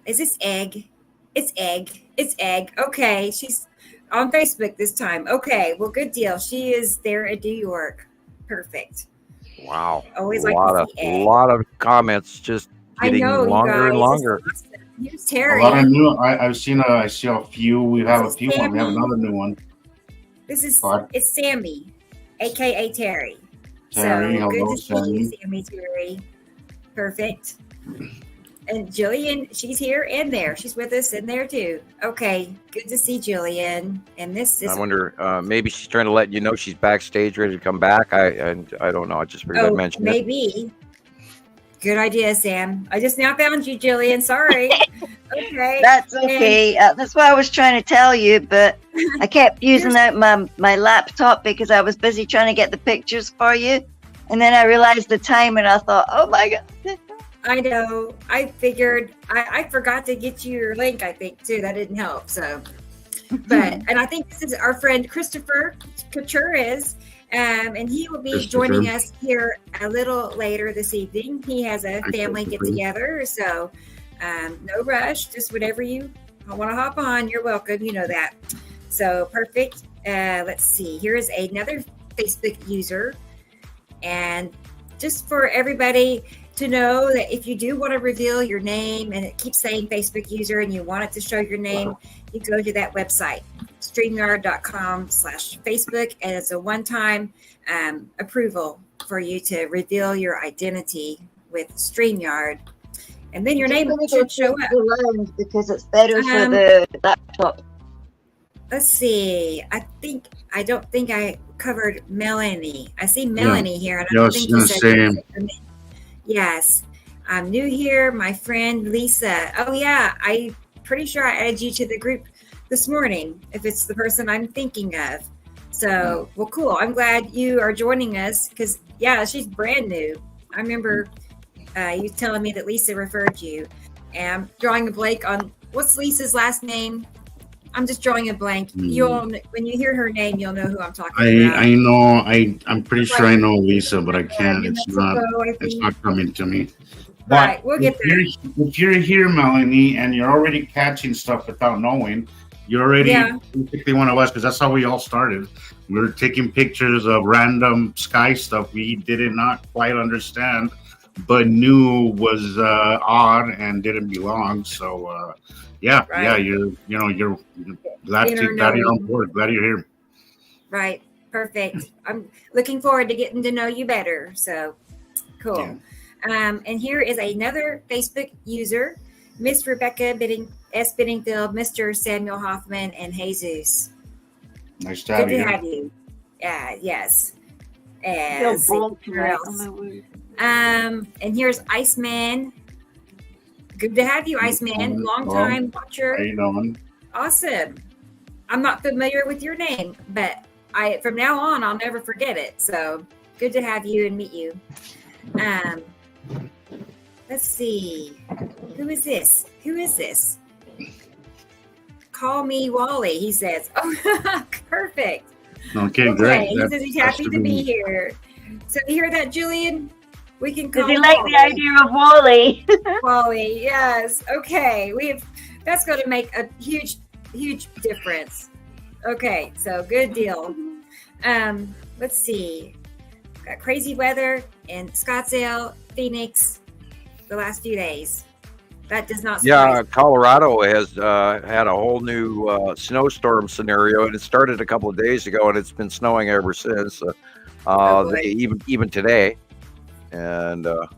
Is this Egg? It's Egg. It's Egg. Okay, she's on Facebook this time. Okay, well, good deal. She is there in New York. Perfect. Wow, Always like to see Egg. lot of comments just I getting know, you longer and guys. It's longer. awesome. Here's A lot of Terry. new. I see a few. We This have a is few one. We have Sammy. another new one. This is But it's Sammy, aka Terry. Terry, So good hello, to see you, Sammy. Sammy Terry. Perfect. And Jillian, she's here and there. She's with us in there too. Okay, good to see Jillian. And this I is wonder, maybe she's trying to let you know she's backstage, ready to come back. I don't know. I just figured I'd mention it. maybe. Good idea, Sam. I just now found you, Jillian. Sorry. Okay. That's okay. That's what I was trying to tell you, but I kept using out my laptop because I was busy trying to get the pictures for you. And then I realized the time and I thought, oh my God. I know. I figured I forgot to get you your link, I think, too. That didn't help. So, and I think this is our friend Christopher Coutures, and he will be joining us here a little later this evening. He has a family get together. So, no rush. Just whenever you want to hop on, you're welcome. You know that. So, perfect. Let's see. Here is another Facebook user. And just for everybody to know that if you do want to reveal your name and it keeps saying Facebook user and you want it to show your name, you go to that website, StreamYard.com/Facebook, and it's a one-time approval for you to reveal your identity with StreamYard. And then your name should show up. Because it's better for the laptop. Let's see. I don't think I covered Melanie. I see Melanie here, and I don't think you said yes. I'm new here. My friend Lisa. Oh yeah, I'm pretty sure I added you to the group this morning. If it's the person I'm thinking of. So well, cool. I'm glad you are joining us because yeah, she's brand new. I remember you telling me that Lisa referred you, and I'm drawing a blank on what's Lisa's last name. I'm just drawing a blank. You'll when you hear her name, you'll know who I'm talking about. I know. I'm pretty sure I know Lisa, but I can't. It's not coming to me. Right, we'll get there. If you're here, Melanie, and you're already catching stuff without knowing, you're already basically one of us because that's how we all started. We were taking pictures of random sky stuff we did not quite understand, but knew was odd and didn't belong. So. You're glad you're on board. Glad you're here. Right. Perfect. I'm looking forward to getting to know you better. So cool. Yeah. And here is another Facebook user, Miss Rebecca Biddingfield, Mr. Samuel Hoffman, and Jesus. Nice to have you. Good to have you. Yes. And here's Iceman. Good to have you, Iceman. Long time watcher. How you doing? Awesome. I'm not familiar with your name, but from now on I'll never forget it. So good to have you and meet you. Let's see. Who is this? Call me Wally, he says. Oh, perfect. Okay, great. He says he's happy to be here. So you hear that, Julian? We can call Does he like the idea of Wally? Wally, yes. Okay. That's going to make a huge difference. Okay, so good deal. Let's see. Got crazy weather in Scottsdale, Phoenix the last few days. That does not surprise me. Colorado has had a whole new snowstorm scenario, and it started a couple of days ago, and it's been snowing ever since. Even today. And of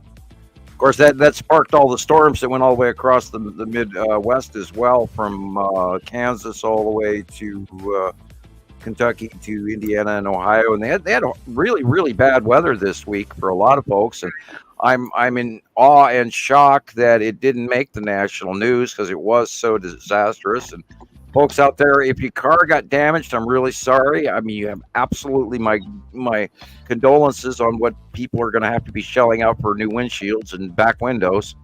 course, that sparked all the storms that went all the way across the Midwest as well, from Kansas all the way to Kentucky to Indiana and Ohio, and they had really, really bad weather this week for a lot of folks. And I'm in awe and shock that it didn't make the national news because it was so disastrous. And folks out there, if your car got damaged, I'm really sorry. I mean, you have absolutely my condolences on what people are going to have to be shelling out for new windshields and back windows,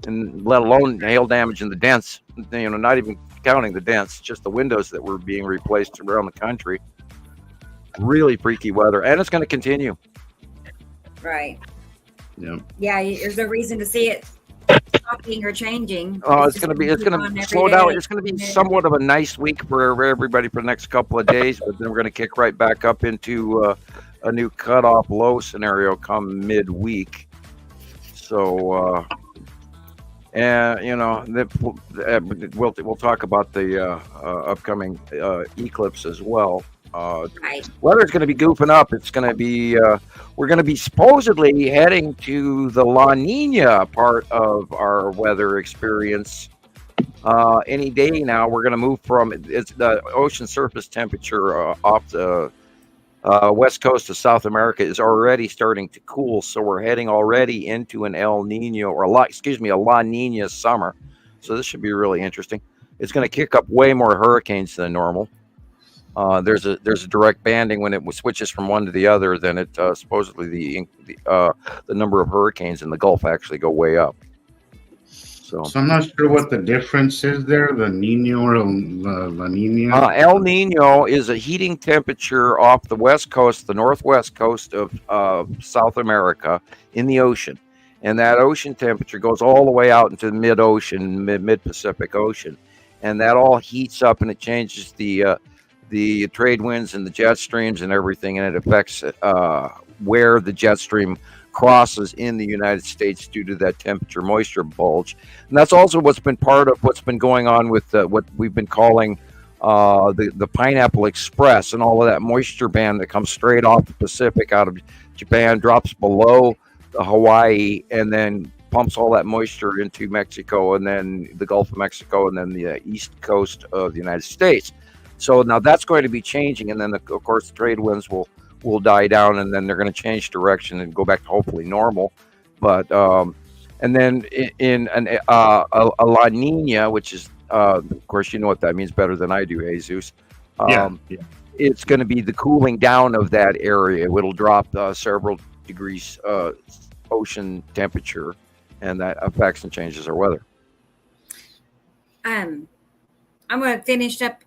and let alone hail damage in the dents. Not even counting the dents, just the windows that were being replaced around the country. Really freaky weather, and it's going to continue. Right. Yeah. Yeah, there's no reason to see it stopping or changing. It's going to slow down. It's going to be somewhat of a nice week for everybody for the next couple of days, but then we're going to kick right back up into a new cutoff low scenario come midweek. So, and you know, we'll talk about the upcoming eclipse as well. Right. Weather's going to be goofing up. It's going to be we're going to be supposedly heading to the La Nina part of our weather experience any day now. We're going to move from it's the ocean surface temperature off the west coast of South America is already starting to cool, so we're heading already into an El Nino a La Nina summer. So this should be really interesting. It's going to kick up way more hurricanes than normal. There's a direct banding when it switches from one to the other. Then it supposedly the number of hurricanes in the Gulf actually go way up. So I'm not sure what the difference is there, the Nino or La Nina. El Nino is a heating temperature off the west coast, the northwest coast of South America in the ocean, and that ocean temperature goes all the way out into the mid-ocean, mid-Pacific Ocean, and that all heats up and it changes the trade winds and the jet streams and everything, and it affects where the jet stream crosses in the United States due to that temperature moisture bulge. And that's also what's been part of what's been going on with what we've been calling the Pineapple Express, and all of that moisture band that comes straight off the Pacific out of Japan, drops below the Hawaii, and then pumps all that moisture into Mexico, and then the Gulf of Mexico, and then the east coast of the United States. So now that's going to be changing, and then of course the trade winds will die down, and then they're going to change direction and go back to hopefully normal. But and then in a La Nina, which is of course you know what that means better than I do, Jesus. Yeah. It's going to be the cooling down of that area. It'll drop several degrees ocean temperature, and that affects and changes our weather. I'm going to finish up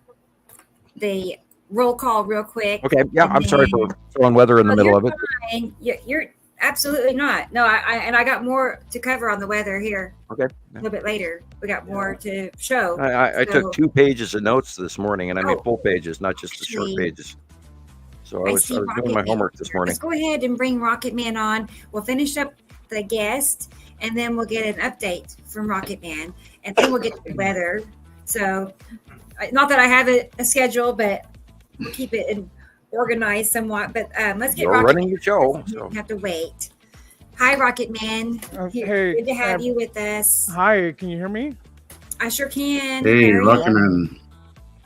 the roll call real quick. Okay. Yeah. I'm sorry for throwing weather in the middle of it. Fine. You're absolutely not. No, I got more to cover on the weather here. Okay. A little bit later. We got more to show. I took 2 pages of notes this morning, and I made full pages, not just the short pages. So I was doing my homework this morning. Let's go ahead and bring Rocket Man on. We'll finish up the guest, and then we'll get an update from Rocket Man, and then we'll get to the weather. So, not that I have a schedule, but we'll keep it organized somewhat. But let's get Rocket running your show. So. Have to wait. Hi, Rocket Man. Hey, good to have you with us. Hi, can you hear me? I sure can. Hey, Rocket Man.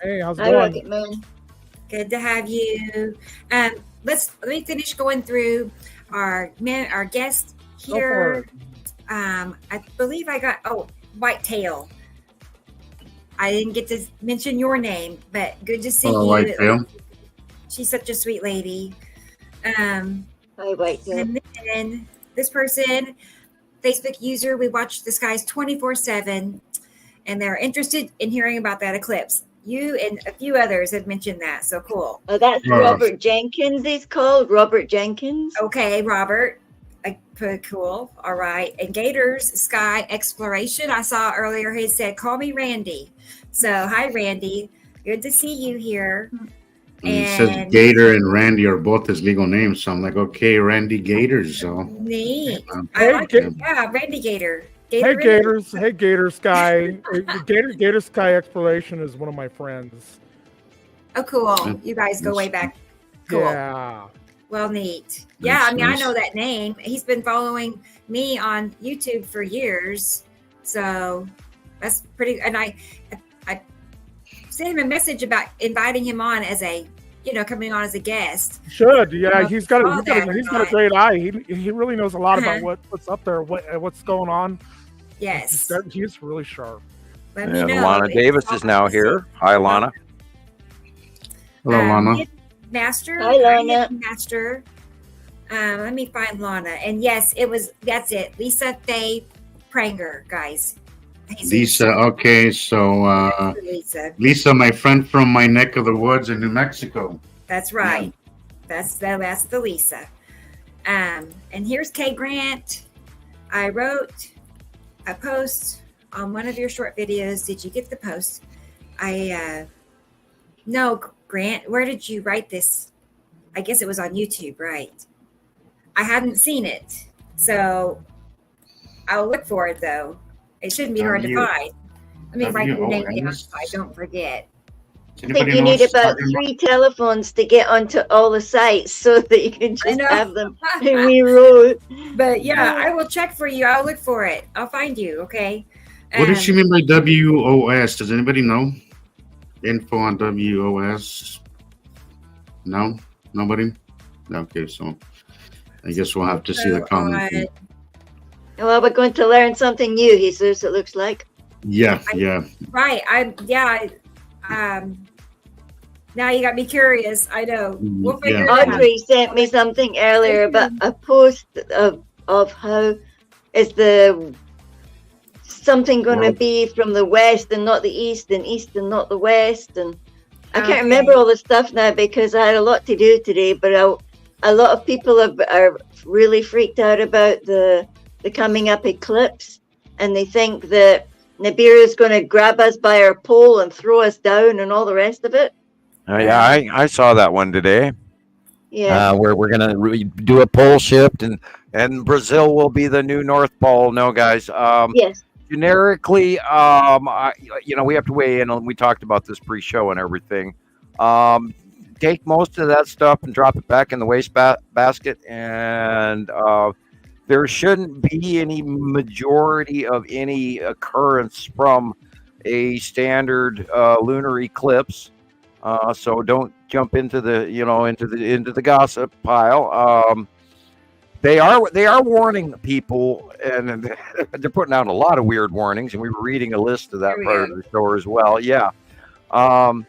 Hey, how's it Hi, going? Rocket Man. Good to have you. Let me finish going through our guest here. I believe I got Whitetail. I didn't get to mention your name, but good to see you. Whitetail. She's such a sweet lady. Hi, Whitetail. And then this person, Facebook user, we watch the skies 24/7, and they're interested in hearing about that eclipse. You and a few others have mentioned that, so cool. Oh, that's Robert Jenkins. He's called Robert Jenkins. Okay, Robert. Cool. All right. And Gators Sky Exploration. I saw earlier he said, "Call me Randy." So, hi, Randy. Good to see you here. He says Gator and Randy are both his legal names, so I'm like, okay, Randy Gators. So neat. Hey, I like it. Yeah, Randy Gator. Hey, Gators. Hey, Gator Sky. Gator Sky Exploration is one of my friends. Oh, cool. You guys go way back. Cool. Yeah. Well, neat. Yeah, I mean, I know that name. He's been following me on YouTube for years. So that's pretty. And I sent him a message about inviting him on as coming on as a guest. Should. Yeah, he's got a great eye. He really knows a lot about what's up there, what's going on. Yes. He's really sharp. Let me know. Lana Davis is now here. Hi, Lana. Hello, Lana. Master. Hi, Lana. Master. Let me find Lana. And yes, that's it. Lisa Faye Pranger, guys. Lisa, okay, so Lisa, my friend from my neck of the woods in New Mexico. That's right. Yeah. That's the Lisa. And here's Kay Grant. I wrote a post on one of your short videos. Did you get the post? No, Grant, where did you write this? I guess it was on YouTube, right? I hadn't seen it, so I'll look for it though. It shouldn't be hard to find. Let me write your name down so I don't forget. I think you need about 3 telephones to get onto all the sites so that you can just have them in reroll. But yeah, I will check for you. I'll look for it. I'll find you, okay? What does she mean by WOS? Does anybody know? Info on WOS? No? Nobody? Okay, so I guess we'll have to see the comment. Well, we're going to learn something new, Jesus, it looks like. Yeah. Right. Now you got me curious. I know. We'll figure it out. Audrey sent me something earlier about a post of how is the something going to be from the west and not the east and not the west, and I can't remember all the stuff now because I had a lot to do today, but a lot of people are really freaked out about the coming up eclipse, and they think that Nibiru is going to grab us by our pole and throw us down and all the rest of it. I saw that one today. Yeah, where we're gonna do a pole shift, and Brazil will be the new North Pole. No, guys. Yes. Generically, we have to weigh in on. We talked about this pre-show and everything. Take most of that stuff and drop it back in the waste basket, and there shouldn't be any majority of any occurrence from a standard lunar eclipse. So don't jump into the gossip pile. They are warning people, and they're putting out a lot of weird warnings, and we were reading a list of that part of the show as well. Yeah. On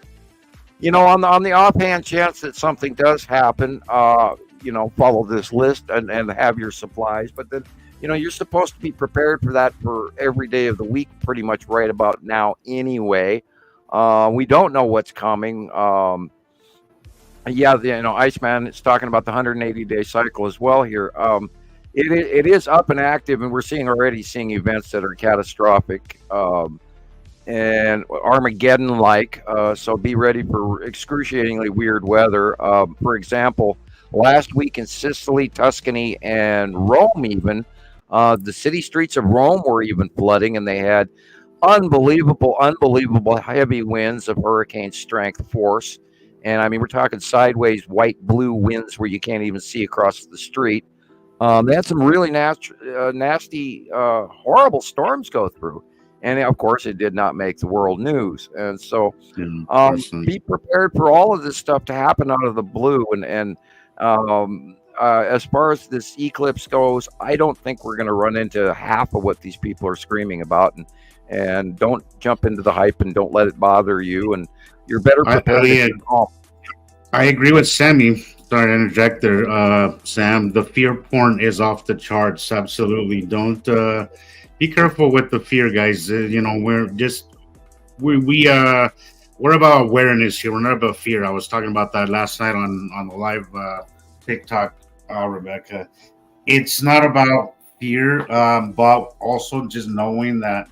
the offhand chance that something does happen, follow this list and have your supplies. But then, you're supposed to be prepared for that for every day of the week, pretty much right about now anyway. We don't know what's coming. Iceman is talking about the 180-day cycle as well here. It is up and active, and we're already seeing events that are catastrophic and Armageddon-like. So be ready for excruciatingly weird weather. For example, last week in Sicily, Tuscany, and Rome, even the city streets of Rome were even flooding, and they had unbelievable heavy winds of hurricane strength force. And I mean, we're talking sideways white-blue winds where you can't even see across the street. They had some really nasty, horrible storms go through. And of course, it did not make the world news. And so be prepared for all of this stuff to happen out of the blue. And as far as this eclipse goes, I don't think we're going to run into half of what these people are screaming about. And don't jump into the hype, and don't let it bother you. And you're better prepared. I agree with Sammy. Sorry to interject there, Sam. The fear porn is off the charts. Absolutely. Don't be careful with the fear, guys. We're about awareness here. We're not about fear. I was talking about that last night on the live TikTok, Rebecca. It's not about fear, but also just knowing that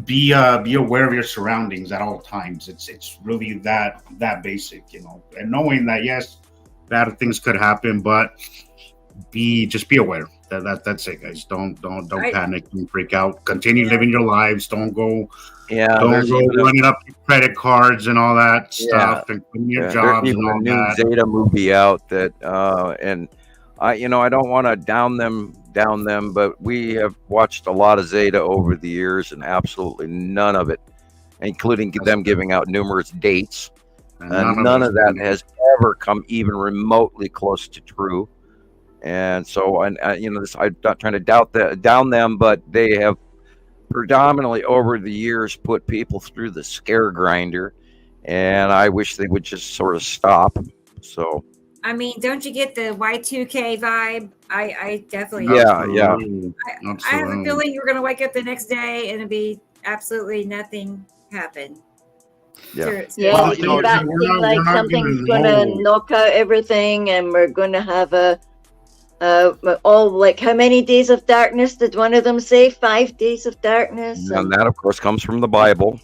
be aware of your surroundings at all times. It's really that basic, and knowing that yes, bad things could happen, but be aware. That's it, guys. Don't panic and freak out. Continue living your lives. Don't go running up your credit cards and all that stuff, and quitting your jobs. There's even a new Zeta movie out that and I don't want to down them, but we have watched a lot of Zeta over the years, and absolutely none of it, including them giving out numerous dates, and none of that has ever come even remotely close to true. And so, I'm not trying to down them, but they have predominantly over the years put people through the scare grinder, and I wish they would just sort of stop. So. I mean, don't you get the Y2K vibe? I definitely. Yeah. I have a feeling you're going to wake up the next day and it'll be absolutely nothing happen. Yeah. Like something's going to knock out everything, and we're going to have a all like how many days of darkness did one of them say? 5 days of darkness. And that, of course, comes from the Bible.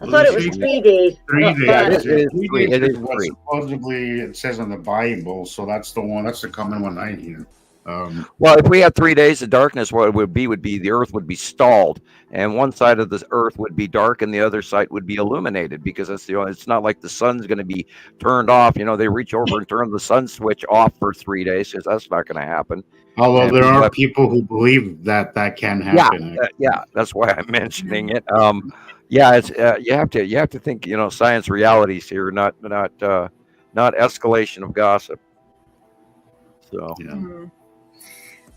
I thought it was 3 days. 3 not days. five. It is three. It is what three. supposedly it says in the Bible, so that's the one. That's the common one I hear. Well, if we had 3 days of darkness, what it would be the earth would be stalled, and one side of the earth would be dark, and the other side would be illuminated, because that's it's not like the sun's going to be turned off. They reach over and turn the sun switch off for 3 days, because that's not going to happen. Although And there people are have- people who believe that can happen. Yeah, that's why I'm mentioning it. Yeah, it's you have to think, science realities here, not escalation of gossip. So. Yeah.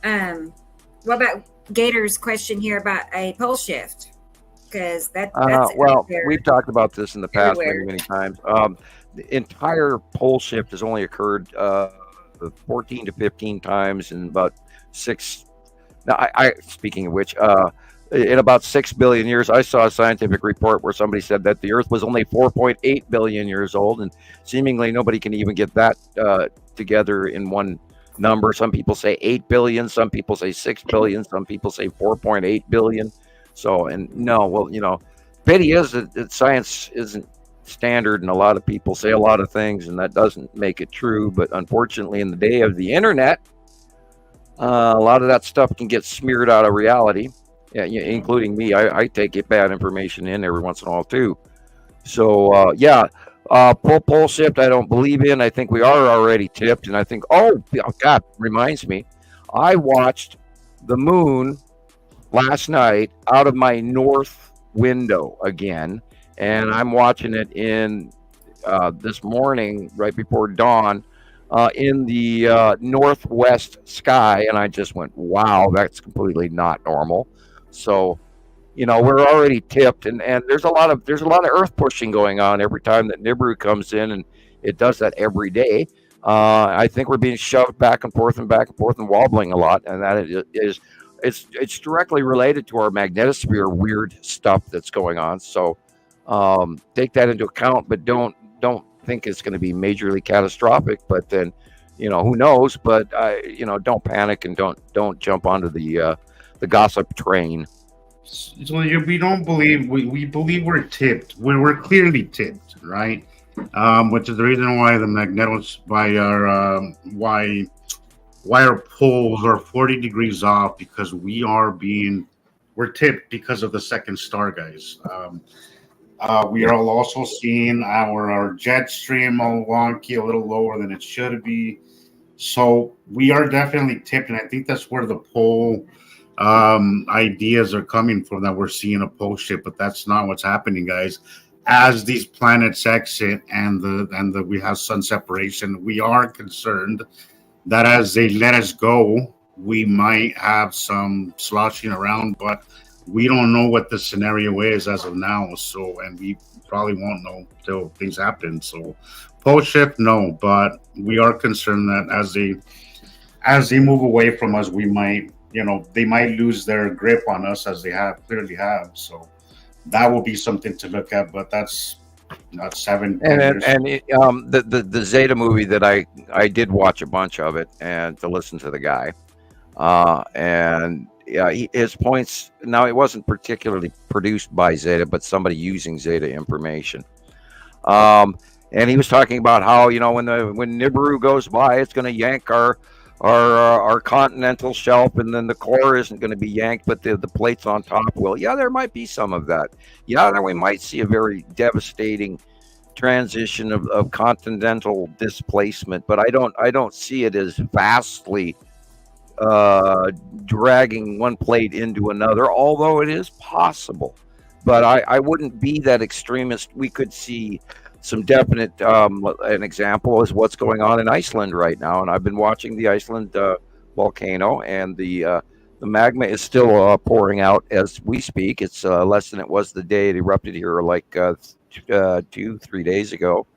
Mhm. What about Gator's question here about a pole shift? Because that's Well, out there. we've talked about this in the past Everywhere. many times. The entire pole shift has only occurred 14 to 15 times in about 6. Now, I speaking of which, in about 6 billion years, I saw a scientific report where somebody said that the Earth was only 4.8 billion years old, and seemingly nobody can even get that together in one number. Some people say 8 billion, some people say 6 billion, some people say 4.8 billion. So, and no, well, pity is that science isn't standard, and a lot of people say a lot of things, and that doesn't make it true. But unfortunately, in the day of the internet, a lot of that stuff can get smeared out of reality. Yeah, including me. I take it bad information in every once in a while too. So pole shift I don't believe in. I think we are already tipped, and I think God, reminds me, I watched the moon last night out of my north window again, and I'm watching it in this morning right before dawn in the northwest sky, and I just went, wow, that's completely not normal. So we're already tipped, and there's a lot of earth pushing going on every time that Nibiru comes in, and it does that every day. I think we're being shoved back and forth and wobbling a lot, and that it's directly related to our magnetosphere weird stuff that's going on. So take that into account, but don't think it's going to be majorly catastrophic. But then who knows? But don't panic, and don't jump onto the gossip train. So we don't believe we believe we're tipped. We're clearly tipped, right? Which is the reason why the magnetos why our poles are 40 degrees off, because we're tipped because of the second star, guys. We are also seeing our jet stream all wonky, a little lower than it should be. So we are definitely tipped, and I think that's where the pole ideas are coming from, that we're seeing a pole shift, but that's not what's happening, guys. As these planets exit and we have sun separation, we are concerned that as they let us go, we might have some sloshing around, but we don't know what the scenario is as of now. So, and we probably won't know till things happen. So, pole shift, no, but we are concerned that as they move away from us, we might, they might lose their grip on us, as they clearly have. So that will be something to look at, but that's not 7 years. And the Zeta movie that I did watch a bunch of it, and to listen to the guy, and yeah, his points. Now, it wasn't particularly produced by Zeta, but somebody using Zeta information. And he was talking about how when Nibiru goes by, it's going to yank our continental shelf, and then the core isn't going to be yanked, but the plates on top will. Yeah, there might be some of that. Yeah, then we might see a very devastating transition of continental displacement, but I don't see it as vastly dragging one plate into another, although it is possible. But I wouldn't be that extremist. We could see some definite, an example is what's going on in Iceland right now. And I've been watching the Iceland volcano, and the magma is still pouring out as we speak. It's less than it was the day it erupted here, like 2-3 days ago.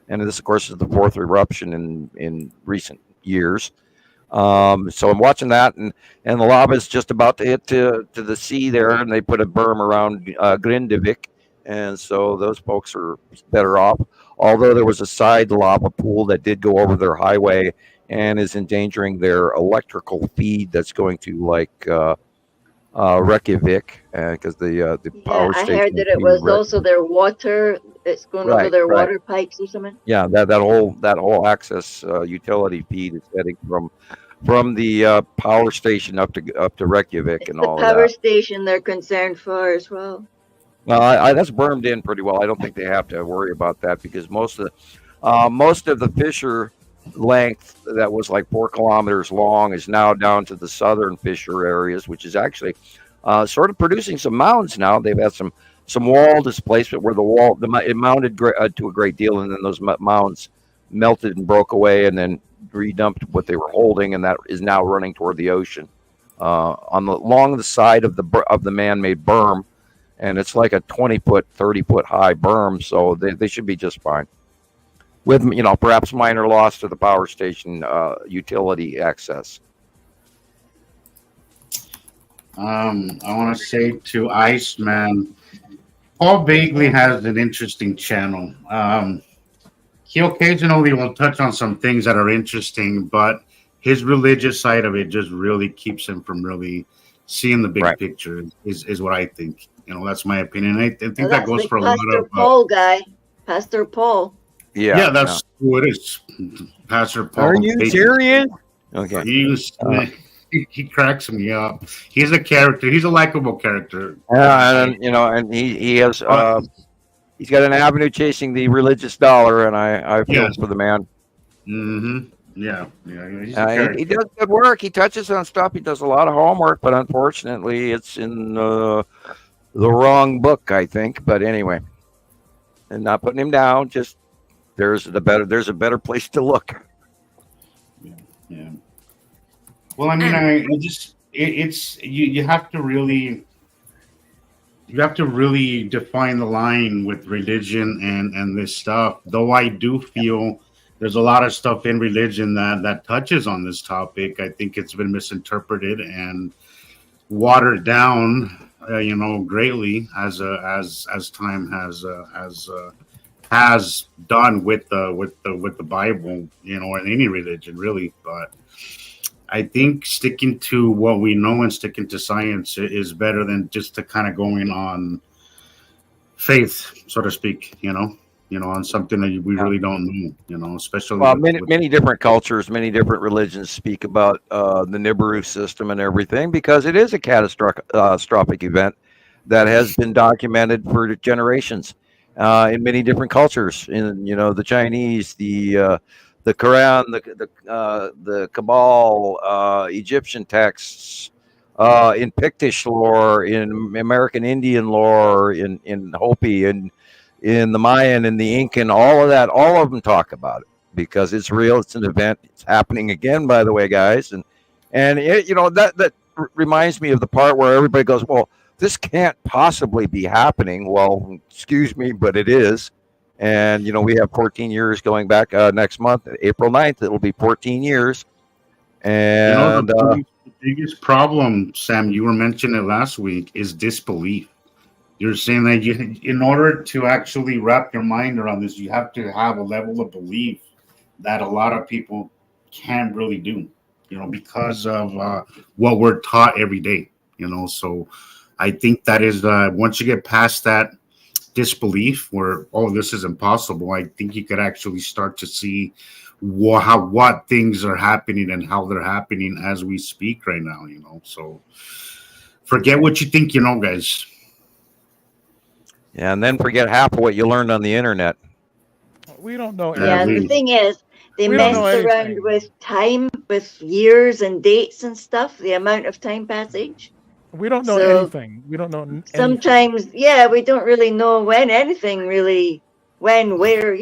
And this, of course, is the fourth eruption in recent years. So I'm watching that, and the lava is just about to hit to the sea there, and they put a berm around Grindavik. And so those folks are better off. Although there was a side lava pool that did go over their highway and is endangering their electrical feed that's going to like Reykjavik, because the power I station. heard that is it was being also their water. It's going over Right, their right. water pipes or something. Yeah, that whole access utility feed is heading from the power station up to Reykjavik It's and the all of power that. station they're concerned for as well. Well, that's bermed in pretty well. I don't think they have to worry about that because most of the fissure length that was like 4 kilometers long is now down to the southern fissure areas, which is actually sort of producing some mounds now. They've had some wall displacement where it mounted to a great deal, and then those mounds melted and broke away, and then redumped what they were holding, and that is now running toward the ocean along the side of the man-made berm, and it's like a 20-foot, 30-foot high berm, so they should be just fine. With perhaps minor loss to the power station utility access. I want to say to Iceman, Paul Bagley has an interesting channel. He occasionally will touch on some things that are interesting, but his religious side of it just really keeps him from really seeing the big picture. Is what I think. That's my opinion. I think that goes for a lot of Paul guy, Pastor Paul. Yeah, that's who it is. Pastor Paul. Are you serious? Okay. He cracks me up. He's a character. He's a likable character. And he has he's got an avenue chasing the religious dollar, and I feel for the man. Mm-hmm. Yeah. He does good work. He touches on stuff. He does a lot of homework, but unfortunately, it's in the wrong book, I think. But anyway, and not putting him down. Just there's a better place to look. Yeah. Well, I mean, you have to really define the line with religion and this stuff. Though I do feel there's a lot of stuff in religion that touches on this topic. I think it's been misinterpreted and watered down, greatly as time has done with the Bible, in any religion really, but. I think sticking to what we know and sticking to science is better than just to kind of going on faith, so to speak, on something that we really don't know, especially. Well, many different cultures, many different religions speak about the Nibiru system and everything because it is a catastrophic event that has been documented for generations in many different cultures. In the Chinese, the Quran, the Kabbalah, Egyptian texts, in Pictish lore, in American Indian lore, in Hopi, and in the Mayan and the Incan, all of them talk about it because it's real. It's an event. It's happening again, by the way, guys. And that reminds me of the part where everybody goes, well, this can't possibly be happening. Well, excuse me, but it is. And, we have 14 years going back next month, April 9th. It'll be 14 years. And the biggest problem, Sam, you were mentioning it last week, is disbelief. You're saying that in order to actually wrap your mind around this, you have to have a level of belief that a lot of people can't really do, because of what we're taught every day, So I think that is once you get past that disbelief where this is impossible, I think you could actually start to see what things are happening and how they're happening as we speak right now, so forget what you think guys. Yeah, and then forget half of what you learned on the internet. We don't know the thing is they messed around with time, with years and dates and stuff, the amount of time passage. We don't know anything. We don't know anything. Sometimes, we don't really know when anything really, when, where,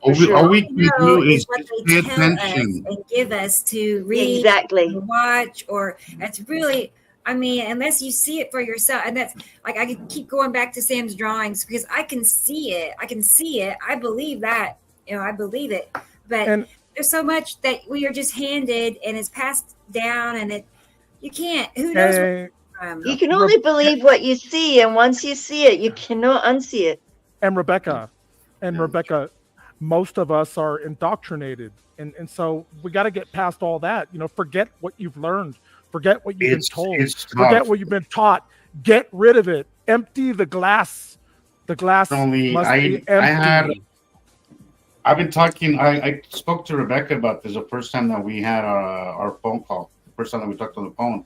All we can do is what pay they tell us attention and give us to read, exactly, or watch, or it's really. I mean, unless you see it for yourself, and that's like I could keep going back to Sam's drawings because I can see it. I believe that. I believe it. But there's so much that we are just handed, and it's passed down, and you can't. Who knows? You can only believe what you see, and once you see it, you cannot unsee it. And Rebecca, most of us are indoctrinated. And so we got to get past all that. Forget what you've learned. Forget what you've been told. Forget what you've been taught. Get rid of it. Empty the glass. The glass must be empty. I've been talking. I spoke to Rebecca about this the first time that we had our phone call. The first time that we talked on the phone.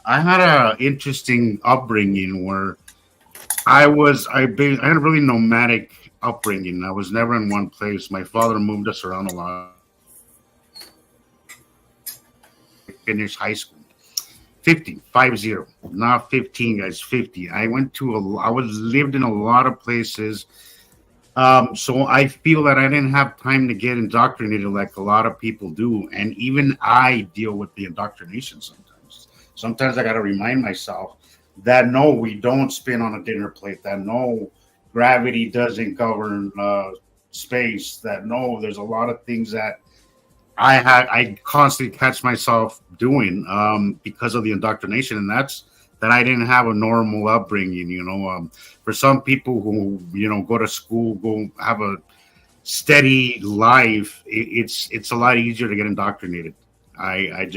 I had an interesting upbringing where I had a really nomadic upbringing. I was never in one place. My father moved us around a lot. Finished high school. 50, not 15 guys, 50. I lived in a lot of places. So I feel that I didn't have time to get indoctrinated like a lot of people do. And even I deal with the indoctrination sometimes. Sometimes I got to remind myself that no, we don't spin on a dinner plate, that no, gravity doesn't govern space, that no, there's a lot of things that I constantly catch myself doing because of the indoctrination, and that's that I didn't have a normal upbringing. For some people who go to school, go have a steady life, it's a lot easier to get indoctrinated. I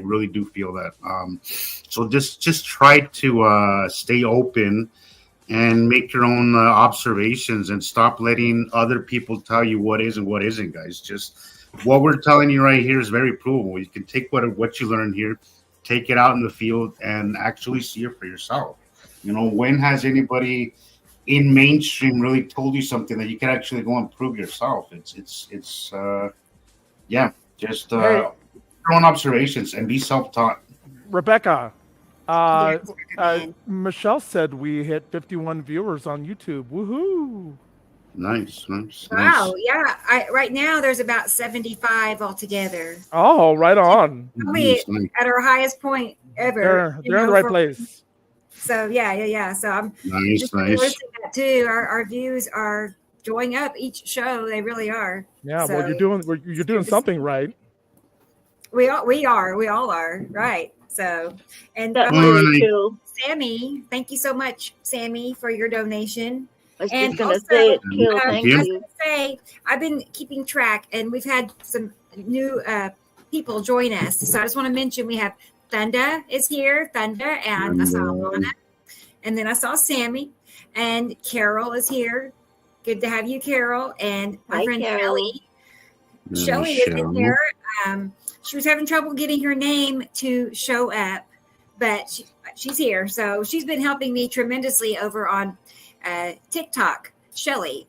really do feel that. So just try to stay open and make your own observations and stop letting other people tell you what is and what isn't, guys. Just what we're telling you right here is very provable. You can take what you learn here, take it out in the field, and actually see it for yourself. When has anybody in mainstream really told you something that you can actually go and prove yourself? Just your own observations and be self-taught. Rebecca, Michelle said we hit 51 viewers on YouTube. Woohoo! Nice. Wow. Yeah. Right now there's about 75 altogether. Oh, right on. Probably at our highest point ever. They're in the right place. So yeah. So I'm just listening to that too. Our views are going up each show. They really are. Yeah. So, well, you're doing something right. We all are. Right. So, and Sammy, thank you so much, Sammy, for your donation. I was just going to say it too. Thank you. I was going to say, I've been keeping track, and we've had some new people join us. So I just want to mention we have Thunda is here, Thunda, and I saw Alana, and then I saw Sammy, and Carol is here. Good to have you, Carol, and my friend Kelly. Shelly is in here. She was having trouble getting her name to show up, but she's here. So she's been helping me tremendously over on TikTok, Shelly,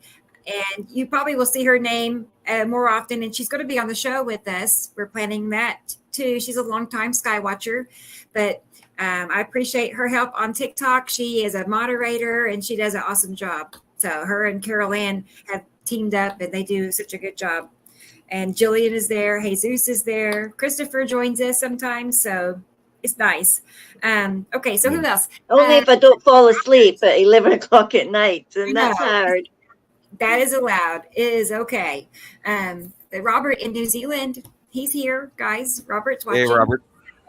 and you probably will see her name more often, and she's going to be on the show with us. We're planning that too. She's a longtime Sky Watcher, but I appreciate her help on TikTok. She is a moderator and she does an awesome job. So her and Carol Ann have teamed up and they do such a good job. And Jillian is there, Jesus is there, Christopher joins us sometimes, so it's nice. Okay, so who else? Only if I don't fall asleep at 11 o'clock at night, and that's hard. That is allowed. It is okay. Robert in New Zealand, he's here, guys. Robert's watching. Hey, Robert.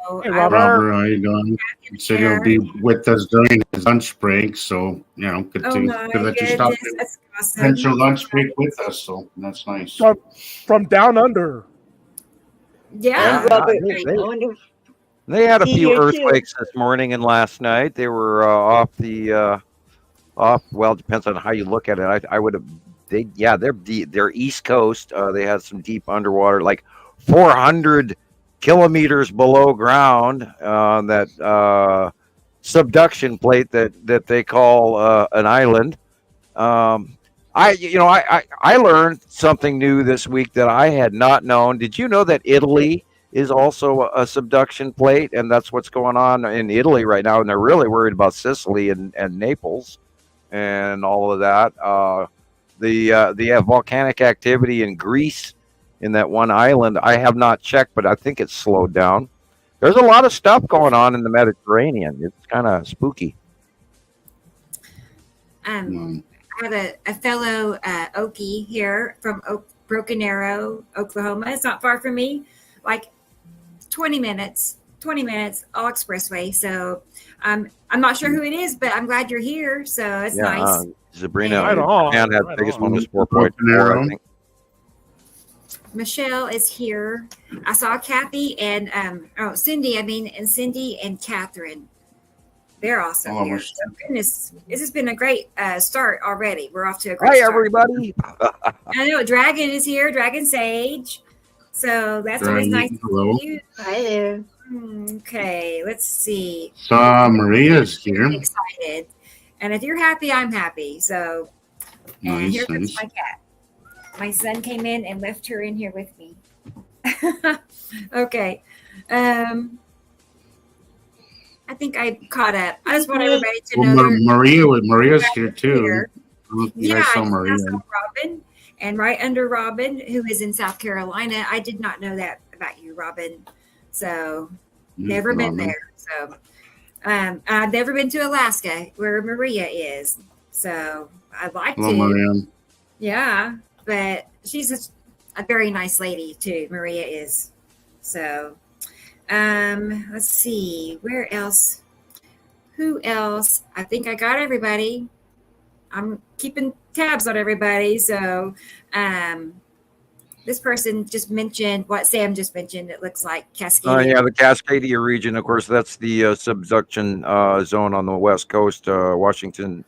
So, hey, Robert. How you doing? He said he'll be with us during his lunch break, so good to let you stop and your lunch break with us. So that's nice. From down under. Yeah. Robert, they had a few earthquakes this morning and last night. They were off. Well, it depends on how you look at it. I would have. They're East Coast. They had some deep underwater, like 400 kilometers below ground. That subduction plate that they call an island. I learned something new this week that I had not known. Did you know that Italy is also a subduction plate, and that's what's going on in Italy right now, and they're really worried about Sicily and Naples and all of that. The volcanic activity in Greece in that one island, I have not checked, but I think it's slowed down. There's a lot of stuff going on in the Mediterranean. It's kind of spooky. I have a fellow Okie here from Broken Arrow, Oklahoma. It's not far from me, like 20 minutes, all expressway. So I'm not sure who it is, but I'm glad you're here. So it's nice. Sabrina had the biggest one was 4.4, I think. Michelle is here. I saw Kathy and Cindy. And Cindy and Catherine. They're also Hello, here. Michelle. So goodness, this has been a great start already. We're off to a great Hi, start. everybody. I know Dragon is here. Dragon Sage. So that's always nice to Hello. see you. Hi there. Okay, let's see. So Maria's here. I'm excited, and if you're happy, I'm happy. So, and Nice, here comes nice. my cat. My son came in and left her in here with me. Okay, I think I caught up. I just want everybody to know. Well, Maria's here too. Here. I don't know if you Yeah, guys I saw Maria. saw Robin, and right under Robin, who is in South Carolina. I did not know that about you, Robin. So never been Robin. there. So I've never been to Alaska, where Maria is. So I'd like Hello, to. Maria. Yeah, but she's a very nice lady too. Maria is. So let's see, where else? Who else? I think I got everybody. I'm keeping tabs on everybody. So this person just mentioned what Sam just mentioned. It looks like Cascadia. Yeah, the Cascadia region, of course, that's the subduction zone on the west coast, Washington,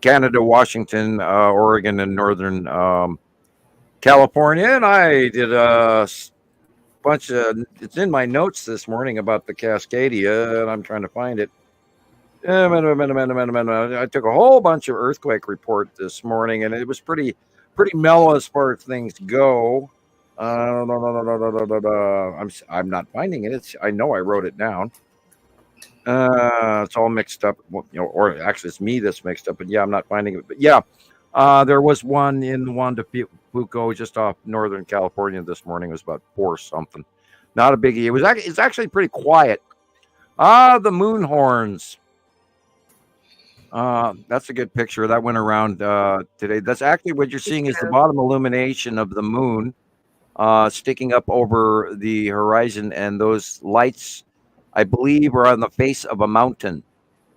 Canada, Washington, Oregon, and northern California. And I did a bunch of, it's in my notes this morning about the Cascadia, and I'm trying to find it. I took a whole bunch of earthquake report this morning, and it was pretty mellow as far as things go. I'm not finding it. I know I wrote it down. It's all mixed up. Well, or actually, it's me that's mixed up. But yeah, I'm not finding it. But yeah, there was one in Juan de Fuco, just off Northern California this morning. It was about 4 something. Not a biggie. It's actually pretty quiet. The moon horns. That's a good picture that went around today. That's actually what you're seeing is the bottom illumination of the moon sticking up over the horizon, and those lights, I believe, are on the face of a mountain.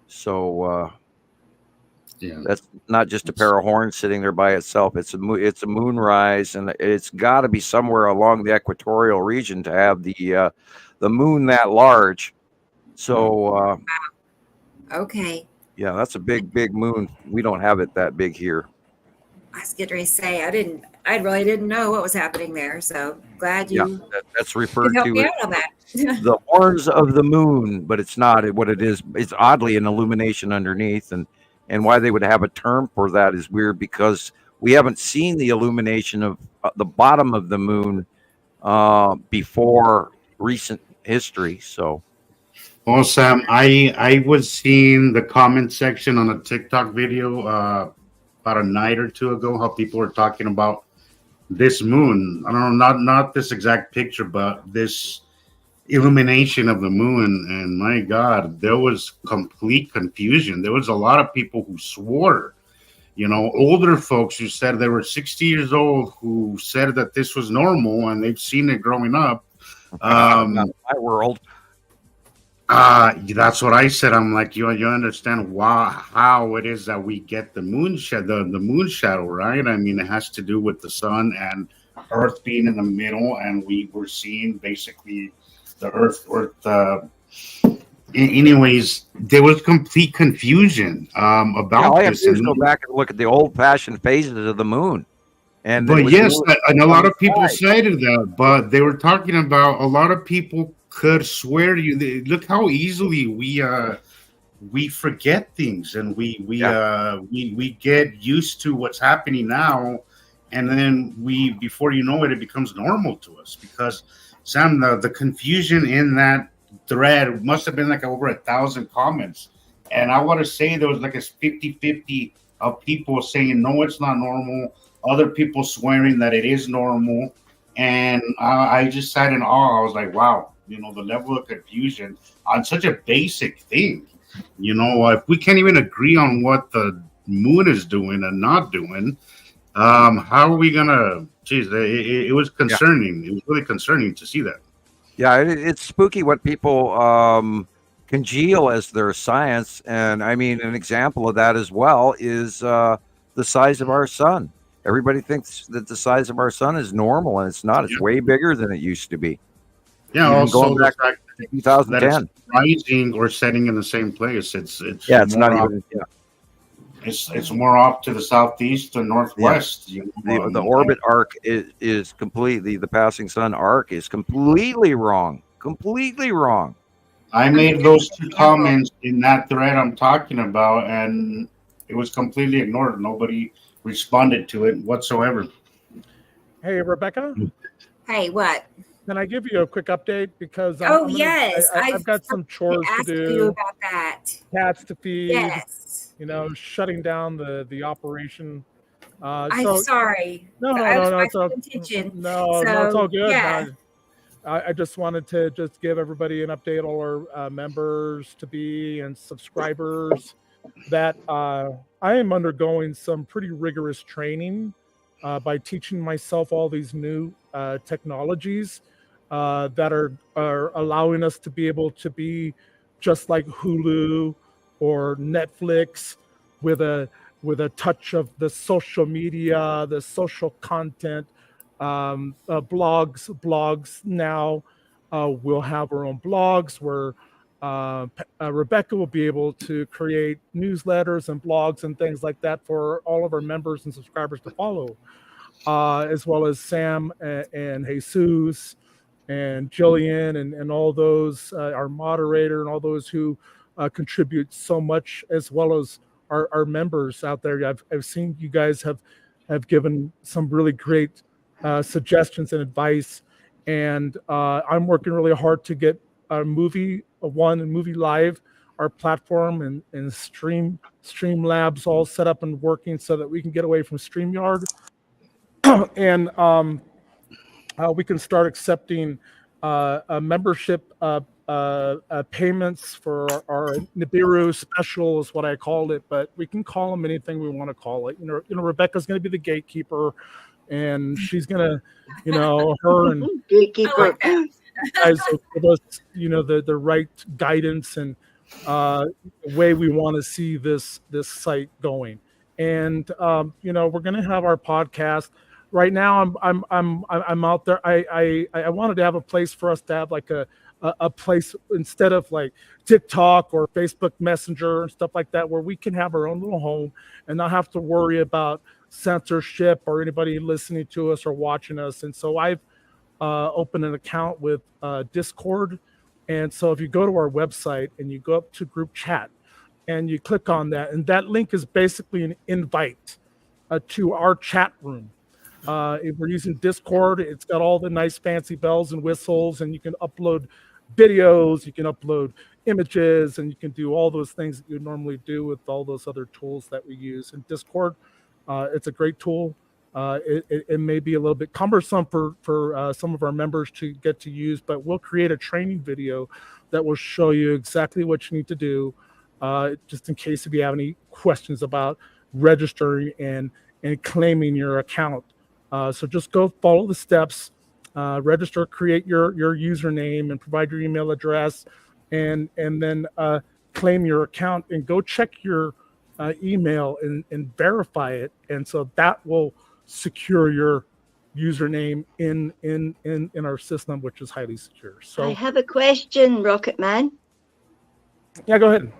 So Yeah. that's not just a pair of horns sitting there by itself. It's a moonrise, and it's got to be somewhere along the equatorial region to have the moon that large. So Okay. yeah, that's a big moon. We don't have it that big here. I was getting ready to say I really didn't know what was happening there. So glad you That's referred could help me to out on that. the horns of the moon, but it's not what it is. It's oddly an illumination underneath, and why they would have a term for that is weird because we haven't seen the illumination of the bottom of the moon before recent history. So. Well, Sam, I was seeing the comment section on a TikTok video about a night or two ago, how people were talking about this moon. I don't know, not this exact picture, but this illumination of the moon. And my God, there was complete confusion. There was a lot of people who swore, older folks who said they were 60 years old, who said that this was normal and they've seen it growing up. Not in my world. That's what I said. I'm like, you understand how it is that we get the moon shadow, right? I mean, it has to do with the sun and Earth being in the middle, and we were seeing basically the Earth. Anyways, there was complete confusion about all I have this. to do is go back and look at the old-fashioned phases of the moon. But yes, and a lot of people cited that, but they were talking about a lot of people could swear to you. Look how easily we forget things, and we get used to what's happening now, and then before you know it, it becomes normal to us. Because Sam, the confusion in that thread must have been like over 1,000 comments, and I want to say there was like a 50-50 of people saying no, it's not normal. Other people swearing that it is normal, and I just sat in awe. I was like, wow. The level of confusion on such a basic thing. If we can't even agree on what the moon is doing and not doing, how are we gonna? Geez, it was concerning. Yeah. It was really concerning to see that. Yeah, it's spooky what people congeal as their science, and I mean, an example of that as well is the size of our sun. Everybody thinks that the size of our sun is normal, and it's not. It's way bigger than it used to be. Yeah, Even also going the back fact to that 2010. it's rising or setting in the same place. It's It's not more even. Yeah. it's more off to the southeast or northwest. The orbit arc is completely, the passing sun arc is completely wrong. Completely wrong. I made those two comments in that thread I'm talking about, and it was completely ignored. Nobody responded to it whatsoever. Hey, Rebecca. Hey, what? Can I give you a quick update? Because yes, I've got some chores to do. You about that. Cats to feed. Yes. Shutting down the operation. I'm sorry. No, it's all intention. No, it's all good. Yeah. I just wanted to just give everybody an update, all our members to be and subscribers, that I am undergoing some pretty rigorous training by teaching myself all these new technologies that are allowing us to be able to be just like Hulu or Netflix with a touch of the social media, the social content. Blogs now. We'll have our own blogs where Rebecca will be able to create newsletters and blogs and things like that for all of our members and subscribers to follow, as well as Sam and Jesus and Jillian and all those, our moderator and all those who contribute so much, as well as our members out there. I've seen you guys have given some really great suggestions and advice, and I'm working really hard to get our Movie One and Movie Live, our platform and Streamlabs all set up and working so that we can get away from StreamYard and we can start accepting a membership payments for our Nibiru special is what I called it, but we can call them anything we want to call it. Rebecca's going to be the gatekeeper, and she's gonna, her and gatekeeper guys will give us, the right guidance and way we want to see this site going. And we're gonna have our podcast. Right now, I'm out there. I wanted to have a place for us to have like a place instead of like TikTok or Facebook Messenger and stuff like that, where we can have our own little home and not have to worry about censorship or anybody listening to us or watching us. And so I've opened an account with Discord. And so if you go to our website and you go up to group chat and you click on that, and that link is basically an invite to our chat room. If we're using Discord, it's got all the nice fancy bells and whistles, and you can upload videos, you can upload images, and you can do all those things that you normally do with all those other tools that we use in Discord. It's a great tool. It may be a little bit cumbersome for some of our members to get to use, but we'll create a training video that will show you exactly what you need to do, just in case if you have any questions about registering and claiming your account. So just go follow the steps, register, create your username, and provide your email address, and then claim your account, and go check your email and verify it. And so that will secure your username in our system, which is highly secure. So I have a question, Rocket Man. Yeah, go ahead.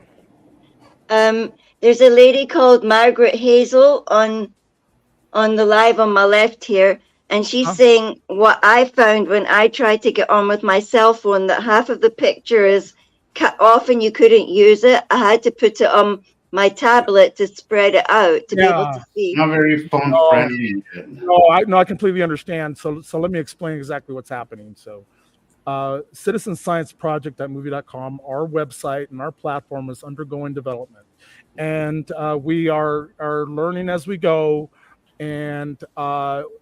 There's a lady called Margaret Hazel on the live on my left here, and she's saying what I found when I tried to get on with my cell phone, that half of the picture is cut off and you couldn't use it. I had to put it on my tablet to spread it out to be able to see. Not very phone friendly. No, I completely understand. So let me explain exactly what's happening. So Citizen Science Project at movie.com, our website and our platform is undergoing development, and we are learning as we go. And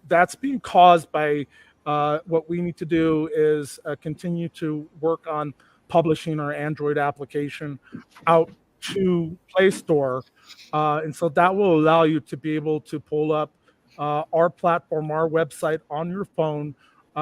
that's being caused by what we need to do is continue to work on publishing our Android application out to Play Store. And so that will allow you to be able to pull up our platform, our website on your phone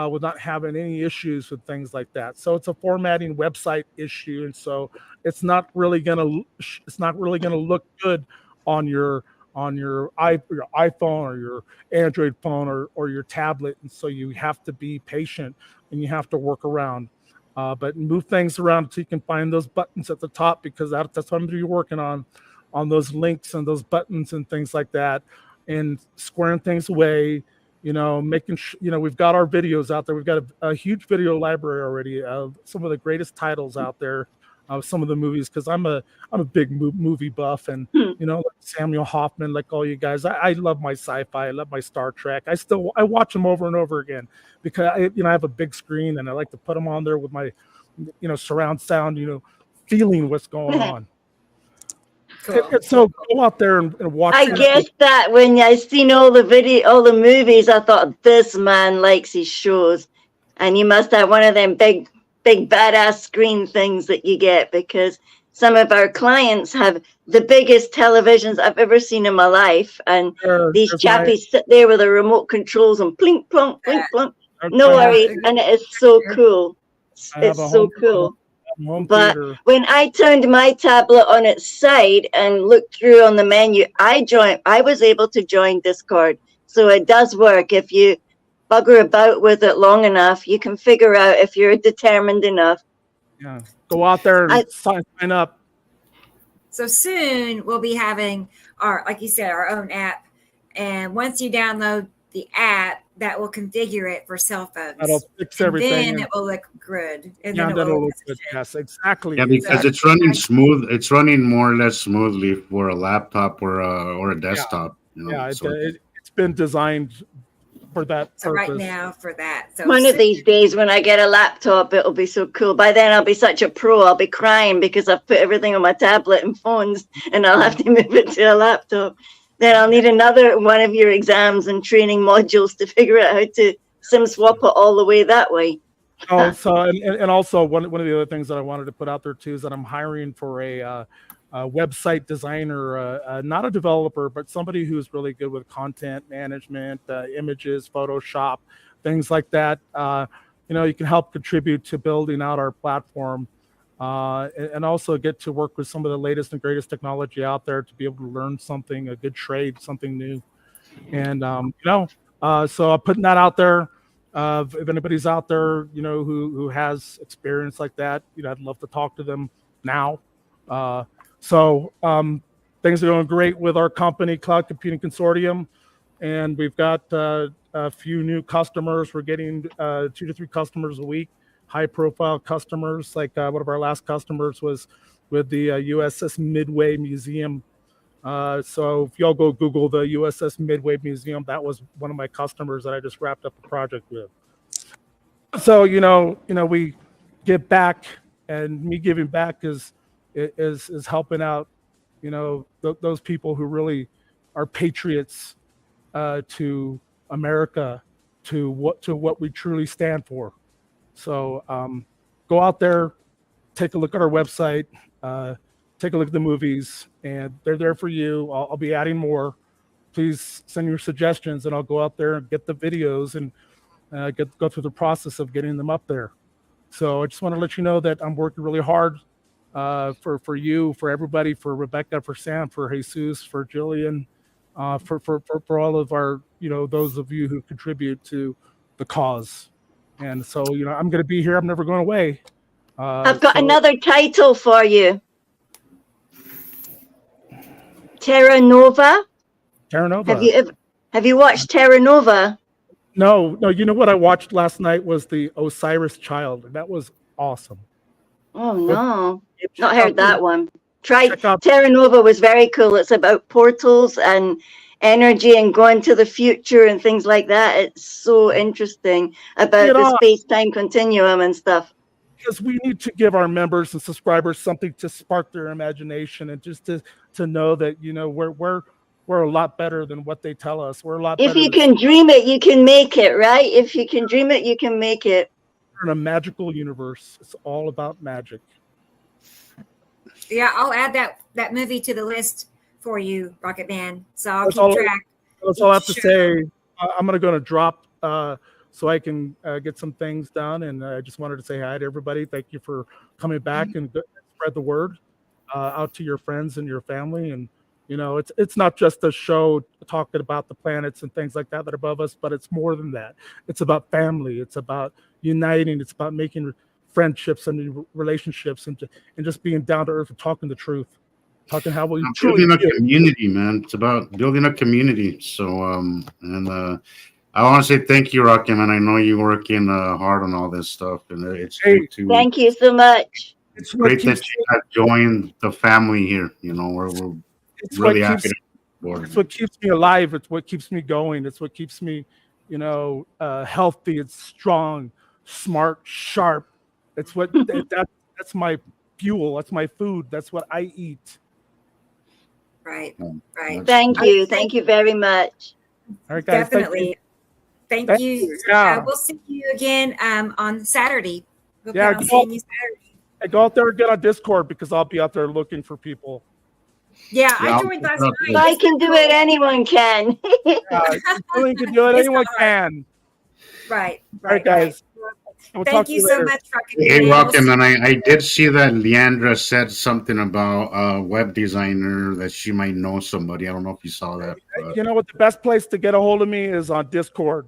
without having any issues with things like that. So it's a formatting website issue. And so it's not really gonna look good on your on your iPhone or your Android phone or your tablet. And so you have to be patient and you have to work around. But move things around so you can find those buttons at the top, because that's what I'm going to be working on those links and those buttons and things like that, and squaring things away, making we've got our videos out there. We've got a huge video library already of some of the greatest titles out there, of some of the movies, because I'm a big movie buff, and like Samuel Hoffman, like all you guys, I love my sci-fi, I love my Star Trek. I watch them over and over again because I have a big screen and I like to put them on there with my surround sound, feeling what's going on. Cool. And so go out there and watch. I guess that when I seen all the movies, I thought this man likes his shows, and you must have one of them big badass screen things that you get, because some of our clients have the biggest televisions I've ever seen in my life, and these chappies sit there with the remote controls and plink plonk, plink plonk. No worries, and it is so cool. It's so cool. But when I turned my tablet on its side and looked through on the menu, I was able to join Discord. So it does work. If you bugger about with it long enough, you can figure out if you're determined enough. Yeah, go out there and sign up. So soon we'll be having like you said, our own app. And once you download the app, that will configure it for cell phones. That'll fix everything. Then it will look good. And yeah, then that'll look good. Yes, exactly. Yeah, because it's running smooth. It's running more or less smoothly for a laptop or a desktop. It's been designed for that purpose. Right now for that. So one of these days when I get a laptop, it'll be so cool. By then I'll be such a pro. I'll be crying because I've put everything on my tablet and phones, and I'll have to move it to a laptop. Then I'll need another one of your exams and training modules to figure out how to SIM swap it all the way that way. And also one of the other things that I wanted to put out there too is that I'm hiring for a website designer, not a developer, but somebody who's really good with content management, images, Photoshop, things like that. You can help contribute to building out our platform. And also get to work with some of the latest and greatest technology out there to be able to learn something, a good trade, something new. And, so I'm putting that out there. If anybody's out there, who has experience like that, I'd love to talk to them now. Things are going great with our company, Cloud Computing Consortium. And we've got a few new customers. We're getting 2 to 3 customers a week. High-profile customers, like one of our last customers was with the USS Midway Museum. So if y'all go Google the USS Midway Museum, that was one of my customers that I just wrapped up a project with. So we give back, and me giving back is helping out, those people who really are patriots to America, to what we truly stand for. So go out there, take a look at our website, take a look at the movies, and they're there for you. I'll be adding more. Please send your suggestions, and I'll go out there and get the videos and go through the process of getting them up there. So I just want to let you know that I'm working really hard for you, for everybody, for Rebecca, for Sam, for Jesus, for Jillian, for all of our, those of you who contribute to the cause. And so, I'm going to be here. I'm never going away. I've got another title for you. Terra Nova. Terra Nova. Have you watched Terra Nova? No. You know what I watched last night was the Osiris Child. That was awesome. Oh no, not heard that one. Terra Nova was very cool. It's about portals and energy and going to the future and things like that. It's so interesting about the space-time continuum and stuff. Because we need to give our members and subscribers something to spark their imagination, and just to know that we're a lot better than what they tell us. We're a lot. If you can dream it, you can make it, right? If you can dream it, you can make it. We're in a magical universe. It's all about magic. Yeah, I'll add that movie to the list for you, Rocket Man. So I'll keep track. That's all I have to say. I'm going to drop so I can get some things done. And I just wanted to say hi to everybody. Thank you for coming back and spread the word out to your friends and your family. And, You know, it's not just a show talking about the planets and things like that that are above us, but it's more than that. It's about family. It's about uniting. It's about making friendships and relationships, and just being down to earth and talking the truth, talking how we truly building a feel. community, man. It's about building a community. So I want to say thank you, Rocky, man. I know you're working hard on all this stuff, and it's great to. Thank you so much. It's what Great that keeps you have joined the family here. You know, we're it's really what happy. keeps To it's what keeps me alive. It's what keeps me going. It's what keeps me, healthy. It's strong, smart, sharp. It's what that's my fuel. That's my food. That's what I eat. Right. Right. Thank you. Thank you very much. All right, guys. Definitely. Thank Thank you. you. Yeah. We'll see you again on Saturday. We'll Yeah, plan on seeing you Saturday. I go out there and get on Discord because I'll be out there looking for people. Yeah, Yeah, I joined last if If night. I can do it, anyone can. Anyone can do it. It's Anyone hard. can. Right. All right, guys. We'll talk Thank to you so later. much, Rocky. Hey, We'll Rocky, see- man, I did see that Leandra said something about a web designer that she might know somebody. I don't know if you saw that. But You know what? The best place to get a hold of me is on Discord.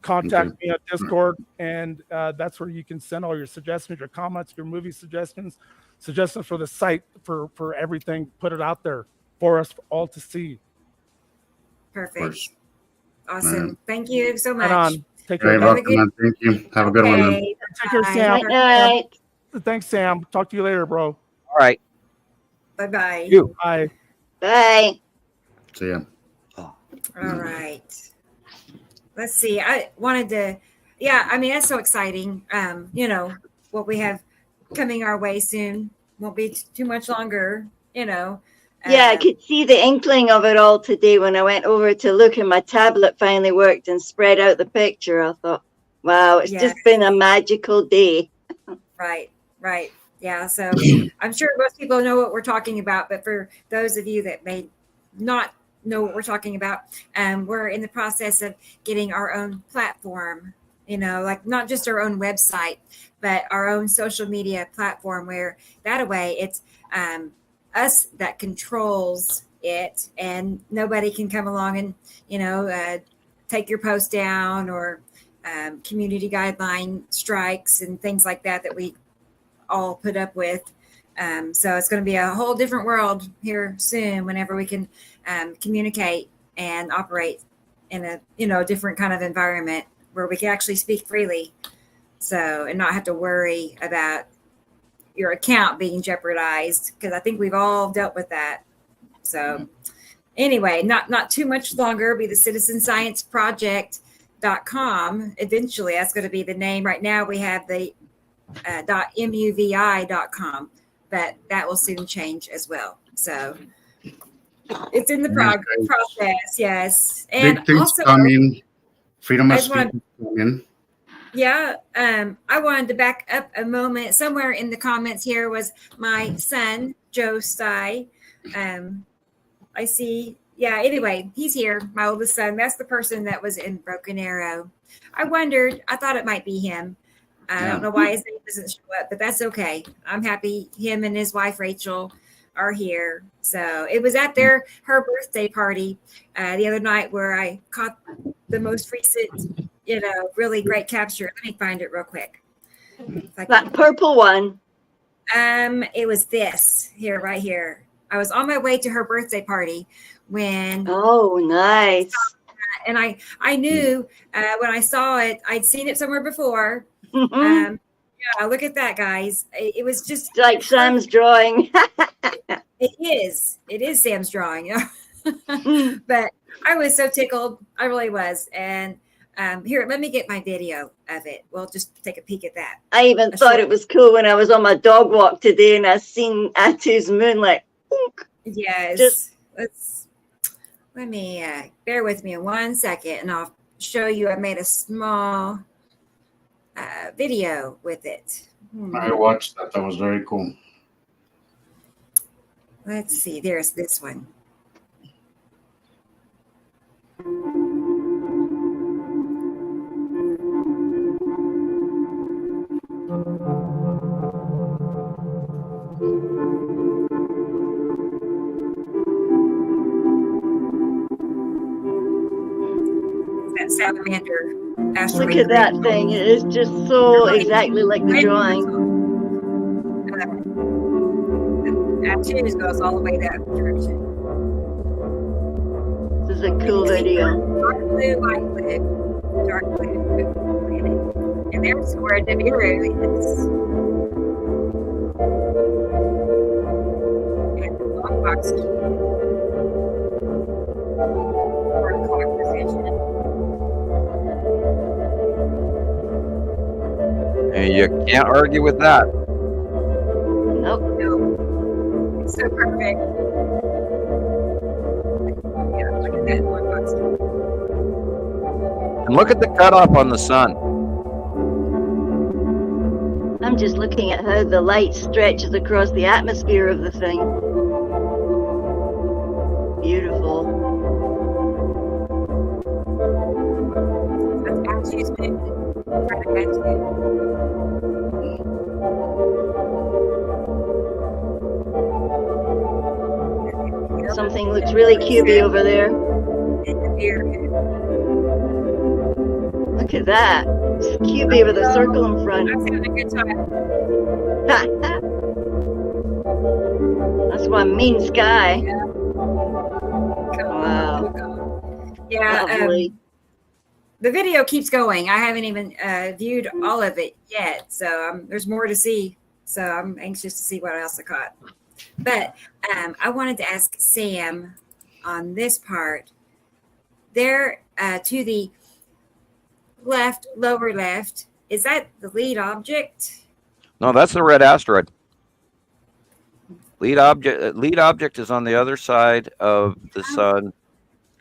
Contact Okay. me on Discord, and that's where you can send all your suggestions, your comments, your movie suggestions for the site, for everything. Put it out there for us all to see. Perfect. Awesome. Thank you so much. Right on. Take Hey, care. Have a Rocky, good- man, thank you. Have a good one, man. Okay. Take care, Bye. Sam. Night night. Thanks, Sam. Talk to you later, bro. All right. Bye-bye. You. Bye. Bye. See ya. All right. Let's see. I wanted to, I mean, that's so exciting. What we have coming our way soon won't be too much longer, Yeah, I could see the inkling of it all today when I went over to look and my tablet finally worked and spread out the picture. I thought, wow, it's Yes. just been a magical day. Right. Yeah. So I'm sure most people know what we're talking about, but for those of you that may not know what we're talking about, we're in the process of getting our own platform, like not just our own website, but our own social media platform where that way it's us that controls it, and nobody can come along and, take your post down or community guideline strikes and things like that we all put up with. So it's going to be a whole different world here soon whenever we can communicate and operate in a different kind of environment where we can actually speak freely. So, and not have to worry about your account being jeopardized, because I think we've all dealt with that. So anyway, not too much longer, be the citizenscienceproject.com. Eventually that's going to be the name. Right now we have the .muvi.com, but that will soon change as well. So it's in the process. Yes. And Big things also coming. Freedom I of just wanna- speech is coming. yeah, I wanted to back up a moment. Somewhere in the comments here was my son, Joe Sty. I see. Yeah, anyway, he's here, my oldest son. That's the person that was in Broken Arrow. I thought it might be him. I don't know why his name doesn't show up, but that's okay. I'm happy him and his wife, Rachel, are here. So it was at her birthday party the other night where I caught the most recent, really great capture. Let me find it real quick. That purple one. It was this here, right here. I was on my way to her birthday party when, Oh, nice. and I knew when I saw it, I'd seen it somewhere before. Yeah, Look at that, guys. It was just like Sam's drawing. It is Sam's drawing. But I was so tickled. I really was. And here, let me get my video of it. We'll just take a peek at that. I even thought it was cool when I was on my dog walk today and I seen Atu's moonlight. Yes. Let me bear with me 1 second and I'll show you. I made a small video with it. I watched that. That was very cool. Let's see. There's this one. salamander asteroid. Look at that thing. It is just so exactly like the drawing. That too goes all the way that direction. This is a cool video. Dark blue, light blue, dark blue planet. And there's where Nibiru is. And the long box cube. Or clock position. And you can't argue with that. Nope. No. It's so perfect. Yeah, look at that long box cube. And look at the cutoff on the sun. I'm just looking at how the light stretches across the atmosphere of the thing. Beautiful. That's Atsu's movement. Right, Atsu. Something looks really cubey over there. Look at that. It's cubey with a circle in front. I'm having a good time. That's one mean sky. Wow. Yeah, Lovely. the video keeps going. I haven't even viewed all of it yet, so there's more to see. So I'm anxious to see what else I caught. But I wanted to ask Sam on this part. There to the left, lower left, is that the lead object? No, that's the red asteroid. Lead object is on the other side of the sun.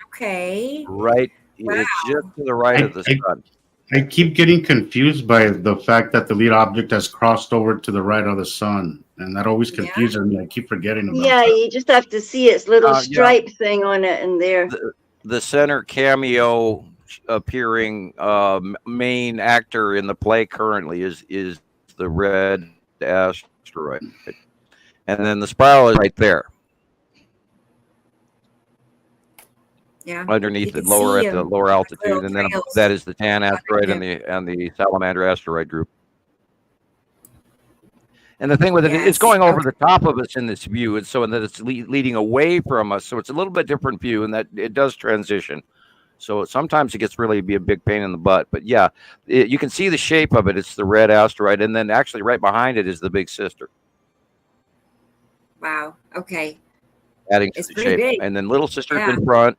Okay. Right. Wow. It's just to the right of the sun. I keep getting confused by the fact that the lead object has crossed over to the right of the sun, and that always confuses me. I keep forgetting about Yeah, that. you just have to see its little Yeah. stripe thing on it in there. The center cameo appearing main actor in the play currently is the red asteroid, and then the spiral is right there. Yeah. Underneath You the can lower see at the 'em, lower like altitude, little and then above trails. that is the Tan asteroid and Yeah. the Salamander asteroid group. And the thing with it, Yes, it's going over okay. the top of us in this view, and so that it's leading away from us. So it's a little bit different view, and that it does transition. So sometimes it gets really be a big pain in the butt. But yeah, you can see the shape of it. It's the red asteroid, and then actually right behind it is the big sister, Wow. Okay. adding to It's the pretty shape. big. And then little sister's Yeah. in front.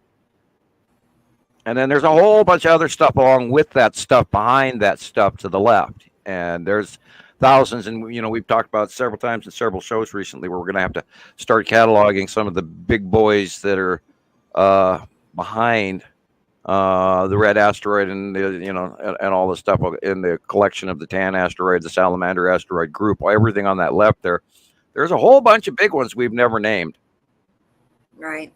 And then there's a whole bunch of other stuff along with that stuff behind that stuff to the left. And there's thousands, and we've talked about several times in several shows recently where we're going to have to start cataloging some of the big boys that are behind the red asteroid and and all the stuff in the collection of the Tan asteroid, the Salamander asteroid group, everything on that left there. There's a whole bunch of big ones we've never named. Right.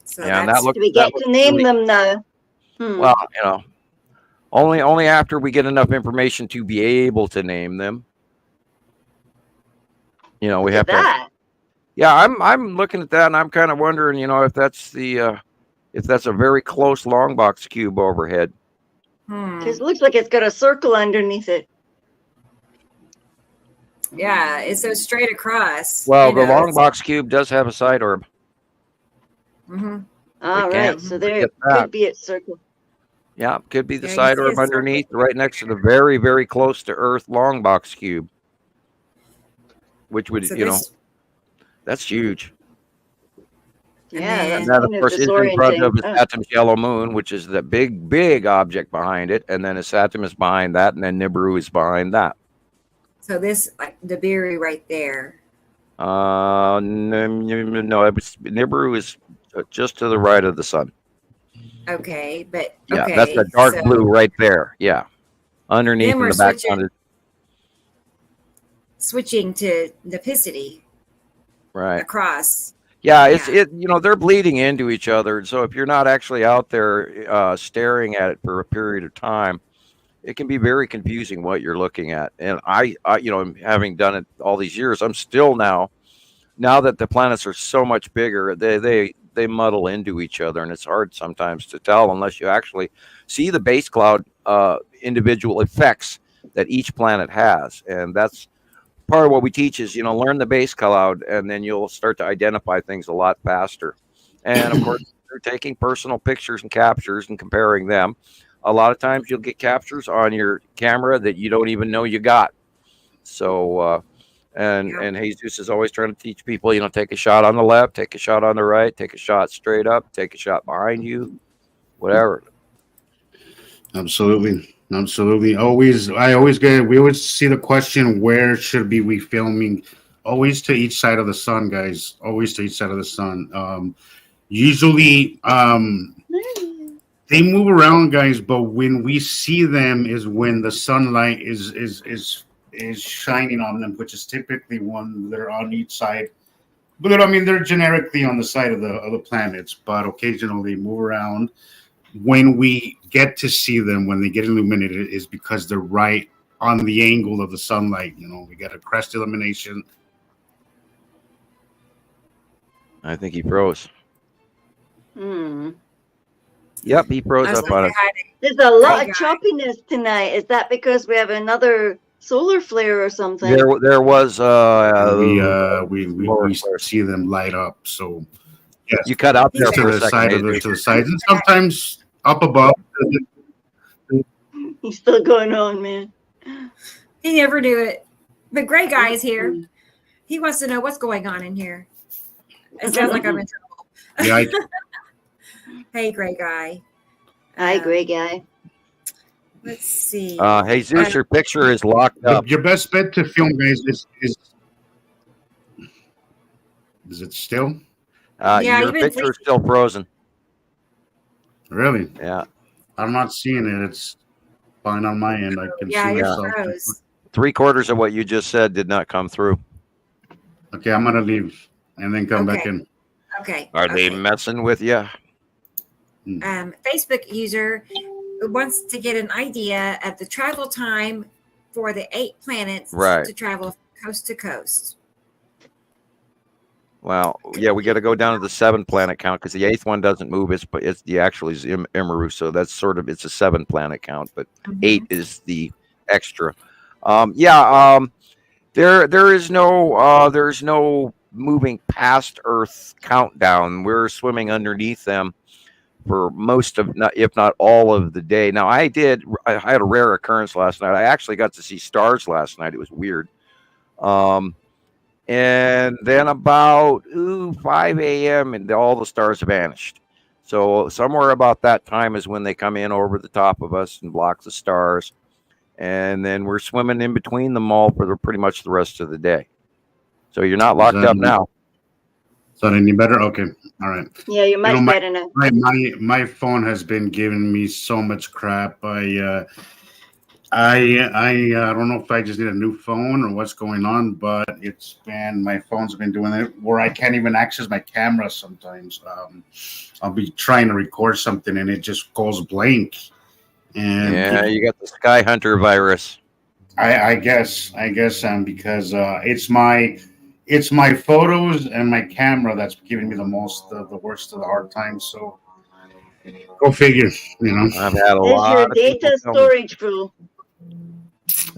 So Yeah, and that's, that looks. Do we get that to looks name really- them now? Well, only after we get enough information to be able to name them. We have to. That. Yeah, I'm looking at that, and I'm kind of wondering, if that's a very close long box cube overhead. Because it looks like it's got a circle underneath it. Yeah, it's so straight across. Well, the long box cube does have a side orb. Mm-hmm. All can't right, so there forget that. could be its circle. Yeah, could be the Yeah, you side see a orb circle underneath, right next to the very, very close to Earth long box cube, which would, So that's huge. And Yeah, then- that's And that, of kind of course, is in front of disorienting. Saturn's yellow moon, which is the big, big object behind it, and then Saturn is behind that, and then Nibiru is behind that. So this, like Nibiru right there. No, Nibiru is just to the right of the sun. Okay, but Yeah, okay, that's the dark so blue right there. Yeah, underneath Then in we're the background. switching to Nipicity Right. across. Yeah, it's Yeah. they're bleeding into each other. So if you're not actually out there staring at it for a period of time, it can be very confusing what you're looking at. And I having done it all these years, I'm still now that the planets are so much bigger, they muddle into each other, and it's hard sometimes to tell unless you actually see the base cloud individual effects that each planet has. And that's part of what we teach is, learn the base cloud, and then you'll start to identify things a lot faster. And of course, you're taking personal pictures and captures and comparing them. A lot of times you'll get captures on your camera that you don't even know you got. So, and Jesus is always trying to teach people, take a shot on the left, take a shot on the right, take a shot straight up, take a shot behind you, whatever. Absolutely. We always see the question, where should we filming? Always to each side of the sun, guys. Always to each side of the sun. Usually, they move around, guys, but when we see them is when the sunlight is shining on them, which is typically when they're on each side. But they're generically on the side of the planets, but occasionally they move around. When we get to see them, when they get illuminated, is because they're right on the angle of the sunlight. We got a crest illumination. I think he froze. Yep, he froze up on it. There's a lot of choppiness tonight. Is that because we have another solar flare or something? There was we see them light up. So yes, you cut out there for to a the second. side to the sides, and sometimes up above. He's still going on, man. He never knew it. The gray guy is here. He wants to know what's going on in here. It sounds like I'm in trouble. Yeah. Hey, gray guy. Hi, gray guy. Let's see. Jesus, your picture is locked up. Your best bet to film, guys, is it still? Your picture is still frozen. Really? Yeah. I'm not seeing it. It's fine on my end. I can see myself. Froze. 3/4 of what you just said did not come through. Okay, I'm gonna leave and then come back in. Okay. Are they messing with you? Facebook user wants to get an idea of the travel time for the 8 planets to travel coast to coast. Well, yeah, we got to go down to the 7 planet count because the 8th one doesn't move. It's the actually is Imru, so that's sort of it's a 7 planet count, but 8 is the extra. There is no moving past Earth countdown. We're swimming underneath them for most of, if not all of the day. Now, I had a rare occurrence last night. I actually got to see stars last night. It was weird. And then about 5 a.m. and all the stars vanished. So somewhere about that time is when they come in over the top of us and block the stars. And then we're swimming in between them all for pretty much the rest of the day. So you're not locked up now. Is that any better? Okay. All right. Yeah, you're much better now. My phone has been giving me so much crap. I don't know if I just need a new phone or what's going on, but my phone's been doing it where I can't even access my camera sometimes. I'll be trying to record something and it just goes blank. And yeah, you got the Sky Hunter virus. I guess because it's my photos and my camera that's giving me the worst of the hard times. So go figure, I've had a lot your of data storage full.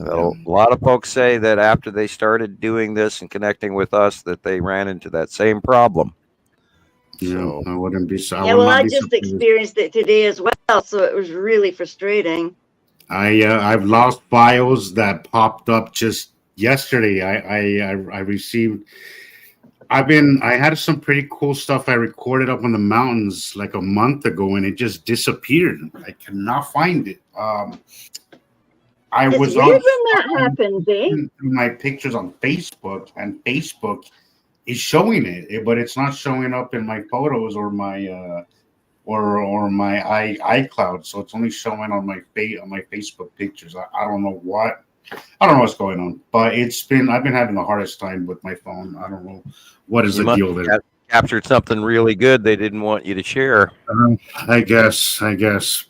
A lot of folks say that after they started doing this and connecting with us, that they ran into that same problem. So, I wouldn't be sorry. Yeah, well, I just experienced it today as well, so it was really frustrating. I've lost files that popped up just yesterday. I received. I had some pretty cool stuff I recorded up on the mountains like a month ago, and it just disappeared. I cannot find it. It's weird when that happens, eh? My pictures on Facebook, and Facebook is showing it, but it's not showing up in my photos or my my iCloud. So it's only showing on my Facebook pictures. I don't know what's going on, but I've been having the hardest time with my phone. I don't know what is the deal there. Captured something really good they didn't want you to share. I guess,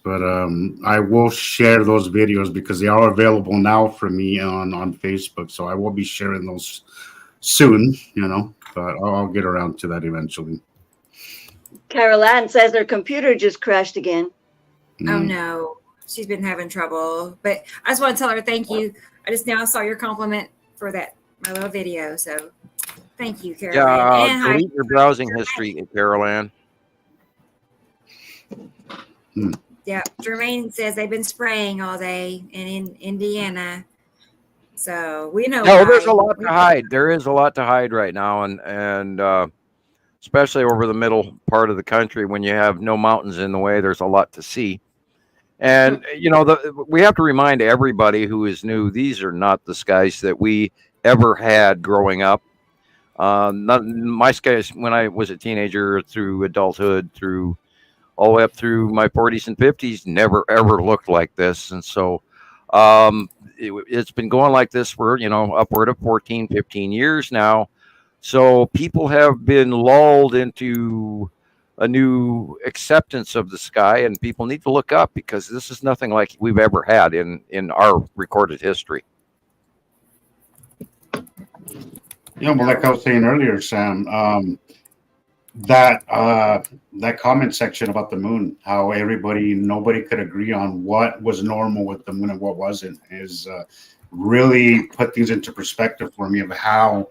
but I will share those videos because they are available now for me on Facebook. So I will be sharing those soon, but I'll get around to that eventually. Carol Ann says her computer just crashed again. Oh no, she's been having trouble. But I just want to tell her thank you. I just now saw your compliment for that my little video. So thank you, Carol Ann. And delete your browsing history, Carol Ann. Yeah, Jermaine says they've been spraying all day in Indiana. So we know. No, there's a lot to hide. There is a lot to hide right now, and especially over the middle part of the country when you have no mountains in the way. There's a lot to see, and we have to remind everybody who is new. These are not the skies that we ever had growing up. My skies when I was a teenager through adulthood through all the way up through my 40s and 50s never ever looked like this, and so it's been going like this for upward of 14 15 years now. So people have been lulled into a new acceptance of the sky, and people need to look up because this is nothing like we've ever had in our recorded history. But like I was saying earlier, Sam, that comment section about the moon, how nobody could agree on what was normal with the moon and what wasn't, is really put things into perspective for me of how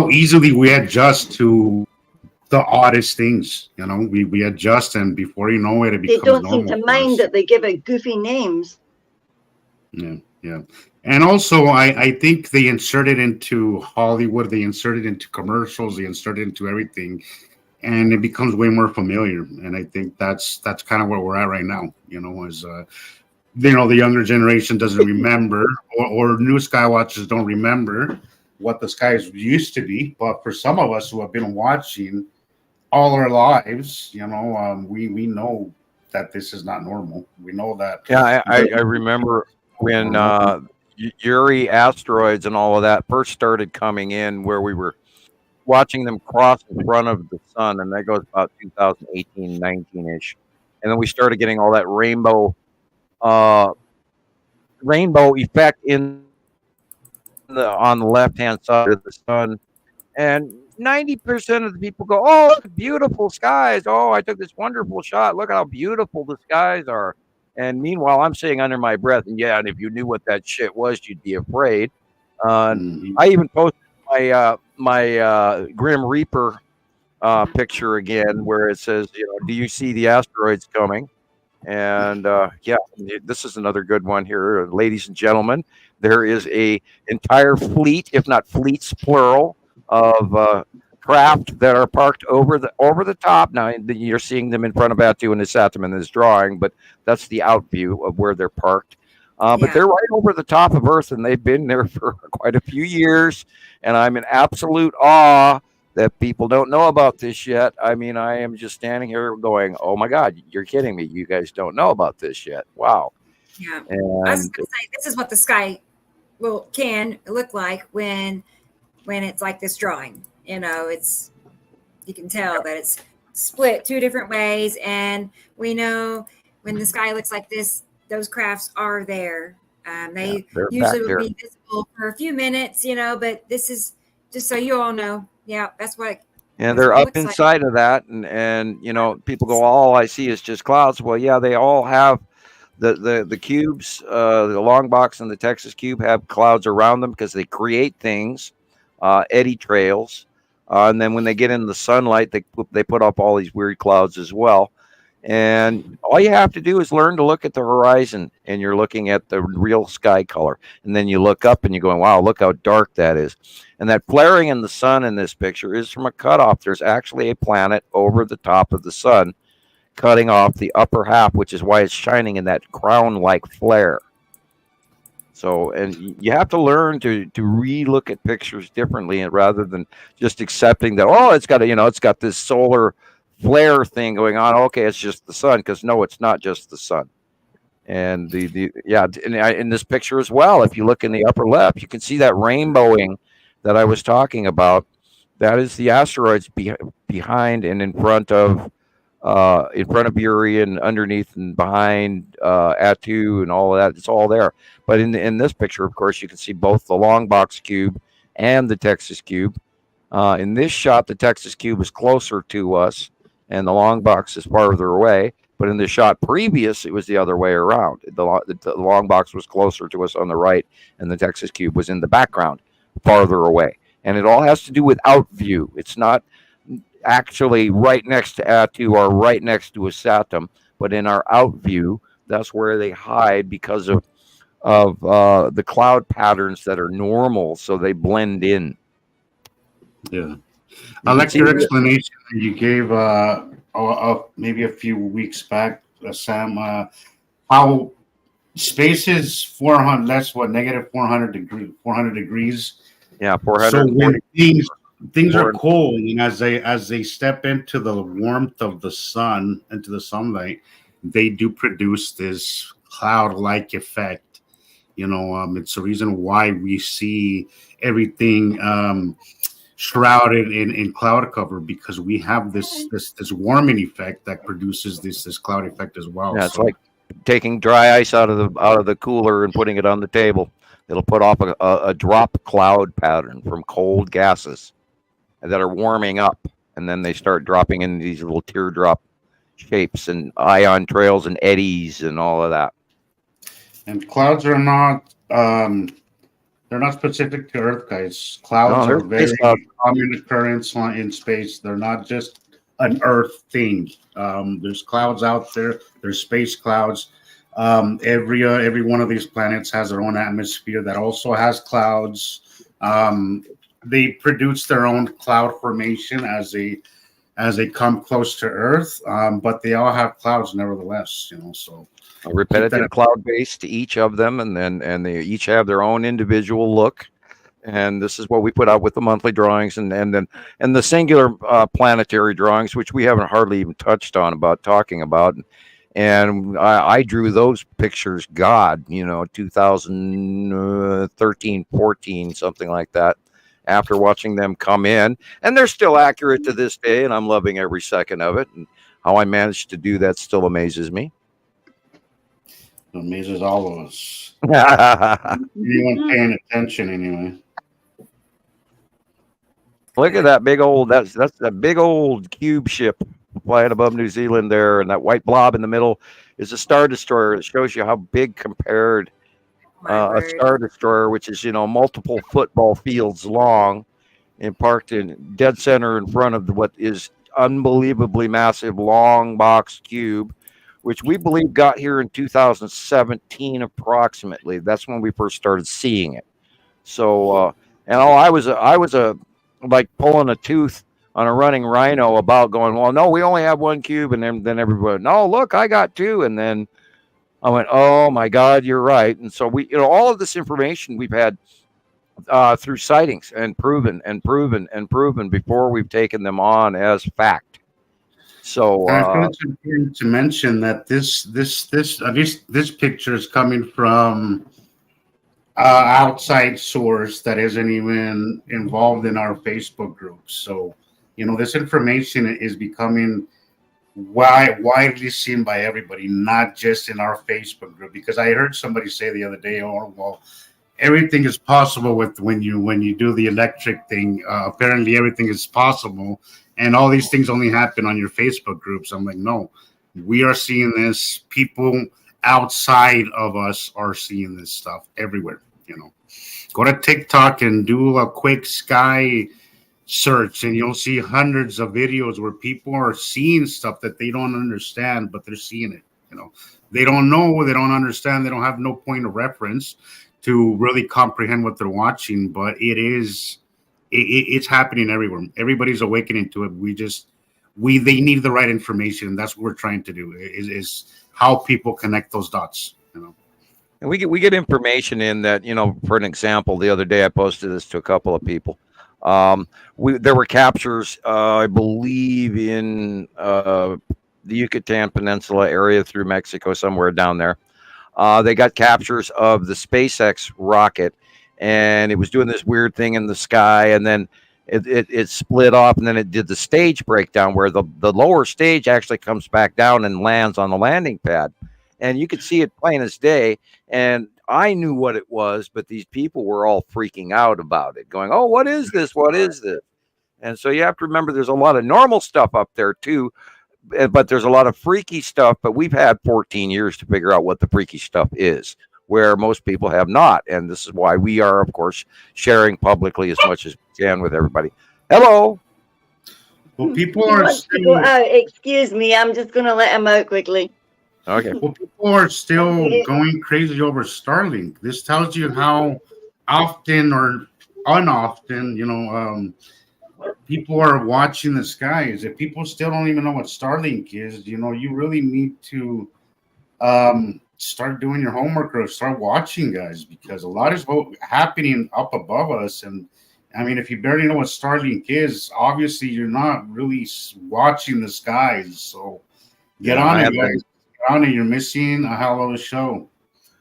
easily we adjust to the oddest things. We adjust, and before you know it, it becomes normal. They don't seem to mind that they give it goofy names. Yeah. And also, I think they insert it into Hollywood, they insert it into commercials, they insert it into everything, and it becomes way more familiar. And I think that's kind of where we're at right now. As the younger generation doesn't remember, or new sky watchers don't remember what the skies used to be. But for some of us who have been watching all our lives, we know that this is not normal. We know that. Yeah, I remember when Uri asteroids and all of that first started coming in, where we were watching them cross in front of the sun, and that goes about 2018, 19-ish. And then we started getting all that rainbow effect on the left-hand side of the sun. And 90% of the people go, "Oh, look, beautiful skies. Oh, I took this wonderful shot. Look at how beautiful the skies are." And meanwhile, I'm saying under my breath, and if you knew what that shit was, you'd be afraid. I even posted my Grim Reaper picture again, where it says, "Do you see the asteroids coming?" And this is another good one here, ladies and gentlemen. There is a entire fleet, if not fleets plural, of craft that are parked over the top. Now you're seeing them in front of Batu and Isatum in this drawing, but that's the out view of where they're parked. But they're right over the top of Earth, and they've been there for quite a few years. And I'm in absolute awe that people don't know about this yet. I mean, I am just standing here going, "Oh my God, you're kidding me! You guys don't know about this yet? Wow!" Yeah, I was gonna say, this is what the sky can look like when it's like this drawing. It's, you can tell that it's split two different ways, and we know when the sky looks like this, those crafts are there. They usually will be visible for a few minutes, but this is just so you all know. Yeah, that's what. And they're up inside of that, and people go, "All I see is just clouds." Well, yeah, they all have the cubes, the long box and the Texas cube have clouds around them because they create things, eddy trails. And then when they get in the sunlight, they put up all these weird clouds as well. And all you have to do is learn to look at the horizon, and you're looking at the real sky color. And then you look up and you're going, "Wow, look how dark that is." And that flaring in the sun in this picture is from a cutoff. There's actually a planet over the top of the sun cutting off the upper half, which is why it's shining in that crown-like flare. So, and you have to learn to re-look at pictures differently, and rather than just accepting that, it's got this solar flare thing going on. Okay, it's just the sun, because no, it's not just the sun. And in this picture as well, if you look in the upper left, you can see that rainbowing that I was talking about. That is the asteroids behind and in front of Uri and underneath and behind Atu and all of that. It's all there. But in this picture, of course, you can see both the long box cube and the Texas cube. In this shot, the Texas cube is closer to us, and the long box is farther away. But in the shot previous, it was the other way around. The long box was closer to us on the right, and the Texas cube was in the background, farther away. And it all has to do with out view. It's not actually right next to Atu or right next to a Satum, but in our out view, that's where they hide because of the cloud patterns that are normal, so they blend in. Yeah, I like your explanation that you gave maybe a few weeks back, Sam. How space is 400. That's what, negative 400 degrees. Yeah, 400. So when things are cold, and as they step into the warmth of the sun, into the sunlight, they do produce this cloud-like effect. It's the reason why we see everything shrouded in cloud cover, because we have this warming effect that produces this cloud effect as well. Yeah, it's like taking dry ice out of the cooler and putting it on the table. It'll put off a drop cloud pattern from cold gases that are warming up, and then they start dropping in these little teardrop shapes and ion trails and eddies and all of that. And clouds are not they're not specific to Earth, guys. Clouds are very common occurrence in space. They're not just an Earth thing. There's clouds out there. There's space clouds. Every one of these planets has their own atmosphere that also has clouds. They produce their own cloud formation as they come close to Earth, but they all have clouds nevertheless. So a repetitive cloud base to each of them, and they each have their own individual look. And this is what we put out with the monthly drawings, and the singular planetary drawings, which we haven't hardly even touched on talking about. And I drew those pictures, 2013, 14, something like that, after watching them come in. And they're still accurate to this day, and I'm loving every second of it. And how I managed to do that still amazes me. It amazes all of us. Anyone paying attention, anyway. Look at that big old, that's a big old cube ship flying above New Zealand there, and that white blob in the middle is a Star Destroyer. It shows you how big compared a Star Destroyer, which is multiple football fields long, and parked in dead center in front of what is unbelievably massive long box cube, which we believe got here in 2017 approximately. That's when we first started seeing it. So I was like pulling a tooth on a running rhino about going, well, no, we only have one cube. And then everybody, no, look, I got two. And then I went, oh my God, you're right. And so we, all of this information we've had through sightings and proven before we've taken them on as fact. So I think it's important to mention that this picture is coming from outside source that isn't even involved in our Facebook groups. So this information is becoming widely seen by everybody, not just in our Facebook group. Because I heard somebody say the other day, oh, well, everything is possible when you do the electric thing. Apparently everything is possible, and all these things only happen on your Facebook groups. I'm like, no, we are seeing this. People outside of us are seeing this stuff everywhere. Go to TikTok and do a quick sky search, and you'll see hundreds of videos where people are seeing stuff that they don't understand, but they're seeing it. They don't know, they don't understand, they don't have no point of reference to really comprehend what they're watching, but it's happening everywhere. Everybody's awakening to it. They need the right information, and that's what we're trying to do, is how people connect those dots. And we get information in that, for an example, the other day I posted this to a couple of people. There were captures, I believe, in the Yucatan Peninsula area through Mexico, somewhere down there. They got captures of the SpaceX rocket, and it was doing this weird thing in the sky, and then it split off, and then it did the stage breakdown where the lower stage actually comes back down and lands on the landing pad. And you could see it plain as day. And I knew what it was, but these people were all freaking out about it, going, oh, what is this? What is this? And so you have to remember there's a lot of normal stuff up there too, but there's a lot of freaky stuff. But we've had 14 years to figure out what the freaky stuff is, where most people have not. And this is why we are, of course, sharing publicly as much as we can with everybody. Hello. Well, people He are wants to still, go out. Excuse me, I'm just going to let him out quickly. Okay. well, people are still going crazy over Starlink. This tells you how often or unoften, people are watching the skies. If people still don't even know what Starlink is, you really need to start doing your homework or start watching, guys, because a lot is happening up above us. And I mean, if you barely know what Starlink is, obviously you're not really watching the skies. So get on it, guys. Get on it. You're missing a hell of a show.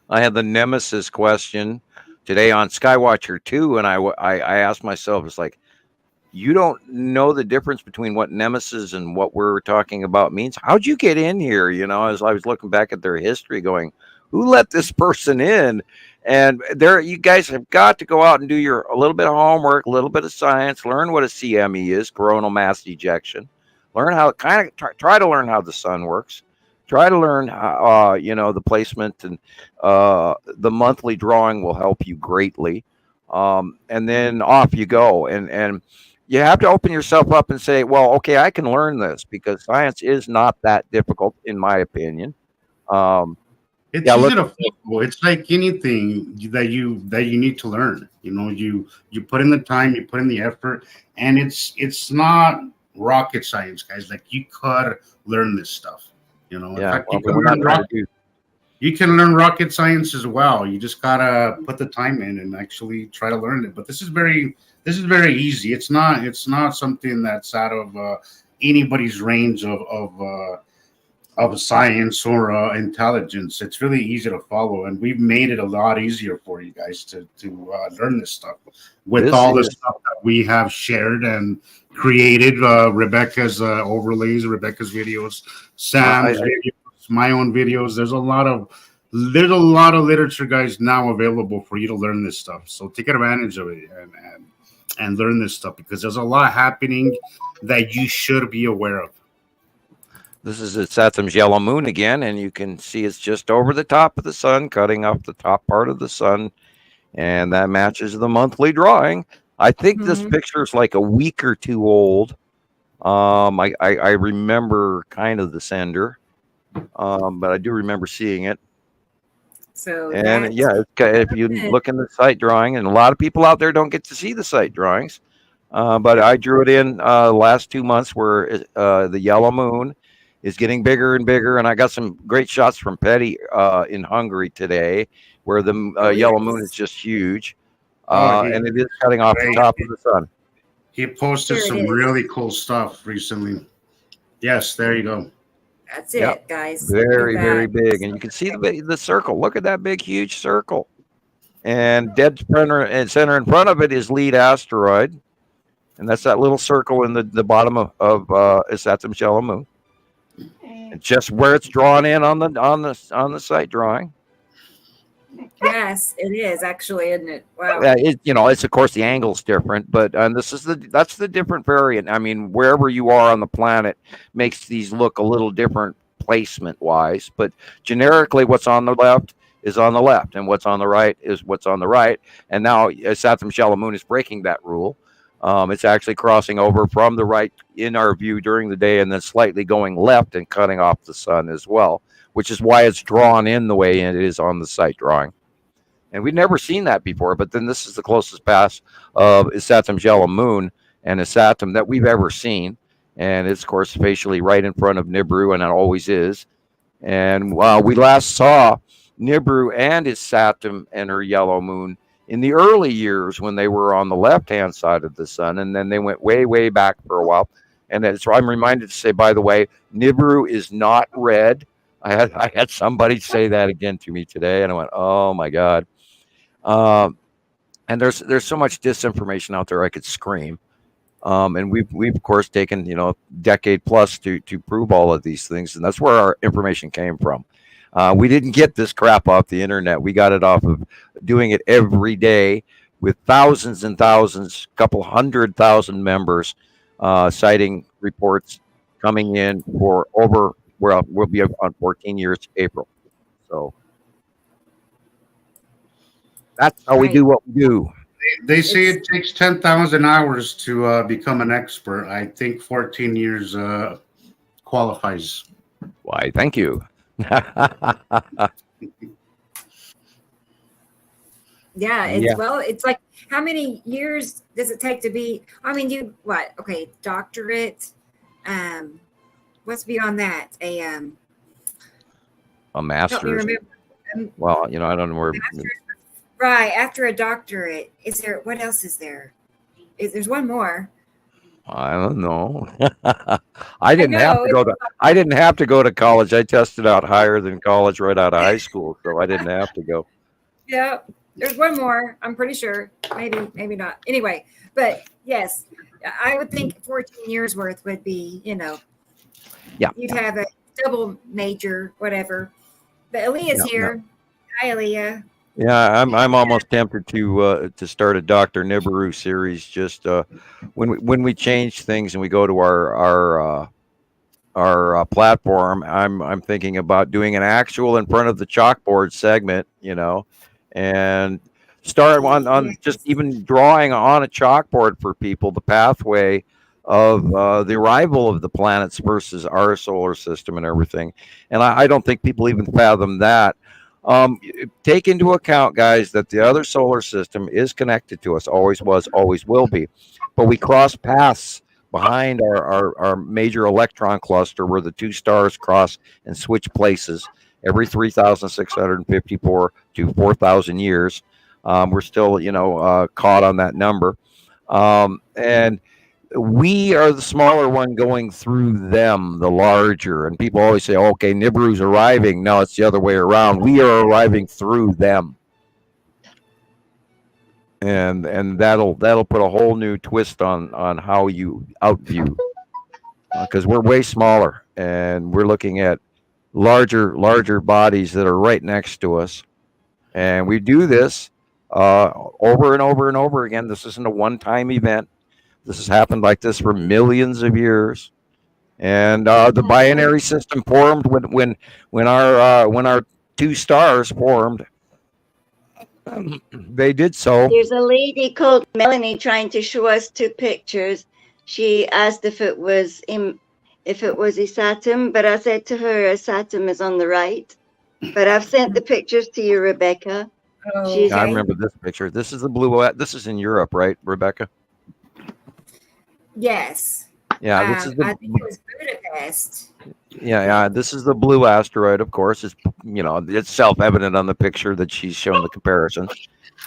I had the Nemesis question today on Skywatcher 2, and I asked myself, it's like, you don't know the difference between what Nemesis and what we're talking about means. How'd you get in here? As I was looking back at their history going, who let this person in? And you guys have got to go out and do a little bit of homework, a little bit of science, learn what a CME is, coronal mass ejection, learn how try to learn how the sun works, try to learn how, the placement, and the monthly drawing will help you greatly. And then off you go. And you have to open yourself up and say, well, okay, I can learn this, because science is not that difficult, in my opinion. It's easy to follow. It's like anything that you need to learn. You put in the time, you put in the effort, and it's not rocket science, guys. Like, you could learn this stuff. In fact, you can learn rocket science as well. You just gotta put the time in and actually try to learn it. But this is very easy. It's not something that's out of anybody's range of science or intelligence. It's really easy to follow, and we've made it a lot easier for you guys to learn this stuff with the stuff that we have shared and created. Rebecca's overlays, Rebecca's videos, Sam's videos, my own videos. There's a lot of literature, guys, now available for you to learn this stuff. So take advantage of it and learn this stuff, because there's a lot happening that you should be aware of. This is Satham's yellow moon again, and you can see it's just over the top of the sun, cutting off the top part of the sun, and that matches the monthly drawing. I think this picture is like a week or two old. I remember kind of the sender, but I do remember seeing it. So and if you look in the site drawing, and a lot of people out there don't get to see the site drawings, but I drew it in the last 2 months, where the yellow moon is getting bigger and bigger, and I got some great shots from Petty in Hungary today, where the yellow moon is just huge, and it is cutting off the top of the sun. He posted some really cool stuff recently. Yes, there you go. That's it, guys. Very, very big. And you can see the circle. Look at that big, huge circle. And dead center in front of it is Lead Asteroid. And that's that little circle in the bottom of Satham's yellow moon. And just where it's drawn in on the site drawing. Yes, it is actually, isn't it? Wow. It's of course the angle's different, but that's the different variant. I mean, wherever you are on the planet makes these look a little different placement wise, but generically, what's on the left is on the left, and what's on the right is what's on the right. And now Satham's yellow moon is breaking that rule. It's actually crossing over from the right in our view during the day, and then slightly going left and cutting off the sun as well, which is why it's drawn in the way it is on the site drawing. And we've never seen that before, but then this is the closest pass of Satham's yellow moon and Satam that we've ever seen. And it's, of course, facially right in front of Nibiru, and it always is. And we last saw Nibiru and his Satam and her yellow moon in the early years when they were on the left-hand side of the sun, and then they went way, way back for a while. And I'm reminded to say, by the way, Nibiru is not red. I had somebody say that again to me today, and I went, oh my God. And there's so much disinformation out there I could scream. And we've of course taken decade plus to prove all of these things, and that's where our information came from. We didn't get this crap off the internet. We got it off of doing it every day with thousands and thousands, couple 100,000 members citing reports coming in for over, well, we'll be on 14 years April. So that's how we do what we do. They say it takes 10,000 hours to become an expert. I think 14 years qualifies. Why, thank you. Well, it's like, how many years does it take to be, I mean, doctorate, what's beyond that? A Help me master's. remember. Well, I don't know where. Right, after a doctorate, what else is there? There's one more. I don't know. I didn't have to go to college. I tested out higher than college right out of high school, so I didn't have to go. Yeah, there's one more. I'm pretty sure. Maybe not. Anyway, but yes, I would think 14 years worth would be, you'd have a double major, whatever. But Aaliyah's here. Hi, Aaliyah. Yeah, I'm almost tempted to start a Dr. Nibiru series. Just when we change things and we go to our platform, I'm thinking about doing an actual in front of the chalkboard segment, and start on just even drawing on a chalkboard for people the pathway of the arrival of the planets versus our solar system and everything. And I don't think people even fathom that. Take into account, guys, that the other solar system is connected to us, always was, always will be, but we cross paths behind our major electron cluster where the two stars cross and switch places every 3,654 to 4,000 years. We're still, caught on that number, and we are the smaller one going through them, the larger. And people always say, okay, Nibiru's arriving. No, it's the other way around. We are arriving through them. And that'll put a whole new twist on how you outview. Because we're way smaller and we're looking at larger bodies that are right next to us. And we do this over and over and over again. This isn't a one-time event. This has happened like this for millions of years, and the binary system formed when our two stars formed. They did so. There's a lady called Melanie trying to show us two pictures. She asked if it was a Saturn, but I said to her, a Saturn is on the right. But I've sent the pictures to you, Rebecca. Oh, I remember this picture. This is the blue. This is in Europe, right, Rebecca? Yes. Yeah, this is I think it was Budapest. Yeah. This is the blue asteroid, of course. It's it's self-evident on the picture that she's shown the comparison.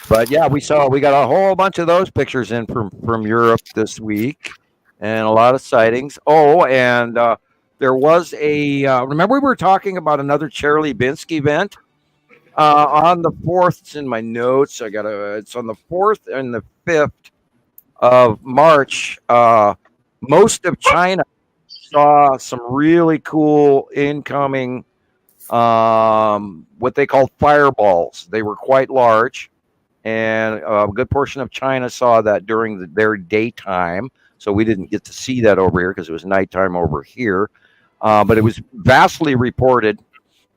But yeah, we got a whole bunch of those pictures in from Europe this week, and a lot of sightings. Oh, and there was a remember we were talking about another Chelyabinsk event on the 4th. It's in my notes. It's on the 4th and the 5th of March. Most of China saw some really cool incoming what they call fireballs. They were quite large, and a good portion of China saw that during their daytime. So we didn't get to see that over here because it was nighttime over here. But it was vastly reported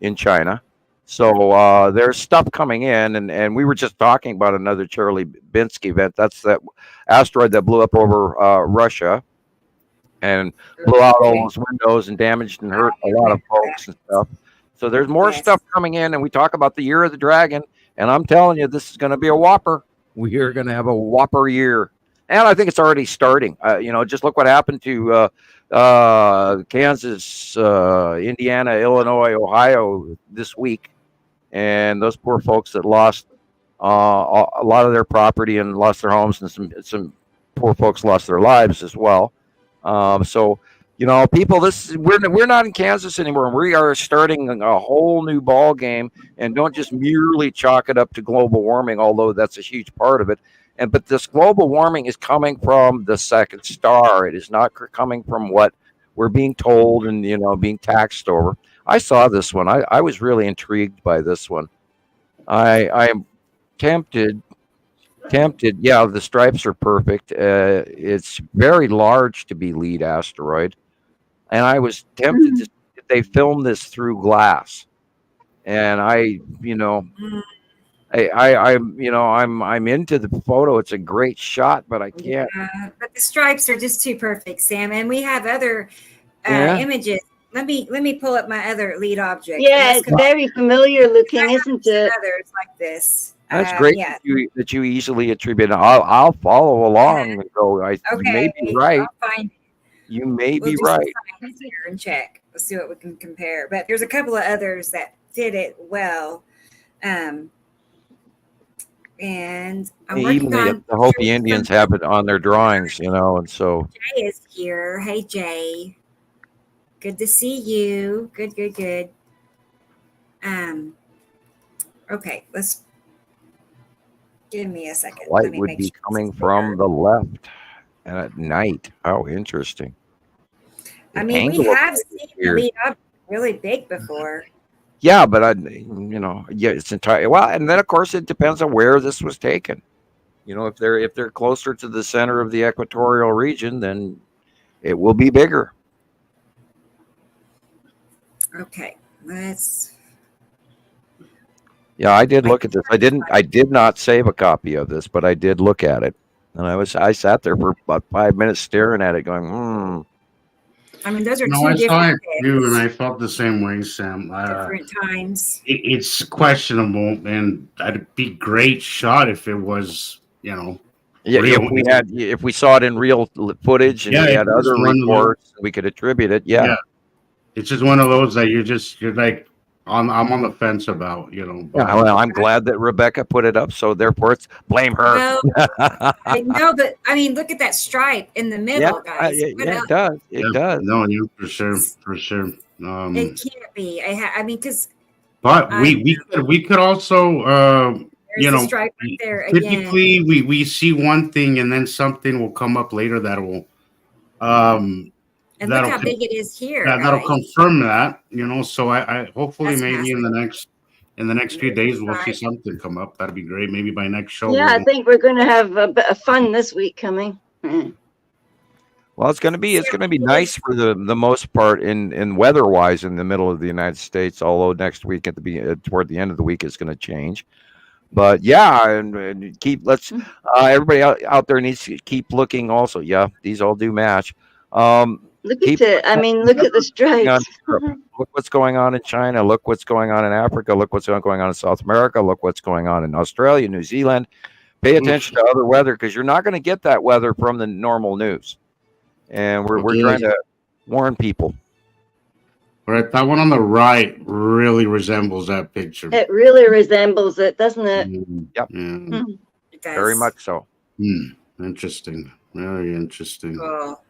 in China. So there's stuff coming in, and we were just talking about another Chelyabinsk event. That's that asteroid that blew up over Russia and blew out all those windows and damaged and hurt a lot of folks and stuff. So there's more stuff coming in, and we talk about the year of the dragon, and I'm telling you, this is going to be a whopper. We are going to have a whopper year, and I think it's already starting. Just look what happened to Kansas, Indiana, Illinois, Ohio this week. And those poor folks that lost a lot of their property and lost their homes, and some poor folks lost their lives as well. So, people, we're not in Kansas anymore. We are starting a whole new ball game, and don't just merely chalk it up to global warming, although that's a huge part of it. But this global warming is coming from the second star. It is not coming from what we're being told and being taxed over. I saw this one. I was really intrigued by this one. I am tempted. Yeah, the stripes are perfect. It's very large to be lead asteroid. and I was tempted to. They filmed this through glass, and Mm, I'm into the photo. It's a great shot, but I can't. yeah, but the stripes are just too perfect, Sam. And we have other Yeah. images. Let me pull up my other lead object. Yeah, it's very familiar looking, isn't it? Others like this. That's great Yeah. that you easily attribute. I'll follow along and go. You may Okay. be right. I'll find. You may We'll be just right. find it here and check. Let's see what we can compare. But there's a couple of others that did it well. And I'm Even working on. the Hopi Indians have it on their drawings, and so Jay is here. Hey, Jay. Good to see you. Good. Okay, let's give me a second. Let light me would make be sure coming it's from clear. the left and at night. Oh, interesting. I The mean, we angle of have it is seen the weird. lead up really big before. Yeah, but it's entire. Well, and then of course it depends on where this was taken. If they're closer to the center of the equatorial region, then it will be bigger. Okay, let's. Yeah, I did look at this. I did not save a copy of this, but I did look at it, and I sat there for about 5 minutes staring at it, going, I mean, those are No, two I saw it different too, and pics, I felt the same way, Sam. different times. It's questionable, and it'd be great shot if it was, Yeah, real. if we saw it in real footage and Yeah, we it had was other one of those- reports, we could attribute it. Yeah. It's just one of those that you're like, I'm on the fence about, Yeah, well, I'm glad that Rebecca put it up, so therefore it's blame her. Well, I know, but I mean, look at that stripe in the middle, guys. What it else? does. It does. No, you for sure. It can't be. I mean, because But I we could also there's a stripe right there again. typically we see one thing and then something will come up later that will And look how big it is here. that'll guys. confirm that, so I hopefully That's maybe in massive. the next few days we'll see Right. something come up. That'd be great. Maybe by next show. Yeah, I think we're going to have a bit of fun this week coming. Well, it's going to be nice for the most part in weather wise in the middle of the United States. Although next week toward the end of the week is going to change. But yeah, and let's everybody out there needs to keep looking. Also, yeah, these all do match. Look at it. I mean, look at the stripes. Look what's going on in China. Look what's going on in Africa. Look what's going on in South America. Look what's going on in Australia, New Zealand. Pay attention to other weather because you're not going to get that weather from the normal news. And we're trying to warn people. All right, that one on the right really resembles that picture. It really resembles it, doesn't it? Yep. Yeah. It does. Very much so. Interesting. Very interesting. Cool.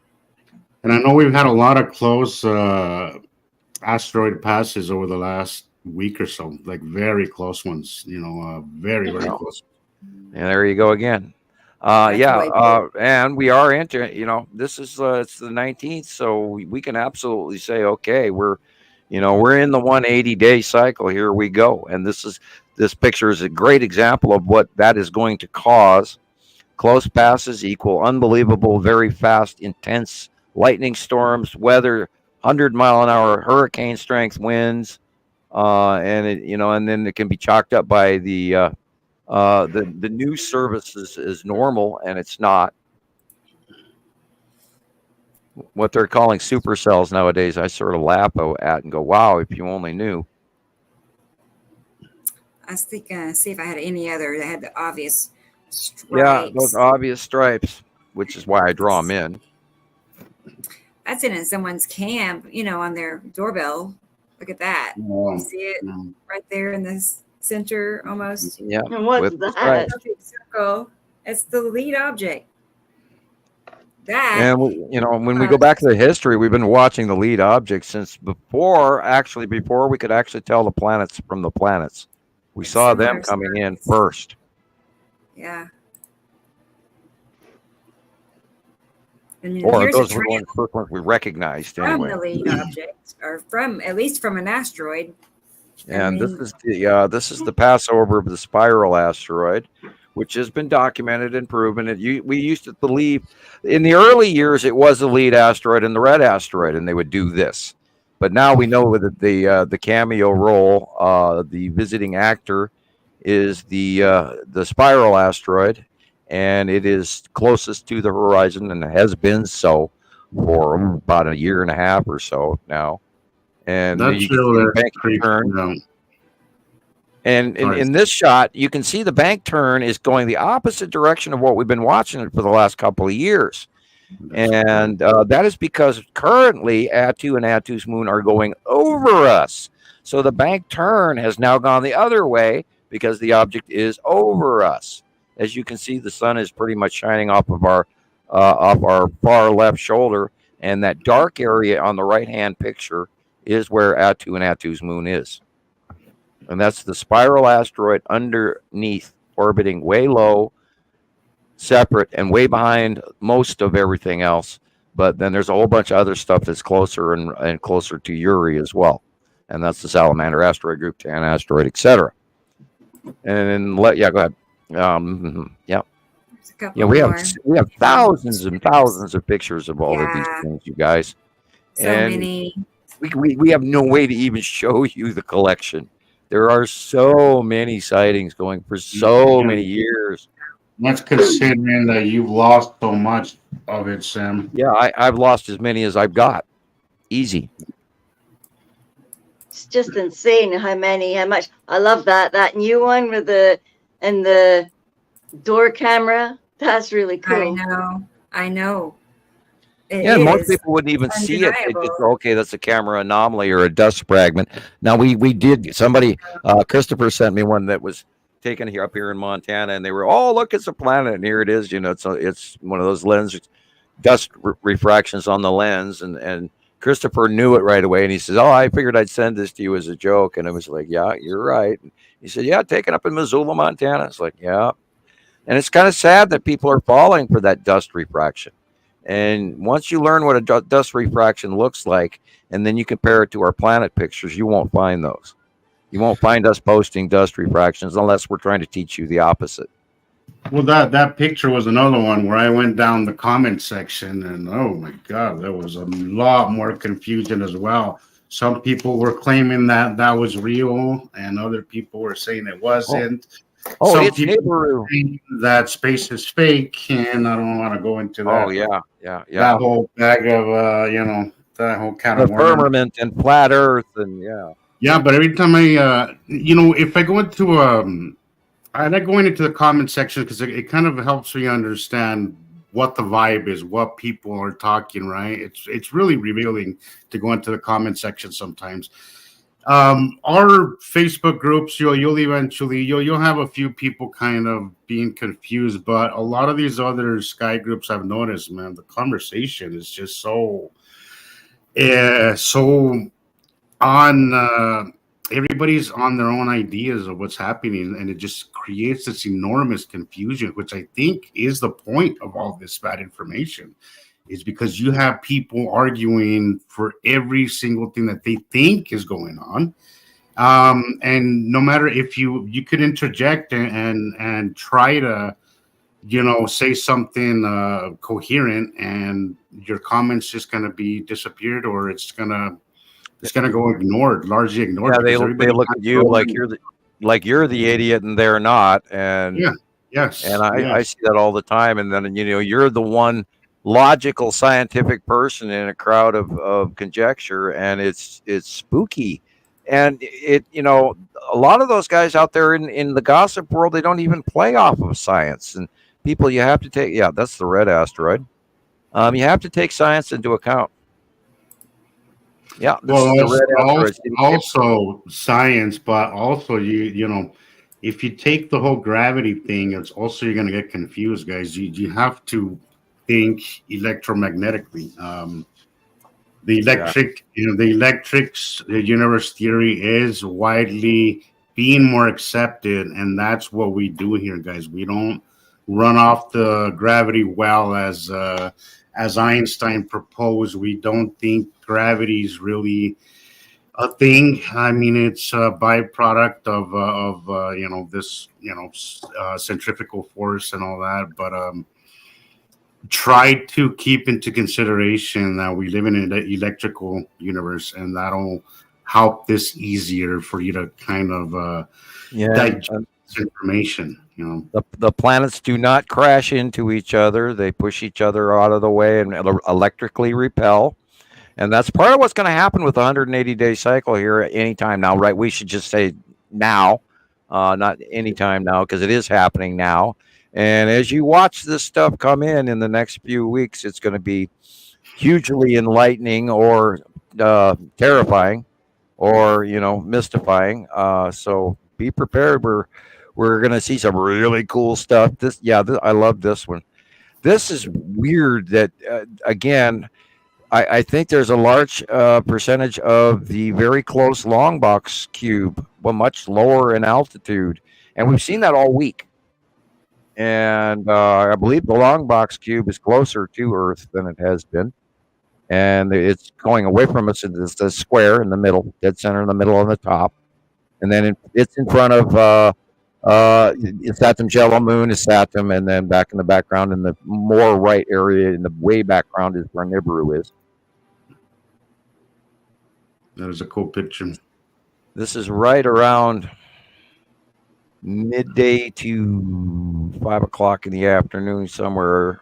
And I know we've had a lot of close asteroid passes over the last week or so, like very close ones, very close. And there you go again. And we are into, this is it's the 19th, so we can absolutely say, okay, we're in the 180-day cycle. Here we go. And this picture is a great example of what that is going to cause. Close passes equal unbelievable, very fast, intense lightning storms, weather, 100-mile-an-hour hurricane strength winds, and then it can be chalked up by the news service is normal, and it's not. What they're calling supercells nowadays, I sort of laugh at and go, "Wow, if you only knew." I was thinking, see if I had any other that had the obvious stripes. Yeah, those obvious stripes, which is why I draw them in. That's in someone's camp, on their doorbell. Look at that. You see it right there in the center almost. Yeah. And what's with that? stripes. Perfect circle. It's the lead object. That. And when we go back to the history, we've been watching the lead object since before we could actually tell the planets from the planets. We saw them coming in first. Yeah. And Or here's those a were trail the first ones we recognized from anyway. the lead object, or at least from an asteroid. And this is the Passover of the spiral asteroid, which has been documented and proven. We used to believe in the early years it was the lead asteroid and the red asteroid, and they would do this. But now we know that the cameo role, the visiting actor, is the spiral asteroid, and it is closest to the horizon and has been so for about a year and a half or so now. And that's really turn. And in this shot, you can see the bank turn is going the opposite direction of what we've been watching for the last couple of years. And that is because currently Attu and Attu's moon are going over us. So the bank turn has now gone the other way because the object is over us. As you can see, the sun is pretty much shining off of our far left shoulder. And that dark area on the right-hand picture is where Attu and Attu's moon is. And that's the spiral asteroid underneath, orbiting way low, separate, and way behind most of everything else. But then there's a whole bunch of other stuff that's closer and closer to Uri as well. And that's the Salamander asteroid group, Tan asteroid, etc. And go ahead. We have thousands and thousands of pictures of all of these things, you guys. So many. We have no way to even show you the collection. There are so many sightings going for so many years. That's considering that you've lost so much of it, Sam. Yeah, I've lost as many as I've got. Easy. It's just insane how much. I love that new one with the door camera. That's really cool. I know. Most people wouldn't even see it. They just, okay, that's a camera anomaly or a dust fragment. Now we did. Somebody, Christopher sent me one that was taken up here in Montana, and they were, look, it's a planet, and here it is. It's one of those dust refractions on the lens, and Christopher knew it right away, and he says, I figured I'd send this to you as a joke, and I was like, yeah, you're right. And he said, yeah, taken up in Missoula, Montana. It's like, yeah, and it's kind of sad that people are falling for that dust refraction. And once you learn what a dust refraction looks like, and then you compare it to our planet pictures, you won't find those. You won't find us posting dust refractions unless we're trying to teach you the opposite. Well, that picture was another one where I went down the comment section, and oh my God, there was a lot more confusion as well. Some people were claiming that was real, and other people were saying it wasn't. Some it's people think that space is fake, and I don't want to go into that. Oh yeah. That whole bag of that whole kind of firmament and flat Earth and Yeah, but every time if I go into I like going into the comment section because it kind of helps me understand what the vibe is, what people are talking. Right? It's really revealing to go into the comment section sometimes. Our Facebook groups, you'll eventually you'll have a few people kind of being confused, but a lot of these other sky groups I've noticed, man, the conversation is just so on. Everybody's on their own ideas of what's happening, and it just creates this enormous confusion, which I think is the point of all this bad information. Is because you have people arguing for every single thing that they think is going on. And no matter if you could interject and try to, say something coherent, and your comment's just going to be disappeared, or it's going to go largely ignored. Yeah, they look at you like you're the idiot and they're not. And yes. And I see that all the time. And then, you're the one logical scientific person in a crowd of conjecture, and it's spooky. And a lot of those guys out there in the gossip world, they don't even play off of science. And people, you have to take, that's the red asteroid. You have to take science into account. Yeah, also science, but also if you take the whole gravity thing, it's also you're going to get confused, guys. You have to think electromagnetically. The universe theory is widely being more accepted, and that's what we do here, guys. We don't run off the gravity well as Einstein proposed. We don't think gravity is really a thing. I mean, it's a byproduct of this centrifugal force and all that. But try to keep into consideration that we live in an electrical universe, and that'll help this easier for you to kind of digest information. The planets do not crash into each other. They push each other out of the way and electrically repel. And that's part of what's going to happen with the 180-day cycle here at any time now, right? We should just say now, not anytime now, because it is happening now. And as you watch this stuff come in the next few weeks, it's going to be hugely enlightening or terrifying or, mystifying. So be prepared. We're going to see some really cool stuff. I love this one. This is weird that, again, I think there's a large percentage of the very close long box cube, much lower in altitude. And we've seen that all week. And I believe the long box cube is closer to Earth than it has been. And it's going away from us. It's the square in the middle, dead center in the middle on the top. And then it's in front of Saturn Jello Moon is Saturn, and then back in the background in the more right area in the way background is where Nibiru is. That was a cool picture. This is right around midday to 5 o'clock in the afternoon somewhere.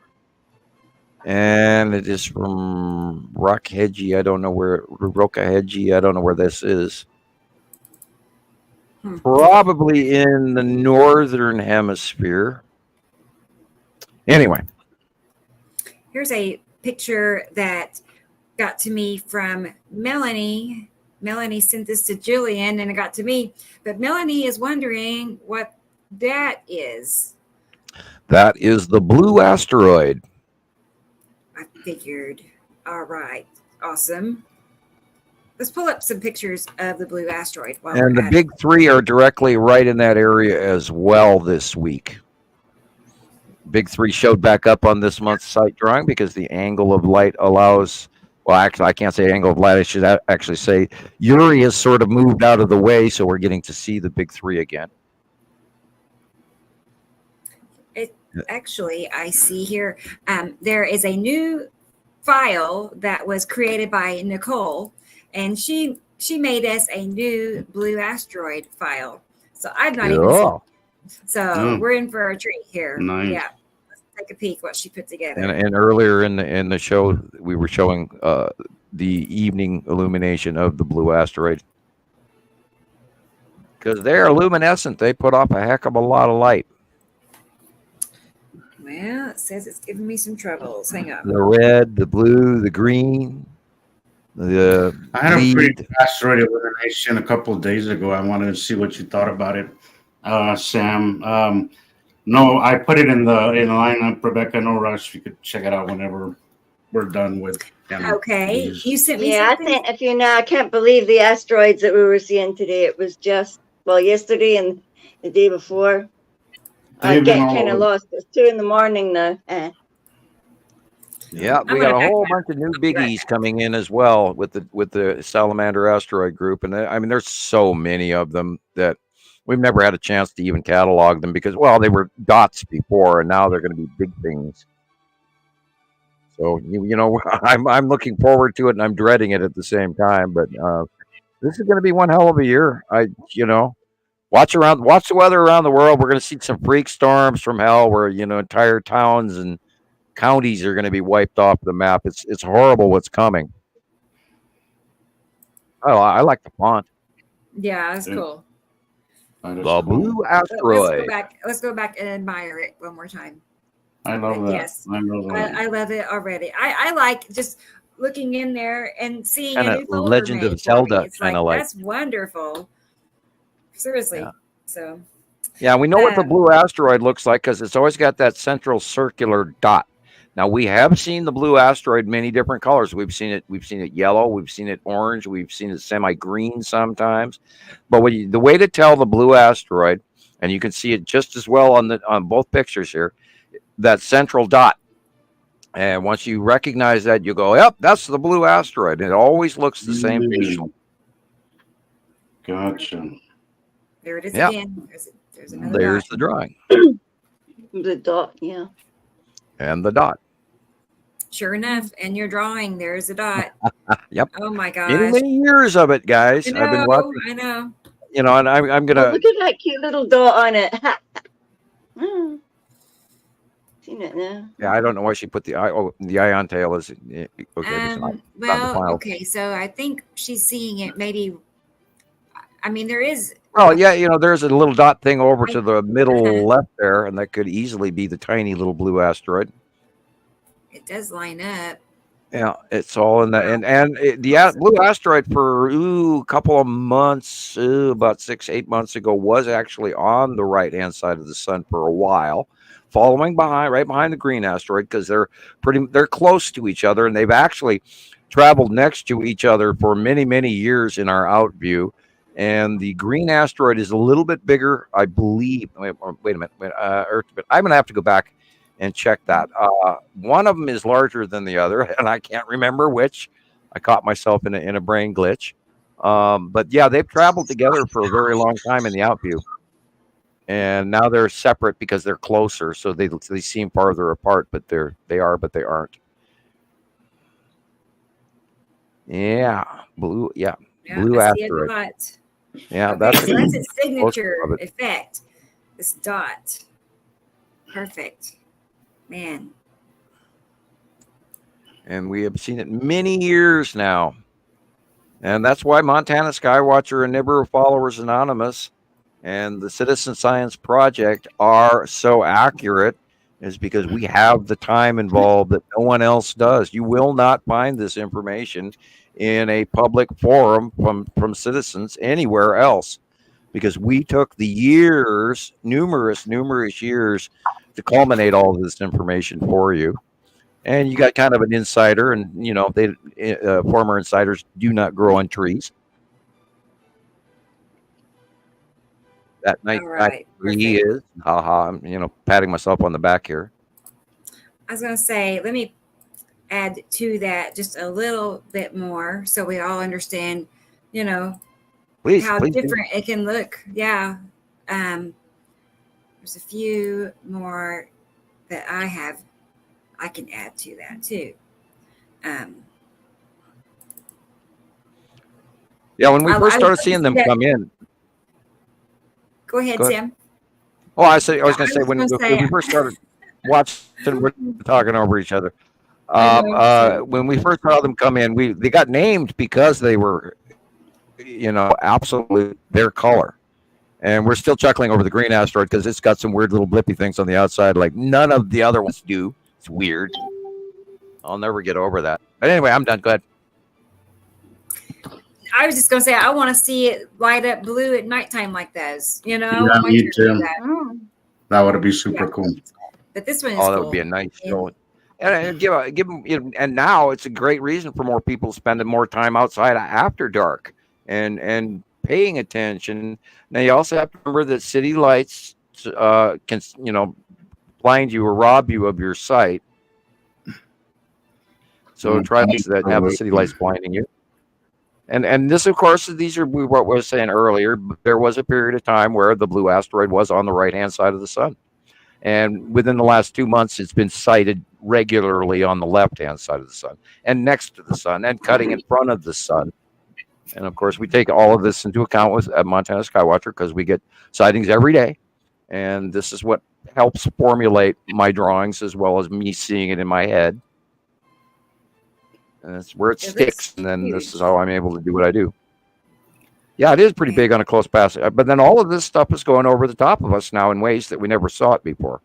And it is from Rockhedgie. I don't know where Rockhedgie. I don't know where this is. Probably in the northern hemisphere. Anyway. Here's a picture that got to me from Melanie. Melanie sent this to Julian and it got to me. But Melanie is wondering what that is. That is the blue asteroid. I figured. All right. Awesome. Let's pull up some pictures of the blue asteroid. And the big three are directly right in that area as well this week. Big three showed back up on this month's site drawing because the angle of light allows, well, actually, I can't say angle of light. I should actually say Uri has sort of moved out of the way, so we're getting to see the big three again. Actually, I see here, there is a new file that was created by Nicole. And she made us a new blue asteroid file. So I've not even seen it. So we're in for a treat here. Nice. Yeah. Let's take a peek what she put together. And earlier in the show, we were showing the evening illumination of the blue asteroid. Because they're luminescent. They put off a heck of a lot of light. Well, it says it's giving me some troubles. Hang on. The red, the blue, the green. I had a pretty asteroid illumination a couple of days ago. I wanted to see what you thought about it, Sam. No, I put it in the lineup. Rebecca, no rush. You could check it out whenever we're done with. Okay, you sent me. Yeah, something? I think I can't believe the asteroids that we were seeing today. It was just yesterday and the day before. I get kind of lost. It's 2 a.m. now. Yeah, we got a whole bunch of new biggies coming in as well with the Salamander asteroid group, and I mean, there's so many of them that we've never had a chance to even catalog them because, well, they were dots before, and now they're going to be big things. So I'm looking forward to it, and I'm dreading it at the same time. But this is going to be one hell of a year. Watch the weather around the world. We're going to see some freak storms from hell, where entire towns and counties are going to be wiped off the map. It's horrible what's coming. Oh, I like the font. Yeah, that's cool. The blue asteroid. Let's go back and admire it one more time. I love that. Yes, I love it already. I like just looking in there and seeing and a new Legend of Zelda kind of like that's wonderful. Seriously. Yeah. So. Yeah, we know what the blue asteroid looks like because it's always got that central circular dot. Now, we have seen the blue asteroid many different colors. We've seen it yellow, we've seen it orange, we've seen it semi-green sometimes. But the way to tell the blue asteroid, and you can see it just as well on both pictures here, that central dot. And once you recognize that, you go, yep, that's the blue asteroid. It always looks the same facial. Gotcha. There it is Yeah. again. There's another There's dot. the drawing The dot, yeah. and the dot. Sure enough, and your drawing, there's a dot. Yep. Oh my Many, gosh. many years of it, guys. I I've been know, watching, I know. you know, and I'm Oh, gonna. look at that cute little dot on it. Hmm. Seen it now. Yeah, I don't know why she put the eye. Oh, the ion tail is okay. It's not the Well, final. okay, so I think she's seeing it maybe. I mean, there is. Oh yeah, you know, there's a little dot thing over to the Uh-huh. middle left there, and that could easily be the tiny little blue asteroid. It does line up. Yeah, it's all in that, and the blue asteroid for a couple of months, about 6-8 months ago, was actually on the right hand side of the sun for a while, following right behind the green asteroid, because they're close to each other, and they've actually traveled next to each other for many years in our out view. And the green asteroid is a little bit bigger, I believe. Wait a minute. I'm going to have to go back and check that. One of them is larger than the other, and I can't remember which. I caught myself in a brain glitch. But yeah, they've traveled together for a very long time in the out view. And now they're separate because they're closer, so they seem farther apart, but they aren't. Yeah, blue. Yeah, Yeah, blue I see a asteroid. dot. Yeah, Okay, that's so that's its signature of it. effect. This dot. Perfect. Man. And we have seen it many years now. And that's why Montana Skywatcher and Nibiru Followers Anonymous and the Citizen Science Project are so accurate, is because we have the time involved that no one else does. You will not find this information in a public forum from citizens anywhere else, because we took the years, numerous years, to culminate all of this information for you. And you got kind of an insider, and you know, former insiders do not grow on trees. That night, All right. he is. Haha, I'm, you know, patting myself on the back here. I was going to say, let me add to that just a little bit more so we all understand, you know, Please, how please. different it can look. Yeah. There's a few more that I can add to that too. Yeah, when we I first started like to seeing them see that- come in. Go ahead, Go ahead. Tim. Oh, I was going to say, was when gonna we first started watching, we're talking over each other. I know. When we first saw them come in, they got named because they were, you know, absolutely their color. And we're still chuckling over the green asteroid because it's got some weird little blippy things on the outside, like none of the other ones do. It's weird. I'll never get over that. But anyway, I'm done. Go ahead. I was just going to say, I want to see it light up blue at nighttime like those, you know? Yeah, I want me you to do too. that. Oh. That would be super Yeah. cool. But this one is Oh, that cool. would be a nice Yeah. show. And give them, you know, and now it's a great reason for more people spending more time outside after dark and paying attention. Now you also have to remember that city lights can, you know, blind you or rob you of your sight. So try to that have the city lights blinding you. And this, of course, these are what we were saying earlier. There was a period of time where the blue asteroid was on the right-hand side of the sun. And within the last 2 months, it's been sighted regularly on the left-hand side of the sun and next to the sun and cutting in front of the sun. And of course, we take all of this into account with Montana Skywatcher because we get sightings every day. And this is what helps formulate my drawings as well as me seeing it in my head. And that's where it It sticks. looks And then this huge. is how I'm able to do what I do. Yeah, it is pretty big on a close pass. But then all of this stuff is going over the top of us now in ways that we never saw it before.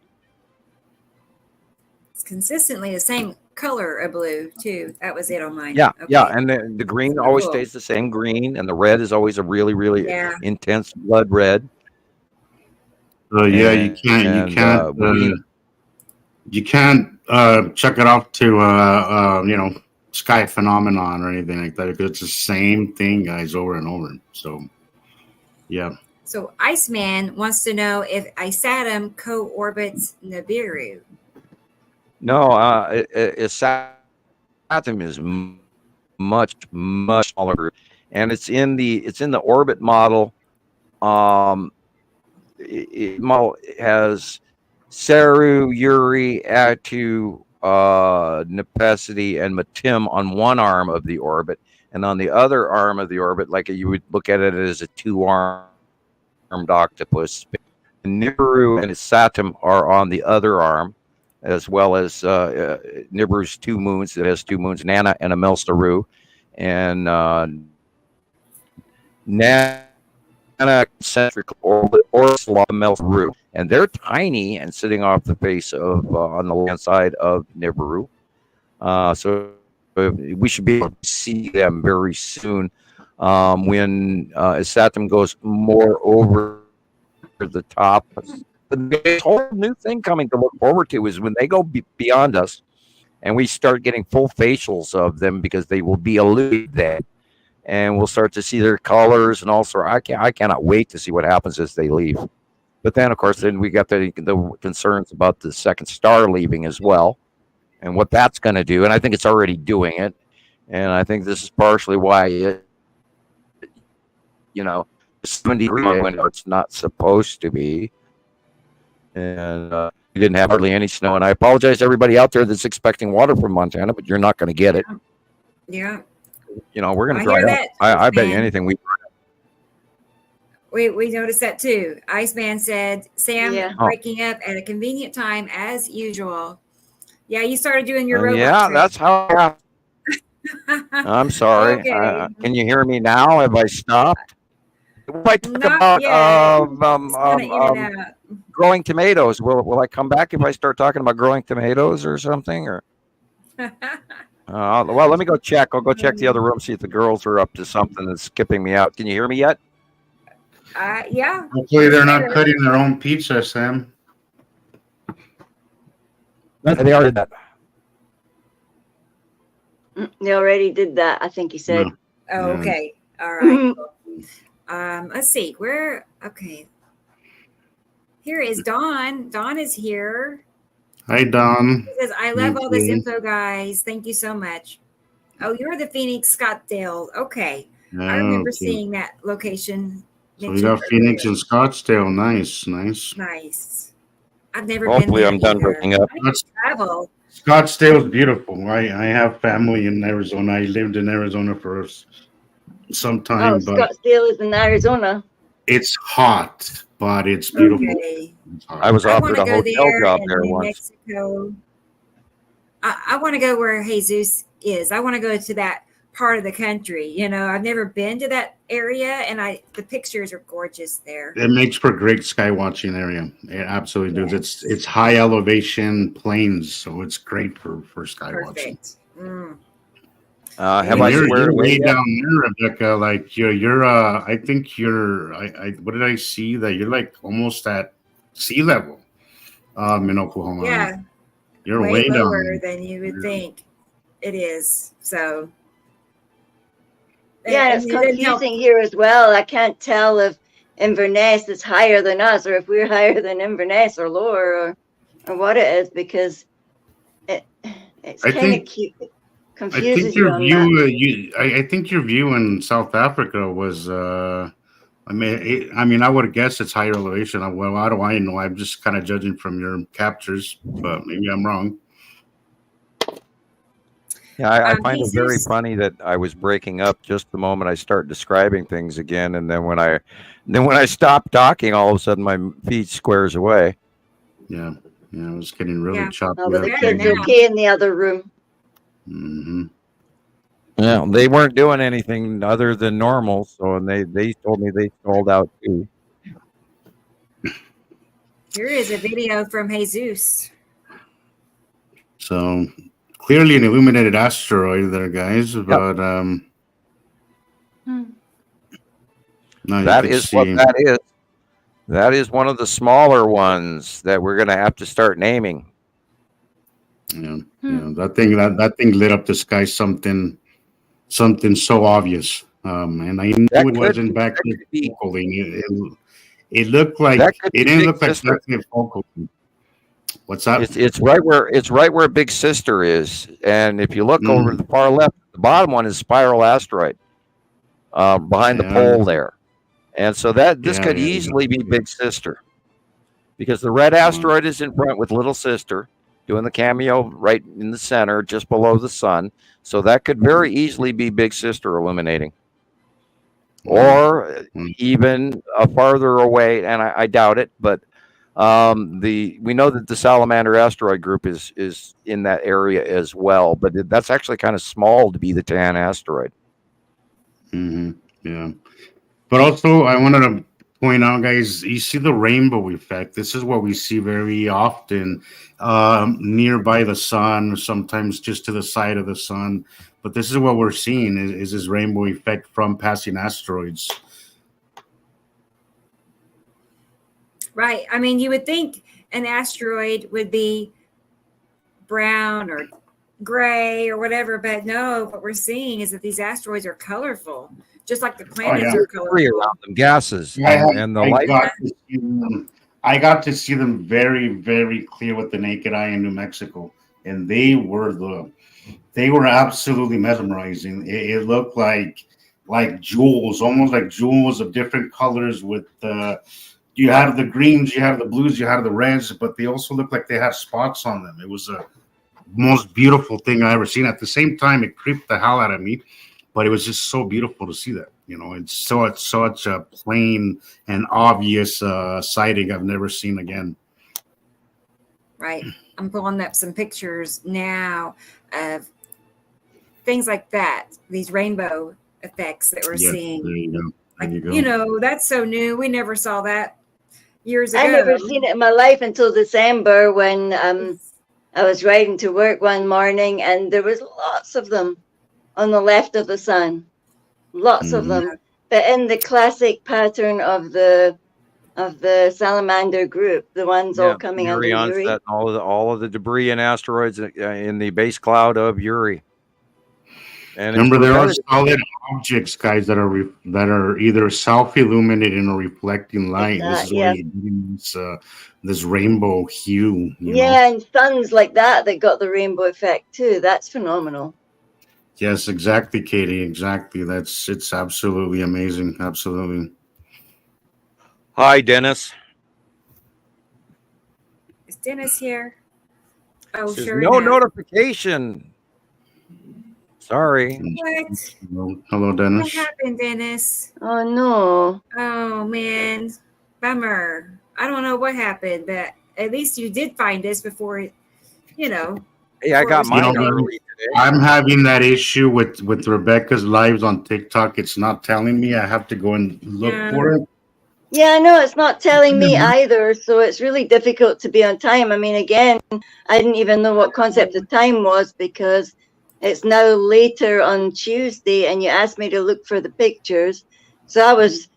It's consistently the same color of blue, too. That was it on mine. Yeah, Okay. yeah. And the green So always cool. stays the same green. And the red is always a really Yeah. intense blood red. Yeah, And- you can't check it off to you know, sky phenomenon or anything like that. It's the same thing, guys, over and over. So yeah. So Iceman wants to know if Isatum co-orbits Nibiru. No, Saturn is much smaller. and it's in the orbit model. Model has Saru, Yuri, Atu, Nepesity, and Matim on one arm of the orbit, and on the other arm of the orbit, like you would look at it as a 2-armed octopus. Nibiru and Saturn are on the other arm, as well as Nibiru's 2 moons. It has 2 moons, Nana and Amelstaru, and Nana concentric orbit Amelstaru, and they're tiny and sitting off the face of on the land side of Nibiru. So we should be able to see them very soon when as Saturn goes more over the top. The whole new thing coming to look forward to is when they go beyond us and we start getting full facials of them, because they will be illuminated then, and we'll start to see their colors and also I cannot wait to see what happens as they leave. But then of course then we got the concerns about the second star leaving as well and what that's going to do, and I think it's already doing it, and I think this is partially why it, 70-degree window it's not supposed to be. And we didn't have hardly any snow. And I apologize to everybody out there that's expecting water from Montana, but you're not going to get it. Yeah. We're going to dry up. I bet you anything we noticed that too. Iceman said, Sam, breaking up at a convenient time as usual. Yeah, you started doing your robot trick. That's how. I'm sorry. Okay. Can you hear me now? Have I stopped? If I talk about growing tomatoes, will I come back if I start talking about growing tomatoes or something? Or well, let me go check. I'll go check the other room, see if the girls are up to something that's skipping me out. Can you hear me yet? Yeah. Hopefully they're not cutting their own pizza, Sam. They already did that. They already did that, I think he said. No. Oh, okay. All right. Let's see. Okay. Here is Dawn. Dawn is here. Hi, Dawn. He says, I love all this info, guys. Thank you so much. Oh, you're the Phoenix Scottsdale. Okay. I remember seeing that location. So we got Phoenix and Scottsdale. Nice. Nice. I've never Hopefully been there I'm done breaking up. I travel. Scottsdale is beautiful. I have family in Arizona. I lived in Arizona for some time. But Scottsdale is in Arizona. It's hot, but it's beautiful. Okay. I was offered a hotel job there once. Mexico. I want to go where Jesus is. I want to go to that part of the country. I've never been to that area, and the pictures are gorgeous there. It makes for a great sky watching area. It absolutely does. It's high elevation plains, so it's great for sky watching. Have I you're way down there, Rebecca? Like you're I think you're what did I see that you're like almost at sea level in Oklahoma. Yeah. You're way down lower than you would think it is. So yeah, it's confusing here as well. I can't tell if Inverness is higher than us, or if we're higher than Inverness, or lower, or what it is, because it's kind of cute. I think your view. I think your view in South Africa was. I would have guessed it's higher elevation. Well, how do I know? I'm just kind of judging from your captures, but maybe I'm wrong. Yeah, I find it very funny that I was breaking up just the moment I start describing things again, and then when I stop talking, all of a sudden my feed squares away. Yeah, I was getting really choppy. Oh, but the kids are okay in the other room. Mm-hmm. Yeah, they weren't doing anything other than normal, so they told me they stalled out too. Here is a video from Jesus. So clearly an illuminated asteroid there, guys. But that is what that is. That is one of the smaller ones that we're going to have to start naming. Yeah, that thing lit up the sky something so obvious. And I knew it wasn't back there focal. It looked like it didn't look like back focal. What's that? It's right where Big Sister is, and if you look over to the far left, the bottom one is Spiral Asteroid. behind the pole there. And so this could easily be Big Sister, because the red asteroid is in front with Little Sister doing the cameo right in the center, just below the sun. So that could very easily be Big Sister illuminating. Or even farther away, and I doubt it, but we know that the Salamander asteroid group is in that area as well, but that's actually kind of small to be the Tan asteroid. Yeah. But also, I wanted to point out, guys, you see the rainbow effect. This is what we see very often nearby the sun, sometimes just to the side of the sun. But this is what we're seeing is this rainbow effect from passing asteroids. Right. I mean, you would think an asteroid would be brown or gray or whatever, but no, what we're seeing is that these asteroids are colorful, just like the planets are colorful. Around them, gases and the light. I got to see them very, very clear with the naked eye in New Mexico, and they were absolutely mesmerizing. It looked like jewels, almost like jewels of different colors. With you have the greens, you have the blues, you have the reds, but they also look like they had spots on them. It was a most beautiful thing I ever seen. At the same time, it creeped the hell out of me, but it was just so beautiful to see that. It's such a plain and obvious sighting I've never seen again. Right. I'm pulling up some pictures now of things like that, these rainbow effects that we're seeing. There you go. There you go. You know, that's so new. We never saw that years ago. I never seen it in my life until December when I was riding to work one morning and there was lots of them on the left of the sun. Lots of them. But in the classic pattern of the Salamander group, the ones all coming out of Uri. All of the debris and asteroids in the base cloud of Uri. And remember, there are solid objects, guys, that are either self-illuminating or reflecting light. This is why you're getting this rainbow hue. You know? And suns like that got the rainbow effect too. That's phenomenal. Yes, exactly, Katie. Exactly. It's absolutely amazing. Absolutely. Hi, Dennis. Is Dennis here? Oh, There's sure. No notification. Sorry. What? Hello, Dennis. What happened, Dennis? Oh no. Oh man, bummer. I don't know what happened, but at least you did find us before Hey, I got mine early today. I'm having that issue with Rebecca's lives on TikTok. It's not telling me. I have to go and look for it. Yeah, I know it's not telling me either, so it's really difficult to be on time. I mean, again, I didn't even know what concept of time was because it's now later on Tuesday, and you asked me to look for the pictures. So as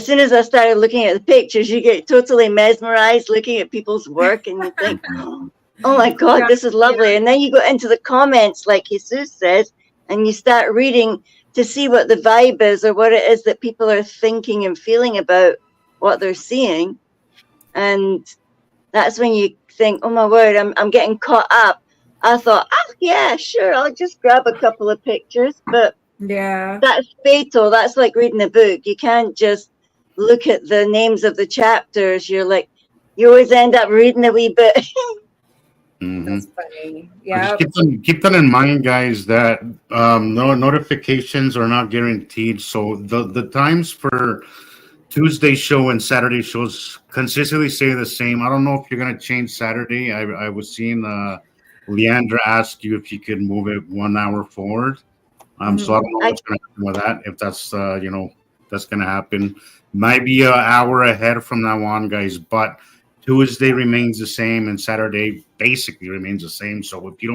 soon as I started looking at the pictures, you get totally mesmerized looking at people's work, and you think, oh my God, this is lovely. And then you go into the comments, like Jesus says, and you start reading to see what the vibe is or what it is that people are thinking and feeling about what they're seeing. And that's when you think, oh my word, I'm getting caught up. I thought, oh yeah, sure, I'll just grab a couple of pictures. But that's fatal. That's like reading a book. You can't just look at the names of the chapters. You always end up reading a wee bit. That's funny. Yeah. Keep that in mind, guys, that no notifications are not guaranteed. So the times for Tuesday show and Saturday shows consistently stay the same. I don't know if you're going to change Saturday. I was seeing Leandra ask you if you could move it 1 hour forward. So I don't know what's going to happen with that. If that's that's going to happen. Might be an hour ahead from now on, guys. But Tuesday remains the same, and Saturday basically remains the same. So if you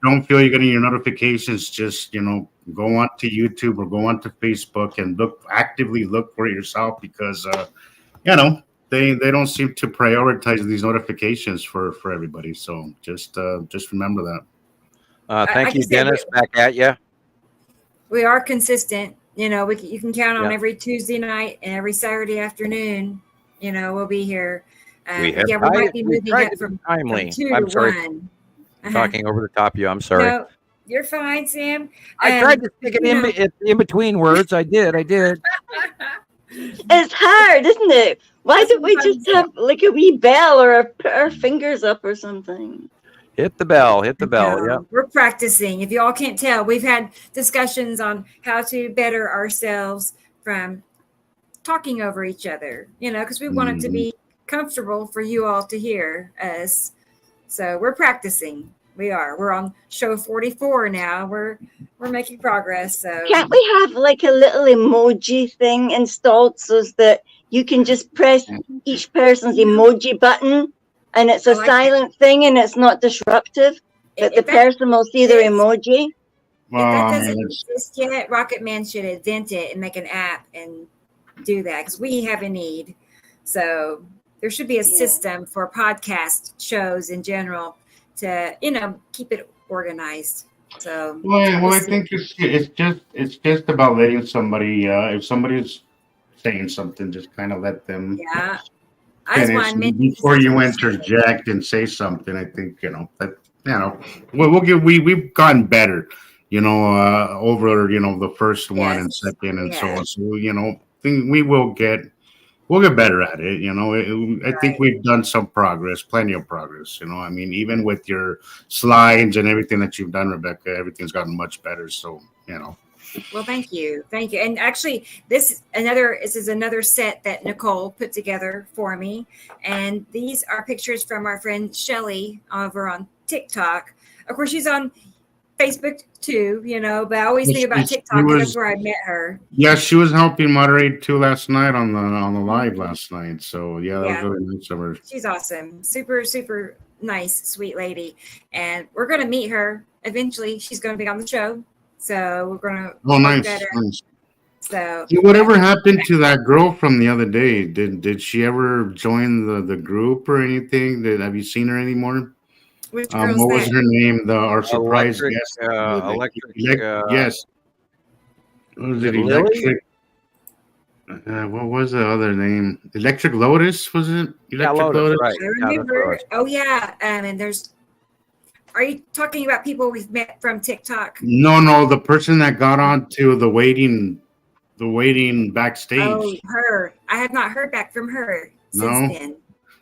don't feel you're getting your notifications, just go on to YouTube or go on to Facebook and actively look for it yourself, because they don't seem to prioritize these notifications for everybody. So just remember that. Thank you, Dennis. Back at you. We are consistent. You can count on every Tuesday night and every Saturday afternoon. We'll be here. We might be moving it from 2 to 1. Talking over the top of you. I'm sorry. You're fine, Sam. I tried to stick it in between words. I did. It's hard, isn't it? Why don't we just have like a wee bell or put our fingers up or something? Hit the bell. Yeah. We're practicing. If you all can't tell, we've had discussions on how to better ourselves from talking over each other, because we want it to be comfortable for you all to hear us. So we're practicing. We're on show 44 now. We're making progress. So can't we have like a little emoji thing installed so that you can just press each person's emoji button and it's a silent thing and it's not disruptive, but the person will see their emoji? If that doesn't exist yet, Rocket Man should invent it and make an app and do that, because we have a need. So there should be a system for podcast shows in general to keep it organized. So I think it's just about letting somebody if somebody's saying something, just kind of let them finish before you interject and say something. I think we've gotten better over the first one and second and so on. So think we'll get better at it. I think we've done some progress, plenty of progress. I mean, even with your slides and everything that you've done, Rebecca, everything's gotten much better. So, Well, thank you. And actually, this is another set that Nicole put together for me. And these are pictures from our friend Shelly over on TikTok. Of course, she's on Facebook too, but I always think about TikTok because that's where I met her. Yeah, she was helping moderate too last night on the live last night. So that was really nice of her. She's awesome. Super, super nice, sweet lady. And we're gonna meet her eventually. She's gonna be on the show. So we're gonna nice. So whatever happened to that girl from the other day? Did she ever join the group or anything? Have you seen her anymore? What was her name? Our surprise guest. Electric. Yes. What was it? Electric. What was the other name? Electric Lotus, was it? Electric Lotus. Right. I remember. And there's. Are you talking about people we've met from TikTok? No. The person that got on to the waiting backstage. Oh, her. I have not heard back from her since then.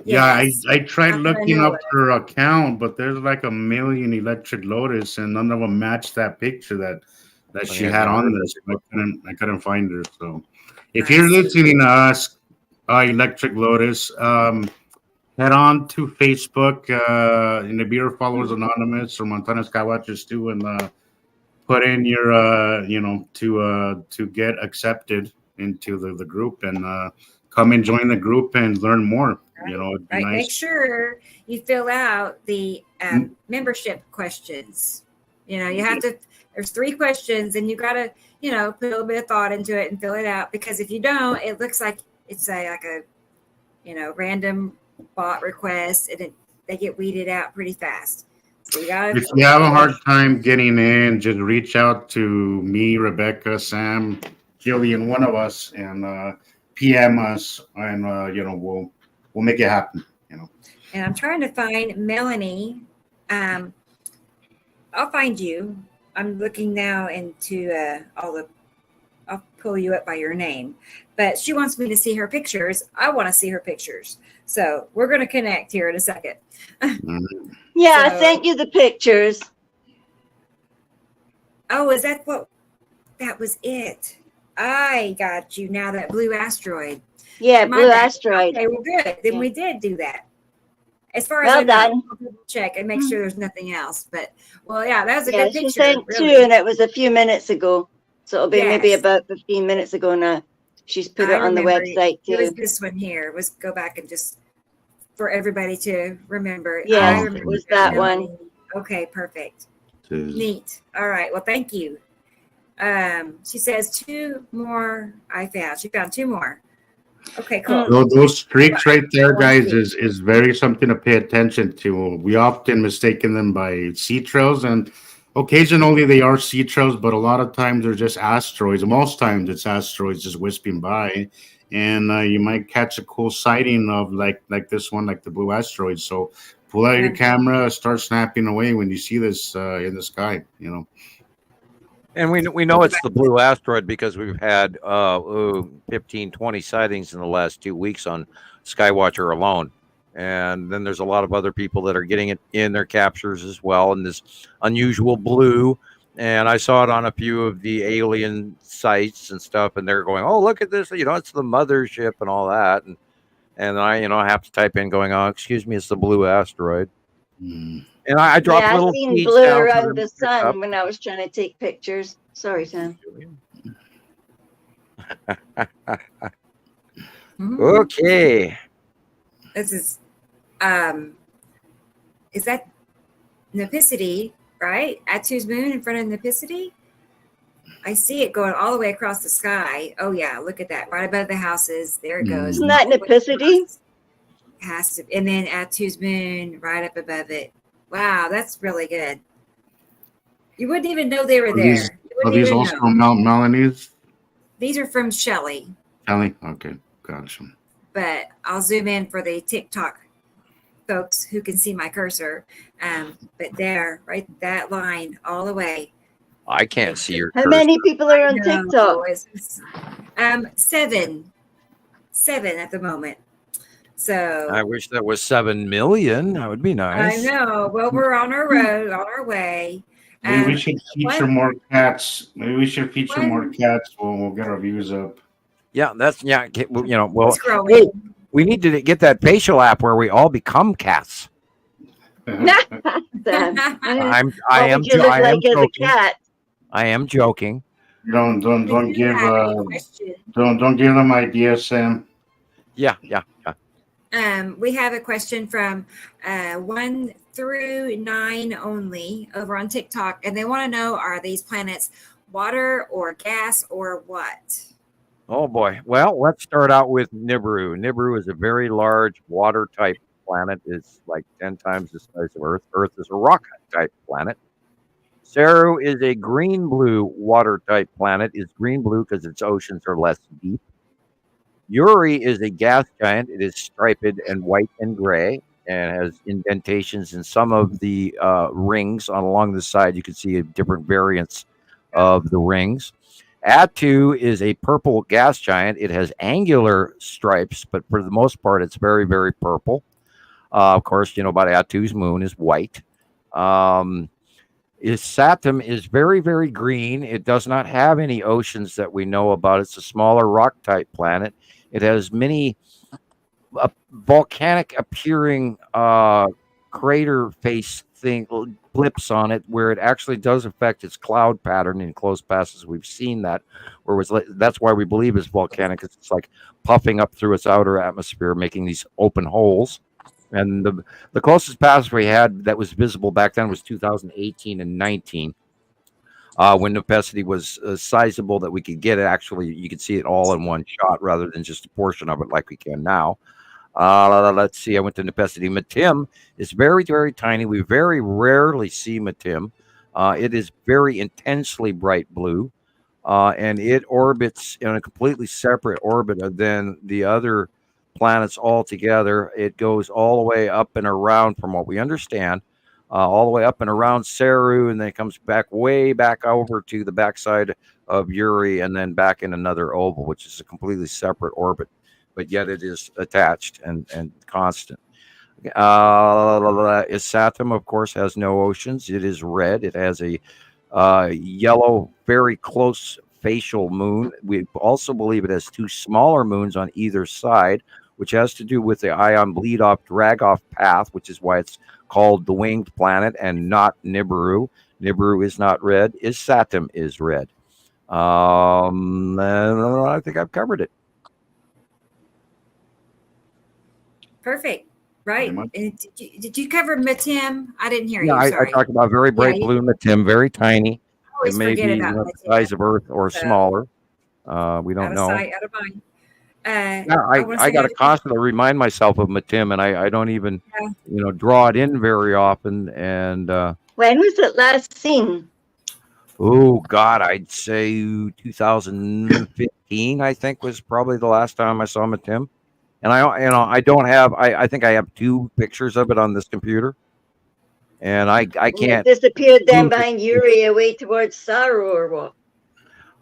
Yes. Yeah, I tried looking up her account, but there's like a million Electric Lotus, and none of them matched that picture that she had on there. So I couldn't find her. So, if you're listening to us, Electric Lotus, head on to Facebook, in the Beer Followers Anonymous or Montana Skywatchers too, and put in your to get accepted into the group and come and join the group and learn more. It'd be nice. Make sure you fill out the membership questions. You have to. There's 3 questions, and you got to put a little bit of thought into it and fill it out, because if you don't, it looks like it's like a random bot request, and they get weeded out pretty fast. So if you have a hard time getting in, just reach out to me, Rebecca, Sam, Jillian, one of us, and PM us, and we'll make it happen. And I'm trying to find Melanie. I'll find you. I'm looking now into I'll pull you up by your name, but she wants me to see her pictures. I want to see her pictures. So we're going to connect here in a second. Yeah, I sent you the pictures. Oh, is that that was it? I got you now, that blue asteroid. Yeah, blue asteroid. Okay, well, good. Then we did do that. As far as I know, I'll check and make sure there's nothing else. But, that was a good picture. She sent really. 2, and it was a few minutes ago. So it'll be maybe about 15 minutes ago now. She's put it on the website too. It was this one here. Let's go back and just for everybody to remember. Yeah, it was that one. Okay, perfect. Neat. All right. Well, thank you. She says 2 more I found. She found 2 more. Okay, cool. Those streaks right there, guys, is very something to pay attention to. We often mistaken them by sea trails, and occasionally they are sea trails, but a lot of times they're just asteroids. Most times it's asteroids just whisping by, and you might catch a cool sighting of like this one, like the blue asteroid. So pull out your camera, start snapping away when you see this in the sky. And we know it's the blue asteroid because we've had 15, 20 sightings in the last 2 weeks on Skywatcher alone. And then there's a lot of other people that are getting it in their captures as well, and this unusual blue. And I saw it on a few of the alien sites and stuff, and they're going, "Oh, look at this! It's the mothership and all that." And I, have to type in, going, "Oh, excuse me, it's the blue asteroid." Mm. And I dropped little I seen seeds blue down for around them the to pick up. sun when I was trying to take pictures. Sorry, Sam. Okay. This is that Nipicity, right? Atu's moon in front of Nipicity. I see it going all the way across the sky. Oh yeah, look at that, right above the houses. There it goes. Isn't that Nipicity? Has to, and then Atu's moon right up above it. Wow, that's really good. You wouldn't even know they were there. Are these also Mount Melanie's? These are from Shelley. Shelley? Okay, gotcha. But I'll zoom in for the TikTok folks who can see my cursor. But there, right, that line all the way. I can't see your How cursor. many people are on TikTok? 7 at the moment. So I wish that was 7 million. That would be nice. I know. Well, we're on our road, on our way. Maybe we should feature more cats. Maybe we should feature more cats when we'll get our views up. Yeah, well, It's growing. we need to get that facial app where we all become cats. Sam. I am As a joking. cat. I am joking. Don't give Question. don't give them ideas, Sam. Yeah. We have a question from 1 through 9 only over on TikTok, and they want to know: are these planets water or gas or what? Oh boy. Well, let's start out with Nibiru. Nibiru is a very large water type planet. It's like 10 times the size of Earth. Earth is a rock type planet. Saru is a green blue water type planet. It's green blue because its oceans are less deep. Uri is a gas giant. It is striped and white and gray and has indentations in some of the rings along the side. You can see different variants of the rings. Atu is a purple gas giant. It has angular stripes, but for the most part, it's very, very purple. Of course, about Atu's moon is white. Saturn is very, very green. It does not have any oceans that we know about. It's a smaller rock type planet. It has many volcanic appearing crater face blips on it, where it actually does affect its cloud pattern in close passes. We've seen that, that's why we believe it's volcanic. It's like puffing up through its outer atmosphere, making these open holes. And the closest pass we had that was visible back then was 2018 and 19. When Nipicity was sizable that we could get it. Actually, you could see it all in one shot rather than just a portion of it like we can now. Let's see. I went to Nipicity. Matim is very, very tiny. We very rarely see Matim. It is very intensely bright blue, and it orbits in a completely separate orbit than the other planets altogether. It goes all the way up and around, from what we understand, all the way up and around Saru, and then it comes way back over to the backside of Uri, and then back in another oval, which is a completely separate orbit, but yet it is attached and constant. Saturn, of course, has no oceans. It is red. It has a yellow, very close facial moon. We also believe it has 2 smaller moons on either side, which has to do with the ion bleed-off drag-off path, which is why it's called the winged planet and not Nibiru. Nibiru is not red. Saturn is red. I think I've covered it. Perfect. Right. And did you cover Matim? I didn't hear you. I Sorry. talked about very bright blue Matim, very tiny. I always It may forget be about the Matim. size of Earth or smaller. We don't Out of know. sight, out of mind. I got to constantly remind myself of Matim, and I don't even, draw it in very often. And When was it last seen? oh God, I'd say 2015. I think was probably the last time I saw Matim, and I don't have. I think I have 2 pictures of it on this computer, and I can't. It disappeared then behind Yuri away towards Saru or what?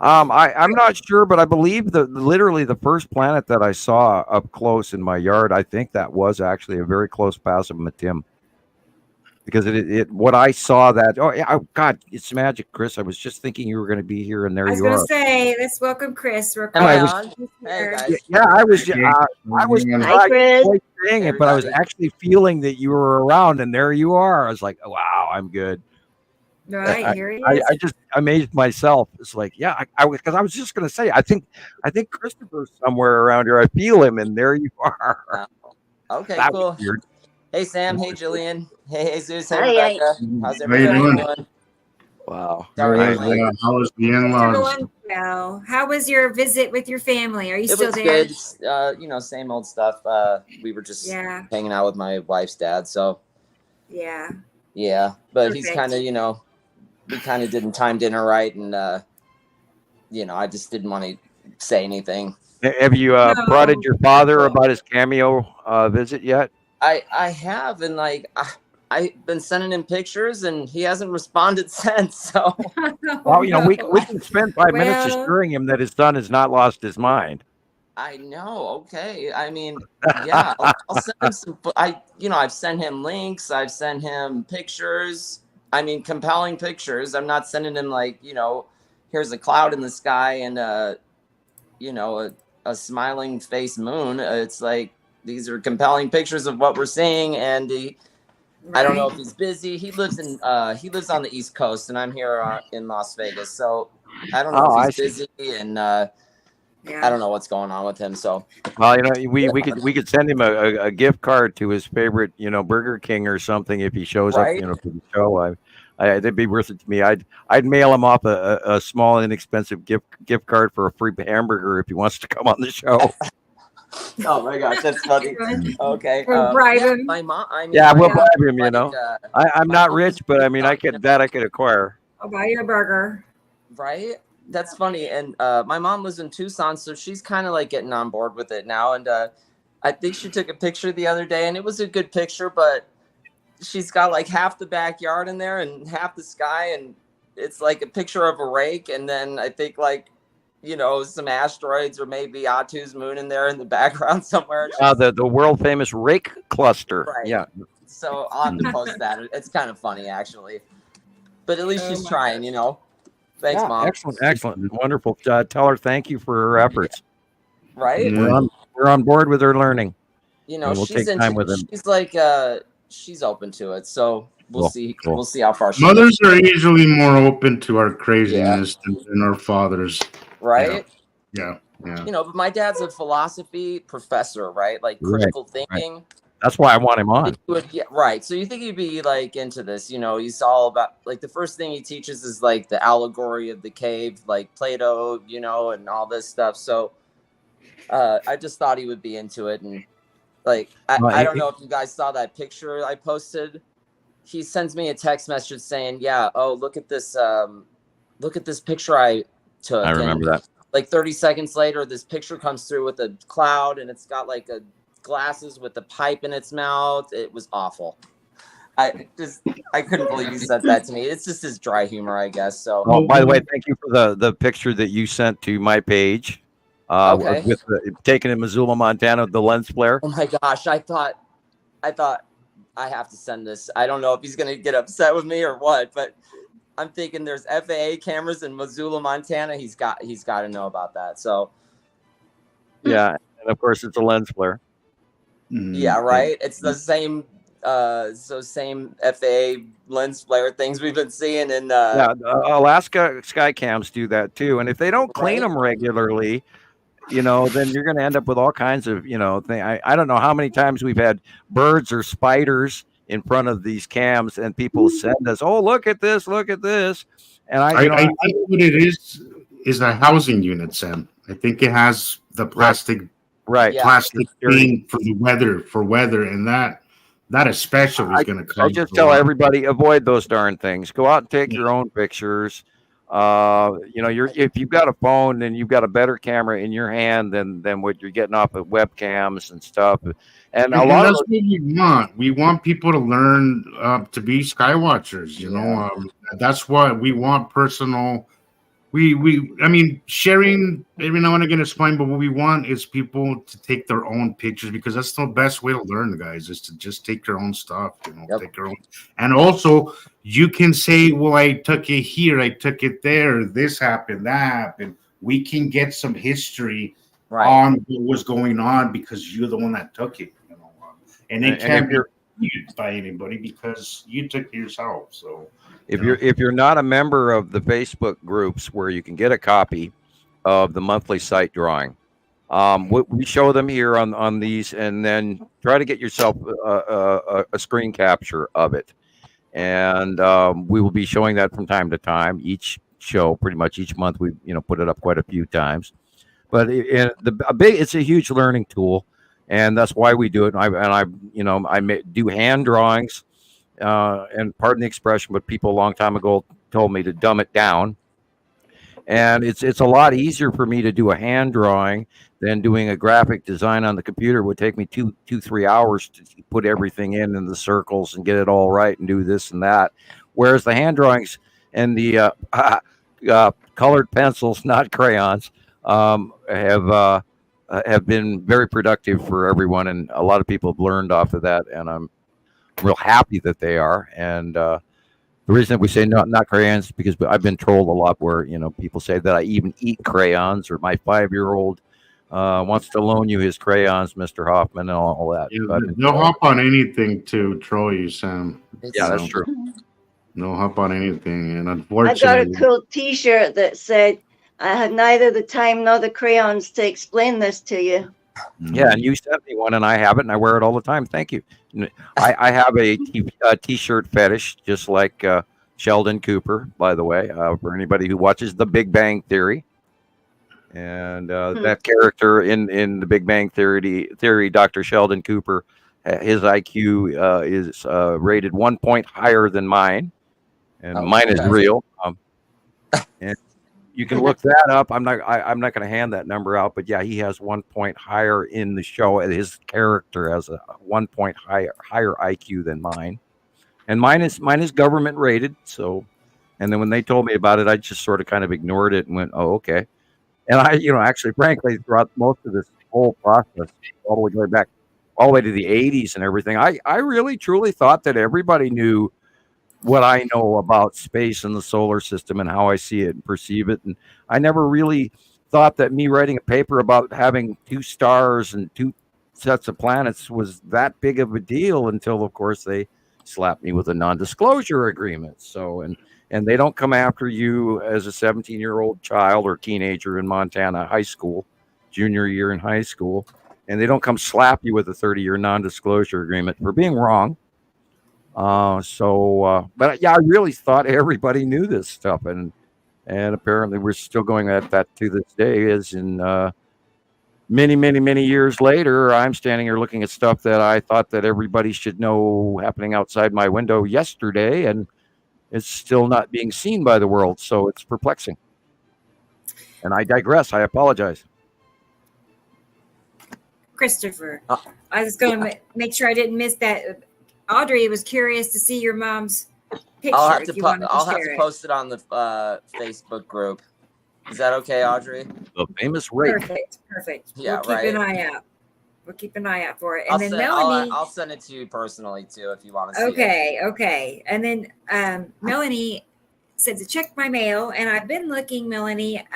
I'm not sure, but I believe literally the first planet that I saw up close in my yard, I think that was actually a very close pass of Matim. Because what I saw that, oh yeah, oh God, it's magic, Chris. I was just thinking you were going to be here, and there you are. I was going to say, let's welcome Chris. Hey guys. Yeah, I was Hi, Chris. saying it, but I was actually feeling that you were around, and there you are. I was like, wow, I'm good. Right, here he is. I just amazed myself. It's like, yeah, because I was just going to say, I think Christopher's somewhere around here. I feel him, and there you are. Okay, That cool. was weird. Hey Sam, hey Jillian, hey Jesus, hey Hi. Rebecca. How's How you everybody doing? doing? Wow. Sorry, Hey, I'm late. how was the in-laws? How was your visit with your family? Are you It still was there? good. Same old stuff. We were just Yeah. hanging out with my wife's dad, so Yeah. yeah. But he's Perfect. kind of, we kind of didn't time dinner right, and I just didn't want to say anything. Have you No. prodded your father about his cameo visit yet? I have, and I've been sending him pictures, and he hasn't responded since. So Well, we can spend 5 minutes Well- assuring him that his son has not lost his mind. I know. Okay. I mean, yeah, I'll send him some. I've sent him links. I've sent him pictures. I mean, compelling pictures. I'm not sending him here's a cloud in the sky and a smiling face moon. It's like these are compelling pictures of what we're seeing, and I don't know if he's busy. He lives on the East Coast, and I'm here in Las Vegas. So I don't know if he's busy, and I don't know what's going on with him. So Well, we could send him a gift card to his favorite, Burger King or something if he shows up, Right. for the show. It'd be worth it to me. I'd mail him off a small, inexpensive gift card for a free hamburger if he wants to come on the show. oh my gosh, that's funny. Okay, Or bribe him. my mom. We'll bribe him. I'm my not mom's rich, but I mean, I could acquire. I'll buy you a burger. Right? That's funny. And my mom lives in Tucson, so she's kind of getting on board with it now. And I think she took a picture the other day, and it was a good picture, but she's got half the backyard in there and half the sky, and it's a picture of a rake, and then I think some asteroids or maybe Atu's moon in there in the background somewhere. The world famous rake cluster. Right. Yeah. So I'll have to post that. It's kind of funny, actually. But at least she's trying, Thanks, Yeah, Mom. Excellent, wonderful. Tell her thank you for her efforts. Right? Yeah. We're on board with her learning. And we'll she's take time with him. She's she's open to it. So we'll Cool, see. cool. We'll see how far she Mothers are usually more open to our craziness than our fathers. right? Yeah. But my dad's a philosophy professor, right? Critical thinking. That's why I want him on. Yeah, right. So you think he'd be into this, he's all about the first thing he teaches is the allegory of the cave, Plato, and all this stuff. So I just thought he would be into it. And I don't know if you guys saw that picture I posted. He sends me a text message saying, yeah, oh, look at this picture I took. I remember that. 30 seconds later, this picture comes through with a cloud, and it's got a glasses with a pipe in its mouth. It was awful. I couldn't believe he said that to me. It's just his dry humor, I guess. So Oh, by the way, thank you for the picture that you sent to my page. Okay. With taken in Missoula, Montana, the lens flare. oh my gosh, I thought I have to send this. I don't know if he's gonna get upset with me or what, but I'm thinking there's FAA cameras in Missoula, Montana. He's got to know about that. So Yeah, and of course it's a lens flare. yeah, right. It's the same same FAA lens flare things we've been seeing in Alaska sky cams do that too, and if they don't clean them regularly, then you're going to end up with all kinds of I don't know how many times we've had birds or spiders in front of these cams, and people send us, oh, look at this, and I think what it is a housing unit, Sam. I think it has the plastic right Yeah. plastic thing for the weather, and that especially is going to I come. just tell everybody avoid those darn things. Go out and take your own pictures. if you've got a phone, then you've got a better camera in your hand than what you're getting off of webcams and stuff. And a lot that's of what we want. We want people to learn to be skywatchers. That's what we want. Personal. I mean, sharing every now and again is fine, but what we want is people to take their own pictures, because that's the best way to learn, guys, is to just take your own stuff, take your own. And also, you can say, well, I took it here, I took it there, this happened, that happened. We can get some history on what was going on because you're the one that took it, and it can't be used by anybody because you took it yourself. So. If you're not a member of the Facebook groups where you can get a copy of the monthly site drawing, we show them here on these, and then try to get yourself a screen capture of it, and we will be showing that from time to time. Each show, pretty much each month, we put it up quite a few times. But it's a huge learning tool, and that's why we do it. I do hand drawings. And pardon the expression, but people a long time ago told me to dumb it down. And it's a lot easier for me to do a hand drawing than doing a graphic design on the computer. It would take me 2-3 hours to put everything in the circles and get it all right and do this and that. Whereas the hand drawings and the colored pencils, not crayons, have been very productive for everyone. And a lot of people have learned off of that. And I'm real happy that they are. And the reason that we say not crayons, because I've been trolled a lot where people say that I even eat crayons, or my 5-year-old wants to loan you his crayons, Mr. Hoffman, and all that. Yeah, they'll hop on anything to troll you, Sam. Yeah, that's true. No hop on anything, and I unfortunately, got a cool T-shirt that said, "I had neither the time nor the crayons to explain this to you." Yeah, and you sent me one, and I have it, and I wear it all the time. Thank you. I have a T-shirt fetish, just like Sheldon Cooper, by the way, for anybody who watches The Big Bang Theory. And that character in The Big Bang Theory, Dr. Sheldon Cooper, his IQ is rated 1 point higher than mine, and mine is real. And you can look that up. I'm not going to hand that number out, but yeah, he has 1 point higher in the show. His character has a 1 point higher IQ than mine, and mine is government rated. So, and then when they told me about it, I just sort of kind of ignored it and went, "Oh, okay." And I, actually, frankly, throughout most of this whole process, all the way back, all the way to the '80s and everything, I really truly thought that everybody knew what I know about space and the solar system and how I see it and perceive it. And I never really thought that me writing a paper about having 2 stars and 2 sets of planets was that big of a deal until, of course, they slapped me with a non-disclosure agreement. So, and they don't come after you as a 17-year-old child or teenager in Montana high school, junior year in high school, and they don't come slap you with a 30-year non-disclosure agreement for being wrong. But yeah, I really thought everybody knew this stuff, and apparently we're still going at that to this day. As in many years later, I'm standing here looking at stuff that I thought that everybody should know happening outside my window yesterday, and it's still not being seen by the world. So it's perplexing. And I digress. I apologize. Christopher, I was going to make sure I didn't miss that. Audrey was curious to see your mom's picture. I'll have to post it on the Facebook group. Is that okay, Audrey? The famous rake. Perfect. Yeah, we'll keep an eye out. We'll keep an eye out for it. And Melanie, I'll send it to you personally too if you want to see it. Okay. And then Melanie said to check my mail, and I've been looking, Melanie.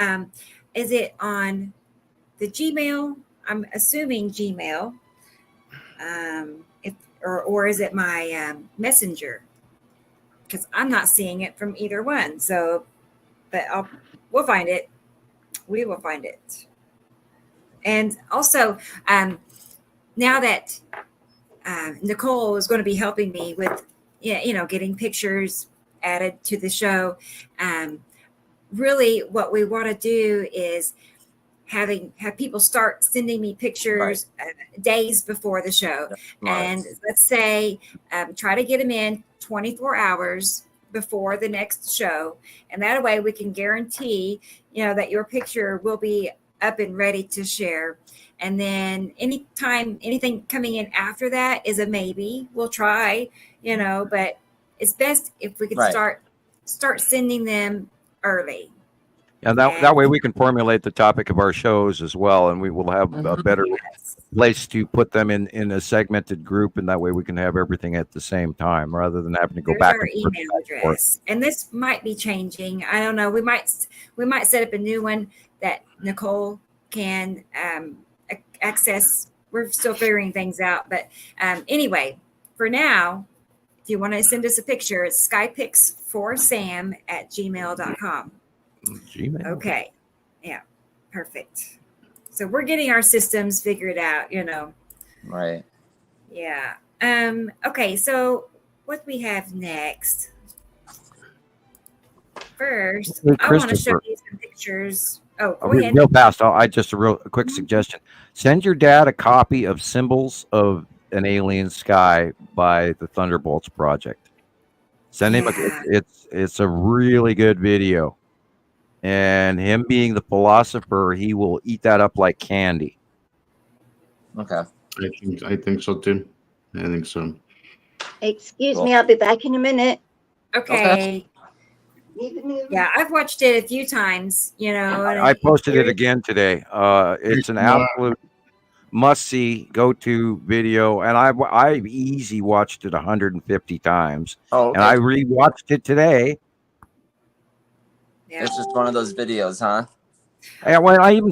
Is it on the Gmail? I'm assuming Gmail. Or is it my Messenger? Because I'm not seeing it from either one. So, but we'll find it. We will find it. And also, now that Nicole is going to be helping me with, getting pictures added to the show, really what we want to do is have people start sending me pictures days before the show. And let's say try to get them in 24 hours before the next show, and that way we can guarantee, that your picture will be up and ready to share. And then anything coming in after that is a maybe. We'll try, but it's best if we could start sending them early. And that way we can formulate the topic of our shows as well, and we will have a better place to put them in a segmented group, and that way we can have everything at the same time rather than having to go back. Our email address, and this might be changing. I don't know. We might set up a new one that Nicole can access. We're still figuring things out, but anyway, for now, if you want to send us a picture, it's skypics4sam@gmail.com. Gmail. Okay. Yeah. Perfect. So we're getting our systems figured out, Right. Yeah. Okay. So what we have next? First, I want to show you some pictures. Oh, go ahead. Real fast. A quick suggestion. Send your dad a copy of Symbols of an Alien Sky by the Thunderbolts Project. Send him it's a really good video. And him being the philosopher, he will eat that up like candy. Okay. I think so too. I think so. Excuse me, I'll be back in a minute. Okay. Yeah, I've watched it a few times, I posted it again today. It's an absolute must-see, go-to video, and I've easy watched it 150 times. Oh, okay. And I rewatched it today. Yeah. It's just one of those videos, huh? And when I even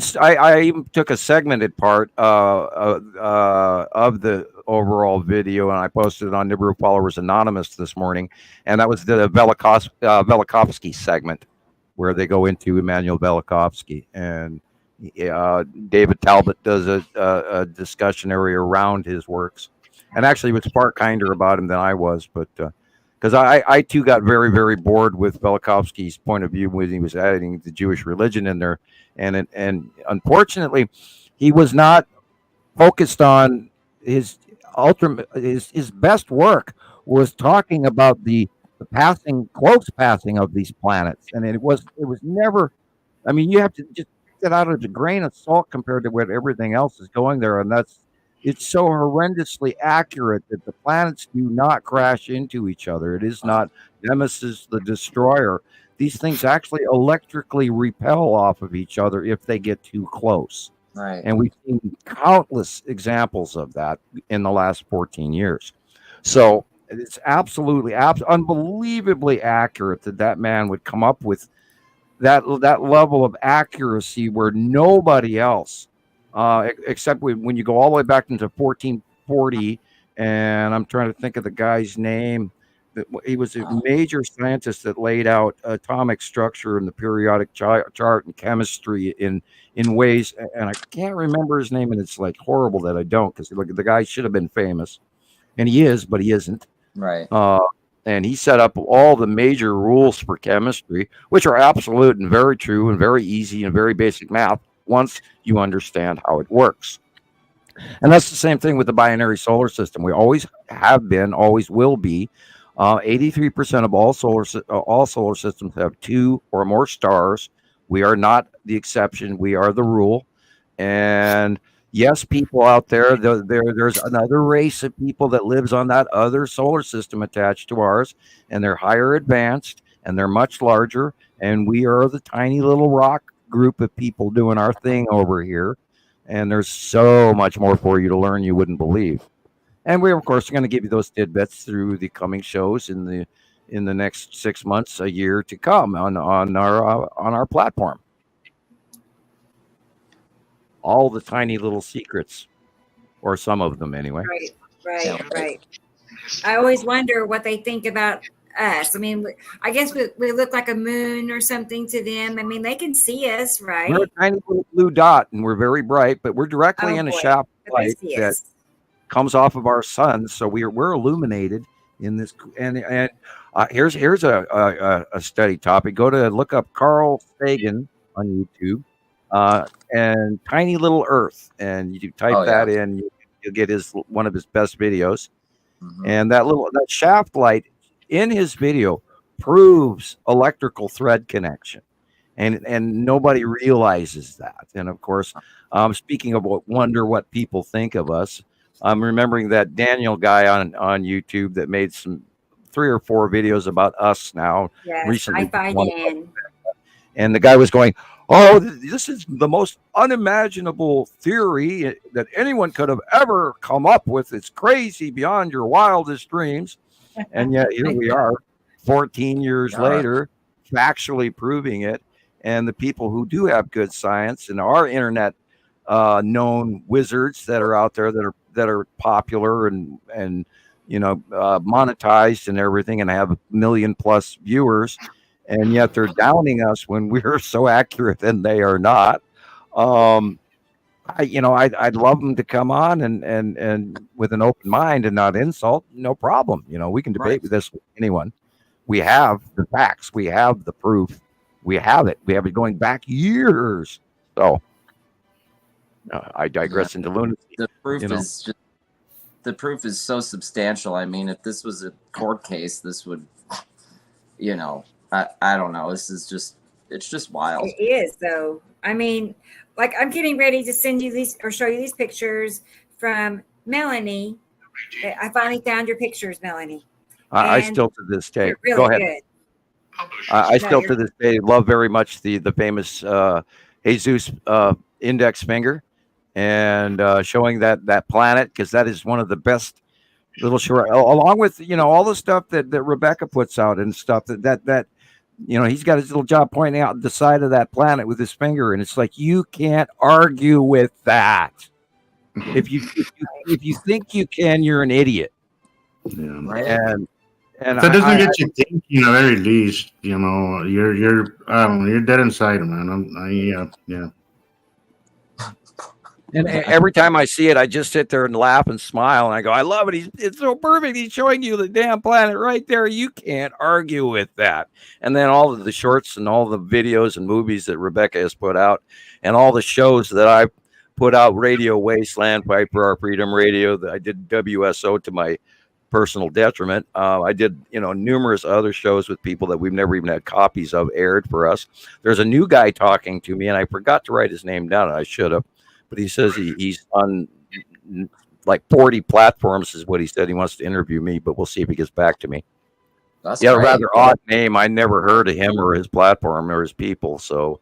took a segmented part of the overall video, and I posted it on Nibiru Followers Anonymous this morning, and that was the Velikovsky segment where they go into Immanuel Velikovsky, and David Talbot does a discussion area around his works, and actually was far kinder about him than I was, but because I too got very, very bored with Velikovsky's point of view when he was adding the Jewish religion in there, and unfortunately, he was not focused on his best work was talking about the close passing of these planets, and it was never. I mean, you have to just get out of a grain of salt compared to what everything else is going there, and it's so horrendously accurate that the planets do not crash into each other. It is not Nemesis the Destroyer. These things actually electrically repel off of each other if they get too close. Right. And we've seen countless examples of that in the last 14 years. So it's absolutely, unbelievably accurate that man would come up with that level of accuracy where nobody else, except when you go all the way back into 1440, and I'm trying to think of the guy's name. He was a major scientist that laid out atomic structure and the periodic chart and chemistry in ways, and I can't remember his name, and it's like horrible that I don't, because the guy should have been famous, and he is, but he isn't. Right. And he set up all the major rules for chemistry, which are absolute and very true and very easy and very basic math once you understand how it works. And that's the same thing with the binary solar system. We always have been, always will be. 83% of all solar systems have 2 or more stars. We are not the exception. We are the rule. And yes, people out there, there's another race of people that lives on that other solar system attached to ours, and they're higher advanced, and they're much larger, and we are the tiny little rock group of people doing our thing over here, and there's so much more for you to learn you wouldn't believe. And we're, of course, going to give you those tidbits through the coming shows in the next 6 months, a year to come on our platform. All the tiny little secrets, or some of them anyway. Right. I always wonder what they think about us. I mean, I guess we look like a moon or something to them. I mean, they can see us, right? We're a tiny little blue dot, and we're very bright, but we're directly in a shaft of light that comes off of our sun, so we're illuminated in this. And here's a study topic. Look up Carl Sagan on YouTube. And Tiny Little Earth, and you type that in, you'll get one of his best videos. Mm-hmm. And that shaft light in his video proves electrical thread connection, and nobody realizes that. And of course, speaking of wonder what people think of us, I'm remembering that Daniel guy on YouTube that made some 3 or 4 videos about us now recently. And the guy was going, "Oh, this is the most unimaginable theory that anyone could have ever come up with. It's crazy beyond your wildest dreams." And yet here we are 14 years later, factually proving it. And the people who do have good science and are internet known wizards that are out there that are popular and monetized and everything and have 1 million+ viewers, and yet they're downing us when we're so accurate and they are not. I'd love them to come on and with an open mind and not insult. No problem. We can debate with this with anyone. We have the facts. We have the proof. We have it. We have it going back years. So I digress into lunacy. The proof is so substantial. I mean, if this was a court case, this would, I don't know. It's just wild. It is, though. I mean, like, I'm getting ready to send you these or show you these pictures from Melanie. I finally found your pictures, Melanie. I still to this day. Really Go ahead. Good. I still to this day love very much the famous Jesus index finger, and showing that planet, because that is one of the best little short, along with all the stuff that Rebecca puts out and stuff that he's got his little job pointing out the side of that planet with his finger, and it's like, you can't argue with that. If you think you can, you're an idiot. Yeah. And that doesn't get you thinking, at the very least. You're dead inside, man. Yeah. And every time I see it, I just sit there and laugh and smile, and I go, I love it. It's so perfect. He's showing you the damn planet right there. You can't argue with that. And then all of the shorts and all the videos and movies that Rebecca has put out, and all the shows that I put out, Radio Wasteland, Piper Our Freedom Radio, that I did WSO to my personal detriment. I did, numerous other shows with people that we've never even had copies of aired for us. There's a new guy talking to me, and I forgot to write his name down, and I should have. But he says he's on like 40 platforms is what he said. He wants to interview me, but we'll see if he gets back to me. That's a rather odd name. I never heard of him or his platform or his people. So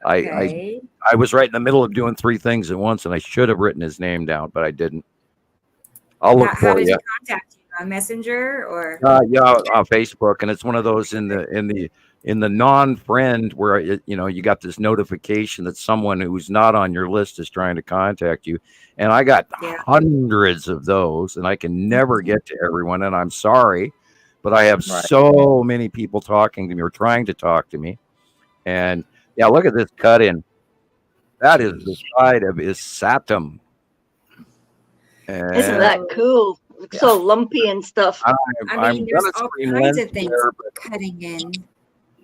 I was right in the middle of doing 3 things at once, and I should have written his name down, but I didn't. I'll look for How did you. he contact you? On Messenger or? On Facebook, and it's one of those in the non-friend where you got this notification that someone who's not on your list is trying to contact you, and I got hundreds of those, and I can never get to everyone, and I'm sorry, but I have so many people talking to me or trying to talk to me. And look at this cut in. That is the side of Isatum. Isn't that cool? Looks so lumpy and stuff. I mean, there's all kinds of things cutting in.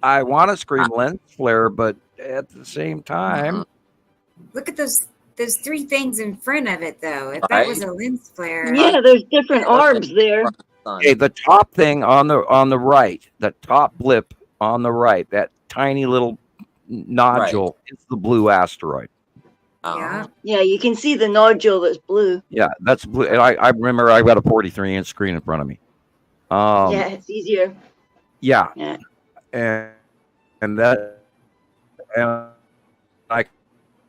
I want to scream lens flare, but at the same time, look at those 3 things in front of it, though. If that was a lens flare, there's different arms there. Okay, the top thing on the right, the top blip on the right, that tiny little nodule is the blue asteroid. Yeah, you can see the nodule that's blue. Yeah, that's blue. And I remember I've got a 43-inch screen in front of me. It's easier. Yeah. And that, and I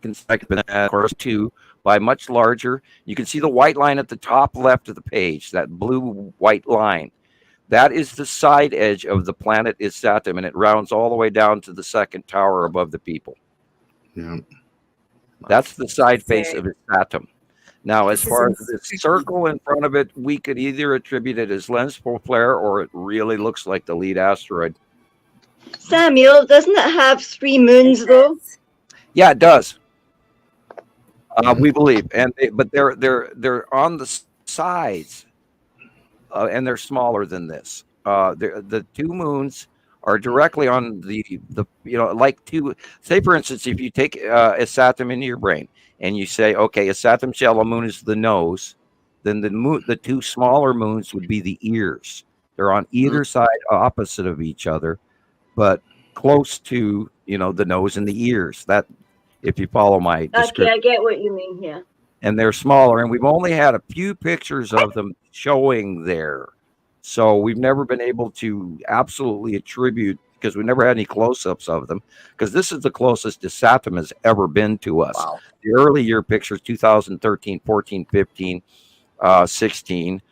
can of course too by much larger. You can see the white line at the top left of the page. That blue white line, that is the side edge of the planet Isatum, and it rounds all the way down to the second tower above the people. Yeah. That's the side face of Isatum. Now, as far as the circle in front of it, we could either attribute it as lens flare, or it really looks like the lead asteroid. Samuel, doesn't it have 3 moons though? Yeah, it does. We believe, but they're on the sides, and they're smaller than this. The 2 moons are directly on the like 2. Say, for instance, if you take Isatum into your brain and you say, okay, Isatum shallow moon is the nose, then the 2 smaller moons would be the ears. They're on either side, opposite of each other, but close to, the nose and the ears. That, if you follow my description. Okay, I get what you mean here. And they're smaller, and we've only had a few pictures of them showing there. So we've never been able to absolutely attribute, because we never had any close-ups of them, because this is the closest Desatum has ever been to us. Wow. The early year pictures, 2013, 14, 15, 16,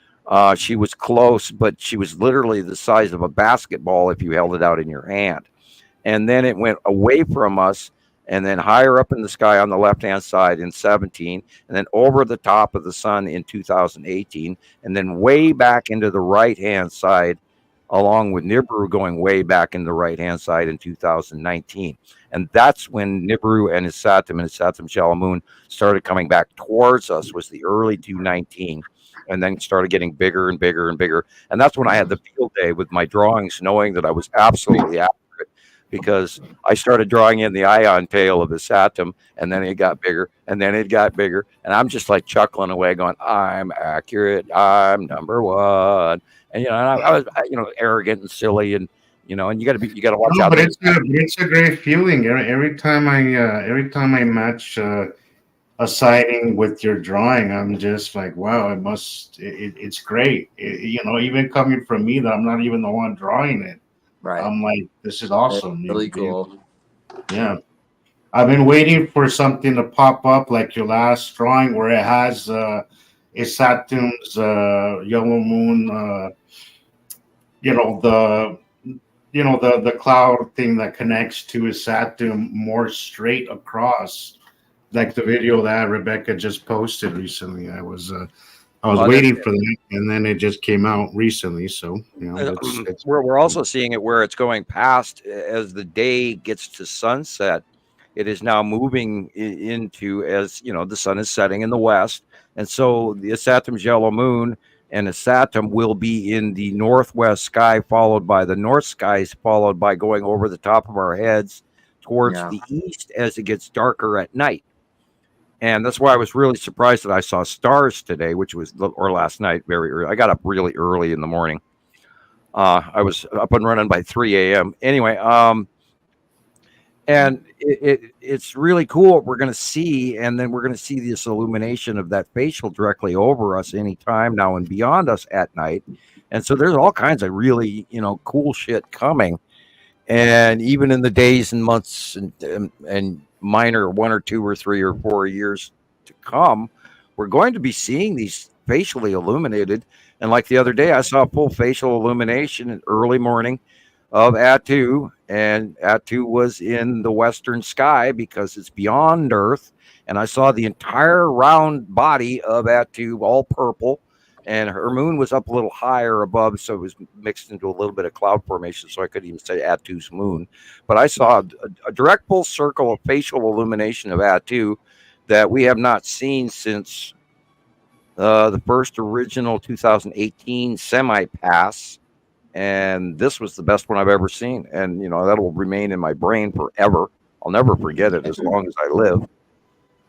she was close, but she was literally the size of a basketball if you held it out in your hand. And then it went away from us, and then higher up in the sky on the left-hand side in 17, and then over the top of the sun in 2018, and then way back into the right-hand side, along with Nibiru going way back in the right-hand side in 2019. And that's when Nibiru and his Saturn Shalamoon started coming back towards us, was the early 2019, and then started getting bigger and bigger and bigger. And that's when I had the field day with my drawings, knowing that I was absolutely accurate, because I started drawing in the ion tail of the Saturn, and then it got bigger, and then it got bigger, and I'm just like chuckling away, going, "I'm accurate. I'm number one." And I was, arrogant and silly, and and you got to watch out. But it's a great feeling every time I match a sighting with your drawing. I'm just like, wow, it's great. Even coming from me, that I'm not even the one drawing it. Right. I'm like, this is awesome. It's really cool. Yeah. I've been waiting for something to pop up like your last drawing, where it has Saturn's yellow moon, the cloud thing that connects to his Saturn more straight across, like the video that Rebecca just posted recently. I was waiting for that, and then it just came out recently. So we're also seeing it where it's going past as the day gets to sunset. It is now moving into, as the sun is setting in the west, and so the Saturn's yellow moon and the Saturn will be in the northwest sky, followed by the north skies, followed by going over the top of our heads towards the east as it gets darker at night. And that's why I was really surprised that I saw stars today, or last night, very early. I got up really early in the morning. I was up and running by 3 a.m. Anyway, and it's really cool what we're going to see. And then we're going to see this illumination of that facial directly over us anytime now and beyond us at night. And so there's all kinds of really, cool shit coming. And even in the days and months and minor 1 or 2 or 3 or 4 years to come, we're going to be seeing these facially illuminated. And like the other day, I saw full facial illumination in early morning of Attu, and Attu was in the western sky because it's beyond Earth. And I saw the entire round body of Attu all purple, and her moon was up a little higher above, so it was mixed into a little bit of cloud formation, so I couldn't even say Attu's moon. But I saw a direct full circle of facial illumination of Attu that we have not seen since the first original 2018 semi-pass, and this was the best one I've ever seen. And, that'll remain in my brain forever. I'll never forget it as long as I live.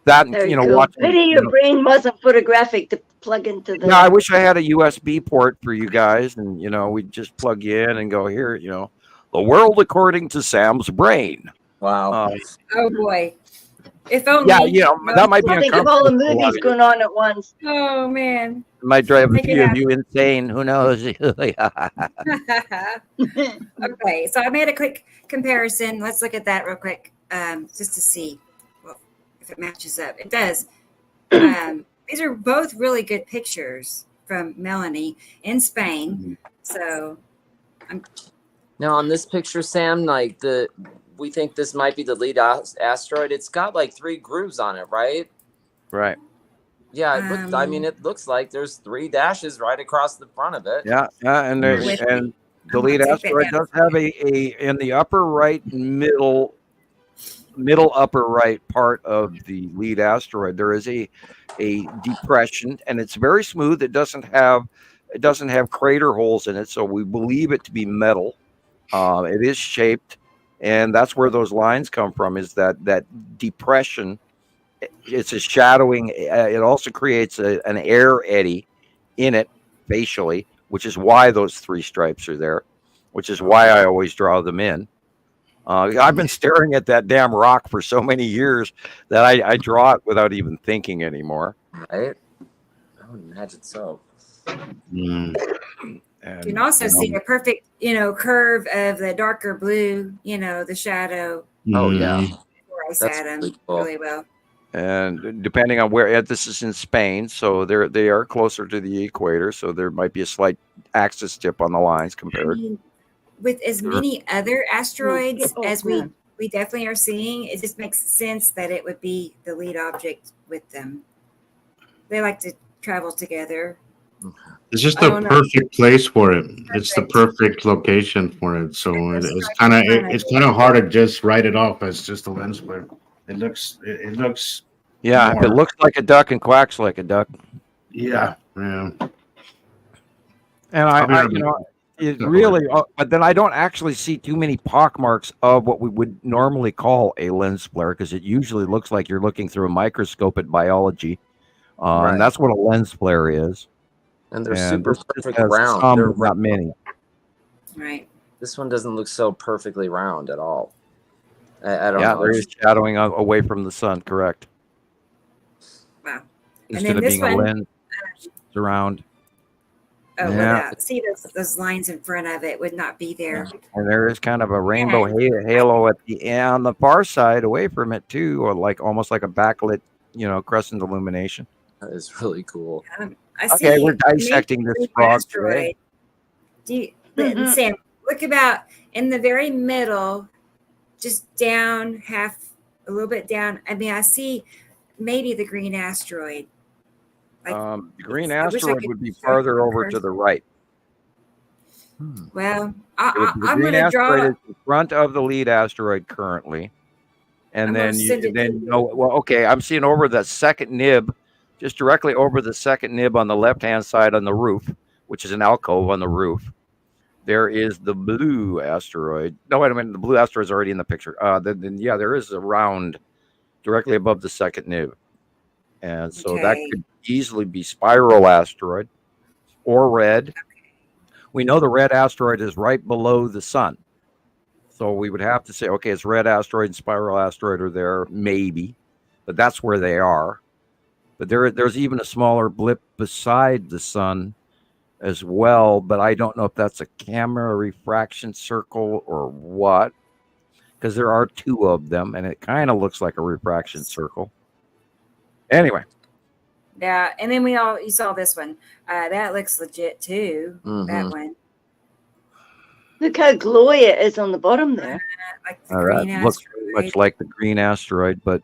That, cool. watching, Maybe your brain wasn't photographic to plug into the. Yeah, I wish I had a USB port for you guys, and we'd just plug you in and go here. The world according to Sam's brain. Wow. Oh boy, if only. Yeah, that might be. Think of all the movies going on at once. Oh man. It might drive a few of you insane. Who knows? Okay, so I made a quick comparison. Let's look at that real quick, just to see if it matches up. It does. These are both really good pictures from Melanie in Spain. So now on this picture, Sam, we think this might be the lead asteroid. It's got 3 grooves on it, right? Right. Yeah, it looks like there's 3 dashes right across the front of it. Yeah, and the lead asteroid does have a in the upper right middle upper right part of the lead asteroid. There is a depression, and it's very smooth. It doesn't have crater holes in it, so we believe it to be metal. It is shaped, and that's where those lines come from. Is that depression? It's a shadowing. It also creates an air eddy in it facially, which is why those 3 stripes are there, which is why I always draw them in. I've been staring at that damn rock for so many years that I draw it without even thinking anymore. Right? I would imagine so. Mm. You can also see a perfect, curve of the darker blue, the shadow. Oh, yeah. Where I That's sat him really cool. really well. And depending on where, this is in Spain, so they are closer to the equator, so there might be a slight axis tip on the lines I compared. mean, with as many other asteroids as we definitely are seeing, it just makes sense that it would be the lead object with them. They like to travel together. It's just I the don't know. perfect place for it. It's the Perfect. perfect location for it. So And it's those kind of stripes are it's kind of hard to just write it off as just a lens flare. It looks Yeah, if it more. looks like a duck and quacks like a duck. Yeah. And I'll be I right back. it really, but then I don't actually see too many pockmarks of what we would normally call a lens flare, because it usually looks like you're looking through a microscope at biology. Right. And that's what a lens flare is. And they're And super this perfect has round. some, They're but not many. Right. This one doesn't look so perfectly round at all. I don't Yeah, know. there is shadowing away from the sun, correct. Wow. Instead then of this being a one- lens around. Oh, Yeah. without. See those lines in front of it would not be there. And there is kind of a rainbow halo at on the far side away from it too, or like almost like a backlit, crescent illumination. That is really cool. I Okay, see we're dissecting this maybe frog asteroid. today. Do you, Mhm. Sam, look about in the very middle, just down a little bit down. I mean, I see maybe the green asteroid. Like, The green I wish I asteroid could would be show farther you in over to person. the right. Well, The I'm green going to draw. asteroid is in front of the lead asteroid currently. And I'm gonna then send it to you. well, okay, I'm seeing over the second nib, just directly over the second nib on the left-hand side on the roof, which is an alcove on the roof. There is the blue asteroid. No, wait a minute. The blue asteroid is already in the picture. Then there is a round directly above the second nib. And so that Okay. could easily be spiral asteroid or red. We know the red asteroid is right below the sun. So we would have to say, okay, it's red asteroid and spiral asteroid are there, maybe. But that's where they are. But there's even a smaller blip beside the sun as well. But I don't know if that's a camera refraction circle or what. Because there are 2 of them, and it kind of looks like a refraction circle. Anyway. Yeah, and then you saw this one. That looks legit too. That Mhm. one. Look how glowy it is on the bottom there. Like the All green right. Looks asteroid. very much like the green asteroid, but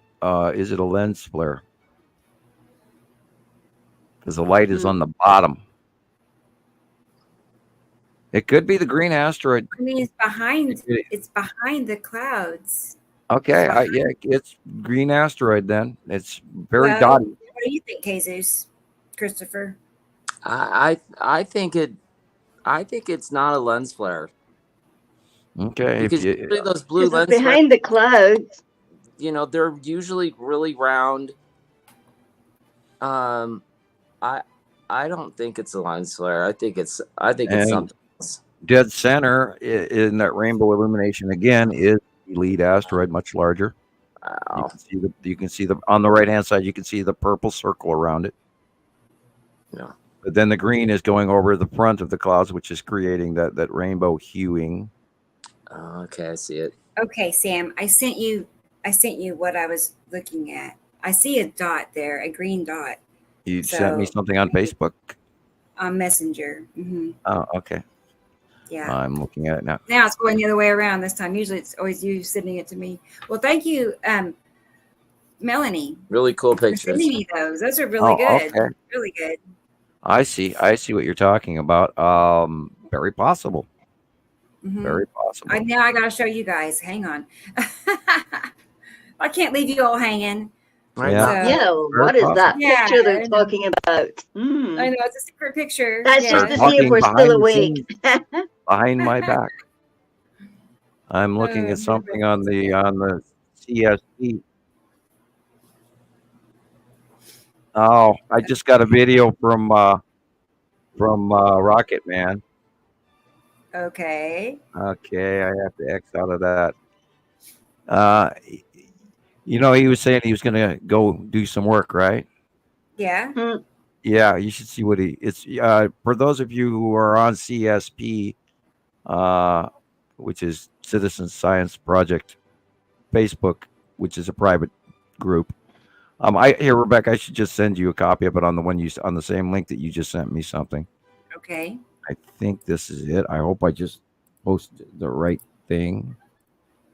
is it a lens flare? Because the light is on the bottom. It could be the green asteroid. I mean, it's behind the clouds. Okay, it's green asteroid then. It's very Well, dotty. What do you think, Jesus? Christopher? I think it's not a lens flare. Okay, Because usually those blue 'Cause it's lens flares, behind the clouds. they're usually really round. I don't think it's a lens flare. I think it's And- something else. dead center in that rainbow illumination again is the lead asteroid, much larger. Wow. You can see the on the right hand side. You can see the purple circle around it. Yeah. But then the green is going over the front of the clouds, which is creating that rainbow hueing. Okay, I see it. Okay, Sam, I sent you what I was looking at. I see a dot there, a green dot You sent me So- something on Facebook. on Messenger. Oh, okay. Yeah. I'm looking at it now. Now it's going the other way around this time. Usually it's always you sending it to me. Well, thank you, Melanie, Really cool for pictures. sending me those. Those are really Oh, good. okay. Really good. I see what you're talking about. Very possible. Mhm. Very possible. Now I got to show you guys. Hang on. I can't leave you all hanging. Right Yeah. So- Yeah, what is that Yeah, picture I they're know. talking about? Hmm. I know it's a secret picture. That's Yeah. just to see if we're Talking still behind the awake. behind my back. I'm looking Oh, at something on the CST. Oh, I just got a video from from Rocket Man. Okay. Okay, I have to X out of that. Uh, you know, he was saying he was going to go do some work, right? Yeah. Yeah, you should see what it's for those of you who are on CSP, which is Citizen Science Project Facebook, which is a private group. Here, Rebecca, I should just send you a copy of it on the same link that you just sent me something. Okay. I think this is it. I hope I just posted the right thing.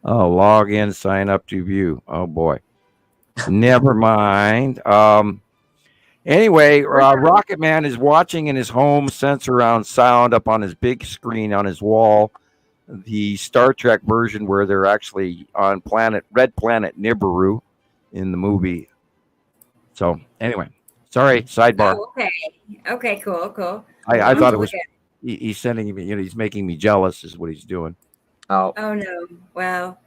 Oh, log in, sign up to view. Oh boy. Never mind. Anyway, Rocket Man is watching in his home Sensurround sound up on his big screen on his wall. The Star Trek version where they're actually on Red Planet Nibiru in the movie. So anyway, sorry, sidebar. Oh, okay. Okay, cool. I thought it was he's sending me, he's making me jealous is what he's doing. Oh no. Well,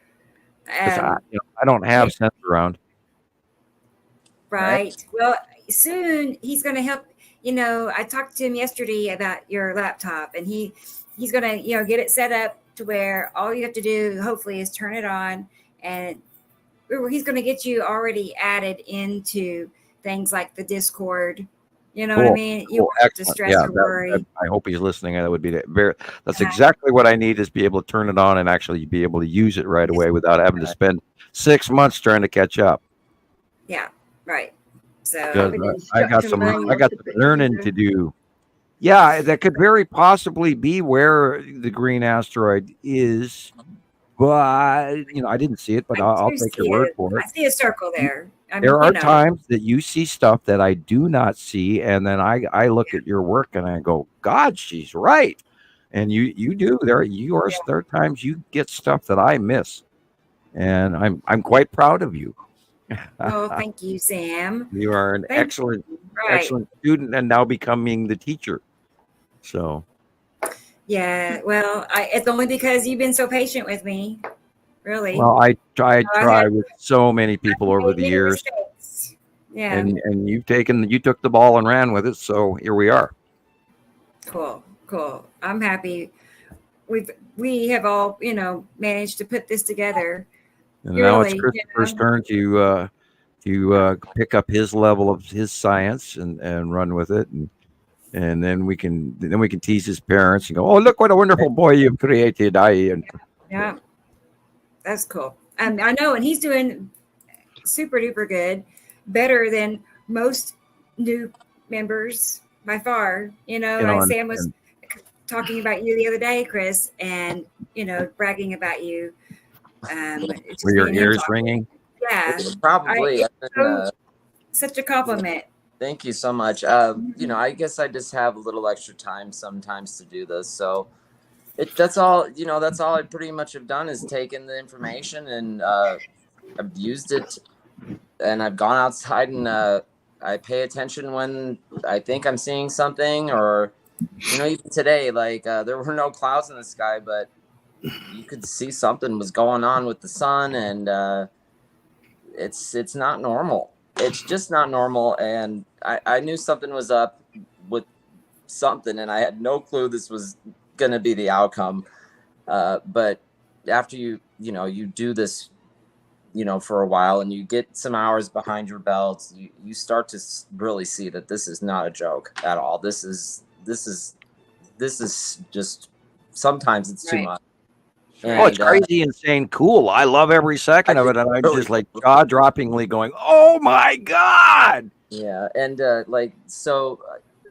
I don't have Sensurround. Right. Well, soon he's going to help. I talked to him yesterday about your laptop, and he's going to, get it set up to where all you have to do, hopefully, is turn it on, and he's going to get you already added into things like the Discord. You know what I mean? You won't have to stress or worry. I hope he's listening. That would be that's exactly what I need, is be able to turn it on and actually be able to use it right away without having to spend 6 months trying to catch up. Yeah. Right. So I got some learning to do. Yeah, that could very possibly be where the green asteroid is, but I didn't see it, but I'll take your word for it. I see a circle there. There are times that you see stuff that I do not see, and then I look at your work and I go, God, she's right. And you do. There are times you get stuff that I miss, and I'm quite proud of you. Oh, thank you, Sam. You are an excellent student, and now becoming the teacher. So, yeah. Well, it's only because you've been so patient with me. Really. Well, I try with so many people over the years. Mistakes. Yeah. And you took the ball and ran with it. So here we are. Cool. I'm happy. We have all managed to put this together. And now it's Christopher's turn to pick up his level of his science and run with it, and then we can tease his parents and go, oh, look what a wonderful boy you've created. Yeah, that's cool. I know, and he's doing super duper good, better than most new members by far. Like Sam was talking about you the other day, Chris, and bragging about you. Were your ears ringing? Yeah, probably. Such a compliment. Thank you so much. I guess I just have a little extra time sometimes to do this, so that's all. That's all I pretty much have done is taken the information and I've used it, and I've gone outside and I pay attention when I think I'm seeing something, or even today, like there were no clouds in the sky, but you could see something was going on with the sun, and it's not normal. It's just not normal, and I knew something was up with something, and I had no clue this was gonna be the outcome. But after you do this, for a while, and you get some hours behind your belt, you start to really see that this is not a joke at all. This is just, sometimes it's too much. And, it's crazy, insane, cool. I love every second of it, and I'm just like jaw-droppingly going, "Oh my god!" Yeah, and so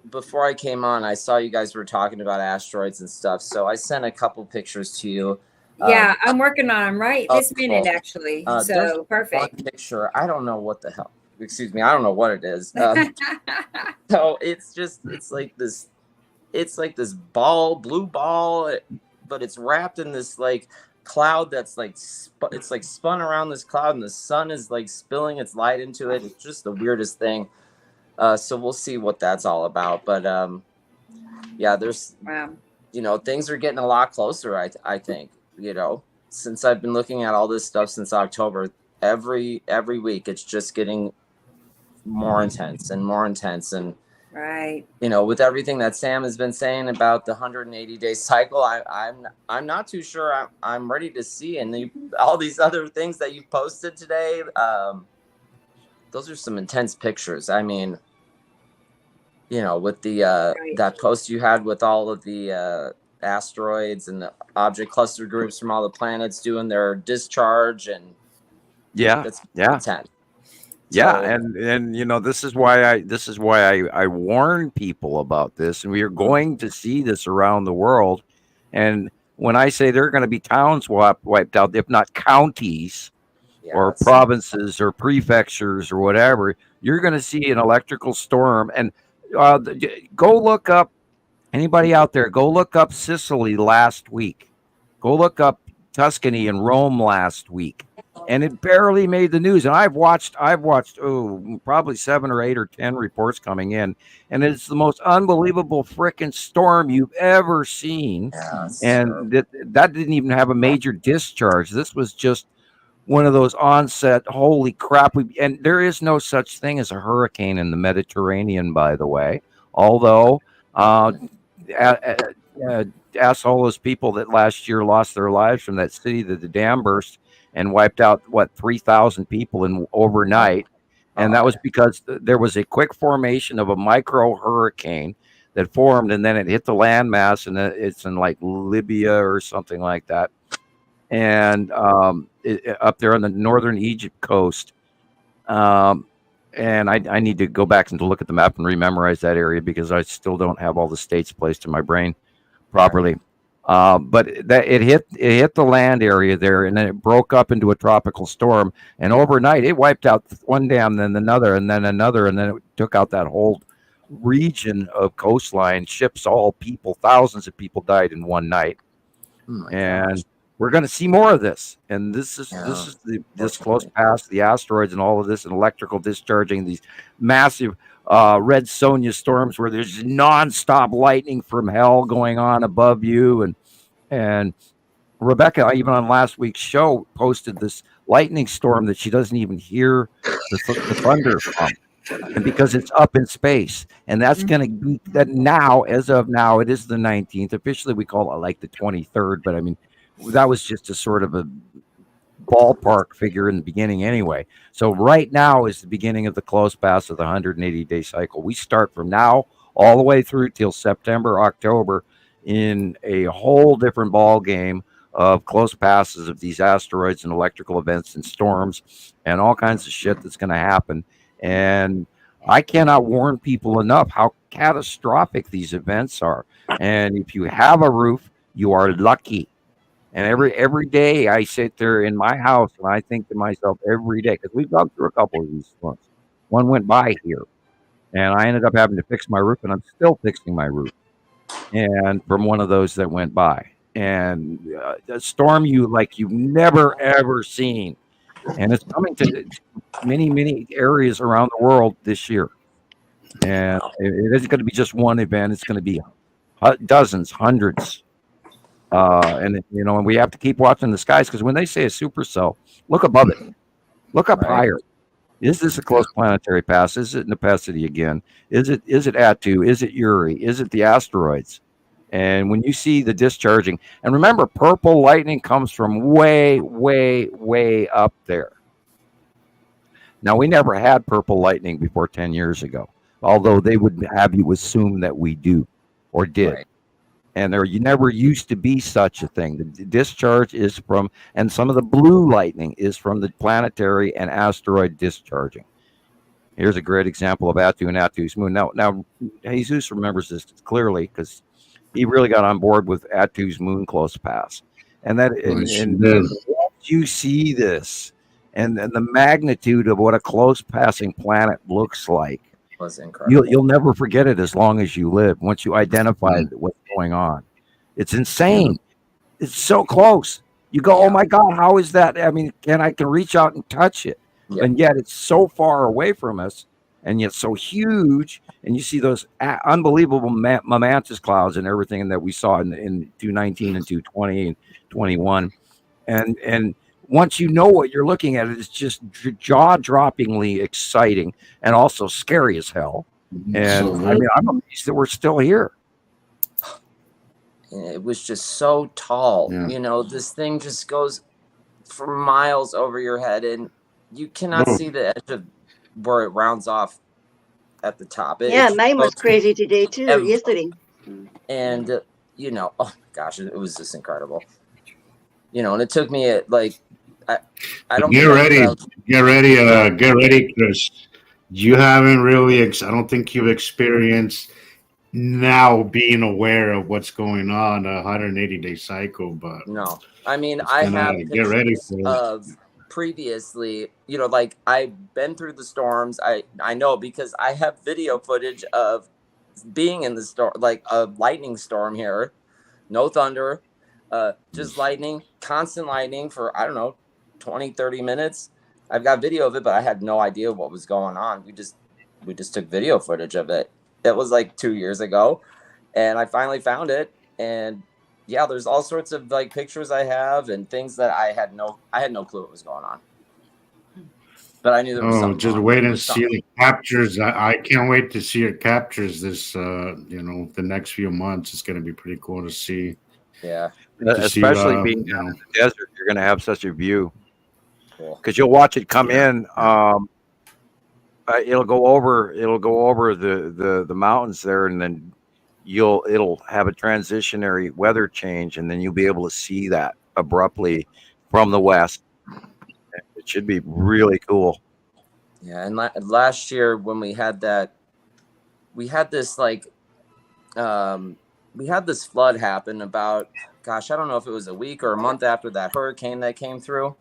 before I came on, I saw you guys were talking about asteroids and stuff, so I sent a couple pictures to you. Yeah, I'm working on them right this minute, actually. So perfect. One picture, I don't know what the hell. Excuse me, I don't know what it is. So it's like this ball, blue ball. But it's wrapped in this like cloud that's like it's like spun around this cloud, and the sun is like spilling its light into it. It's just the weirdest thing. So we'll see what that's all about. But there's things are getting a lot closer. I think since I've been looking at all this stuff since October, every week it's just getting more intense and more intense, and Right. You know, with everything that Sam has been saying about the 180-day cycle, I'm not too sure I'm ready to see. And all these other things that you posted today, those are some intense pictures. I mean, you know, with the Right. that post you had with all of the asteroids and the object cluster groups from all the planets doing their discharge, and that's intense. Yeah, So, and you know, this is why I warn people about this, and we are going to see this around the world. And when I say there are going to be towns wiped out, if not counties or provinces or prefectures or whatever, you're going to see an electrical storm. And go look up, anybody out there, go look up Sicily last week. Go look up Tuscany and Rome last week. And it barely made the news. And I've watched probably 7 or 8 or 10 reports coming in, and it's the most unbelievable freaking storm you've ever seen. And that didn't even have a major discharge. This was just one of those onset, holy crap. And there is no such thing as a hurricane in the Mediterranean, by the way. Although asshole those people that last year lost their lives from that city that the dam burst and wiped out 3,000 people in overnight. And that was because there was a quick formation of a micro hurricane that formed, and then it hit the landmass, and it's in like Libya or something like that. And up there on the northern Egypt coast. And I need to go back and to look at the map and rememorize that area, because I still don't have all the states placed in my brain properly. But it hit the land area there, and then it broke up into a tropical storm. And overnight, it wiped out one dam, then another, and then another, and then it took out that whole region of coastline. Ships, all people, thousands of people died in one night. And we're going to see more of this. And this is this close past the asteroids and all of this, and electrical discharging, these massive Red Sonja storms where there's nonstop lightning from hell going on above you. And Rebecca, even on last week's show, posted this lightning storm that she doesn't even hear the thunder from, and because it's up in space. And that's going to be that now, as of now, it is the 19th. Officially, we call it like the 23rd, but I mean, that was just a sort of a ballpark figure in the beginning anyway. So right now is the beginning of the close pass of the 180-day cycle. We start from now all the way through till September, October, in a whole different ball game of close passes of these asteroids and electrical events and storms and all kinds of shit that's going to happen. And I cannot warn people enough how catastrophic these events are. And if you have a roof, you are lucky. And every day I sit there in my house and I think to myself every day, because we've gone through a couple of these storms. One went by here, and I ended up having to fix my roof, and I'm still fixing my roof. And from one of those that went by, and a storm you've never ever seen, and it's coming to many areas around the world this year. And it isn't going to be just one event; it's going to be dozens, hundreds. And we have to keep watching the skies, because when they say a supercell, look above it, look up higher. Is this a close planetary pass? Is it Nepacity again? Is it Attu? Is it Uri? Is it the asteroids? And when you see the discharging, and remember, purple lightning comes from way, way, way up there. Now, we never had purple lightning before 10 years ago, although they would have you assume that we do or did. Right. And you never used to be such a thing. The discharge is from, and some of the blue lightning is from the planetary and asteroid discharging. Here's a great example of Attu and Attu's moon. Now Jesus remembers this clearly, because he really got on board with Attu's moon close pass. And you see this, and the magnitude of what a close passing planet looks like. Was incredible. You'll never forget it as long as you live, once you identify what's going on. It's insane. It's so close. You go, oh my God, how is that? I mean, I can reach out and touch it. And yet it's so far away from us, and yet so huge. And you see those unbelievable mantis clouds and everything that we saw in 219 and 220 and 21. And once you know what you're looking at, it's just jaw-droppingly exciting and also scary as hell. And I mean, I'm amazed that we're still here. It was just so tall. Yeah. You know, this thing just goes for miles over your head, and you cannot see the edge of where it rounds off at the top. Yeah, mine was crazy today too. Yesterday. And you know, oh my gosh, it was just incredible. You know, and it took me like I don't get ready, Chris. You haven't really. I don't think you've experienced now being aware of what's going on a 180-day cycle, but no, I mean I have get ready for it. of previously, you know, like I've been through the storms. I know because I have video footage of being in the storm, like a lightning storm here, no thunder, just lightning, constant lightning for I don't know 20-30 minutes. I've got video of it, but I had no idea what was going on. We just took video footage of it. It was like 2 years ago, and I finally found it. And yeah, there's all sorts of like pictures I have and things that I had no clue what was going on. But I knew there was something. Just wait and see the captures. I can't wait to see your captures this the next few months. It's going to be pretty cool to see. Yeah. Especially being down in the desert, you're going to have such a view. Because you'll watch it come in. It'll go over the mountains there, and then it'll have a transitionary weather change, and then you'll be able to see that abruptly from the west. It should be really cool. Yeah, and last year when we had this flood happen about, gosh, I don't know if it was a week or a month after that hurricane that came through.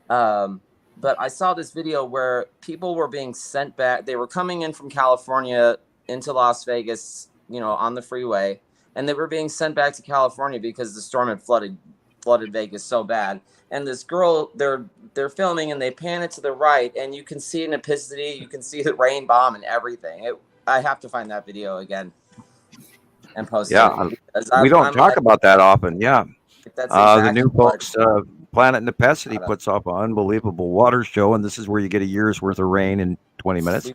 But I saw this video where people were being sent back. They were coming in from California into Las Vegas, you know, on the freeway, and they were being sent back to California because the storm had flooded Vegas so bad. And this girl, they're filming, and they pan it to the right, and you can see an epicity, you can see the rain bomb and everything. I have to find that video again and post it. Yeah, we don't talk about that often. Yeah, that's the new folks. Planet Nepacity puts off an unbelievable water show, and this is where you get a year's worth of rain in 20 minutes.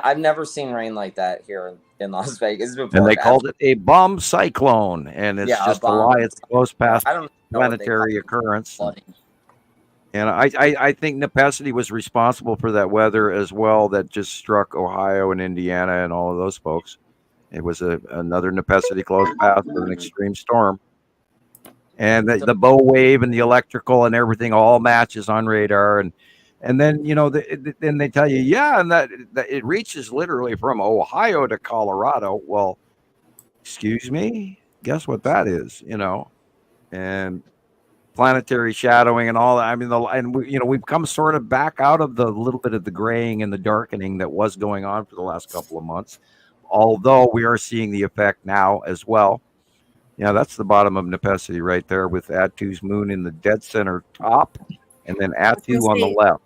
I've never seen rain like that here in Las Vegas before. And they called it a bomb cyclone, and it's just a lie. It's close past planetary occurrence. And I think Nepacity was responsible for that weather as well that just struck Ohio and Indiana and all of those folks. It was another Nepacity close path with an extreme storm. And the bow wave and the electrical and everything all matches on radar. And then, you know, then they tell you, yeah, and that it reaches literally from Ohio to Colorado. Well, excuse me, guess what that is, you know? And planetary shadowing and all that. I mean, we've come sort of back out of the little bit of the graying and the darkening that was going on for the last couple of months, although we are seeing the effect now as well. Yeah, that's the bottom of Nepacity right there with Attu's moon in the dead center top, and then Attu on the left.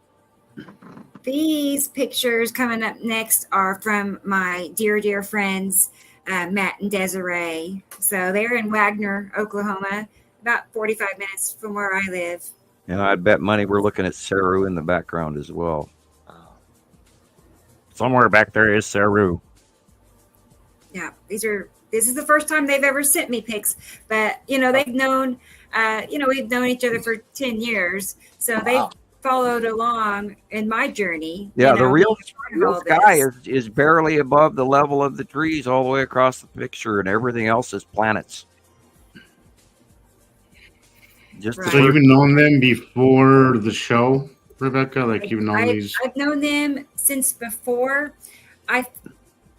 These pictures coming up next are from my dear friends, Matt and Desiree. So they're in Wagner, Oklahoma, about 45 minutes from where I live. And I'd bet money we're looking at Saru in the background as well. Somewhere back there is Saru. Yeah, this is the first time they've ever sent me pics, but you know, they've known, we've known each other for 10 years. So they've followed along in my journey. Yeah, the real sky is barely above the level of the trees all the way across the picture, and everything else is planets. So you've known them before the show, Rebecca? Like you've known these? I've known them since before I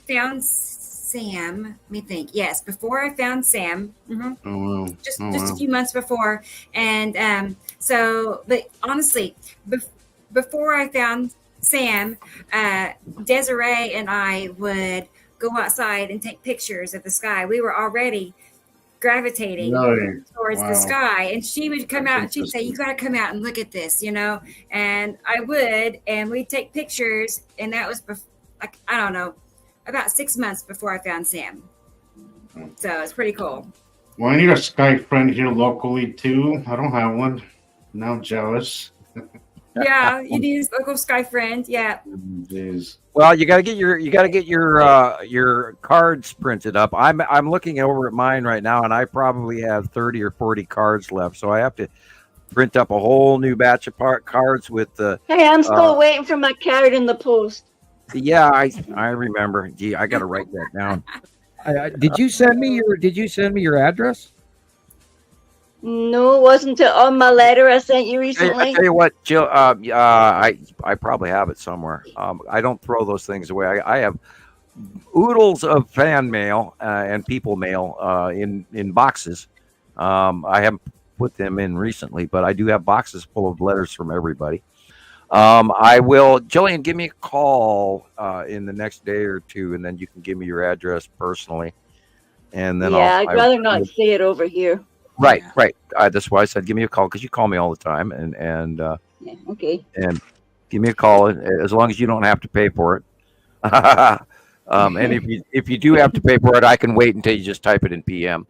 found Sam. Let me think. Yes, before I found Sam. Mm-hmm. Oh, wow. Just a few months before. And but honestly, before I found Sam, Desiree and I would go outside and take pictures of the sky. We were already gravitating towards the sky, and she would come out and she'd say, "You got to come out and look at this," you know. And I would, and we'd take pictures, and that was like, I don't know, about 6 months before I found Sam. So it's pretty cool. Well, I need a sky friend here locally too. I don't have one. Now I'm jealous. Yeah, you need a local Sky friend. Yeah. Jeez. Well, you got to get your cards printed up. I'm looking over at mine right now, and I probably have 30 or 40 cards left. So I have to print up a whole new batch of cards with the. Hey, I'm still waiting for my card in the post. Yeah, I remember. Gee, I got to write that down. Did you send me your address? No, wasn't it on my letter I sent you I recently? tell you what, Jill. I probably have it somewhere. I don't throw those things away. I have oodles of fan mail and people mail in boxes. I haven't put them in recently, but I do have boxes full of letters from everybody. I will, Jillian, give me a call in the next day or two, and then you can give me your address personally. And then I'd rather not say it over here. Right. That's why I said give me a call, because you call me all the time, and Yeah, okay. and give me a call as long as you don't have to pay for it. And if you do have to pay for it, I can wait until you just type it in PM.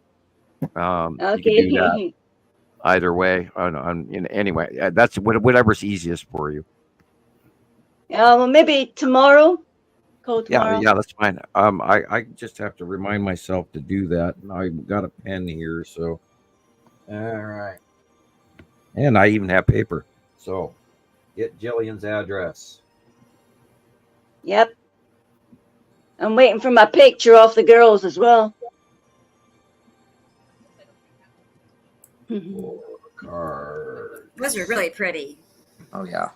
You can do that Okay. either way. Anyway, that's whatever's easiest for you. Well, maybe tomorrow. Call tomorrow. Yeah, that's fine. I just have to remind myself to do that. And I got a pen here, so all right. And I even have paper. So get Jillian's address. Yep. I'm waiting for my picture off the girls as well. Card. Those are really pretty. Oh yeah,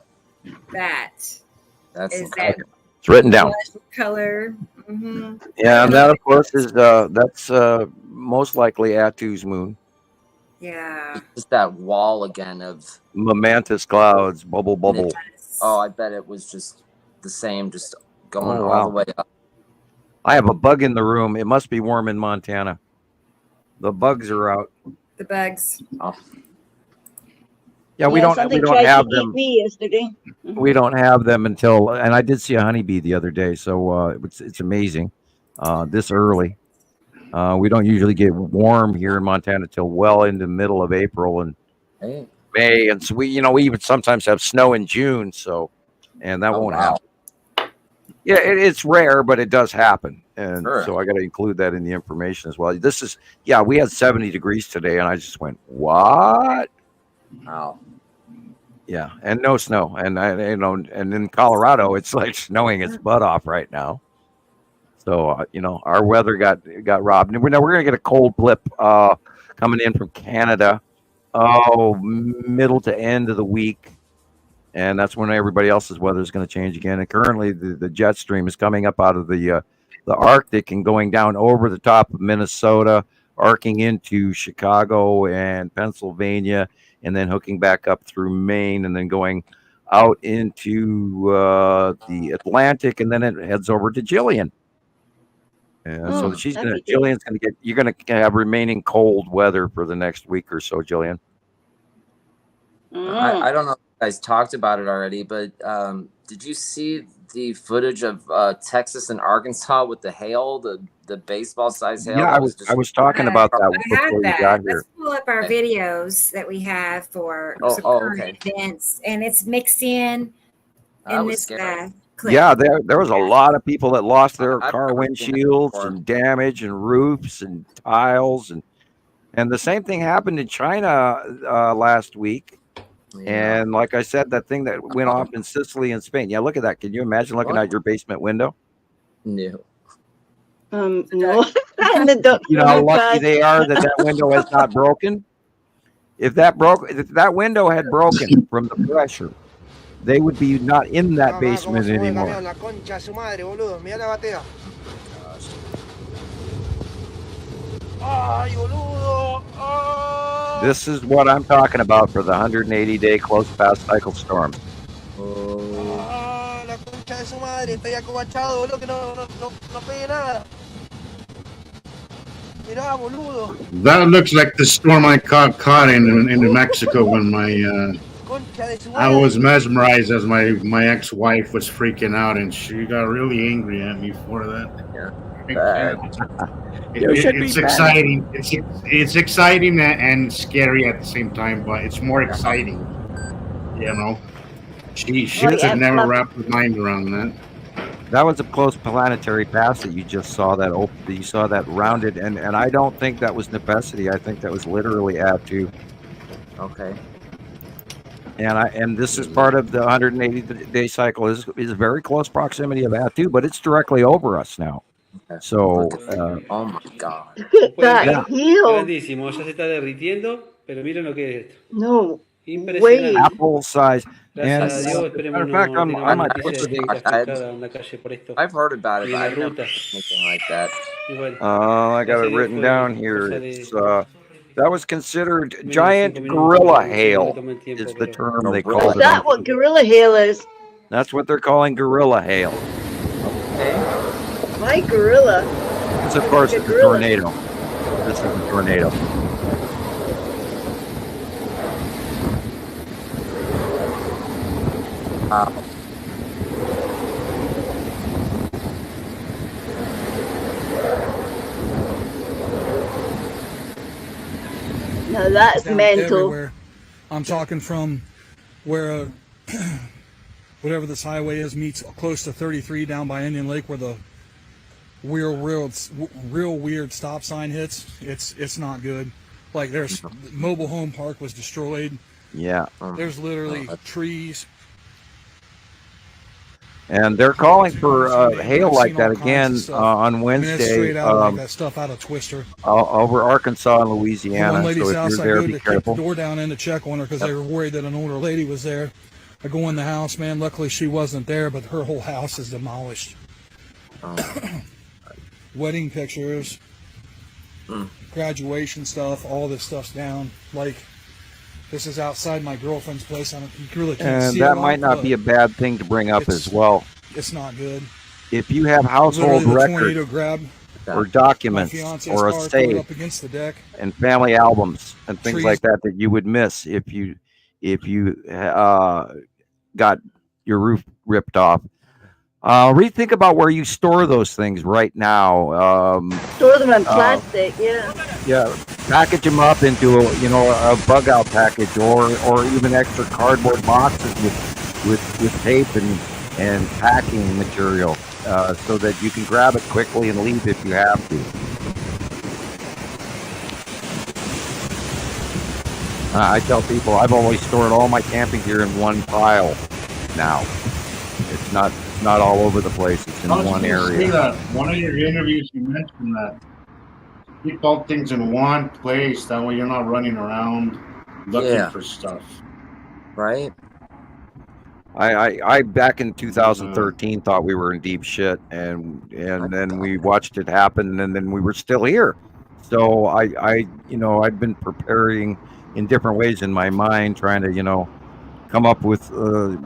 That's that's is incredible. that It's written down. blush color. Hmm. Yeah, and that of course is that's most likely Atu's moon. Yeah. Just that wall again of. Momentous clouds, bubble. Oh, I bet it was just the same, just going Oh, all wow. the way up. I have a bug in the room. It must be warm in Montana. The bugs are out. The bugs. Oh, Yeah, we don't something have tried to eat them. me yesterday. We don't have them until, and I did see a honeybee the other day, so it's amazing. This early, we don't usually get warm here in Montana till well into the middle of April and hey. May, and so we even sometimes have snow in June. So, and that Oh, won't wow. happen. Yeah, it's rare, but it does happen, and Sure. so I got to include that in the information as well. We had 70 degrees today, and I just went, what? Wow. Yeah, and no snow, and and in Colorado, it's like snowing its butt off right now. So our weather got robbed, and we're going to get a cold blip coming in from Canada, middle to end of the week, and that's when everybody else's weather is going to change again. And currently, the jet stream is coming up out of the Arctic and going down over the top of Minnesota, arcing into Chicago and Pennsylvania, and then hooking back up through Maine, and then going out into the Atlantic, and then it heads over to Jillian. And so Jillian's going to get. You're going to have remaining cold weather for the next week or so, Jillian. I don't know if you guys talked about it already, but did you see the footage of Texas and Arkansas with the hail, the baseball size hail? Yeah, I was talking about that I before had you that. got here. Let's pull up our videos that we have for some current events, and it's mixed in this clip. Yeah, there was a lot of people that lost their car windshields and damage and roofs and tiles, and the same thing happened in China last week. Yeah. And like I said, that thing that went off in Sicily and Spain. Yeah, look at that. Can you imagine looking out your basement window? No. No. You know how lucky they are that window has not broken. If that window had broken from the pressure, they would be not in that basement anymore. This is what I'm talking about for the 180-day close pass cycle storm. That looks like the storm I caught in Mexico when I was mesmerized as my ex-wife was freaking out, and she got really angry at me for that. It's exciting. It's exciting and scary at the same time, but it's more exciting, She should have never wrapped her mind around that. That was a close planetary pass that you just saw. You saw that rounded, and I don't think that was necessity. I think that was literally Atu. Okay. And this is part of the 180-day cycle. Is very close proximity of Atu, but it's directly over us now. Okay. So, oh my God. That heel. Grandísimo, ya se está derritiendo, pero miren lo que es esto. No. Impresionante. Apple size. Gracias And a Dios, esperemos matter of fact, no I'm tengamos not noticias de gente afectada en la calle por esto. I've heard about it, Y but en la I've never ruta. seen anything like that. Y bueno, I got gracias a it Dios written fue down here. cosa de It's that was considered menos de giant 5 minutos, gorilla no hail tomé el tiempo, is the pero term they Gorilla called Is it. that what gorilla hail is? That's what they're calling gorilla hail. My gorilla. This, of course, Like a is a gorilla. tornado. This is a tornado. No, that's down mental. everywhere. I'm talking from where whatever this highway is meets close to 33 down by Indian Lake, where the real weird stop sign hits. It's not good. Like there's mobile home park was destroyed. Yeah. There's literally trees. And they're calling for hail like that again on I mean, Wednesday it's straight out like that stuff out of Twister. over Arkansas and One Louisiana. lady's So if house, you're I there, go be to kick careful. the door down in to check on her because they were worried that an older lady was there. I go in the house, man. Luckily, she wasn't there, but her whole house is demolished. Wedding pictures, graduation stuff, all this stuff's down. Like, this is outside my girlfriend's place. You really can't And see that it might off, not but be a bad thing to bring up as well. It's not good. If you have household Literally, the tornado records grabbed or my documents fiance's or a car, threw it safe up against the deck. and family albums and things Trees. like that that you would miss if you got your roof ripped off. Rethink about where you store those things right now. Store them in plastic, yeah. Package them up into a bug out package or even extra cardboard boxes with tape and packing material so that you can grab it quickly and leave if you have to. I tell people I've always stored all my camping gear in one pile now. It's not all over the place. It's in I was one gonna say area. that one of your interviews, you mentioned that keep all things in one place. That way, you're not running around looking for stuff. Right. I back in 2013 thought we were in deep shit, and then we watched it happen, and then we were still here. So I've been preparing in different ways in my mind, trying to come up with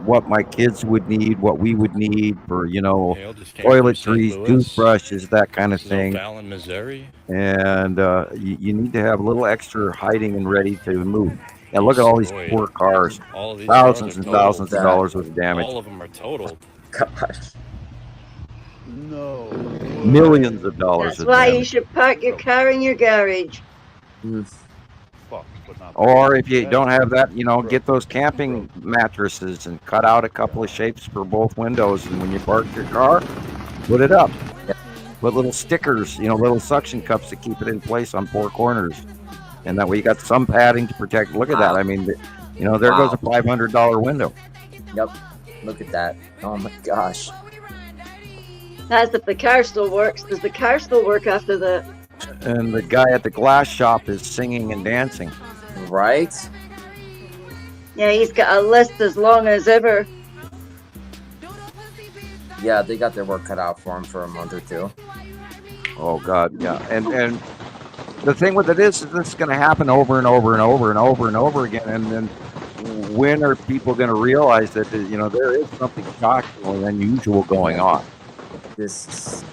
what my kids would need, what we would need for toiletries, toothbrushes, that kind of thing. Fallon, Missouri. And you need to have a little extra hiding and ready to move. And look at all these poor cars, All of these thousands cars and are thousands of totaled. dollars worth of damage, All of them are totaled. Gosh. millions of dollars That's of why you damage. should park your car in your garage. Or if you don't have that, get those camping mattresses and cut out a couple of shapes for both windows. And when you park your car, put it up. Put little stickers, little suction cups to keep it in place on four corners. And that way you got some padding to protect. Look at that. I mean, there goes a $500 window. Yep. Look at that. Oh my gosh. That's if the car still works. Does the car still work after that? And the guy at the glass shop is singing and dancing. Right? Yeah, he's got a list as long as ever. Yeah, they got their work cut out for him for a month or two. Oh God, yeah. And the thing with it is this is going to happen over and over and over and over and over again. And then when are people going to realize that there is something shocking or unusual going on? This is...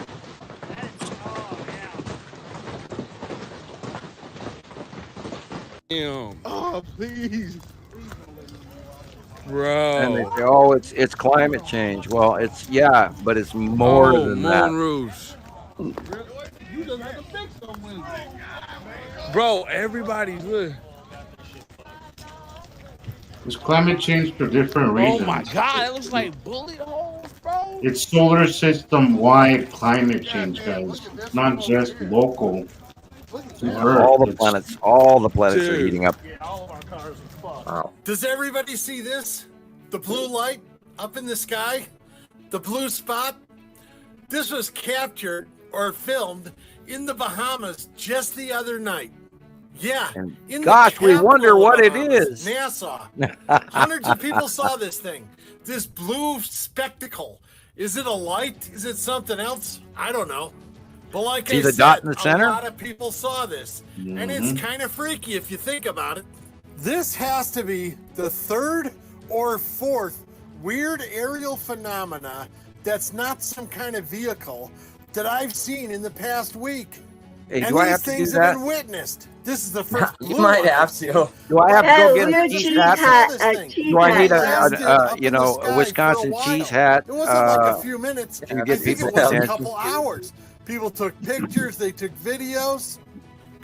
Oh, please. Bro. And they say, oh, it's climate change. Well, but it's more than that. Rouge. Bro, everybody, look. It's climate change for different Oh reasons. my God, it looks like bullet holes, bro. It's solar system wide climate change, guys. It's not just local to Earth. All the planets are heating up. Wow. Does everybody see this? The blue light up in the sky? The blue spot? This was captured or filmed in the Bahamas just the other night. Yeah. In Gosh, we wonder what it Bahamas, is. NASA. Hundreds of people saw this thing. This blue spectacle. Is it a light? Is it something else? I don't know. But like See I the said, dot in the center? a lot of people saw this. And it's kind of freaky if you think about it. This has to be the third or fourth weird aerial phenomena that's not some kind of vehicle that I've seen in the past week. Hey, and do I these have to do things that? have been witnessed. This is the first. You might have to. Do I have to go get a weird cheese cheese hat? hat, Do I need Up in the a sky Wisconsin for a cheese while. hat? It wasn't like a few minutes. to I get think people's it was a attention? couple hours. People took pictures. They took videos.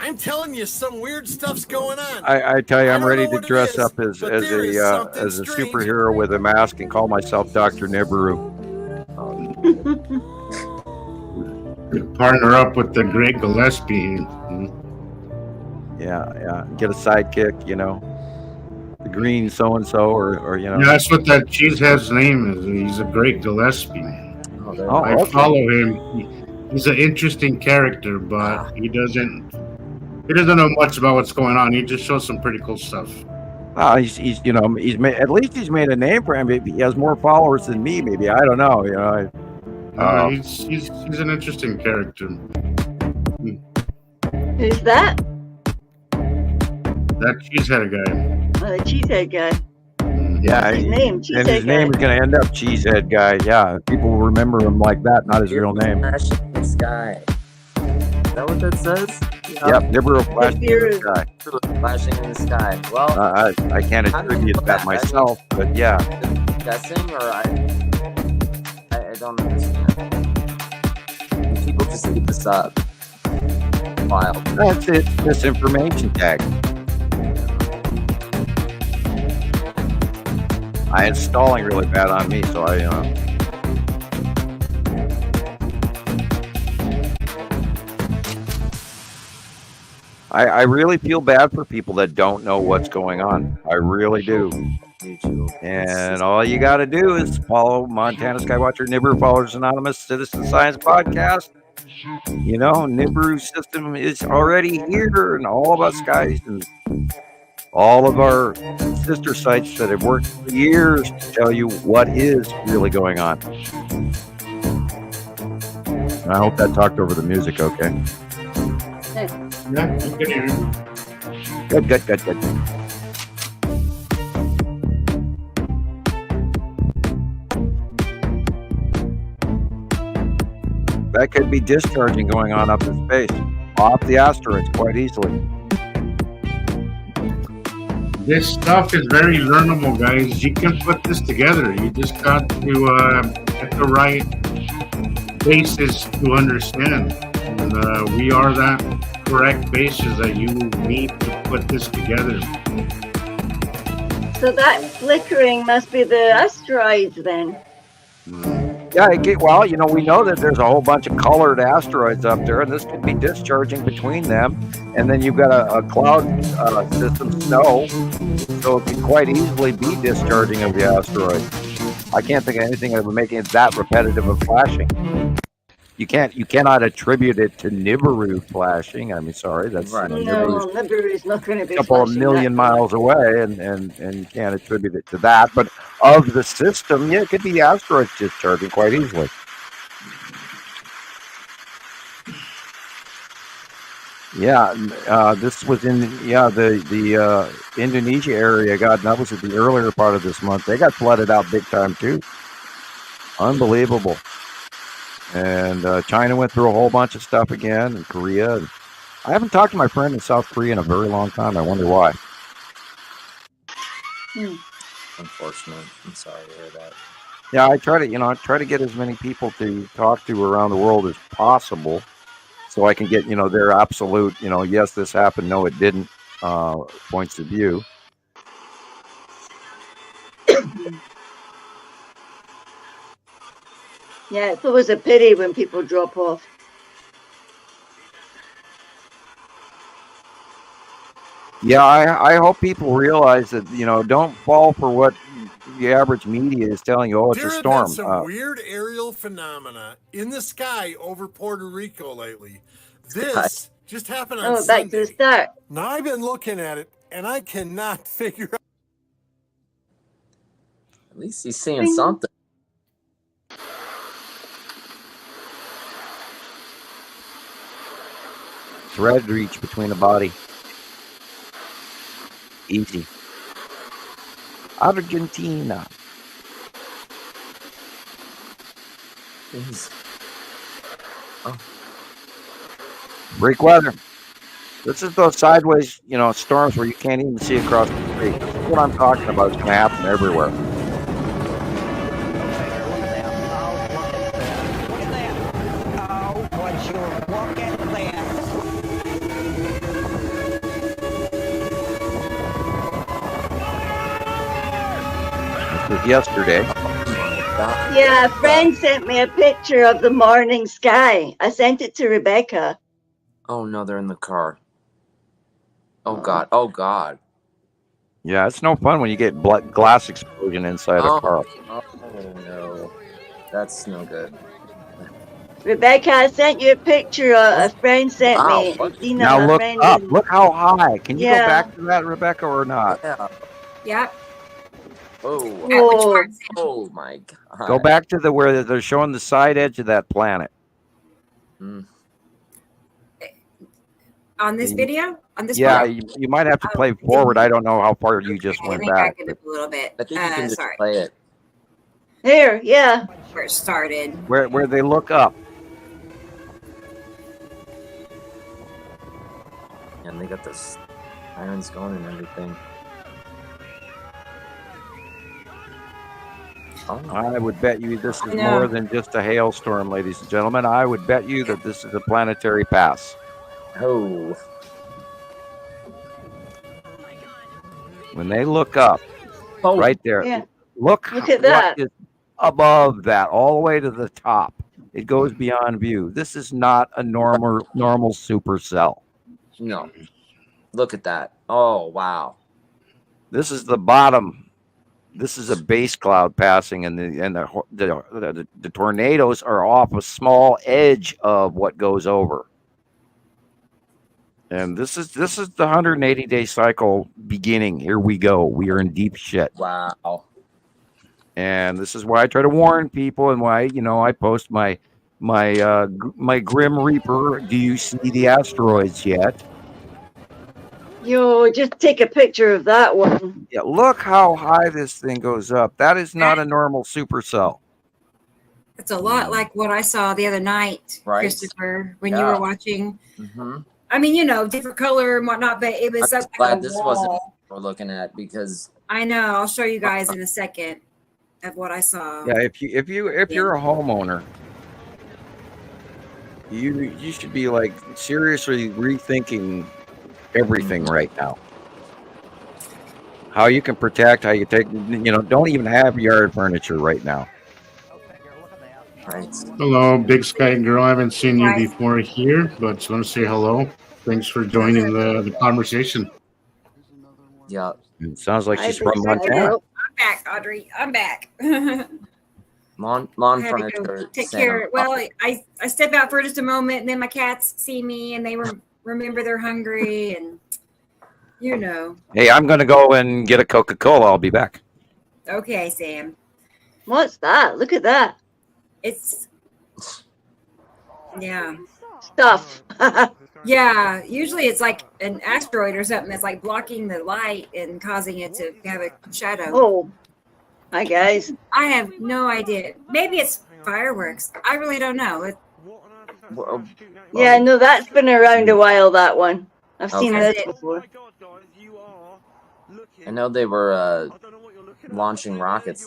I'm telling you, some weird stuff's going on. I tell you, I I'm don't ready know to what it dress is, up as but there is something a strange. superhero with a mask and call myself Dr. Nibiru. Partner up with the Great Gillespie. Yeah. Get a sidekick, the green so and so, or Yeah, that's what that cheesehead's name is. He's a Great Gillespie. I okay. follow him. He's an interesting character, but he doesn't know much about what's going on. He just shows some pretty cool stuff. He's made, at least he's made a name for him. Maybe he has more followers than me. Maybe I don't know. He's an interesting character. Who's that? That cheesehead guy. Oh, the cheesehead guy. Yeah, His name, and Cheesehead his name is going to end up Cheesehead Guy. Yeah, people will remember him like that, not his real name. Flashing in the sky. Is that what that says? Yep, Nibiru flashing in the sky. Flashing in the sky. Well, I can't attribute that myself, but yeah. Guessing, or I don't understand. People just eat this up. Wild. That's it. Misinformation tag. It's stalling really bad on me, so I really feel bad for people that don't know what's going on. I really do. And all you got to do is follow Montana Skywatcher Nibiru Followers Anonymous Citizen Science Podcast. Nibiru system is already here, and all of us guys and all of our sister sites that have worked for years to tell you what is really going on. And I hope that talked over the music okay. Yeah, I can hear you. Good. That could be discharging going on up in space, off the asteroids quite easily. This stuff is very learnable, guys. You can put this together. You just got to get the right basis to understand. And we are that correct basis that you need to put this together. So that flickering must be the asteroids then. Yeah, we know that there's a whole bunch of colored asteroids up there, and this could be discharging between them. And then you've got a cloud system, snow, so it could quite easily be discharging of the asteroid. I can't think of anything that would make it that repetitive of flashing. You cannot attribute it to Nibiru flashing. I mean, sorry, that's No, Nibiru's not going to be a couple of flashing million that. miles away, and you can't attribute it to that. But of the system, yeah, it could be the asteroids discharging quite easily. Yeah, this was in the Indonesia area. God, that was at the earlier part of this month. They got flooded out big time too. Unbelievable. And China went through a whole bunch of stuff again, and Korea. I haven't talked to my friend in South Korea in a very long time. I wonder why. Unfortunate. I'm sorry to hear that. Yeah, I try to get as many people to talk to around the world as possible, so I can get their absolute yes, this happened, no, it didn't points of view. Yeah, it's always a pity when people drop off. Yeah, I hope people realize that, you know, don't fall for what the average media is telling you. Oh, it's There a have storm. been some weird aerial phenomena in the sky over Puerto Rico lately. This just happened on Oh, back to the Sunday. start. Now I've been looking at it and I cannot figure out. At least he's seeing something. Thread reach between the body. Easy. Argentina. Oh. Break weather. This is those sideways, you know, storms where you can't even see across the street. This is what I'm talking about. It's going to happen everywhere. This was yesterday. Yeah, a friend sent me a picture of the morning sky. I sent it to Rebecca. Oh no, they're in the car. Oh God. Oh God. Yeah, it's no fun when you get glass explosion inside a car. Oh no. That's no good. Rebecca, I sent you a picture a friend sent me. Dina, Now my look friend up. is- Look how high. Can you Yeah. go back to that, Rebecca, or not? Yeah. Yep. Oh. Whoa. Oh my God. Go back to the where they're showing the side edge of that planet. On this video? On this Yeah, part? you might have to play forward. I don't know how far you just Let went me back. back it up a little bit. I think you can just Sorry. play it. Here, yeah. Where it started. Where they look up. And they got this irons going and everything. Oh. I would bet you this is I know. more than just a hailstorm, ladies and gentlemen. I would bet you that this is a planetary pass. Oh. When they look up, right there, Yeah. look at what that. is above that, all the way to the top. It goes beyond view. This is not a normal supercell. No. Look at that. Oh wow. This is the bottom. This is a base cloud passing, and the tornadoes are off a small edge of what goes over. And this is the 180-day cycle beginning. Here we go. We are in deep shit. Wow. And this is why I try to warn people, and why I post my Grim Reaper. Do you see the asteroids yet? Yo, just take a picture of that one. Yeah, look how high this thing goes up. That is not a normal supercell. It's a lot like what I saw the other night, Right. Christopher, when you Yeah. were watching. Mm-hmm. I mean, different color and whatnot, but it was I'm like glad a this wall. wasn't what we're looking at because I know. I'll show you guys in a second of what I saw. Yeah, if you're a homeowner, you should be like seriously rethinking everything right now. How you can protect, how you take, don't even have yard furniture right now. Right. Hello, Big Sky Girl. I haven't seen you before here, but just want to say hello. Thanks for joining the conversation. Yeah. It sounds like I she's from appreciate Montana. it. I'm back, Audrey. I'm back. Lawn I had to furniture. go take Santa. care. Well, I step out for just a moment, and then my cats see me, and they remember they're hungry, and Hey, I'm gonna go and get a Coca-Cola. I'll be back. Okay, Sam. What's that? Look at that. It's Stuff. yeah. Usually it's like an asteroid or something that's like blocking the light and causing it to have a shadow. Oh, hi guys. I have no idea. Maybe it's fireworks. I really don't know. Yeah, no, that's been around a while, that one. I've seen Okay. this before. I know they were launching rockets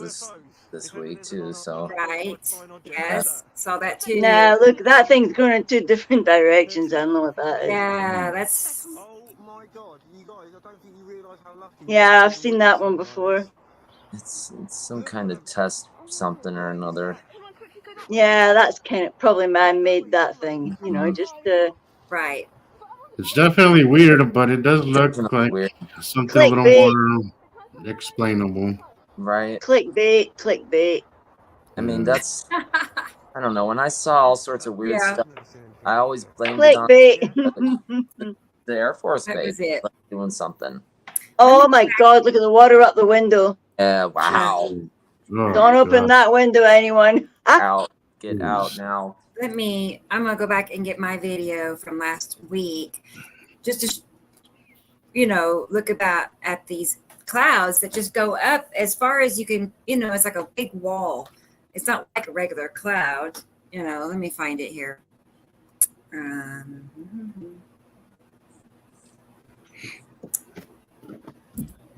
this week too. So Right. Yes. Saw that too. Nah, look, that thing's going in two different directions. I don't know what that is. Yeah, that's Yeah, I've seen that one before. it's some kind of test something or another. Yeah, that's kind of probably man-made, that thing. You know, just right. It's definitely weird, but it does look like weird. something a little Clickbait. more explainable. Right. Clickbait. I mean, that's. I don't know. When I saw all sorts of weird Yeah. stuff, I always blamed it on Clickbait. the Air Force That Base was it. like, doing something. Oh my God! Look at the water up the window. Yeah. Wow. Oh, Don't open God. that window, anyone. Out. Get out now. I'm gonna go back and get my video from last week, just to, look at these clouds that just go up as far as you can. It's like a big wall. It's not like a regular cloud. Let me find it here.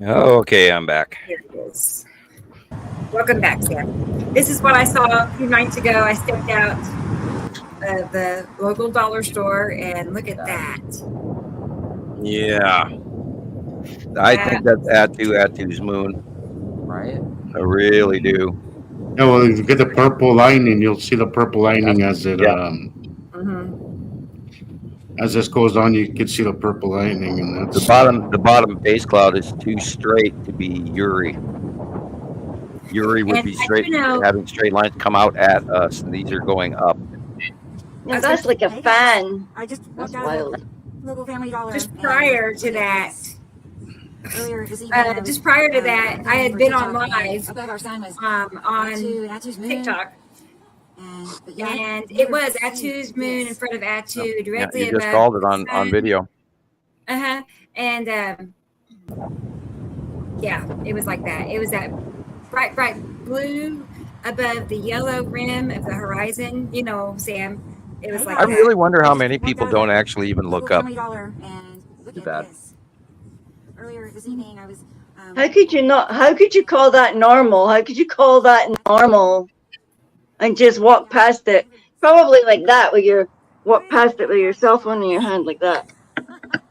Okay, I'm back. Here it is. Welcome back, Sam. This is what I saw a few nights ago. I stepped out of the local dollar store and look at that. Yeah. I think that's Atu's moon. Right. I really do. Yeah, well, if you get the purple lining, you'll see the purple lining as it as this goes on. You can see the purple lining, and that's The bottom base cloud is too straight to be Uri. Uri would And be straight, know- having straight lines come out at us, and these are going up. Yeah, that's like a fan. I just That's walked out wild. of the local Family Dollar. Just and prior to that, earlier this evening, I was, just prior to that, I had for been on TikTok, live above our sign was on Atu's moon. TikTok, But yeah, and never it was seen Atu's moon in this. front of Atu Yeah, directly you just above called it the on sun. video. And yeah, it was like that. It was that bright blue above the yellow rim of the horizon. Sam. It was like I that. really wonder how many people don't actually even look up. Family Dollar and look Too at bad. this. Earlier this evening, I was. How could you not? How could you call that normal? How could you call that normal and just walk past it? Probably like that, walk past it with your cell phone in your hand like that. Let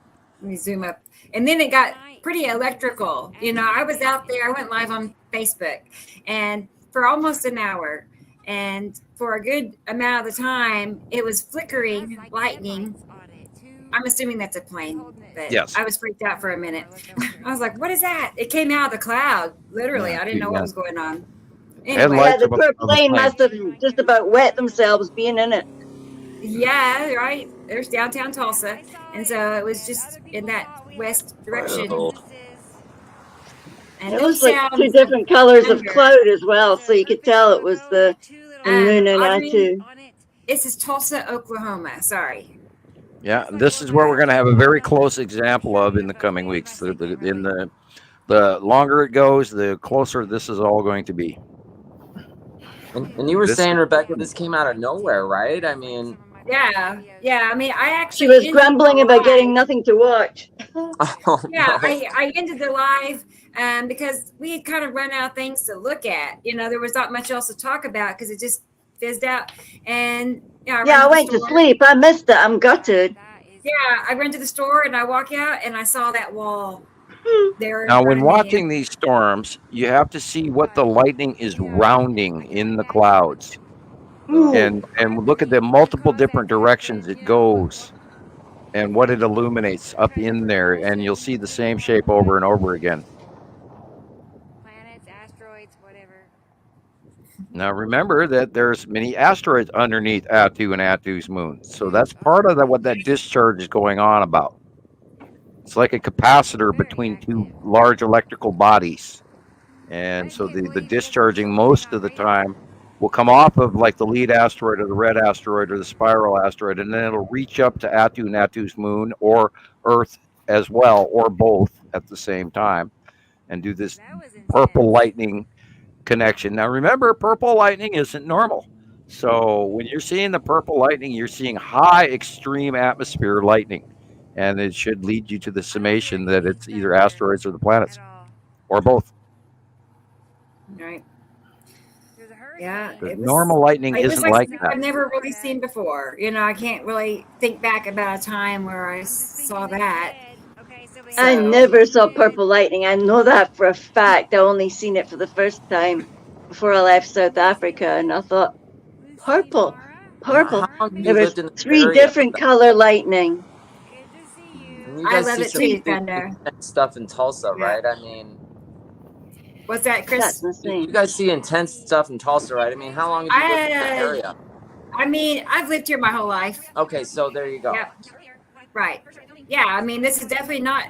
me zoom up. And then it got pretty electrical. I was out there, I went live on Facebook and for almost an hour. And for a good amount of the time, it was flickering lightning. I'm assuming that's a plane, but Yes. I was freaked out for a minute. I was like, what is that? It came out of the cloud. Literally, I didn't know what was going on. Anyway, Headlights Yeah, the above- poor of the plane plane. must have just about wet themselves being in it. yeah, right. There's downtown Tulsa. And so it was just in that west direction. Oh. And It those was like two sounds- different colors of thunder. cloud as well, so you could tell it was the moon and Audrey, Atu. This is Tulsa, Oklahoma. Sorry. Yeah, this is where we're going to have a very close example of in the coming weeks. The longer it goes, the closer this is all going to be. And you were This- saying, Rebecca, this came out of nowhere, right? I mean, Yeah. I mean, I actually She was ended grumbling the about live. getting nothing to watch. oh, Yeah, no. I ended the live because we had kind of run out of things to look at. There was not much else to talk about because it just fizzed out. And Yeah, I ran the went to store. sleep. I missed it. I'm gutted. Yeah, I ran to the store and I walk out and I saw that wall there. in Now, front when of me. watching these storms, you have to see what the lightning is rounding in the clouds, Ooh. and look at the multiple different directions it goes, and what it illuminates up in there, and you'll see the same shape over and over again. Planets, asteroids, whatever. Now, remember that there's many asteroids underneath Atu and Atu's moon, so that's part of what that discharge is going on about. It's like a capacitor between two large electrical bodies. And so the discharging most of the time will come off of like the lead asteroid or the red asteroid or the spiral asteroid, and then it'll reach up to Atu and Atu's moon or Earth as well, or both at the same time, and do this purple lightning connection. Now remember, purple lightning isn't normal. So when you're seeing the purple lightning, you're seeing high extreme atmosphere lightning. And it should lead you to the summation that it's either asteroids or the planets, or both. Right. Yeah. The it was- normal lightning it was isn't like something that. I've never really seen before. I can't really think back about a time where I saw that. I So- never saw purple lightning. I know that for a fact. I only seen it for the first time before I left South Africa, and I thought, purple. Purple. How long have you There was lived in the 3 area? different color lightning. You I guys love see it some too, pretty Thunder. intense stuff in Tulsa, Yeah. right? I mean, What's that, Chris? That's you insane. guys see intense stuff in Tulsa, right? I mean, how long have you lived in the area? I mean, I've lived here my whole life. Okay, so there you go. Yep. Right. Yeah, I mean, this is definitely not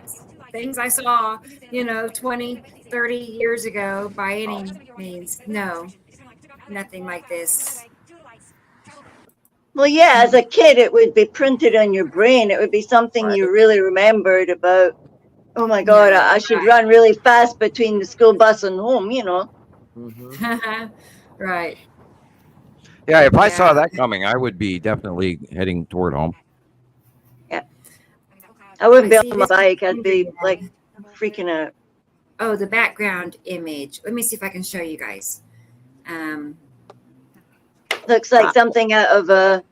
things I saw, 20, 30 years ago by any means. No, nothing like this. Well, yeah, as a kid, it would be printed on your brain. It would be something you really remembered about. Oh my God, I should run really fast between the school bus and home, Right. Yeah, if I saw that coming, I would be definitely heading toward home. Yeah. I wouldn't be on my bike. I'd be like freaking out. Oh, the background image. Let me see if I can show you guys. Looks like something out of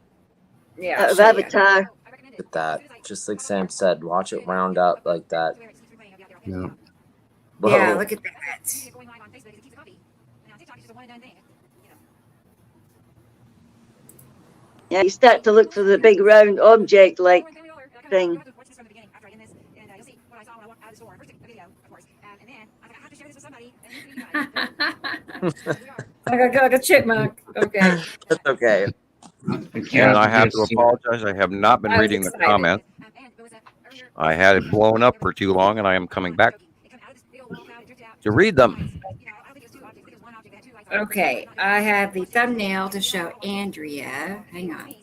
Yeah, I'll show you. Avatar. Look at that. Just like Sam said, watch it round out like that. Yeah. Whoa. Yeah, look at that. Yeah, you start to look for the big round object like thing. Like a chipmunk. Okay. That's okay. And I have to apologize. I have not been I was reading the excited. comments. I had it blown up for too long, and I am coming back to read them. Okay, I have the thumbnail to show Andrea. Hang on.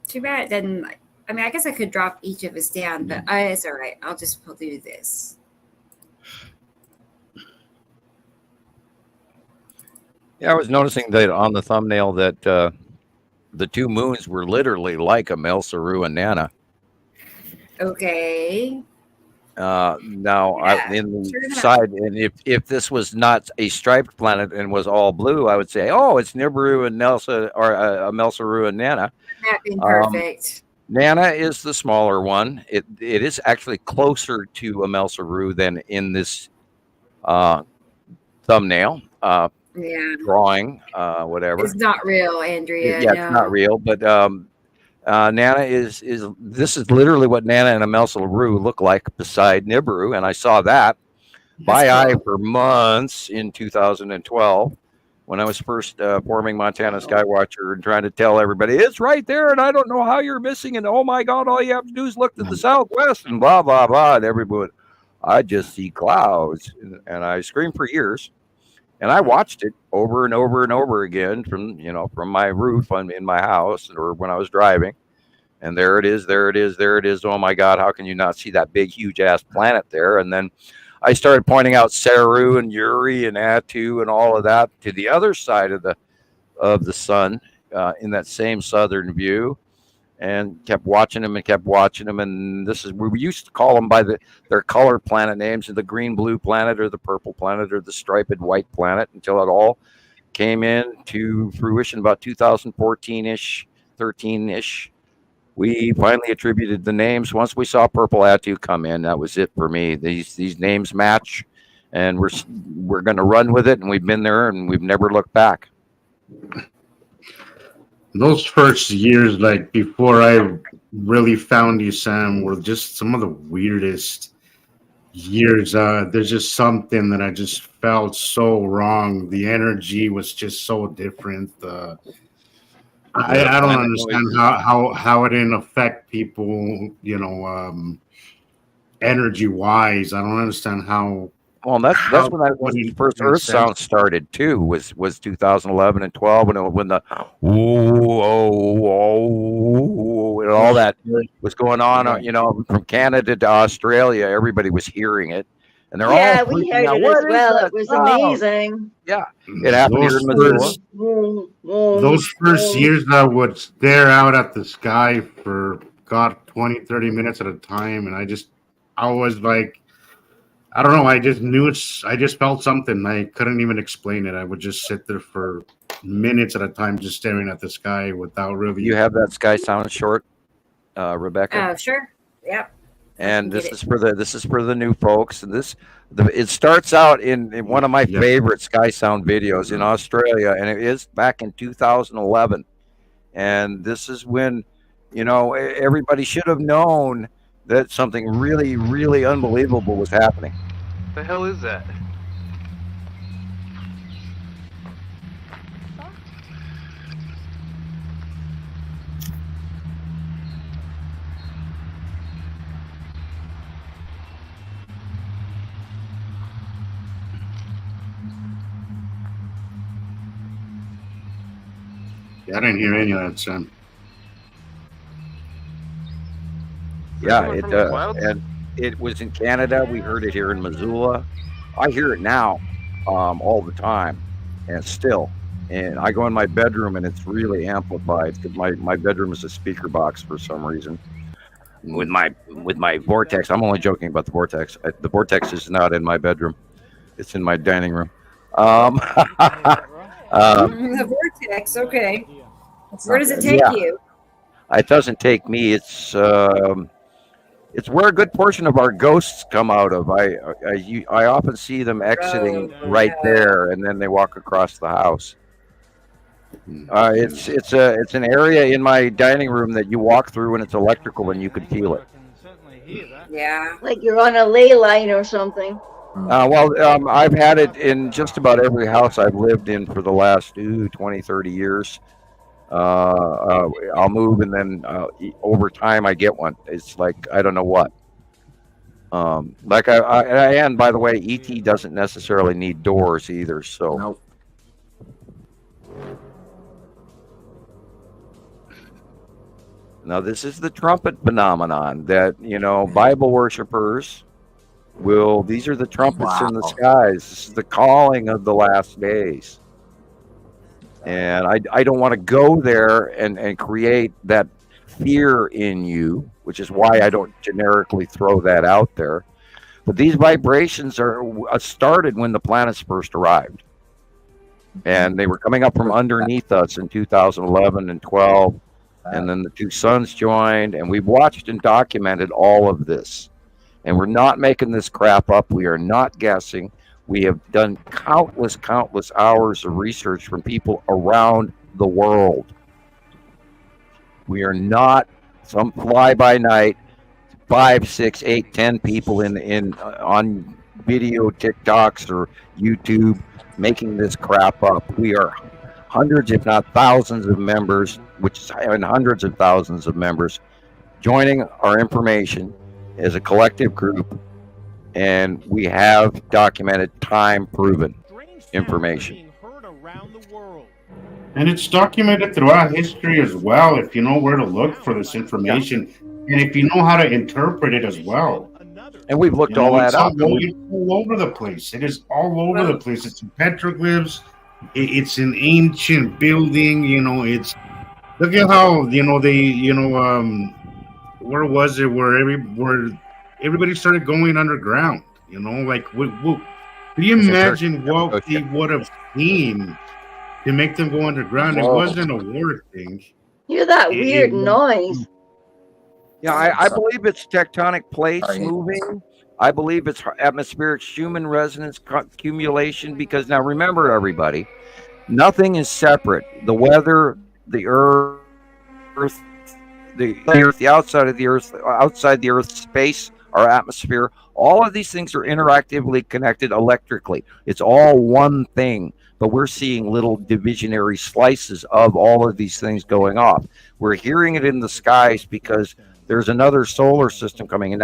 Too bad it doesn't. I mean, I guess I could drop each of us down, but it's all right. I'll just do this. Yeah, I was noticing that on the thumbnail that the two moons were literally like Amel, Saru, and Nana. Okay. Now, in the sure enough. side, and if this was not a striped planet and was all blue, I would say, oh, it's Nibiru and Nelsa, or Amel, Saru, and Nana. That'd be perfect. Nana is the smaller one. It is actually closer to Amel Saru than in this thumbnail. Yeah. Drawing, whatever. It's not real, Andrea. Yeah, no. it's not real, but Nana is this is literally what Nana and Amel Saru look like beside Nibiru, and I saw that by eye for months in 2012 when I was first forming Montana Skywatcher and trying to tell everybody it's right there, and I don't know how you're missing, and oh my God, all you have to do is look to the southwest, and blah blah blah, and everybody, I just see clouds, and I screamed for years. And I watched it over and over and over again from my roof in my house or when I was driving. And there it is, there it is, there it is. Oh my God, how can you not see that big, huge ass planet there? And then I started pointing out Saru and Uri and Atu and all of that to the other side of the sun in that same southern view, and kept watching them and kept watching them. And this is we used to call them by their color planet names, the green blue planet or the purple planet or the striped white planet, until it all came into fruition about 2014-ish, 13-ish. We finally attributed the names. Once we saw Purple Atu come in, that was it for me. These names match, and we're going to run with it, and we've been there, and we've never looked back. Those first years, like before I really found you, Sam, were just some of the weirdest years. There's just something that I just felt so wrong. The energy was just so different. I don't understand how it didn't affect people, energy wise. I don't understand how. Well, that's when the first Earth Sound started too. Was 2011 and 12 when the whoa and all that was going on. From Canada to Australia, everybody was hearing it, and they're all we freaking heard out. it What as is well. that It was sound? amazing. Yeah, it happened here in Missouri. Those first years, I would stare out at the sky for 20, 30 minutes at a time, and I was like, I don't know. I just knew I just felt something. I couldn't even explain it. I would just sit there for minutes at a time, just staring at the sky without really. You have that sky sound short, Rebecca? Oh, sure. Yep. And this is for the new folks. And it starts out in one of my favorite Sky Sound videos in Australia, and it is back in 2011. And this is when, everybody should have known that something really, really unbelievable was happening. The hell is that? I didn't hear any of that, son. Yeah, and it was in Canada. We heard it here in Missoula. I hear it now, all the time, and still. And I go in my bedroom, and it's really amplified. My bedroom is a speaker box for some reason. With my Vortex, I'm only joking about the Vortex. The Vortex is not in my bedroom; it's in my dining room. The Vortex, okay. Where does it take you? It doesn't take me. It's where a good portion of our ghosts come out of. I often see them exiting right there, and then they walk across the house. It's an area in my dining room that you walk through, and it's electrical, and you can feel it. Yeah, like you're on a ley line or something. I've had it in just about every house I've lived in for the last 20, 30 years. I'll move, and then over time I get one. It's like I don't know what. And by the way, ET doesn't necessarily need doors either. So. Nope. Now this is the trumpet phenomenon that Bible worshipers. These are the trumpets in the skies. This is the calling of the last days. And I don't want to go there and create that fear in you, which is why I don't generically throw that out there. But these vibrations are started when the planets first arrived. And they were coming up from underneath us in 2011 and 12. And then the two suns joined, and we've watched and documented all of this. And we're not making this crap up. We are not guessing. We have done countless hours of research from people around the world. We are not some fly-by-night 5, 6, 8, 10 people on video TikToks or YouTube making this crap up. We are hundreds, if not thousands of members, and hundreds of thousands of members joining our information as a collective group, and we have documented, time-proven information. And it's documented throughout history as well, if you know where to look for this information, and if you know how to interpret it as well. And we've looked all that up. It's all over the place. It is all over the place. It's in petroglyphs. It's an ancient building. It's look at how where was it? Where everybody started going underground. Like can you imagine what they would have seen to make them go underground? It wasn't a war thing. Hear that weird noise. Yeah, I believe it's tectonic plates moving. I believe it's atmospheric human resonance accumulation, because now remember, everybody, nothing is separate. The weather, the earth, the outside of the earth, outside the earth's space, our atmosphere, all of these things are interactively connected electrically. It's all one thing, but we're seeing little divisionary slices of all of these things going off. We're hearing it in the skies because there's another solar system coming in.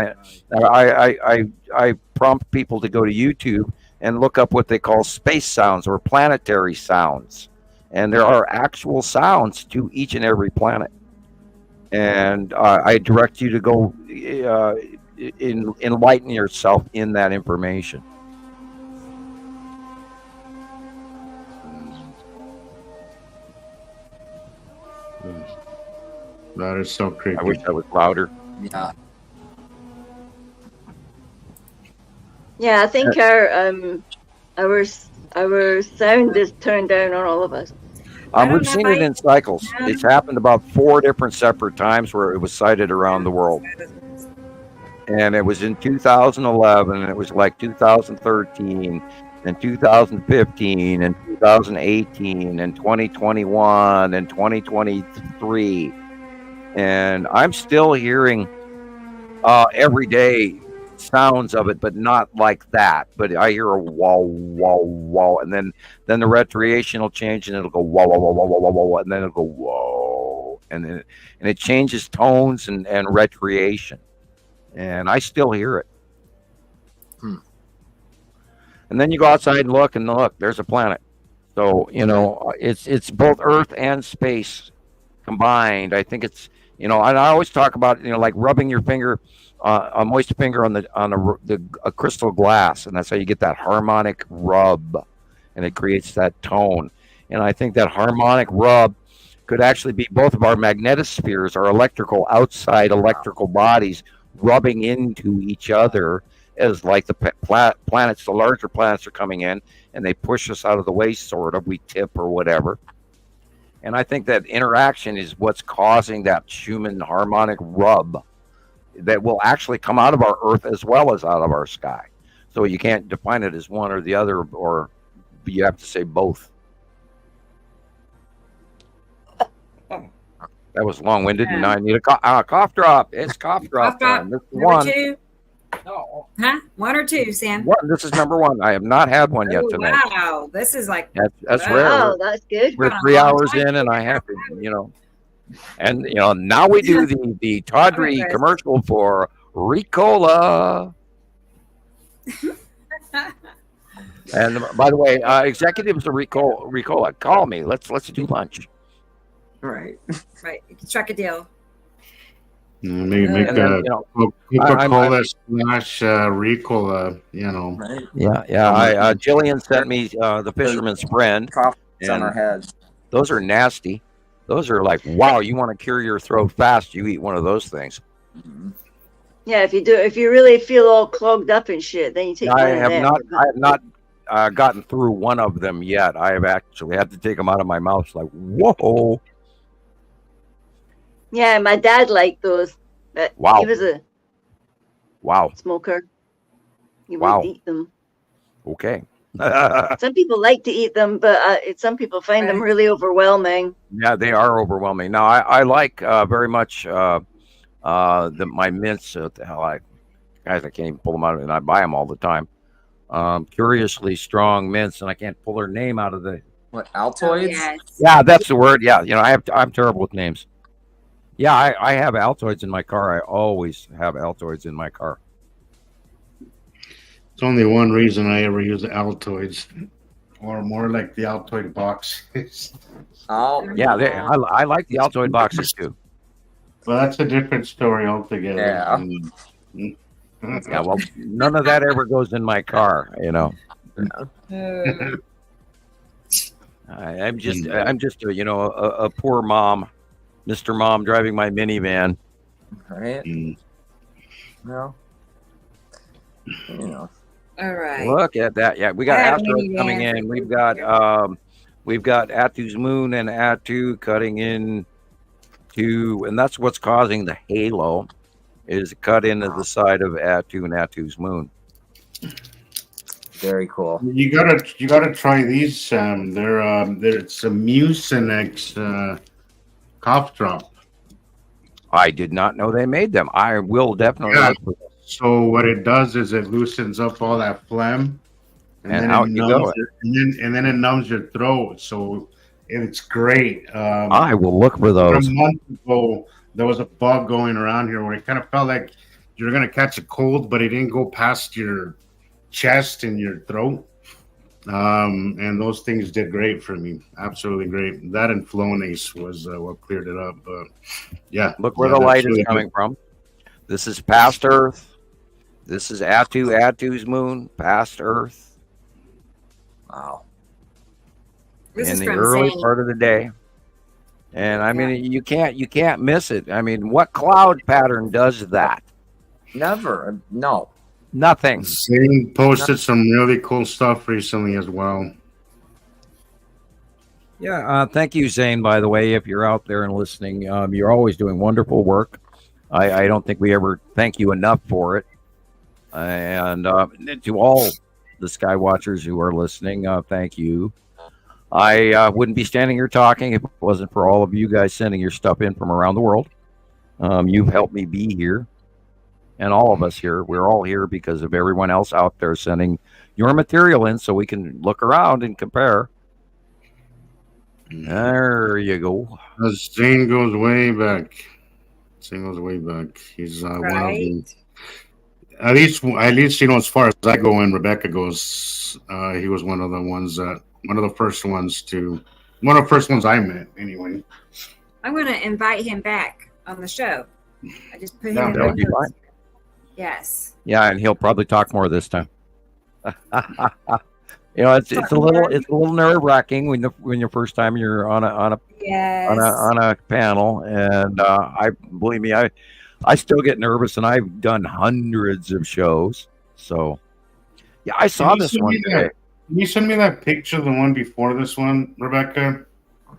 I prompt people to go to YouTube and look up what they call space sounds or planetary sounds. And there are actual sounds to each and every planet. And I direct you to go enlighten yourself in that information. That is so creepy. I wish I was louder. Yeah. Yeah, I think our sound is turned down on all of us. We've seen it in cycles. It's happened about 4 different separate times where it was sighted around the world. and it was in 2011, and it was like 2013, and 2015, and 2018, and 2021, and 2023, and I'm still hearing every day sounds of it, but not like that. But I hear a wah wah wah, and then the retriation will change, and it'll go wah wah wah wah wah wah wah, and then it'll go whoa, and it changes tones and retriation, and I still hear it. And then you go outside and look, there's a planet. So it's both Earth and space combined. I think it's and I always talk about like rubbing your finger. A moist finger on a crystal glass, and that's how you get that harmonic rub, and it creates that tone. And I think that harmonic rub could actually be both of our magnetospheres, our outside electrical bodies, rubbing into each other as like the planets, the larger planets are coming in, and they push us out of the way, sort of. We tip or whatever. And I think that interaction is what's causing that human harmonic rub that will actually come out of our Earth as well as out of our sky. So you can't define it as one or the other, or you have to say both. That was long-winded, and I need a cough drop. It's cough drop time. This is number 2. No. Huh? 1 or 2, Sam? This is number 1. I have not had one yet tonight. Wow, this is like that's rare. Oh, that's good. We're 3 hours in, and I have to, And now we do the Tawdry commercial for Ricola. And by the way, executives of Ricola, call me. Let's do lunch. Right. Right. Strike a deal. Make Coca-Cola slash Ricola. Right. Yeah. Jillian sent me the Fisherman's Friend. Coffee's on our heads. Those are nasty. Those are like, wow, you want to cure your throat fast, you eat one of those things. Yeah, if you really feel all clogged up and shit, then you take I have not gotten through one of them yet. I have actually had to take them out of my mouth. It's like, whoa. Yeah, my dad liked those. But wow. He was a smoker. He would eat them. Okay. Some people like to eat them, but some people find them really overwhelming. Yeah, they are overwhelming. Now, I like very much my mints. What the hell? Guys, I can't even pull them out, and I buy them all the time. Curiously strong mints, and I can't pull their name out of the. What, Altoids? Yes. Yeah, that's the word. Yeah, I'm terrible with names. Yeah, I have Altoids in my car. I always have Altoids in my car. It's only one reason I ever use Altoids, or more like the Altoid boxes. Oh, yeah, I like the Altoid boxes too. Well, that's a different story altogether. Yeah. Yeah, well, none of that ever goes in my car, I'm just a poor mom, Mr. Mom, driving my minivan. Right. No. All right. Look at that. Yeah, we got Astros coming in. We've got Atu's moon and Atu cutting in to, and that's what's causing the halo, is cut into the side of Atu and Atu's moon. Very cool. You gotta try these. It's a Mucinex cough drop. I did not know they made them. I will definitely look for them. So what it does is it loosens up all that phlegm, and then out you go. And then it numbs your throat. So it's great. I will look for those. A month ago, there was a bug going around here where it kind of felt like you're gonna catch a cold, but it didn't go past your chest and your throat. And those things did great for me. Absolutely great. That and Flonase was what cleared it up. But yeah, look where the light is coming from. This is past Earth. This is Atu's moon, past Earth. Wow. In the early part of the day. And I mean, you can't miss it. I mean, what cloud pattern does that? Never. No. Nothing. Zane posted some really cool stuff recently as well. Yeah, thank you, Zane, by the way, if you're out there and listening. You're always doing wonderful work. I don't think we ever thank you enough for it. And to all the Sky Watchers who are listening, thank you. I wouldn't be standing here talking if it wasn't for all of you guys sending your stuff in from around the world. You've helped me be here, and all of us here. We're all here because of everyone else out there sending your material in so we can look around and compare. There you go. Zane goes way back. Zane goes way back. He's one of the... At least, as far as I go and Rebecca goes, he was one of the ones that... One of the first ones I met, anyway. I'm going to invite him back on the show. I just put him in that would be fine. Yes. Yeah, and he'll probably talk more this time. It's a little nerve wracking when your first time you're on a panel, and believe me, I still get nervous, and I've done hundreds of shows. So yeah, I saw this one today. Can you send me that picture, the one before this one, Rebecca?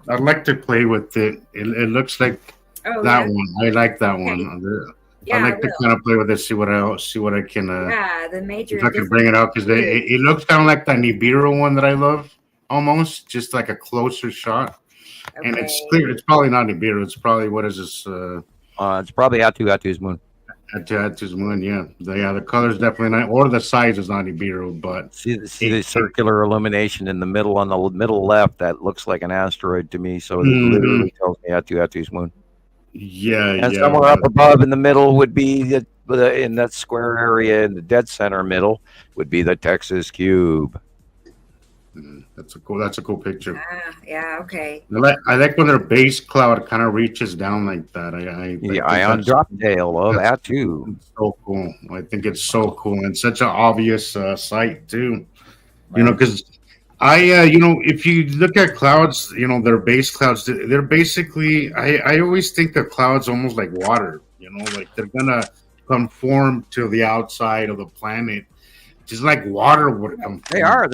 I'd like to play with it. It looks like that one. I like that one. Yeah, I like to kind of play with it, see what I can. The major. If I can bring it out, because it looks kind of like that Nibiru one that I love, almost just like a closer shot. Okay. And it's clear. It's probably not Nibiru. It's probably, what is this? It's probably Atu's moon. Atu's moon, yeah. The color's definitely not, or the size is not Nibiru, but see the circular illumination in the middle, on the middle left, that looks like an asteroid to me. So it literally tells me Atu's moon. Yeah, and somewhere up above in the middle would be in that square area in the dead center middle would be the Texas cube. That's a cool picture. Yeah, okay. I like when their base cloud kind of reaches down like that. Ion drop tail of Atu. So cool. I think it's so cool and such an obvious sight too. Because if you look at clouds, their base clouds, they're basically, I always think the clouds almost like water, like they're gonna conform to the outside of the planet, just like water would come. They are.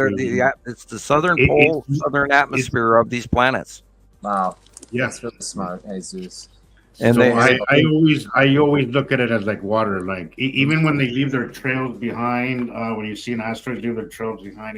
It's the southern pole, southern atmosphere of these planets. Wow. Yeah. That's really smart, Jesus. And so I always look at it as like water, like even when they leave their trails behind, when you see an asteroid leave their trails behind,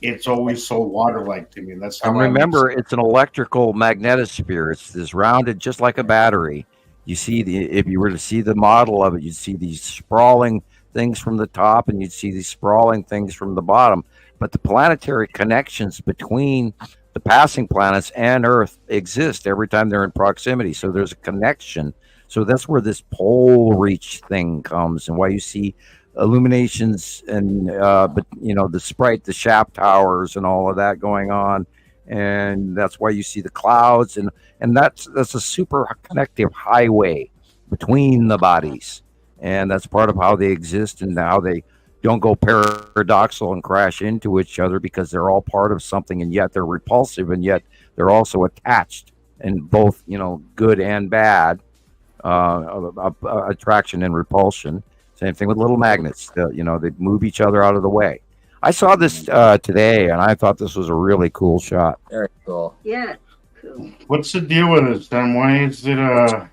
it's always so water-like to me. That's how. And remember, it's an electrical magnetosphere. It's this rounded, just like a battery. You see if you were to see the model of it, you'd see these sprawling things from the top, and you'd see these sprawling things from the bottom. But the planetary connections between the passing planets and Earth exist every time they're in proximity. So there's a connection. So that's where this pole reach thing comes, and why you see illuminations and the shaft towers and all of that going on, and that's why you see the clouds, and that's a super connective highway between the bodies, and that's part of how they exist and how they don't go paradoxical and crash into each other, because they're all part of something, and yet they're repulsive, and yet they're also attached, and both good and bad, attraction and repulsion. Same thing with little magnets. They move each other out of the way. I saw this today, and I thought this was a really cool shot. Very cool. Yeah. Cool. What's the deal with this, then? Why is it well,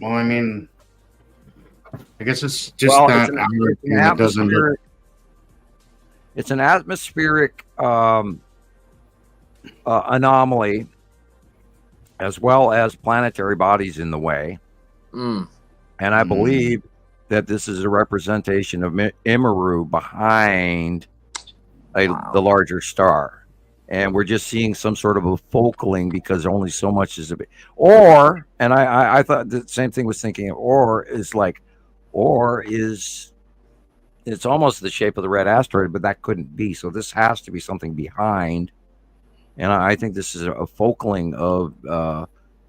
I mean, I guess it's just it's an atmospheric anomaly, as well as planetary bodies in the way. And I believe that this is a representation of Immeru behind the larger star. And we're just seeing some sort of a focaling, because only so much is and I thought the same thing, was thinking it's almost the shape of the red asteroid, but that couldn't be. So this has to be something behind. And I think this is a focaling of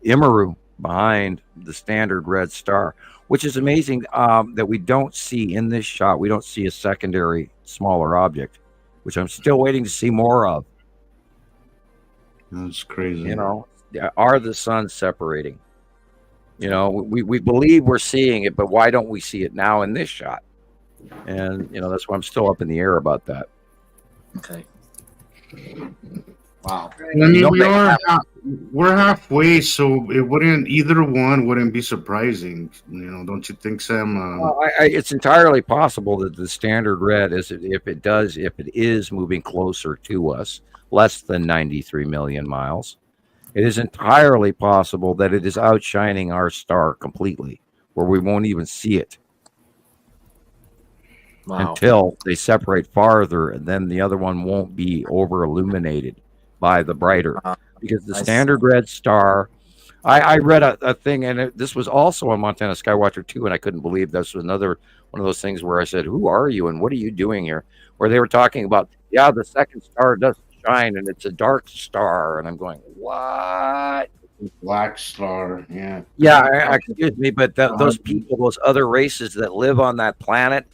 Immeru behind the standard red star, which is amazing that we don't see in this shot. We don't see a secondary smaller object, which I'm still waiting to see more of. That's crazy. Are the suns separating? We believe we're seeing it, but why don't we see it now in this shot? And that's why I'm still up in the air about that. Okay. Wow. I mean, we're halfway, so either one wouldn't be surprising. Don't you think, Sam? It's entirely possible that the standard red if it is moving closer to us, less than 93 million miles, it is entirely possible that it is outshining our star completely, where we won't even see it. Wow. Until they separate farther, and then the other one won't be over illuminated by the brighter, because the standard red star. I read a thing, and this was also on Montana Skywatcher 2, and I couldn't believe this was another one of those things where I said, "Who are you, and what are you doing here?" Where they were talking about, the second star doesn't shine, and it's a dark star, and I'm going, "What?" Black star, yeah. Yeah, excuse me, but those people, those other races that live on that planet,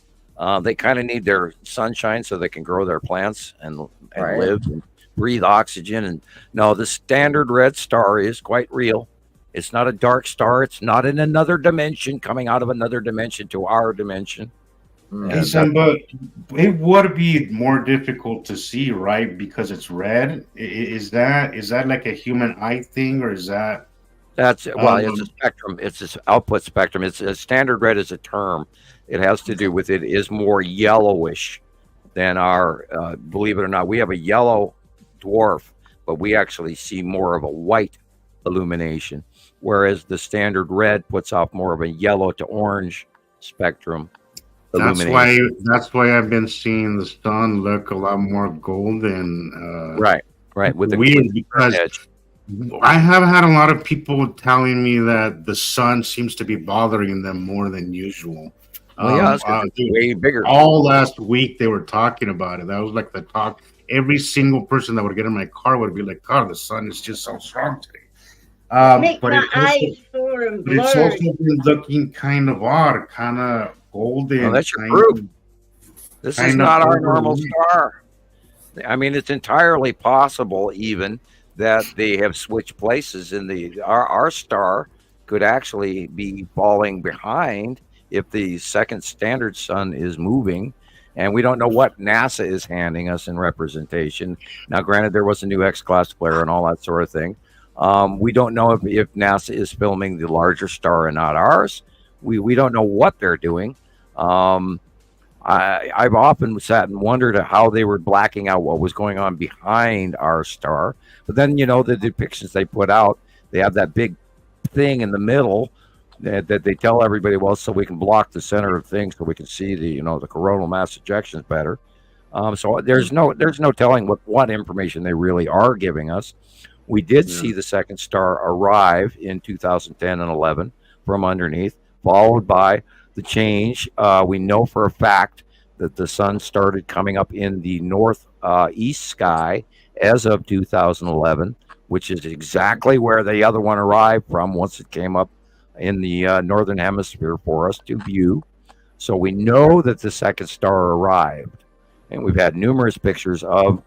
they kind of need their sunshine so they can grow their plants and live and breathe oxygen. And no, the standard red star is quite real. It's not a dark star. It's not in another dimension, coming out of another dimension to our dimension. Hey, Sam, but it would be more difficult to see, right? Because it's red. Is that like a human eye thing, or is that? It's a spectrum. It's this output spectrum. It's a standard red is a term. It has to do with it is more yellowish than our. Believe it or not, we have a yellow dwarf, but we actually see more of a white illumination, whereas the standard red puts off more of a yellow to orange spectrum. That's why I've been seeing the sun look a lot more golden. Right. With the weird because edge. I have had a lot of people telling me that the sun seems to be bothering them more than usual. Way bigger. All last week they were talking about it. That was like the talk. Every single person that would get in my car would be like, "God, the sun is just so strong today." Make my eyes sore and blurred. It's also been looking kind of odd, kind of golden. Well, that's your proof. This is not our normal star. I mean, it's entirely possible even that they have switched places in our star could actually be falling behind if the second standard sun is moving. And we don't know what NASA is handing us in representation. Now, granted, there was a new X-class flare and all that sort of thing. We don't know if NASA is filming the larger star and not ours. We don't know what they're doing. I've often sat and wondered how they were blacking out what was going on behind our star. But then, the depictions they put out, they have that big thing in the middle that they tell everybody, well, so we can block the center of things so we can see the coronal mass ejections better. So there's no telling what information they really are giving us. We did see the second star arrive in 2010 and 11 from underneath, followed by the change. We know for a fact that the sun started coming up in the northeast sky as of 2011, which is exactly where the other one arrived from once it came up in the northern hemisphere for us to view. So we know that the second star arrived, and we've had numerous pictures of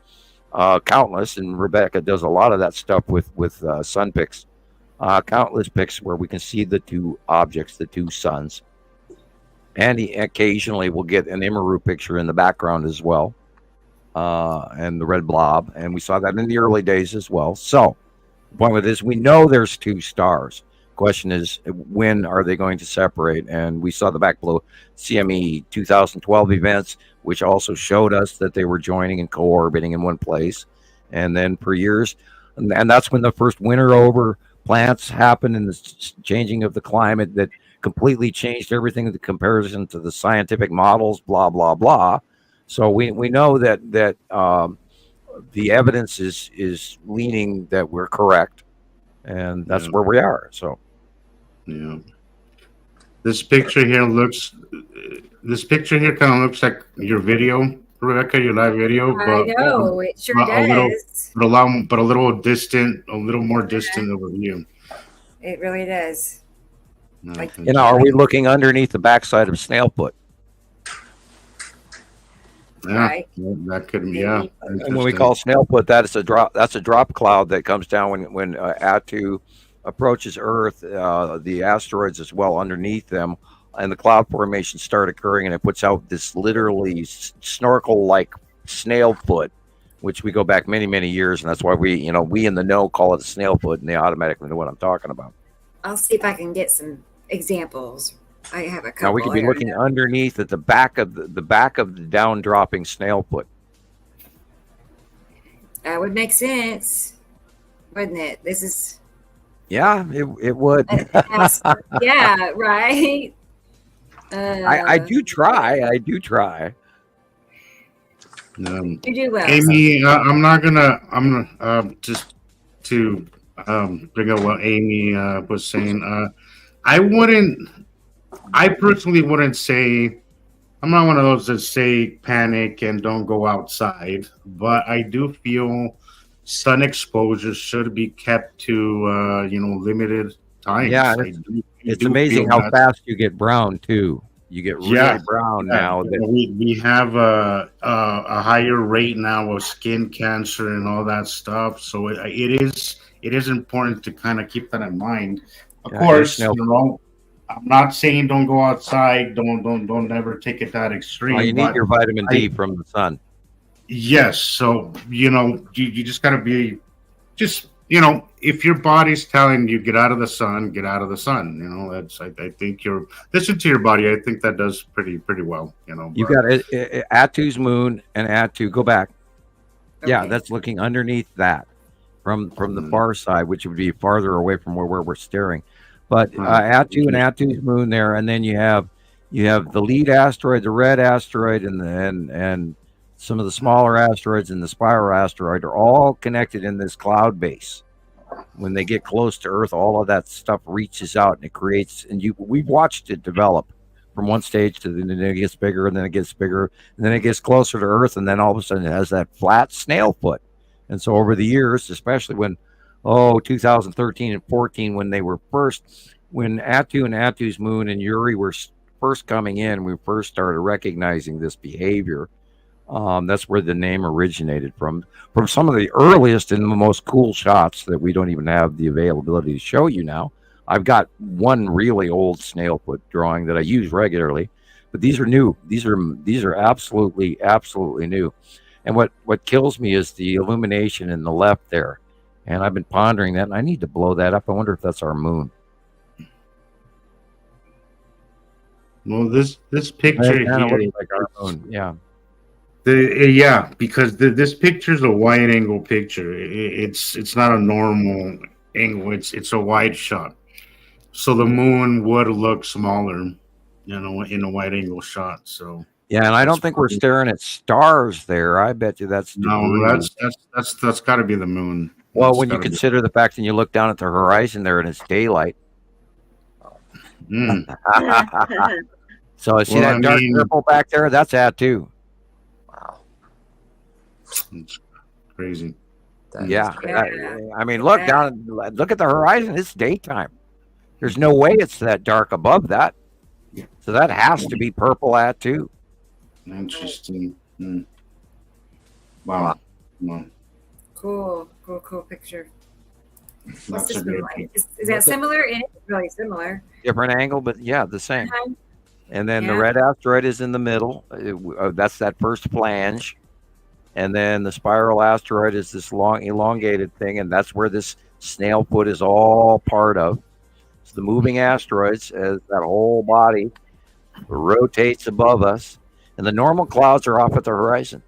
countless, and Rebecca does a lot of that stuff with sun pics, countless pics where we can see the two objects, the two suns, and occasionally we'll get an Imaru picture in the background as well, and the red blob, and we saw that in the early days as well. So the point with this, we know there's two stars. Question is, when are they going to separate? And we saw the back below CME 2012 events, which also showed us that they were joining and co-orbiting in one place. And then per years, and that's when the first winter over plants happened and the changing of the climate that completely changed everything in the comparison to the scientific models, blah, blah, blah. So we know that the evidence is leaning that we're correct. And that's where we are. So, yeah. This picture here kind of looks like your video, Rebecca, your live video. I know, it sure does. But a little distant, a little more distant overview. It really does. Are we looking underneath the backside of Snailfoot? Yeah, right. That could be. Yeah, and when we call Snailfoot, that's a drop cloud that comes down when Attu approaches Earth. The asteroids as well underneath them, and the cloud formations start occurring, and it puts out this literally snorkel-like snail foot which we go back many, many years, and that's why we in the know call it a snailfoot, and they automatically know what I'm talking about. I'll see if I can get some examples. I have a couple. Now we could be looking underneath at the back of the down dropping snailfoot. That would make sense, wouldn't it? This is. Yeah, it would. Yeah, right. I do try. You do well. Amy, I'm gonna just to bring up what Amy was saying. I personally wouldn't say, I'm not one of those that say panic and don't go outside, but I do feel sun exposure should be kept to limited times. Yeah, it's amazing how fast you get brown too. You get really brown now. We have a higher rate now of skin cancer and all that stuff. So it is important to kind of keep that in mind. Of course, I'm not saying don't go outside. Don't ever take it that extreme. Well, you need your vitamin D from the sun. Yes. So you just gotta be if your body's telling you get out of the sun, get out of the sun. That's I think you're listen to your body. I think that does pretty well. You got Attu's moon and Attu. Go back. Okay. Yeah, that's looking underneath that from the far side, which would be farther away from where we're staring. But Attu and Attu's moon there, and then you have the lead asteroid, the red asteroid, and some of the smaller asteroids and the spiral asteroid are all connected in this cloud base. When they get close to Earth, all of that stuff reaches out and it creates. And we've watched it develop from one stage to then it gets bigger, and then it gets bigger, and then it gets closer to Earth, and then all of a sudden it has that flat snail foot. And so over the years, especially when 2013 and 14, when Attu and Attu's moon and Uri were first coming in, we first started recognizing this behavior. That's where the name originated from some of the earliest and the most cool shots that we don't even have the availability to show you now. I've got one really old snailfoot drawing that I use regularly, but these are new. These are absolutely new. And what kills me is the illumination in the left there. And I've been pondering that, and I need to blow that up. I wonder if that's our moon. Well, this picture here looks like our moon. Yeah. Because this picture is a wide angle picture. It's not a normal angle. It's a wide shot. So the moon would look smaller, in a wide angle shot. So yeah, and I don't think we're staring at stars there. I bet you that's that's got to be the moon. Well, when you consider the fact that you look down at the horizon there and it's daylight. So I see that dark purple back there. That's Attu. Wow, it's crazy. Yeah, I mean, look down. Look at the horizon. It's daytime. There's no way it's that dark above that. So that has to be purple Attu. Interesting. Wow. Cool picture. What's this one like? Is that similar? It is really similar. Different angle, but yeah, the same. And then the red asteroid is in the middle. That's that first flange. And then the spiral asteroid is this long elongated thing, and that's where this snail foot is all part of. It's the moving asteroids as that whole body rotates above us. And the normal clouds are off at the horizon.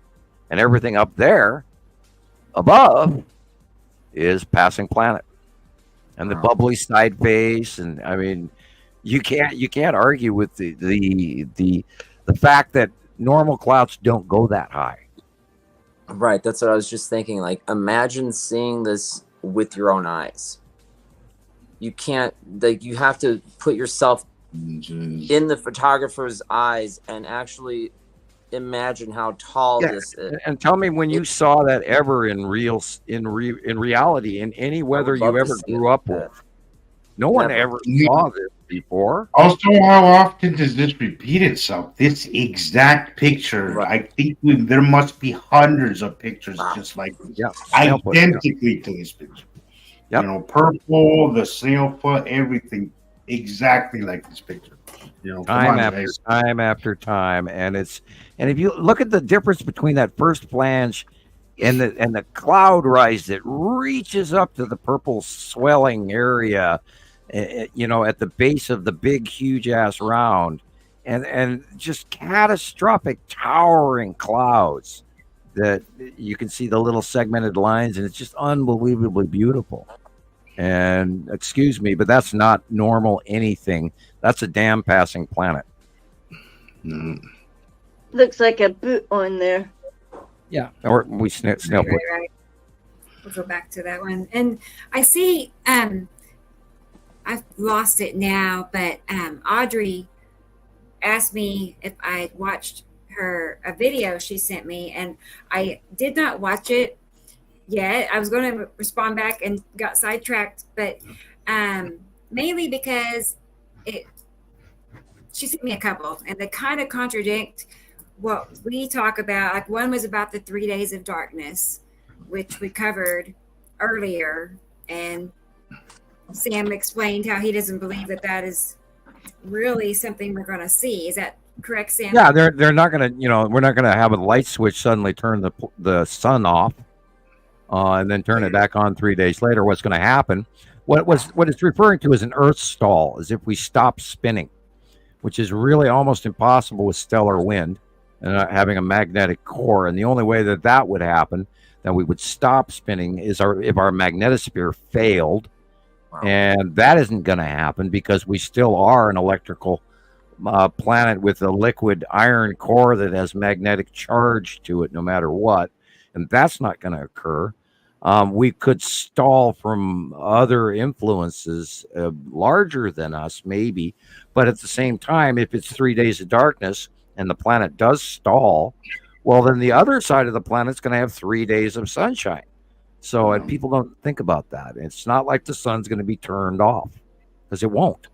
And everything up there above is passing planet. And the bubbly side face, and I mean, you can't argue with the fact that normal clouds don't go that high. Right, that's what I was just thinking. Like, imagine seeing this with your own eyes. You can't, you have to put yourself in the photographer's eyes and actually imagine how tall this is. And tell me when you saw that ever in reality, in any weather you ever grew up with. No one ever saw this before. Also, how often does this repeat itself? This exact picture, I think there must be hundreds of pictures just like this, identically to this picture. Purple, the snail foot, everything exactly like this picture. Time after time, and if you look at the difference between that first flange and the cloud rise that reaches up to the purple swelling area, you know, at the base of the big, huge ass round, and just catastrophic towering clouds that you can see the little segmented lines, and it's just unbelievably beautiful. And excuse me, but that's not normal anything. That's a damn passing planet. Looks like a boot on there. Yeah, or we snail put. Right. We'll go back to that one. And I see, I've lost it now, but Audrey asked me if I watched a video she sent me, and I did not watch it yet. I was going to respond back and got sidetracked, but mainly because she sent me a couple, and they kind of contradict what we talk about. Like, one was about the 3 days of darkness, which we covered earlier, and Sam explained how he doesn't believe that is really something we're going to see. Is that correct, Sam? Yeah, they're not going to, you know, we're not going to have a light switch suddenly turn the sun off and then turn it back on 3 days later. What's going to happen? What it's referring to is an Earth stall, as if we stop spinning, which is really almost impossible with stellar wind and having a magnetic core. And the only way that would happen, that we would stop spinning, is if our magnetosphere failed. Wow. And that isn't going to happen because we still are an electrical planet with a liquid iron core that has magnetic charge to it no matter what. And that's not going to occur. We could stall from other influences larger than us, maybe. But at the same time, if it's 3 days of darkness and the planet does stall, well, then the other side of the planet's going to have 3 days of sunshine. So, and people don't think about that. It's not like the sun's going to be turned off, because it won't.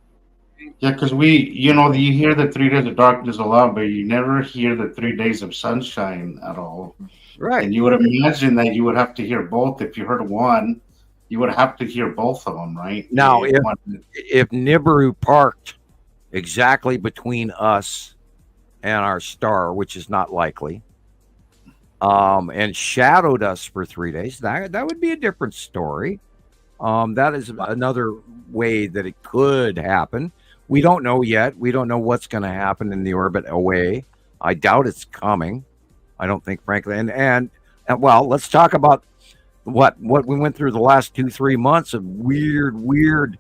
Yeah, because you hear the 3 days of darkness a lot, but you never hear the 3 days of sunshine at all. Right. And you would imagine that you would have to hear both. If you heard one, you would have to hear both of them, right? Now, if Nibiru parked exactly between us and our star, which is not likely, and shadowed us for 3 days, that would be a different story. That is another way that it could happen. We don't know yet. We don't know what's going to happen in the orbit away. I doubt it's coming. I don't think, frankly. And well, let's talk about what we went through the last 2-3 months of weird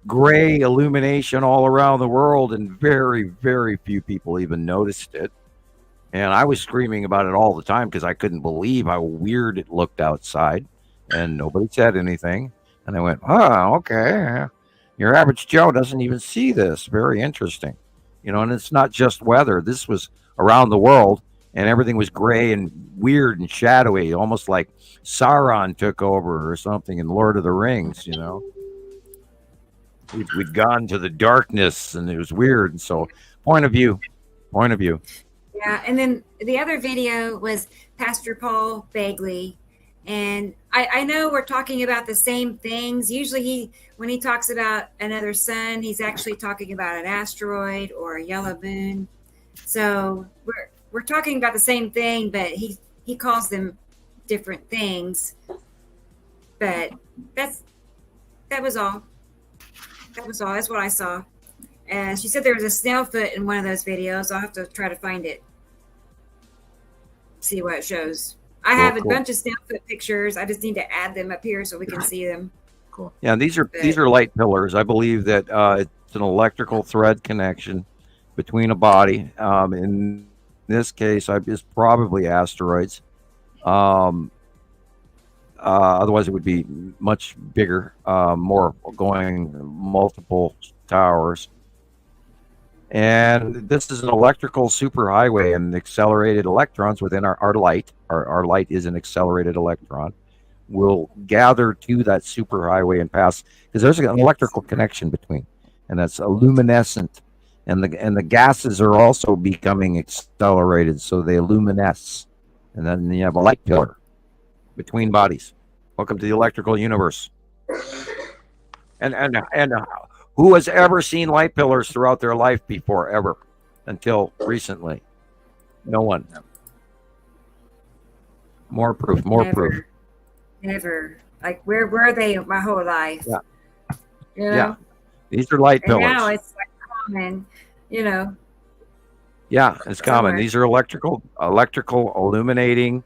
gray illumination all around the world, and very, very few people even noticed it. And I was screaming about it all the time because I couldn't believe how weird it looked outside, and nobody said anything. And I went, oh, okay. Your average Joe doesn't even see this. Very interesting. And it's not just weather. This was around the world, and everything was gray and weird and shadowy, almost like Sauron took over or something in Lord of the Rings, We'd gone to the darkness, and it was weird. And so, point of view. Yeah, and then the other video was Pastor Paul Begley. And I know we're talking about the same things. Usually when he talks about another sun, he's actually talking about an asteroid or a yellow moon. So we're talking about the same thing, but he calls them different things. But that was all. That's what I saw. And she said there was a snail foot in one of those videos. I'll have to try to find it. See what it shows. I have a bunch of snail foot pictures. I just need to add them up here so we can see them. Cool. Yeah, these are light pillars. I believe that it's an electrical thread connection between a body. In this case, it's probably asteroids. Otherwise, it would be much bigger, more going multiple towers. And this is an electrical superhighway, and accelerated electrons within our light. Our light is an accelerated electron. Will gather to that superhighway and pass, because there's an electrical connection between, and that's a luminescent. And the gases are also becoming accelerated, so they luminesce. And then you have a light pillar between bodies. Welcome to the electrical universe. And who has ever seen light pillars throughout their life before, ever, until recently? No one. More proof. More Never. proof. Never. Like where were they my whole life? Yeah. You know? Yeah. These are light And pillars. now it's like common, you know. Yeah, it's common. Somewhere. These are electrical illuminating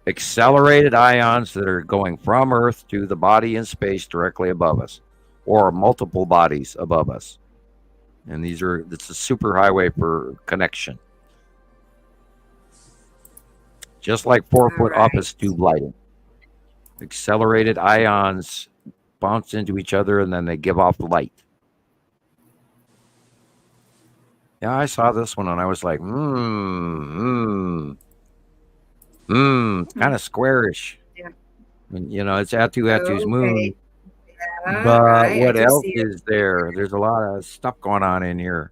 accelerated ions that are going from Earth to the body in space directly above us, or multiple bodies above us. And it's a superhighway for connection. Just like 4-foot office tube lighting. Accelerated ions bounce into each other and then they give off light. Yeah, I saw this one and I was like, kind of squarish. Yeah. You know, it's Atu's moon. Yeah, But right, I what do else see it. is there? There's a lot of stuff going on in here.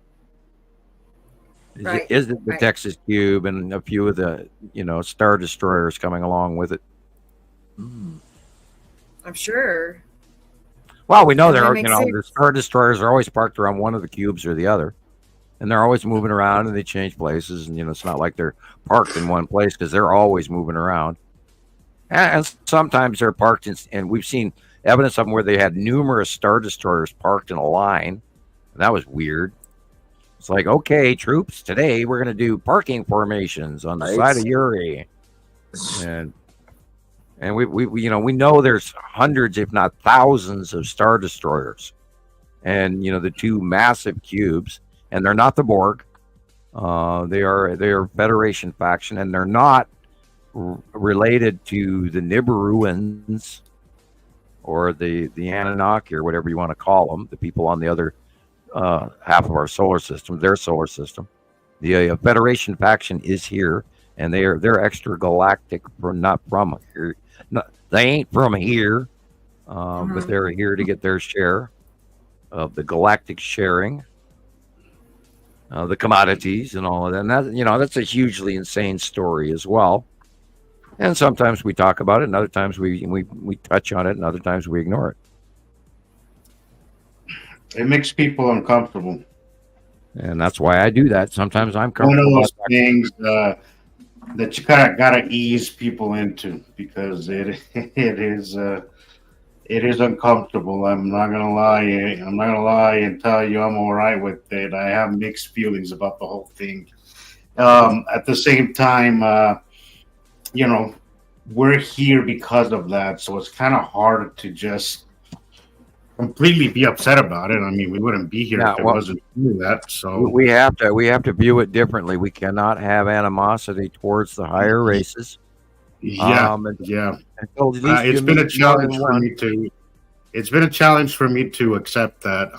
Right, Is it the right. Texas Cube and a few of the, Star Destroyers coming along with it? I'm sure. Well, we know That makes the sense. Star Destroyers are always parked around one of the cubes or the other. And they're always moving around and they change places. And, it's not like they're parked in one place because they're always moving around. And sometimes they're parked and we've seen evidence of them where they had numerous Star Destroyers parked in a line. And that was weird. It's like, okay, troops, today we're going to do parking formations on the side of Uri. And we know there's hundreds, if not thousands, of Star Destroyers. And, the two massive cubes. And they're not the Borg. They are Federation faction, and they're not related to the Nibiruans or the Anunnaki or whatever you want to call them, the people on the other half of our solar system, their solar system. The Federation faction is here, and they're extra galactic, not from here. They ain't from here, but they're here to get their share of the galactic sharing. The commodities and all of that. And that, that's a hugely insane story as well. And sometimes we talk about it, and other times we touch on it, and other times we ignore it. It makes people uncomfortable. And that's why I do that. Sometimes I'm One comfortable. of those things that you gotta ease people into because it is uncomfortable. I'm not gonna lie. I'm not gonna lie and tell you I'm all right with it. I have mixed feelings about the whole thing. At the same time, we're here because of that, so it's kind of hard to just completely be upset about it. I mean, we wouldn't be here if it wasn't for that. So we have to view it differently. We cannot have animosity towards the higher races. It's been a challenge for me to. It's been a challenge for me to accept that,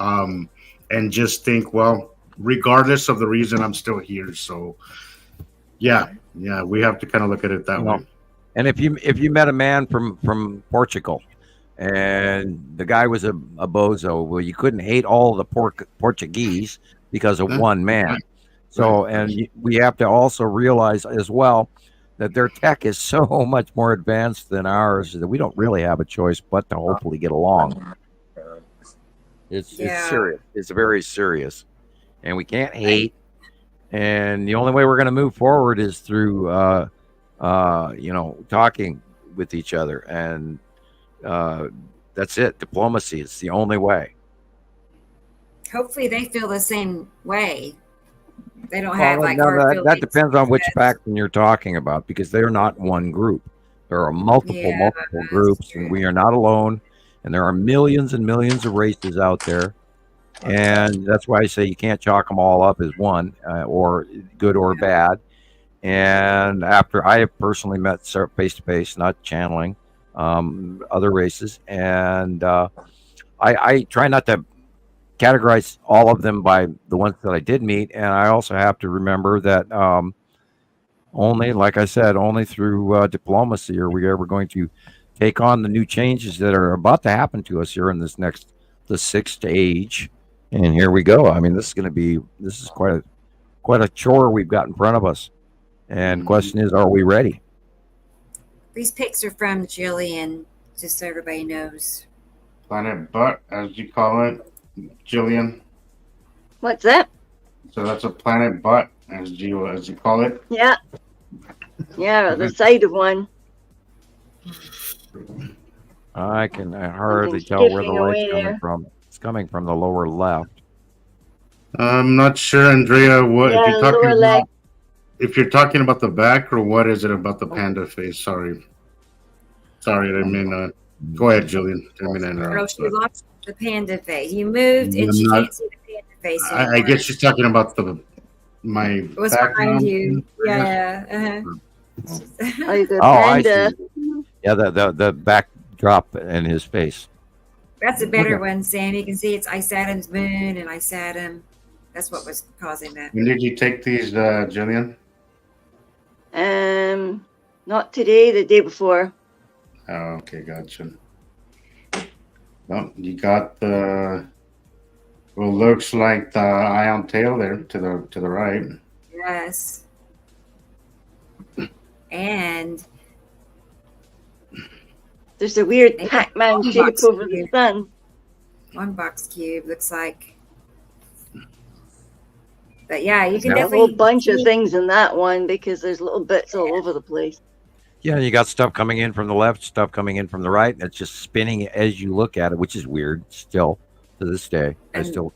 and just think, well, regardless of the reason, I'm still here. So, we have to kind of look at it that way. And if you met a man from Portugal, and the guy was a bozo, well, you couldn't hate all the Portuguese because of one man. So, and we have to also realize as well that their tech is so much more advanced than ours that we don't really have a choice but to hopefully get along. It's serious. It's very serious. And we can't hate. And the only way we're going to move forward is through, talking with each other. And that's it. Diplomacy is the only way. Hopefully they feel the same way. They don't have like that depends on which faction you're talking about, because they're not one group. There are multiple groups, and we are not alone. And there are millions and millions of races out there, and that's why I say you can't chalk them all up as one, or good or bad. And after I have personally met face to face, not channeling, other races, and I try not to categorize all of them by the ones that I did meet. And I also have to remember that only, like I said, only through diplomacy are we ever going to take on the new changes that are about to happen to us here in the 6th age. And here we go. I mean, this is quite a chore we've got in front of us. And the question is, are we ready? These pics are from Jillian, just so everybody knows. Planet Butt, as you call it, Jillian. What's that? So that's a planet butt, as you call it. Yeah, the side of one. I can hardly Something's tell where the skipping light's away coming there. from. It's coming from the lower left. I'm not sure, Andrea, what Yeah, if you're talking lower about. leg. If you're talking about the back, or what is it about the panda face? Sorry, I didn't mean. Go ahead, Jillian. Didn't mean to Girl, interrupt. she lost the panda face. You moved and she can't see the panda face anymore. I guess she's talking about my It was background. behind you. I guess. Yeah. Oh, the Oh, I panda. see. Yeah, the backdrop in his face. That's a better one, Sam. You can see it's Ice Adam's moon and Ice Adam. That's what was causing that. When did you take these, Jillian? Not today, the day before. Oh, okay, gotcha. Well, you got the. Well, looks like the ion tail there to the right. Yes. And There's a weird Pac-Man shape box over the cube. sun. One box cube looks like. But yeah, you can There's a definitely whole bunch of see- things in that one because there's little bits all over the place. Yeah, you got stuff coming in from the left, stuff coming in from the right, and it's just spinning as you look at it, which is weird still to this day. It still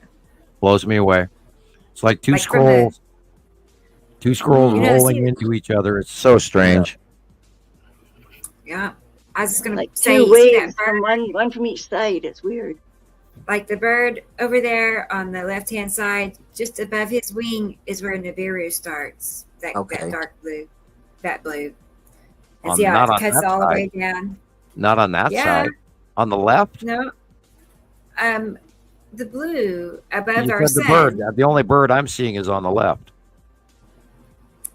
blows me away. It's like two Like from the- scrolls You know, rolling see- into each other. It's so strange. Yeah. I was just gonna Like say, two you see that waves bird? from one from each side. It's weird. Like the bird over there on the left hand side, just above his wing is where Nibiru starts. That dark blue, that blue. And see how Not it on cuts that all the way side. down. Not on that Yeah. side. On the left? No. The blue above You our said the sun. bird. The only bird I'm seeing is on the left.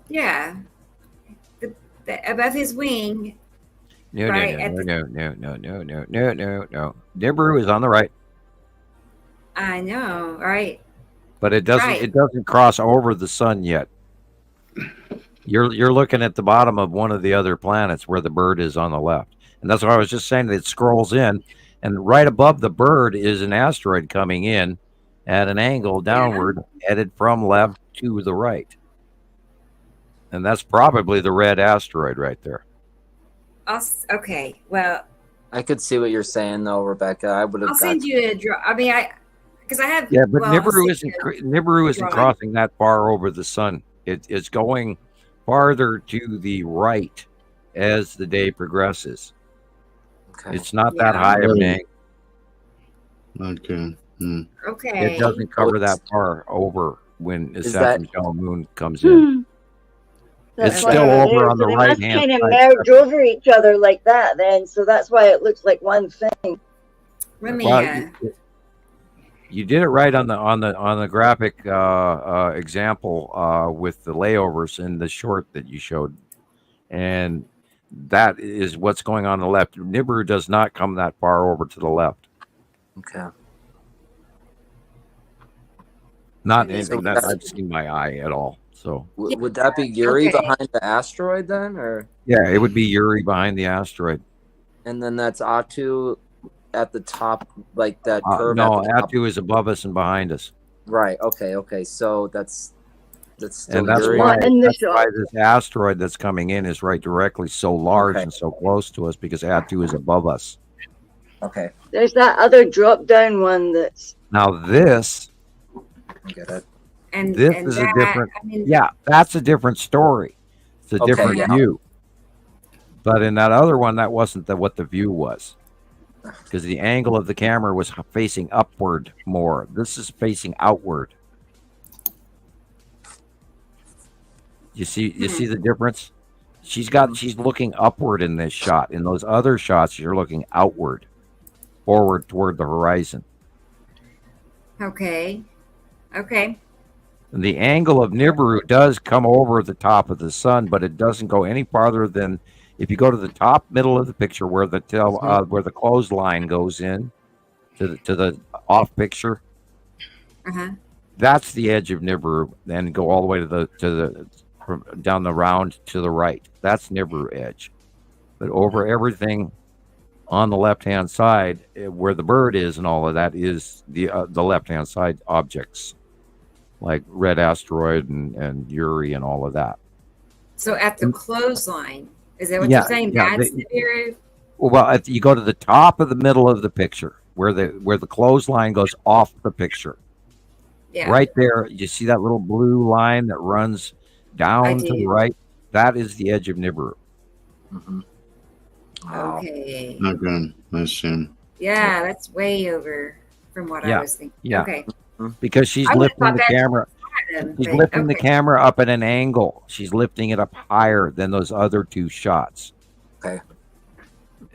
Yeah. The above his wing. No, Right no, at no, the- no, no, no, no, no, no, no, no. Nibiru is on the right, I know, right? but it doesn't. Right. It doesn't cross over the sun yet. You're looking at the bottom of one of the other planets where the bird is on the left, and that's what I was just saying. That it scrolls in, and right above the bird is an asteroid coming in at an angle downward, headed from left to the right, and that's probably the red asteroid right there. Okay. Well, I could see what you're saying though, Rebecca. I would have I'll send you a draw. I mean, because I have. Yeah, but well, I'll Nibiru send isn't you a Nibiru isn't drawing. crossing that far over the sun. It's going farther to the right as the day progresses. Okay. It's not that Yeah. high of an angle. Okay. Okay. It doesn't cover that far over when the Is second that- moon comes in. That's It's why still they're over there. on the So they right must hand kind of side. merge over each other like that then. So that's why it looks like one thing. Let me. Well, you did it right on the graphic example with the layovers in the short that you showed, and that is what's going on the left. Nibiru does not come that far over to the left. Okay. Not So anything that I've seen my eye at all. So Would that be Yuri Okay. behind the asteroid then, or yeah, it would be Yuri behind the asteroid. and then that's Atu at the top, like that curve? No, at the top? Atu is above us and behind us, Right. Okay. So that's still and that's Yuri. why, Not in the that's why shot. this asteroid that's coming in is right directly so large Okay. and so close to us because Atu is above us. Okay. There's that other drop down one that's Now this I get it. And This and is that, a different, I mean, yeah, that's a different story. It's a Okay, different yeah. view. But in that other one, that wasn't what the view was, because the angle of the camera was facing upward more. This is facing outward. You see the difference? She's looking upward in this shot. In those other shots, you're looking outward, forward toward the horizon. okay. Okay. And the angle of Nibiru does come over the top of the sun, but it doesn't go any farther than if you go to the top middle of the picture where the where the clothesline goes in to the off picture. Uh-huh. That's the edge of Nibiru. Then go all the way to the down the round to the right. That's Nibiru edge. But over everything on the left hand side, where the bird is and all of that, is the left hand side objects, like red asteroid and Yuri and all of that. So at the clothesline, is that what Yeah, you're saying? yeah, That's they- Nibiru? Well, if you go to the top of the middle of the picture, where the clothesline goes off the picture, Yeah. right there, you see that little blue line that runs down to the do. right? That is the edge of Nibiru. Okay. Okay, let's see. Yeah, that's way over from what I was thinking. Yeah. Okay. Because she's I would've lifting thought the that- camera. She's lifting the camera up at an angle. She's lifting it up higher than those other two shots. Okay.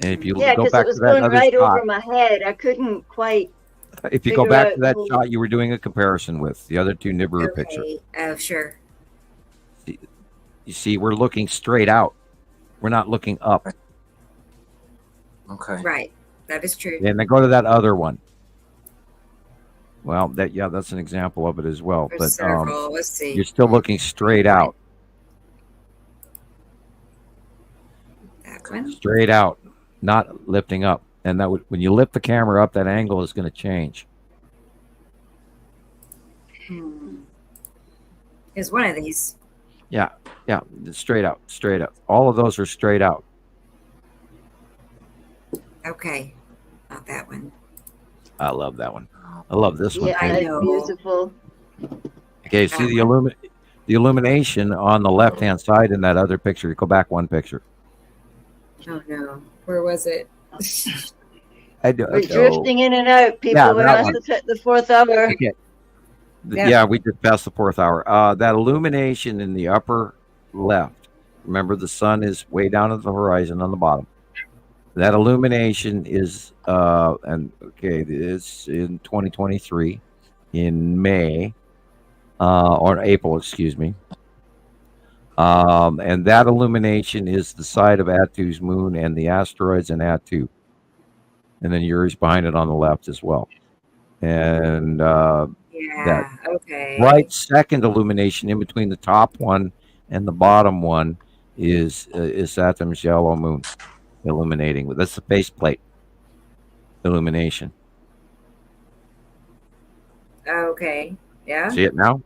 And if you Yeah, go because back it was to that going other right shot, over my head. I couldn't quite. if you go figure back out to that who- shot you were doing a comparison with, the other two Nibiru picture. Okay. Oh, sure. You see, we're looking straight out. We're not looking up. Okay. Right. That is true. And then go to that other one. Well, that's an example of it as well. There's But several. Let's see. you're still looking straight out. That one. Straight out, not lifting up. And that would, when you lift the camera up, that angle is going to change. Is one of these. Yeah, straight out, straight out. All of those are straight out. Okay. Not that one. I love that one. I love this one. Yeah, I that's know. beautiful. Okay, see the illumination on the left-hand side in that other picture. Go back one picture. Oh no. Where was it? I do. We're drifting in and out, people. Yeah, We're that past one. the fourth hour. Okay. Yeah. Yeah, we just passed the fourth hour. That illumination in the upper left. Remember, the sun is way down at the horizon on the bottom. That illumination is, it's in 2023, in May, or April, excuse me. And that illumination is the side of Attu's moon and the asteroids in Attu. And then Uri's behind it on the left as well. And Yeah. Okay. right second illumination in between the top one and the bottom one is Saturn's yellow moon illuminating. That's the faceplate illumination. Okay. Yeah. See it now?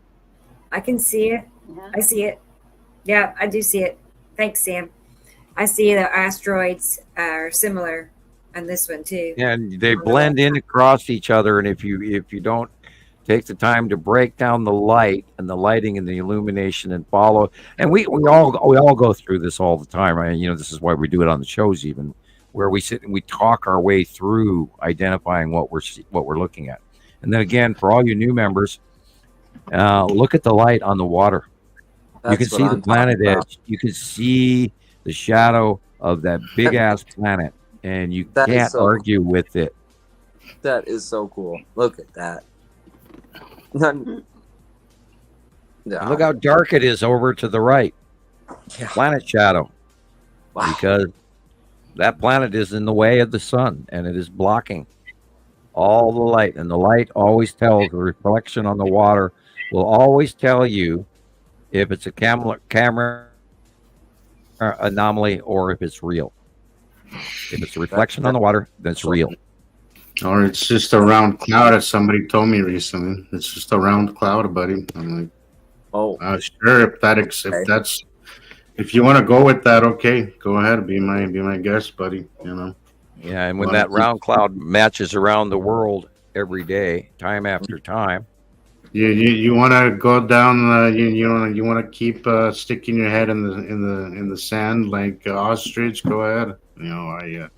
I can see it. I see it. Yeah, I do see it. Thanks, Sam. I see the asteroids are similar on this one too. And they blend in across each other. And if you don't take the time to break down the light and the lighting and the illumination and follow, and we all go through this all the time, right? You know, this is why we do it on the shows, even where we sit and we talk our way through identifying what we're looking at. And then again, for all you new members, look at the light on the water. You can That's what see the I'm planet talking about. edge. You can see the shadow of that big ass planet, and you That is can't so argue with it. That is so cool. Look at that. None. Yeah. And look how dark it is over to the right. Yeah. Planet shadow. Wow. Because that planet is in the way of the sun, and it is blocking all the light. And the light always tells, the reflection on the water will always tell you if it's a camera anomaly or if it's real. If it's a reflection on the water, then it's real. Or it's just a round cloud, as somebody told me recently. It's just a round cloud, buddy. I'm like, oh, sure. If you want to go with that, okay, go ahead. Be my guest, buddy. You know. Yeah, and when that round cloud matches around the world every day, time after time. You want to go down? You want to keep sticking your head in the sand like ostrich? Go ahead. You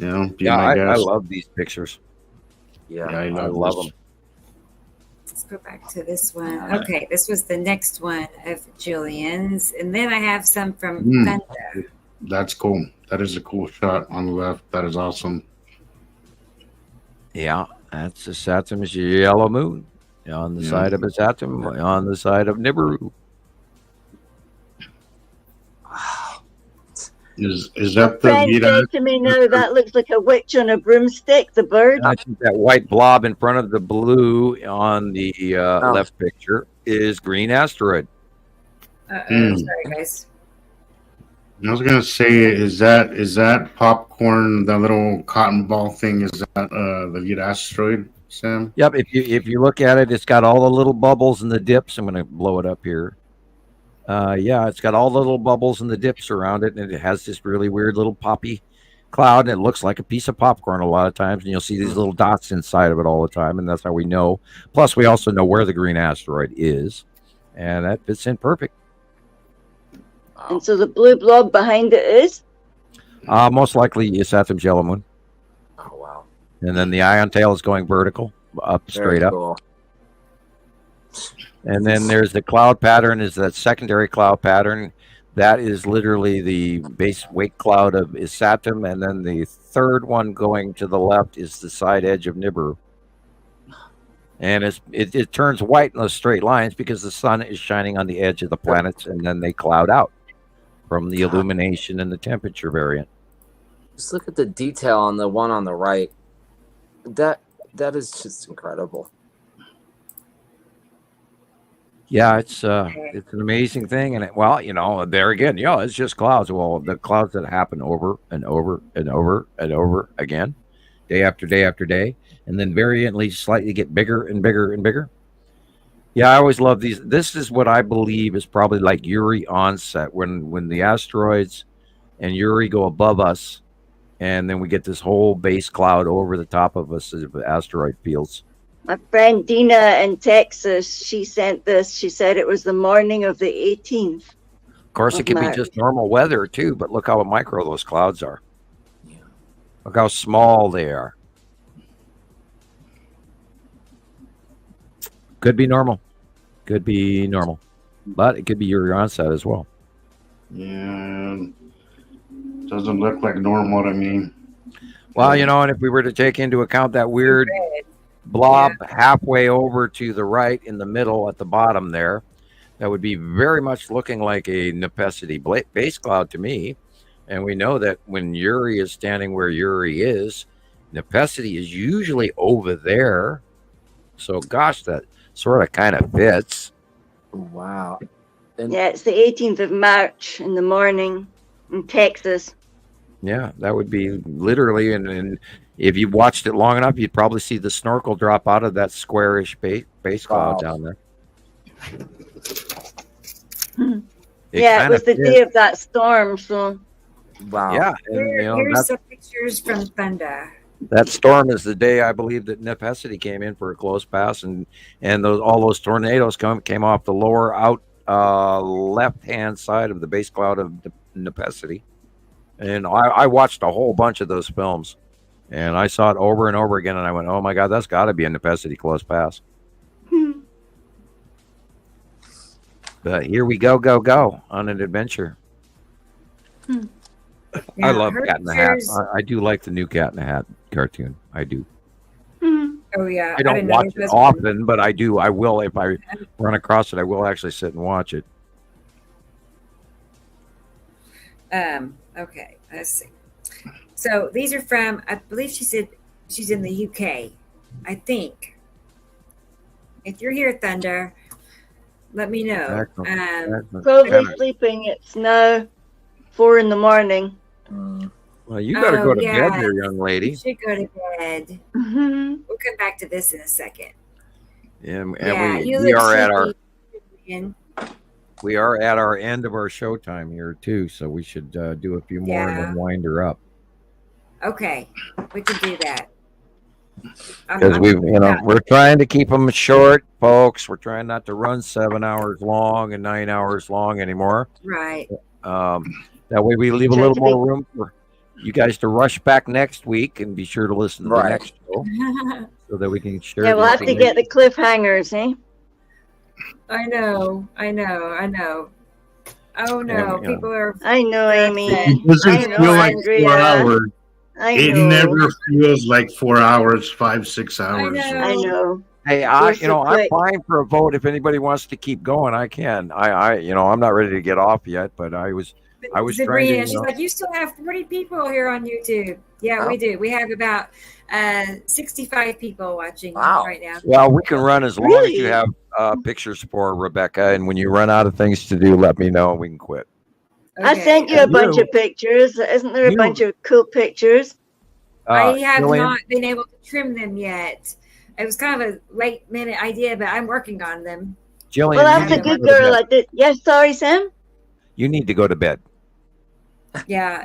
know be my guest. I love these pictures. Yeah, I love them. Let's go back to this one. Okay, this was the next one of Julian's, and then I have some from Fenda. That's cool. That is a cool shot on the left. That is awesome. Yeah, that's the Saturn's yellow moon on the side of Saturn, on the side of Nibiru. Is that the Friend said to me, no, that looks like a witch on a broomstick, the bird. I think that white blob in front of the blue on the left picture is green asteroid. Sorry, guys. I was gonna say, is that popcorn, the little cotton ball thing? Is that the lead asteroid, Sam? Yep. If you look at it, it's got all the little bubbles and the dips. I'm gonna blow it up here. Yeah, it's got all the little bubbles and the dips around it, and it has this really weird little poppy cloud, and it looks like a piece of popcorn a lot of times, and you'll see these little dots inside of it all the time, and that's how we know. Plus, we also know where the green asteroid is, and that fits in perfect. And so the blue blob behind it is? Most likely Saturn yellow moon. Oh, wow. And then the ion tail is going vertical, up, straight up. Cool. And then there's the cloud pattern, is that secondary cloud pattern. That is literally the base wake cloud of Isatum, and then the third one going to the left is the side edge of Nibiru. And it turns white in those straight lines because the sun is shining on the edge of the planets, and then they cloud out from the illumination and the temperature variant. Just look at the detail on the one on the right. That is just incredible. Yeah, it's an amazing thing, and there again, it's just clouds. Well, the clouds that happen over and over and over and over again, day after day after day, and then variantly slightly get bigger and bigger and bigger. Yeah, I always love these. This is what I believe is probably like Uri onset, when the asteroids and Uri go above us, and then we get this whole base cloud over the top of us of asteroid fields. My friend Dina in Texas, she sent this. She said it was the morning of the 18th. Of course, it could be just normal weather too, but look how micro those clouds are. Yeah. Look how small they are. Could be normal. Could be normal. But it could be your onset as well. Yeah. Doesn't look like normal to me. Well, and if we were to take into account that weird blob halfway over to the right in the middle at the bottom there, that would be very much looking like a Nepesity base cloud to me. And we know that when Uri is standing where Uri is, Nepesity is usually over there. So gosh, that sort of kind of fits. Wow. Yeah, it's the 18th of March in the morning in Texas. Yeah, that would be literally, and if you watched it long enough, you'd probably see the snorkel drop out of that squarish base cloud down there. It was the day of that storm, so. Wow. Yeah, here's some pictures from Thunder. That storm is the day I believe that Nepesity came in for a close pass, and all those tornadoes came off the lower out left-hand side of the base cloud of Nepesity. And I watched a whole bunch of those films, and I saw it over and over again, and I went, oh my God, that's got to be a Nepesity close pass. But here we go on an adventure. I love Cat in the Hat. I do like the new Cat in the Hat cartoon. I do. Oh yeah. I don't watch it often, but I do. I will, if I run across it, I will actually sit and watch it. Okay, let's see. So these are from, I believe she said she's in the UK, I think. If you're here, Thunder, let me know. Probably sleeping. It's now 4 a.m. Well, you got to go to bed there, young lady. You should go to bed. We'll come back to this in a second. And we are at our end of our showtime here too, so we should do a few more and then wind her up. Okay, we can do that. Because we're trying to keep them short, folks. We're trying not to run 7 hours long and 9 hours long anymore. Right. That way we leave a little more room for you guys to rush back next week, and be sure to listen to the next show so that we can share. Yeah, we'll have to get the cliffhangers, eh? I know. Oh no, people are. I know, Amy. It doesn't feel like 4 hours. It never feels like 4 hours, 5-6 hours. I know. Hey, I'm fine for a vote. If anybody wants to keep going, I can. I'm not ready to get off yet, but I was Sabrina, trying to. She's like, you still have 40 people here on YouTube. Yeah, we do. We have about 65 people watching right now. Well, we can run as long as you have pictures for Rebecca, and when you run out of things to do, let me know and we can quit. Okay. I sent you a bunch of pictures. Isn't there a bunch of cool pictures? I have not been able to trim them yet. It was kind of a late minute idea, but I'm working on them. Jillian, well, that's a good girl. Yes, sorry, Sam? You need to go to bed. Yeah,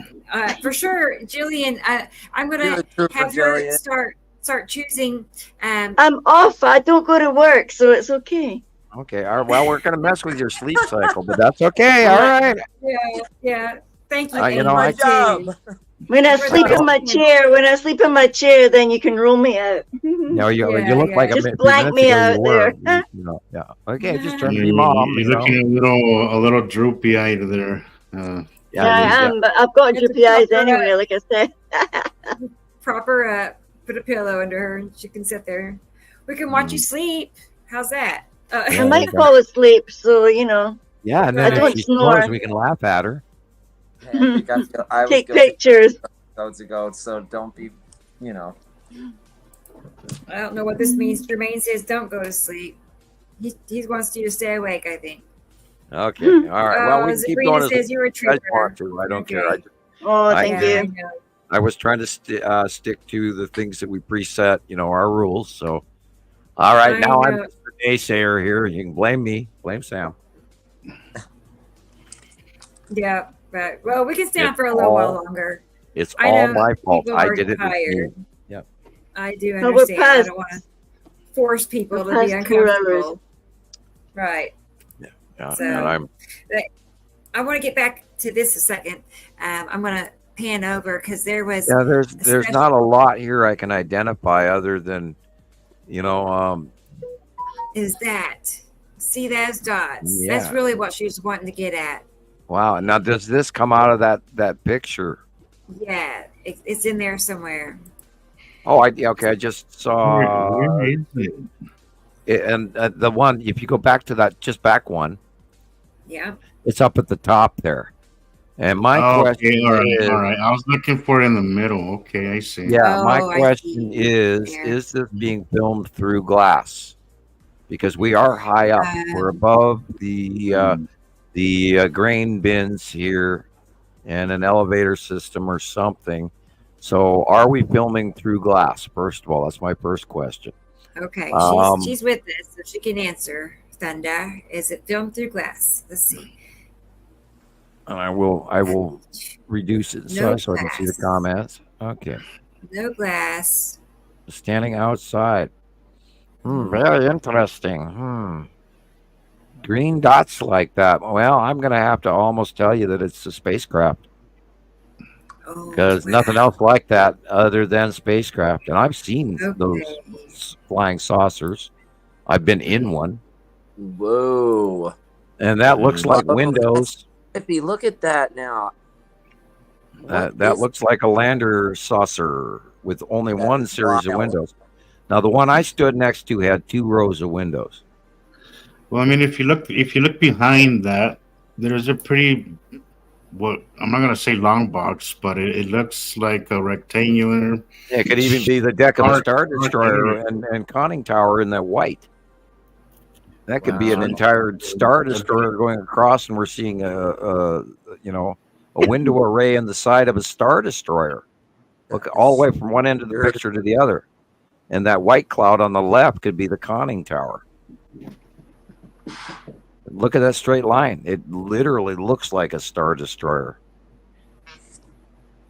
for sure, Jillian. I'm You're gonna a trooper, have her Jillian. start choosing. I'm off. I don't go to work, so it's okay. Okay. All right. Well, we're going to mess with your sleep cycle, but that's okay. All right. Yeah. Thank you. You know, Amy, too. When I For sleep the- in my chair, then you can roll me out. No, you Yeah, look like Just a few blank minutes me ago out you were. there. You know, yeah. Okay. Just trying to be mom. You're You know. looking a little droopy eyed there. Yeah, I am, but I've got droopy eyes anyway, like I said. Proper. Put a pillow under her, and she can sit there. We can watch you sleep. How's that? I might fall asleep, so you know. Yeah, and I then if don't she snore. snores, we can laugh at her. I was Take guilty pictures. episodes ago, so don't be, you know. I don't know what this means. Jermaine says don't go to sleep. He wants you to stay awake, I think. Okay. All right. Well, we can keep Sabrina going as says you're a you guys trooper. want to. I don't care. Oh, I- thank Yeah, I you. know. I was trying to stick to the things that we preset, you know, our rules. So, all right, I now I'm know. the naysayer here. You can blame me, blame Sam. Yeah, but well, we can stay on It's for a little while all- longer. It's I all know my fault. people I are did it. tired. Yep. I do No, we're understand. I past- don't want to force people we're to be past 2 hours. uncomfortable. Right. Yeah, So- and I'm I want to get back to this a second. I'm going to pan over because there was. yeah. There's special- not a lot here I can identify other than, you know, Is that see those dots? Yeah. That's really what she was wanting to get at. wow. Now does this come out of that picture? Yeah, it's in there somewhere. Oh, okay. I just saw Where is it? it, and the one. If you go back to that, just back one, Yeah. it's up at the top there. And my question Okay, all right, is, all right. I was looking for it in the middle. Okay, I see. yeah, my Oh, I question see. is There. this being filmed through glass? Because we are high up. We're above the grain bins here and an elevator system or something. So are we filming through glass? First of all, that's my first question. Okay, Um, she's with us, so she can answer. Thunder, is it filmed through glass? Let's see. And I will reduce it No so I can see the glass. comments. Okay. No glass. Standing outside. Very interesting. Green dots like that. Well, I'm going to have to almost tell you that it's a spacecraft Oh, because wow. nothing else like that other than spacecraft. And I've seen those Okay. flying saucers. I've been in one, Whoa. and that looks like Oh, windows. Iffy, look at that now. That looks like a lander saucer with only one series of wild. windows. Now, the one I stood next to had 2 rows of windows. Well, I mean, if you look behind that, there's a pretty, what I'm not gonna say long box, but it looks like a rectangular. It could even be the deck of a Star Star Destroyer and conning tower in that white. That could be an entire Star Destroyer going across, and we're seeing a window array in the side of a Star Destroyer. Look all the way from one end of the picture to the other, and that white cloud on the left could be the conning tower. Look at that straight line. It literally looks like a Star Destroyer.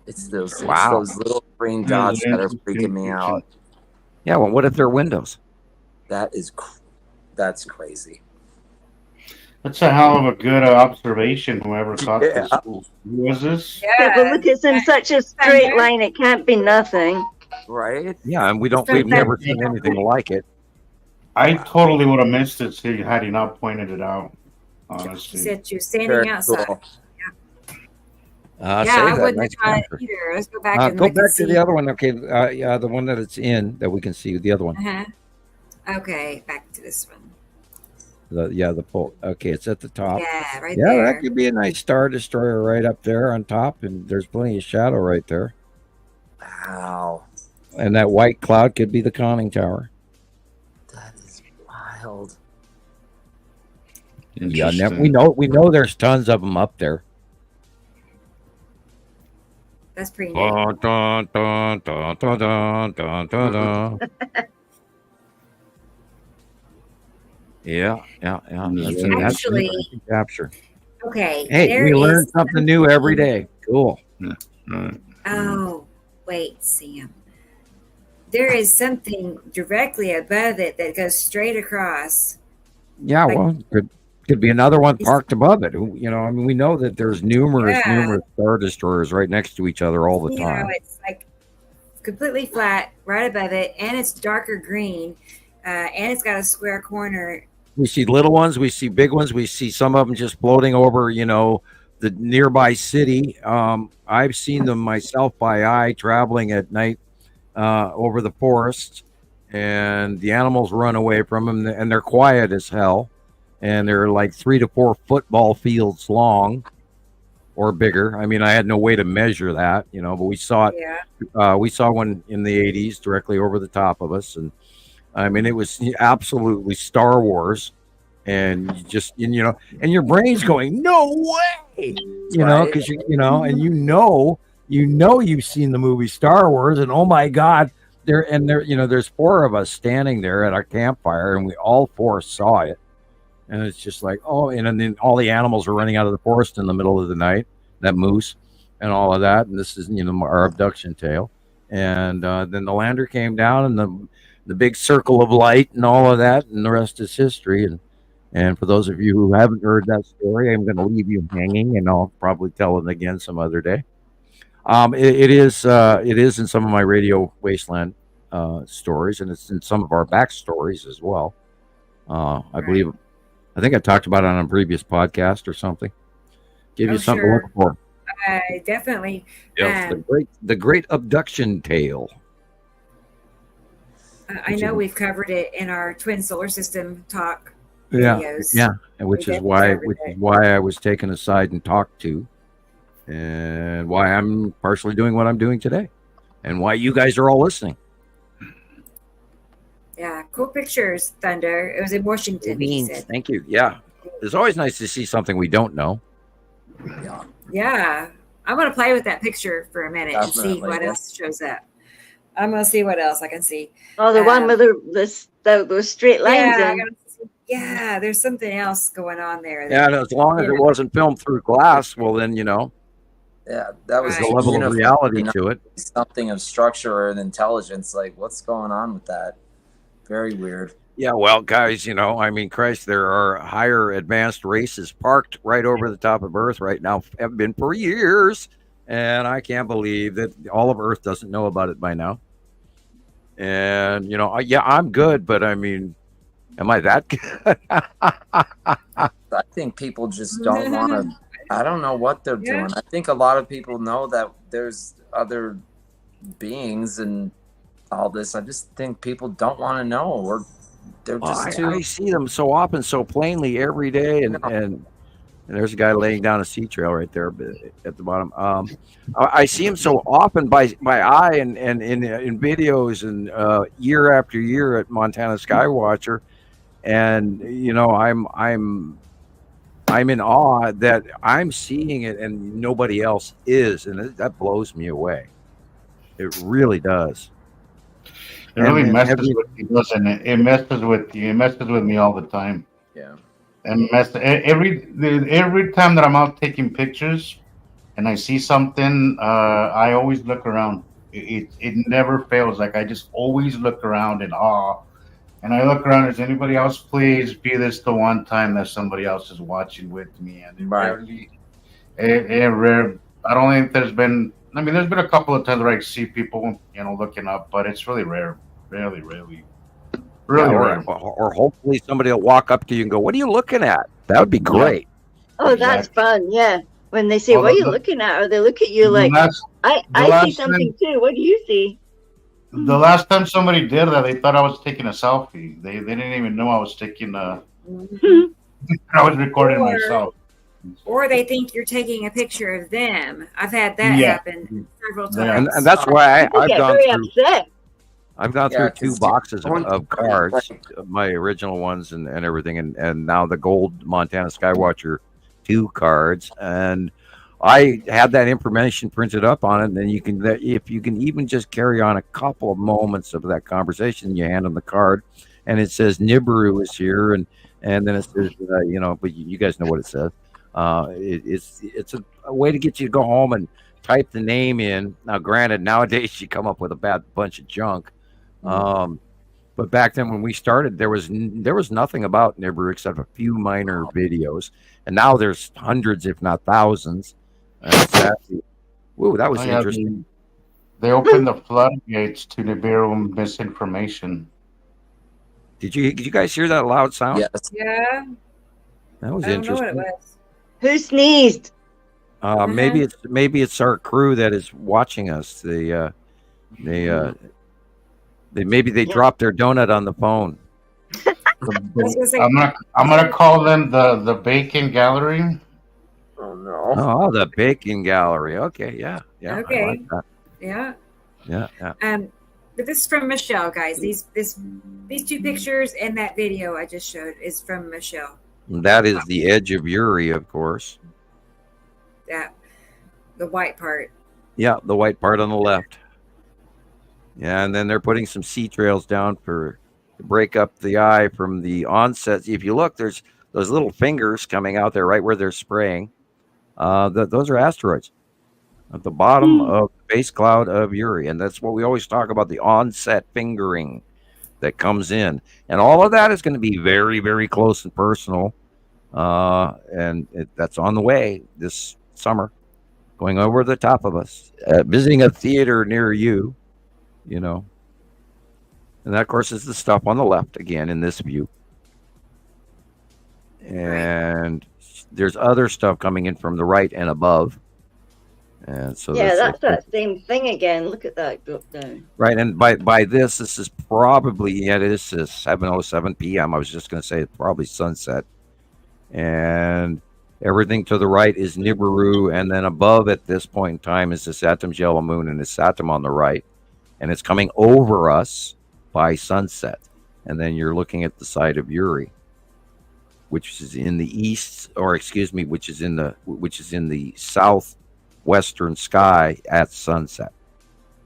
It's those Wow. little green dots that are freaking me out. Yeah, well, what if they're windows? That's crazy. That's a hell of a good observation. Whoever caught this. Yeah. Who was this? Yeah, but look, it's in such a straight line, it can't be nothing. Right? Yeah, and we've never seen anything like it. I totally would have missed it had he not pointed it out. She Honestly. said you're standing Very outside. cool. Yeah, Save I that. wouldn't Nice have caught it capture. either. Let's go back and Go look and back to see. the other one. Okay, yeah, the one that it's in that we can see. The other one. Okay, back to this one. The pole. Okay, it's at the top. Yeah, right Yeah, there. that could be a nice Star Destroyer right up there on top, and there's plenty of shadow right there. Wow. And that white cloud could be the conning tower. That is wild. Yeah, we know there's tons of them up there. That's pretty neat. Dun, dun, dun, dun, dun, dun, dun, dun, dun. Yeah. That's Actually- a capture. Okay. Hey, there we learn is something new every day. cool. Oh, wait, Sam. There is something directly above it that goes straight across. Yeah, Like- well, could be another one parked above it. You know, I mean, we know that there's numerous Star Destroyers right next to each other all the You time. know, it's like completely flat right above it, and it's darker green, and it's got a square corner. We see little ones, we see big ones, we see some of them just floating over, you know, the nearby city. I've seen them myself by eye traveling at night over the forest, and the animals run away from them, and they're quiet as hell, and they're like 3 to 4 football fields long or bigger. I mean, I had no way to measure that, you know, but we saw it. Yeah. We saw one in the 80s directly over the top of us, and I mean, it was absolutely Star Wars, and you just, you know, and your brain's going, no way, you know, because you know, and you know, you've seen the movie Star Wars, and oh my God, there, you know, there's 4 of us standing there at our campfire, and we all 4 saw it, and it's just like, oh, and then all the animals are running out of the forest in the middle of the night, that moose, and all of that, and this is, you know, our abduction tale, and then the lander came down, and the big circle of light and all of that, and the rest is history. And for those of you who haven't heard that story, I'm going to leave you hanging, and I'll probably tell it again some other day. It is in some of my Radio Wasteland stories, and it's in some of our backstories as well. I think I talked about it on a previous podcast or something. Give you something to look for. Definitely. Yeah, the great abduction tale. I know we've covered it in our twin solar system talk Yeah, videos. yeah, and which is why I was taken aside and talked to, and why I'm partially doing what I'm doing today, and why you guys are all listening. Yeah, cool pictures, Thunder. It was in Washington. He said. Thank you. Yeah, it's always nice to see something we don't know. Yeah, I'm gonna play with that picture for a minute and see what else shows up. I'm gonna see what else I can see. Oh, the one with those straight lines in. Yeah, there's something else going on there. Yeah, and as long as it wasn't filmed through glass, well, then, you know. Yeah, that was the level of reality to it. Something of structure and intelligence. Like, what's going on with that? Very weird. Yeah, well, guys, you know, I mean, Christ, there are higher advanced races parked right over the top of Earth right now, have been for years, and I can't believe that all of Earth doesn't know about it by now. And, you know, yeah, I'm good, but I mean, am I that good? I think people just don't want to. I don't know what they're doing. I think a lot of people know that there's other beings and all this. I just think people don't want to know, or they're just too. I see them so often, so plainly every day, and there's a guy laying down a sea trail right there at the bottom. I see him so often by eye and in videos and year after year at Montana Skywatcher, and you know I'm in awe that I'm seeing it and nobody else is, and that blows me away. It really does. It really messes with me, doesn't it? It messes with you. It messes with me all the time. Yeah. And every time that I'm out taking pictures and I see something, I always look around. It never fails. Like, I just always look around in awe. And I look around, is anybody else? Please be this the one time that somebody else is watching with me. And I don't think there's been, I mean, there's been a couple of times where I see people, you know, looking up, but it's really rare. Really rare. Or hopefully somebody will walk up to you and go, "What are you looking at?" That would be great. Oh, that's fun. Yeah. When they say, "What are you looking at?" or they look at you like, I see something too. What do you see? The last time somebody did that, they thought I was taking a selfie. They didn't even know I was taking I was recording myself. Or they think you're taking a picture of them. I've had that happen several times. And that's why I've gone through 2 'cause boxes of cards, my original ones and everything, and now the gold Montana Skywatcher 2 cards, and I had that information printed up on it. And then you can, if you can even just carry on a couple of moments of that conversation, you hand them the card, and it says Nibiru is here, and then it says, you know, but you guys know what it says. It's a way to get you to go home and type the name in. Now, granted, nowadays you come up with a bad bunch of junk. But back then when we started, there was nothing about Nibiru except a few minor videos, and now there's hundreds, if not thousands. Woo, that was interesting. They opened the floodgates to Nibiru misinformation. Did you guys hear that loud sound? Yes. Yeah. That was I don't know what interesting. it was. Who sneezed? Maybe it's our crew that is watching us. Maybe they dropped their donut on the phone. I'm gonna call them the Bacon Gallery. Oh no! Oh, the Bacon Gallery. Okay, yeah. Okay. I like that. Yeah. Yeah. But this is from Michelle, guys. These two pictures and that video I just showed is from Michelle. That is the edge of Uri, of course. The white part. Yeah, the white part on the left. Yeah, and then they're putting some sea trails down to break up the eye from the onset. If you look, there's those little fingers coming out there right where they're spraying. Those are asteroids at the bottom of the base cloud of Uri. And that's what we always talk about, the onset fingering that comes in. And all of that is going to be very, very close and personal. That's on the way this summer, going over the top of us, visiting a theater near you. You know, and that, of course, is the stuff on the left again in this view. And there's other stuff coming in from the right and above. And so that's that same thing again. Look at that drop down. Right, and by this is probably it is 7:07 p.m. I was just going to say it's probably sunset, and everything to the right is Nibiru, and then above at this point in time is the Saturn's yellow moon and the Saturn on the right. And it's coming over us by sunset. And then you're looking at the side of Uri, which is in the east, which is in the southwestern sky at sunset.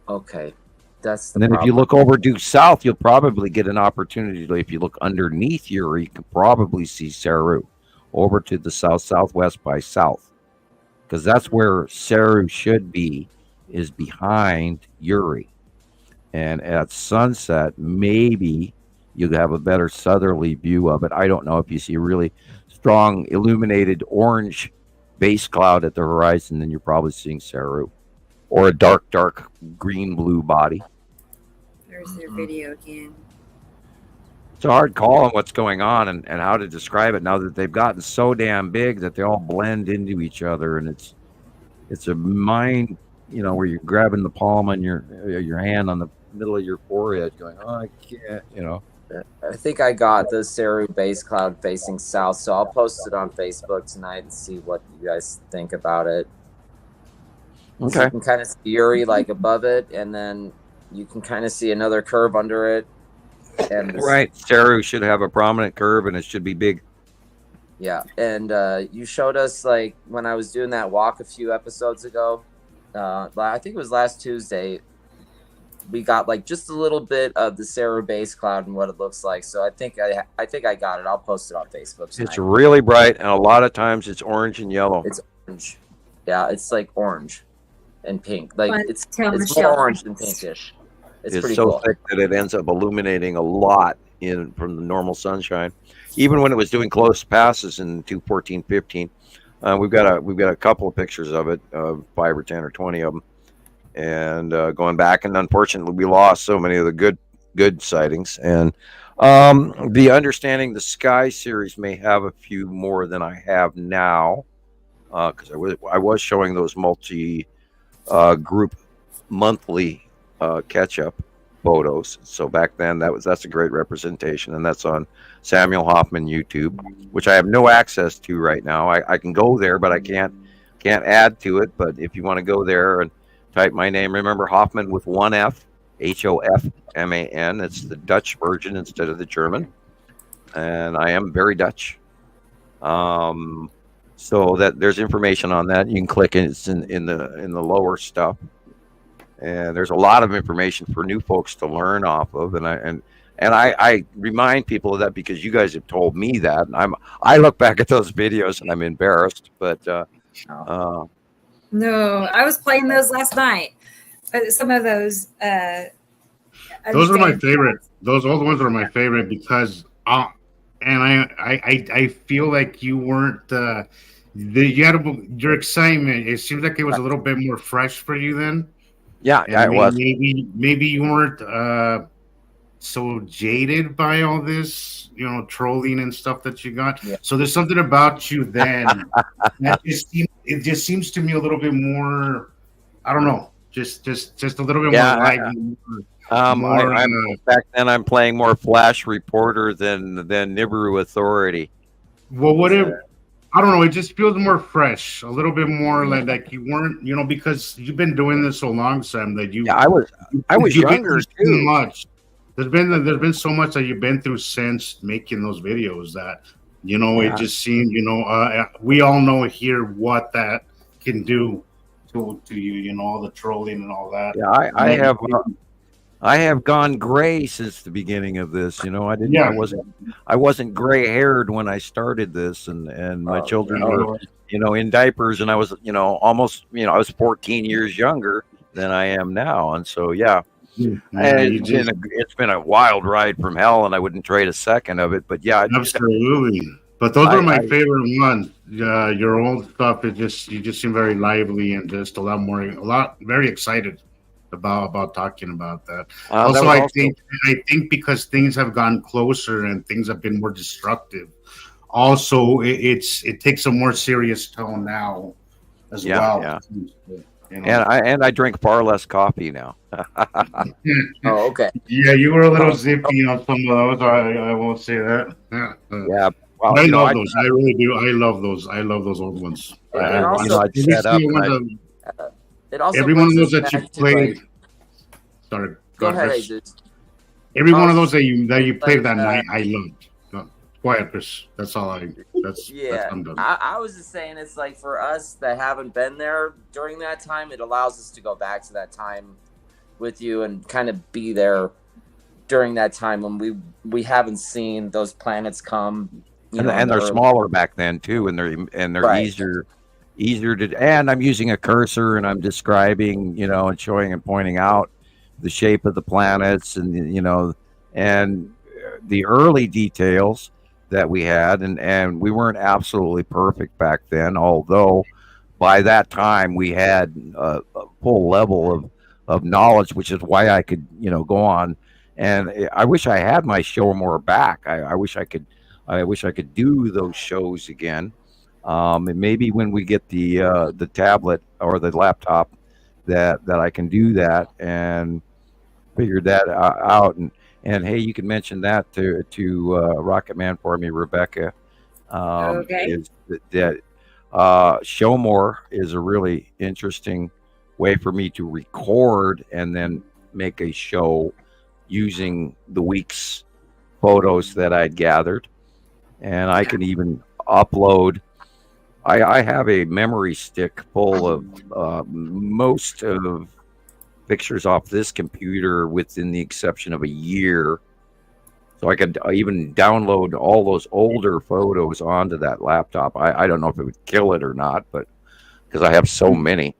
Okay. That's and then if you look over due south, you'll probably get an opportunity to, if you look underneath Uri, you can probably see Saru over to the southwest by south. Because that's where Saru should be, is behind Uri. And at sunset, maybe you'll have a better southerly view of it. I don't know if you see a really strong illuminated orange base cloud at the horizon, then you're probably seeing Saru. Or a dark green-blue body. There's their video again. It's a hard call on what's going on and how to describe it now that they've gotten so damn big that they all blend into each other. And it's a mind, where you're grabbing the palm on your hand on the middle of your forehead going, oh, I can't, I think I got the Saru base cloud facing south, so I'll post it on Facebook tonight and see what you guys think about it. Okay. So you can kind of see Uri like above it, and then you can kind of see another curve under it. And right, Saru should have a prominent curve, and it should be big. Yeah, and you showed us, like, when I was doing that walk a few episodes ago, I think it was last Tuesday, we got like just a little bit of the Saru base cloud and what it looks like. So I think I got it. I'll post it on Facebook tonight. It's really bright, and a lot of times it's orange and yellow. It's orange. Yeah, it's like orange and pink. Like it's Michelle. more orange than pinkish. It's pretty so cool. thick that it ends up illuminating a lot from the normal sunshine. Even when it was doing close passes in 214-15, we've got a couple of pictures of it, 5 or 10 or 20 of them, and going back. And unfortunately, we lost so many of the good sightings. And the Understanding the Sky series may have a few more than I have now, because I was showing those multi-group monthly catch-up photos. So back then that's a great representation, and that's on Samuel Hoffman YouTube, which I have no access to right now. I can go there, but I can't add to it. But if you want to go there and type my name, remember Hoffman with one F, Hofman. It's the Dutch version instead of the German, and I am very Dutch. So that there's information on that. You can click it. It's in the lower stuff. And there's a lot of information for new folks to learn off of, and And I remind people of that because you guys have told me that, and I look back at those videos and I'm embarrassed. But no, I was playing those last night. Some of those. Those are my favorite. Those old ones are my favorite because, and I feel like you weren't. You had your excitement. It seems like it was a little bit more fresh for you then. Yeah, it was. Maybe you weren't so jaded by all this, trolling and stuff that you got. Yeah. So there's something about you then that it just seems to me a little bit more. I don't know, just a little bit more lively. Back then, I'm playing more Flash Reporter than Nibiru Authority. Well, I don't know. It just feels more fresh, a little bit more like you weren't, because you've been doing this so long, Sam. That you, I was younger too. Much. There's been so much that you've been through since making those videos that, it just seemed, we all know here what that can do to you, all the trolling and all that. Yeah, I have gone gray since the beginning of this. I wasn't gray haired when I started this, and my children were, in diapers, and I was, almost, I was 14 years younger than I am now, and so it's been a wild ride from hell, and I wouldn't trade a second of it. But absolutely. But those are my favorite ones. Your old stuff, you just seem very lively and just very excited about talking about that. I think because things have gone closer and things have been more destructive. Also, it takes a more serious tone now as well. Yeah. And I drink far less coffee now. Oh, okay. Yeah, you were a little zippy on some of those. I won't say that. Yeah. Well, I love those. I really do. I love those. I love those old ones. Every one of those that you played. Sorry. Go ahead, Jesus. Every one of those that you played that night, I loved. Go ahead, Chris. That's all I'm done. I was just saying, it's like for us that haven't been there during that time, it allows us to go back to that time with you and kind of be there during that time when we haven't seen those planets come. And they're smaller back then too, and they're right. easier to. And I'm using a cursor and I'm describing, and showing and pointing out the shape of the planets, and and the early details that we had, and we weren't absolutely perfect back then, although by that time we had a full level of knowledge, which is why I could go on. And I wish I had my show more back. I wish I could do those shows again. And maybe when we get the tablet or the laptop that I can do that and figure that out. And hey, you can mention that to Rocket Man for me, Rebecca. Okay. Is that show more is a really interesting way for me to record and then make a show using the week's photos that I'd gathered, and I can even upload. I have a memory stick full of most of pictures off this computer within the exception of a year, so I could even download all those older photos onto that laptop. I don't know if it would kill it or not, but because I have so many.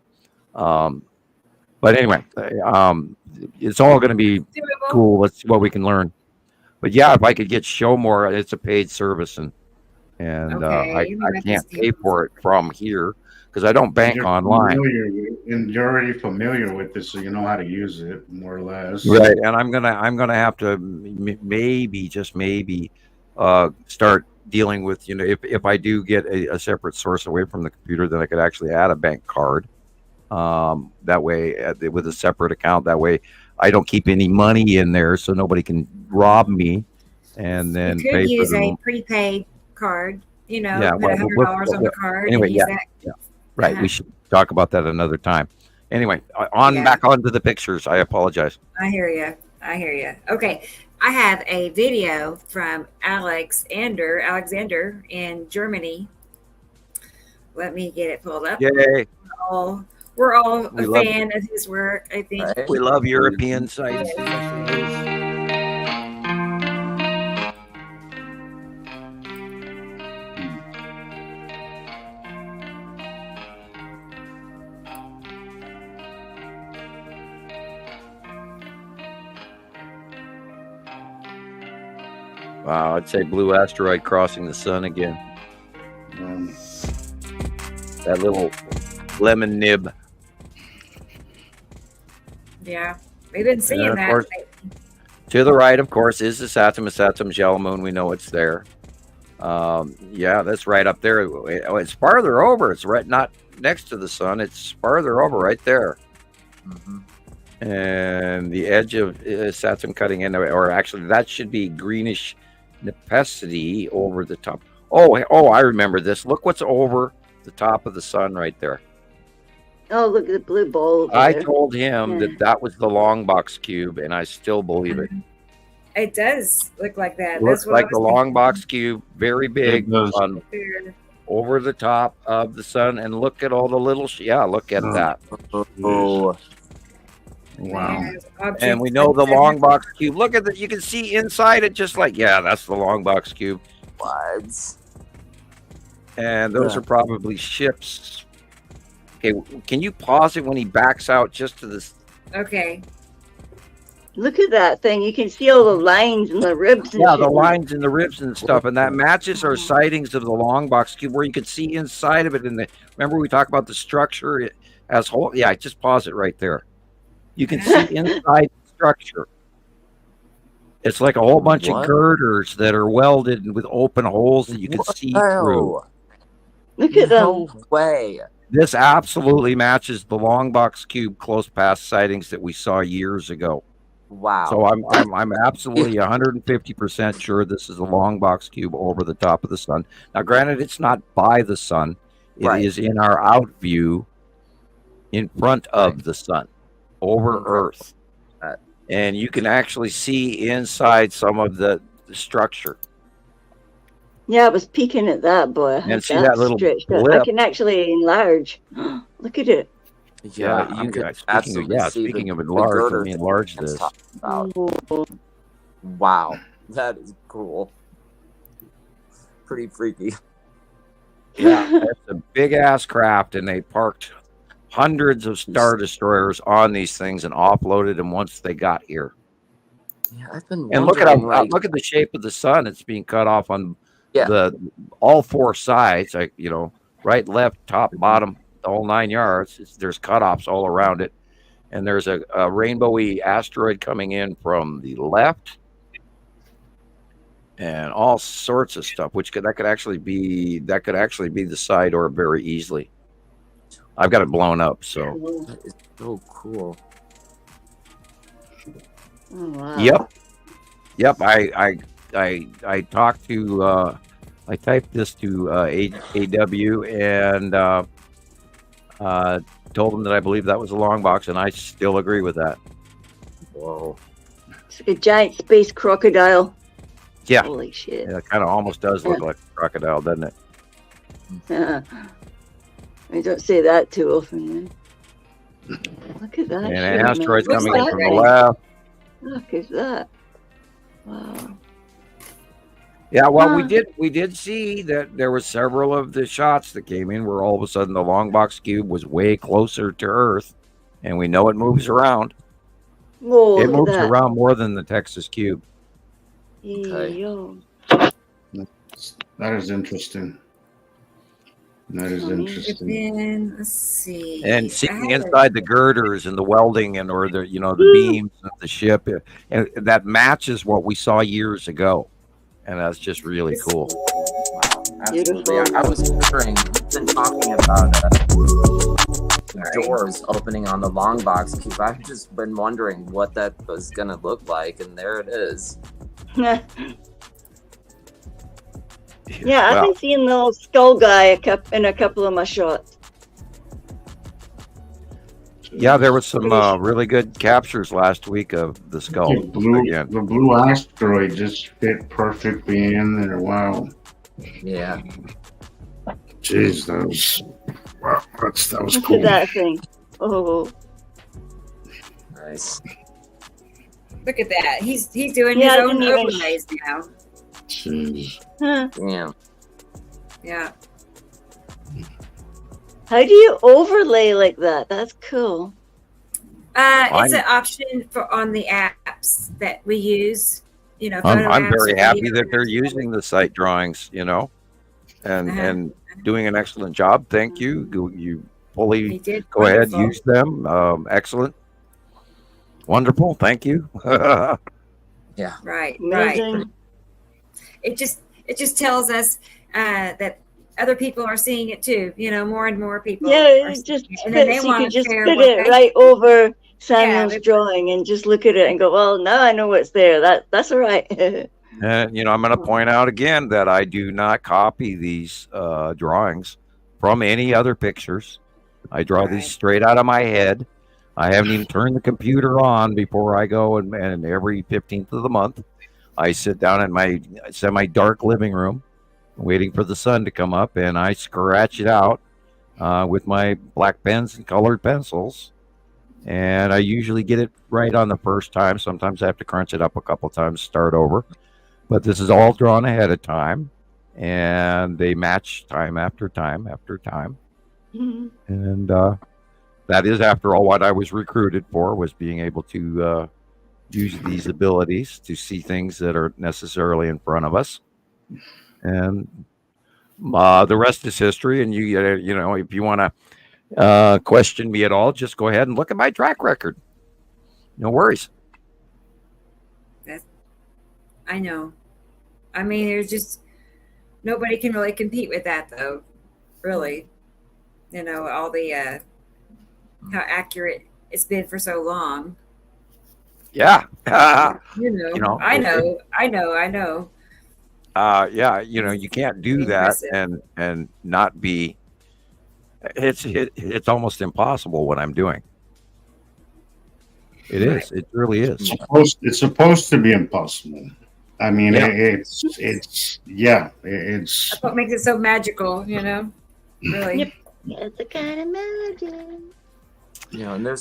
But anyway, it's all going to be cool. That's what we can learn. But yeah, if I could get show more, it's a paid service, and I can't pay for it from here because I don't bank online. And you're already familiar with this, so you know how to use it more or less. Right, and I'm gonna have to maybe start dealing with if I do get a separate source away from the computer, then I could actually add a bank card. That way, with a separate account, that way I don't keep any money in there, so nobody can rob me. And then you could use a prepaid card. Put $100 on the card. Anyway, yeah. Right. We should talk about that another time. Anyway, back onto the pictures. I apologize. I hear you. Okay. I have a video from Alexander in Germany. Let me get it pulled up. Yay. We're all a fan of his work, I think. We love European sites. Wow, I'd say blue asteroid crossing the sun again. That little lemon nib. Yeah, we've been seeing And of that. course, to the right, of course, is the Saturn's yellow moon. We know it's there. Yeah, that's right up there. It's farther over. It's right, not next to the sun. It's farther over, right there. And the edge of Saturn cutting in, or actually, that should be greenish Nepacity over the top. Oh, I remember this. Look what's over the top of the sun right there. Oh, look at the blue ball. Over I there. told him that was the long box cube, and I still believe it. It does look like that. Looks That's what I like the was long box cube, very big, on, thinking. over the top of the sun. And look at all the little, yeah, look at that. Oh, wow. And we know the long box cube. Look at that. You can see inside it, just like, yeah, that's the long box cube. what? And those are probably ships. Okay, can you pause it when he backs out just to this? Okay. Look at that thing. You can see all the lines and the ribs. And Yeah, shit. the lines and the ribs and stuff, and that matches our sightings of the long box cube, where you can see inside of it. And remember we talked about the structure as whole. Yeah, just pause it right there. You can see inside the structure. It's like a whole bunch of girders that are welded with open holes that you can see through. Look at them. No way. This absolutely matches the long box cube close past sightings that we saw years ago. Wow. So I'm absolutely 150% sure this is a long box cube over the top of the sun. Now, granted, it's not by the sun; it is in our out view, in front of the sun, over Earth, and you can actually see inside some of the structure. Yeah, I was peeking at that, boy. And see that little stretched out. I blip? can actually enlarge. Look at it. Yeah, you could speaking absolutely of, see speaking the, of enlarge, let girders me that enlarge Ken's this. talking about. Oh. Wow, that is cool. Pretty freaky. Yeah, it's a big ass craft, and they parked hundreds of Star Destroyers on these things and offloaded them once they got here. Yeah, I've been And look at how, wondering, look at the shape of the sun. It's being cut off on Yeah. all four sides, like, right, left, top, bottom, the whole 9 yards. There's cutoffs all around it, and there's a rainbowy asteroid coming in from the left, and all sorts of stuff. That could actually be the side orb very easily. I've got it blown up, so. That is so cool. Oh, wow. Yep. I talked to. I typed this to AW and told him that I believe that was a long box, and I still agree with that. Whoa. It's like a giant space crocodile. Yeah. Holy shit. Yeah, it kind of almost does look like a crocodile, doesn't it? I don't say that too often. Man. Look at that. And shit, an asteroid's man. coming What's in that from the thing? left. Look at that. Wow. Yeah, well, we did see that there were several of the shots that came in where all of a sudden the long box cube was way closer to Earth, and we know it moves around. Whoa, It look at moves that. around more than the Texas cube. Yo. That is interesting. That is interesting. Then, let's see. And seeing inside the girders and the welding and or the the beams of the ship, and that matches what we saw years ago, and that's just really cool. Absolutely. I was wondering, we've been talking about doors opening on the long box cube. I've just been wondering what that was going to look like, and there it is. Yeah, I've been seeing the little skull guy in a couple of my shots. Yeah, there was some really good captures last week of the skull. The blue asteroid just fit perfectly in there. Wow. Yeah. Jeez, that was Look cool. at that thing. Oh. Nice. Look at that. He's doing Yeah, I his own didn't even- overlays now. Jeez. Huh. Damn. Yeah. How do you overlay like that? That's cool. It's an option on the apps that we use. I'm very happy that they're using the site drawings, and doing an excellent job. Thank you. You fully go ahead, use them. Excellent. Wonderful. Thank you. Yeah. Right. Amazing. It just tells us that other people are seeing it too. More and more people. Yeah, it just and then they you want could to just share put what it they right over Samuel's drawing and just look at it and go, well, now I know what's there. That's all right. And I'm going to point out again that I do not copy these drawings from any other pictures. I draw these straight out of my head. I haven't even turned the computer on before I go, and every 15th of the month, I sit down in my semi-dark living room, waiting for the sun to come up, and I scratch it out with my black pens and colored pencils. And I usually get it right on the first time. Sometimes I have to crunch it up a couple times, start over. But this is all drawn ahead of time, and they match time after time after time. And that is, after all, what I was recruited for, was being able to use these abilities to see things that are necessarily in front of us. And the rest is history. And if you want to question me at all, just go ahead and look at my track record. No worries. I know. I mean, there's just nobody can really compete with that, though. Really, all the how accurate it's been for so long. Yeah. I know. Yeah, you can't do that and not be. It's almost impossible what I'm doing. It is. It really is. It's supposed to be impossible. I mean, it's That's what makes it so magical, Really. Yep. It's a kind of magic.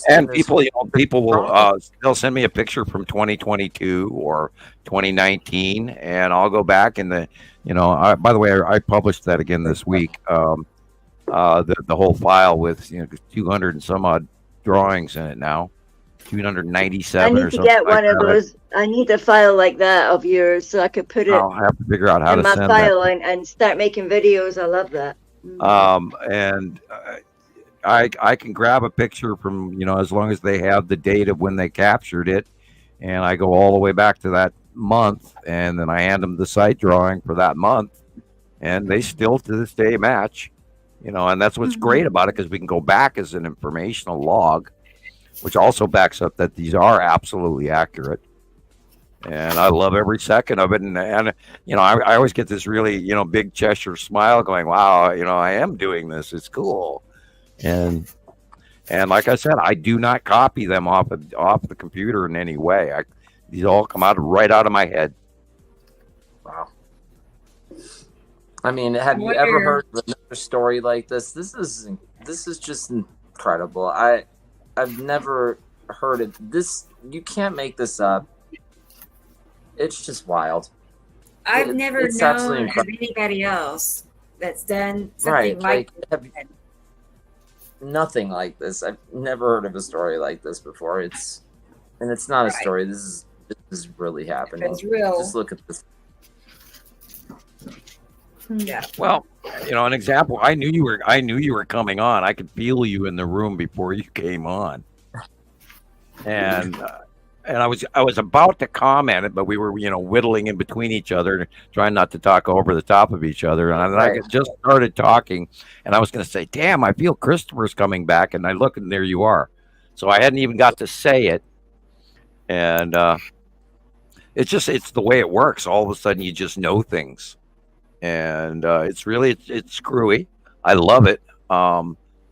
And people will they'll send me a picture from 2022 or 2019, and I'll go back and by the way, I published that again this week. The whole file with 200 and some odd drawings in it now. 297 I need to get one of those. I need a file like that of yours so I could put it I'll have to figure out how in to my send file that. and start making videos. I love that. And I can grab a picture from, as long as they have the date of when they captured it, and I go all the way back to that month, and then I hand them the site drawing for that month, and they still to this day match, and that's what's great about it, because we can go back as an informational log, which also backs up that these are absolutely accurate. And I love every second of it. And I always get this really, big Cheshire smile going, wow, I am doing this. It's cool. And like I said, I do not copy them off the computer in any way. These all come right out of my head. Wow. I mean, have you ever heard of another story like this? This is just incredible. I've never heard of this. You can't make this up. It's just wild. I've never known of anybody else that's done something nothing like this. I've never heard of a story like this before. It's not a story. This is really happening. It's real. Just look at this. Yeah. Well, an example. I knew you were coming on. I could feel you in the room before you came on, and I was about to comment it, but we were whittling in between each other, trying not to talk over the top of each other. And I just started talking, and I was going to say, "Damn, I feel Christopher's coming back," and I look, and there you are. So I hadn't even got to say it, and it's the way it works. All of a sudden, you just know things. And it's screwy. I love it.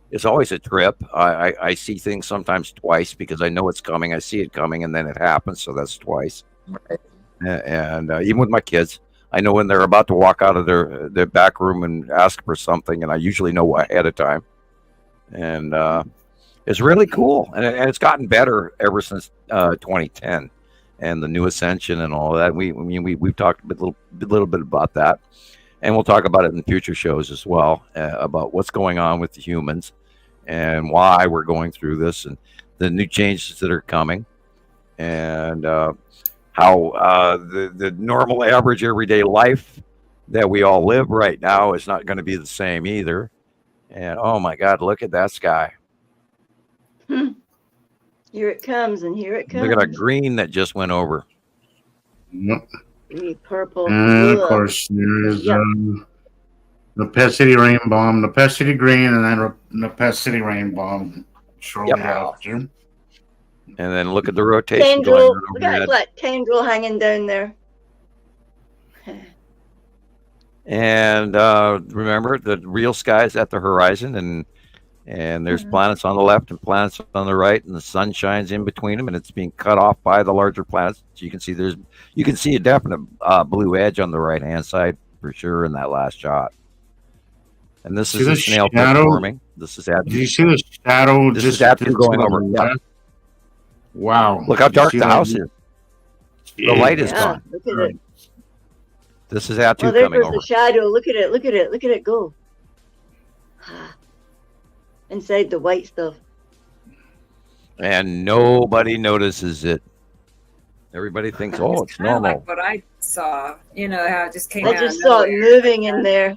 It's always a trip. I see things sometimes twice because I know it's coming. I see it coming, and then it happens. So that's twice. Right. And even with my kids, I know when they're about to walk out of their back room and ask for something, and I usually know ahead of time. And it's really cool, and it's gotten better ever since 2010 and the new Ascension and all that. We've talked a little bit about that. And we'll talk about it in future shows as well, about what's going on with the humans and why we're going through this and the new changes that are coming and how the normal average everyday life that we all live right now is not going to be the same either. And oh my God, look at that sky. Here it comes, and here it comes. Look at that green that just went over. Yep. Purple. And of course, there's the Pest City Rain Bomb, the Pest City Green, and then the Pest City Rain Bomb shortly after. And then look at the rotation Tendril. going Look at that tendril hanging down there. And remember, the real sky is at the horizon, and there's planets on the left and planets on the right, and the sun shines in between them, and it's being cut off by the larger planets. So you can see a definite blue edge on the right hand side for sure in that last shot. And this is a snail forming. This is Did you see the shadow? This is Atu going over. Yeah. Wow! Look how dark the house is. The light is gone. Look at it. This is Atu there coming goes over. the shadow. Look at it. Look at it. Look at it go. Inside the white stuff. And nobody notices it. Everybody thinks, oh, it's Kind of normal. like what I saw. You know how it just came out. I just saw it moving in there.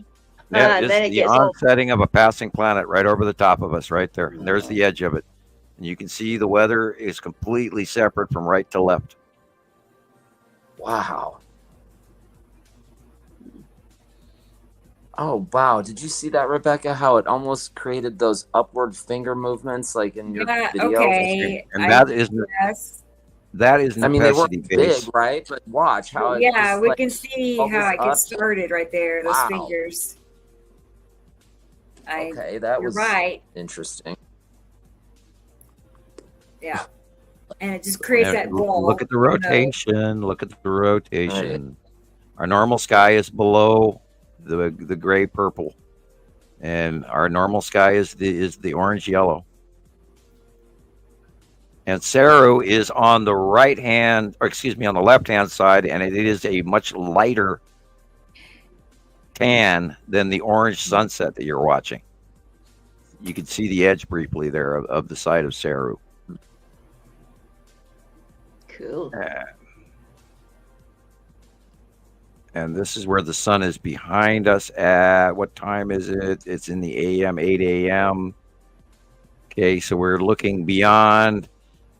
Yeah, And just then it the gets all onsetting of a passing planet right over the top of us, right there. And there's the edge of it. And you can see the weather is completely separate from right to left. Wow. Oh, wow. Did you see that, Rebecca? How it almost created those upward finger movements like in your video? Okay. And that is yes. that is I mean, they necessity weren't big, based. right? But watch how it Yeah, just, we like, can see bubbles how it up. gets started right there. Those Wow. fingers. Okay, that you're was right. interesting. Yeah. And it just creates And that ball. look at the you know. rotation. Look at the rotation. Our normal sky is below the gray purple, and our normal sky is the orange yellow. And Saru is on the right hand, or excuse me, on the left hand side, and it is a much lighter tan than the orange sunset that you're watching. You can see the edge briefly there of the side of Saru. cool. And this is where the sun is behind us at, what time is it? It's in the AM, 8 a.m. Okay, so we're looking beyond,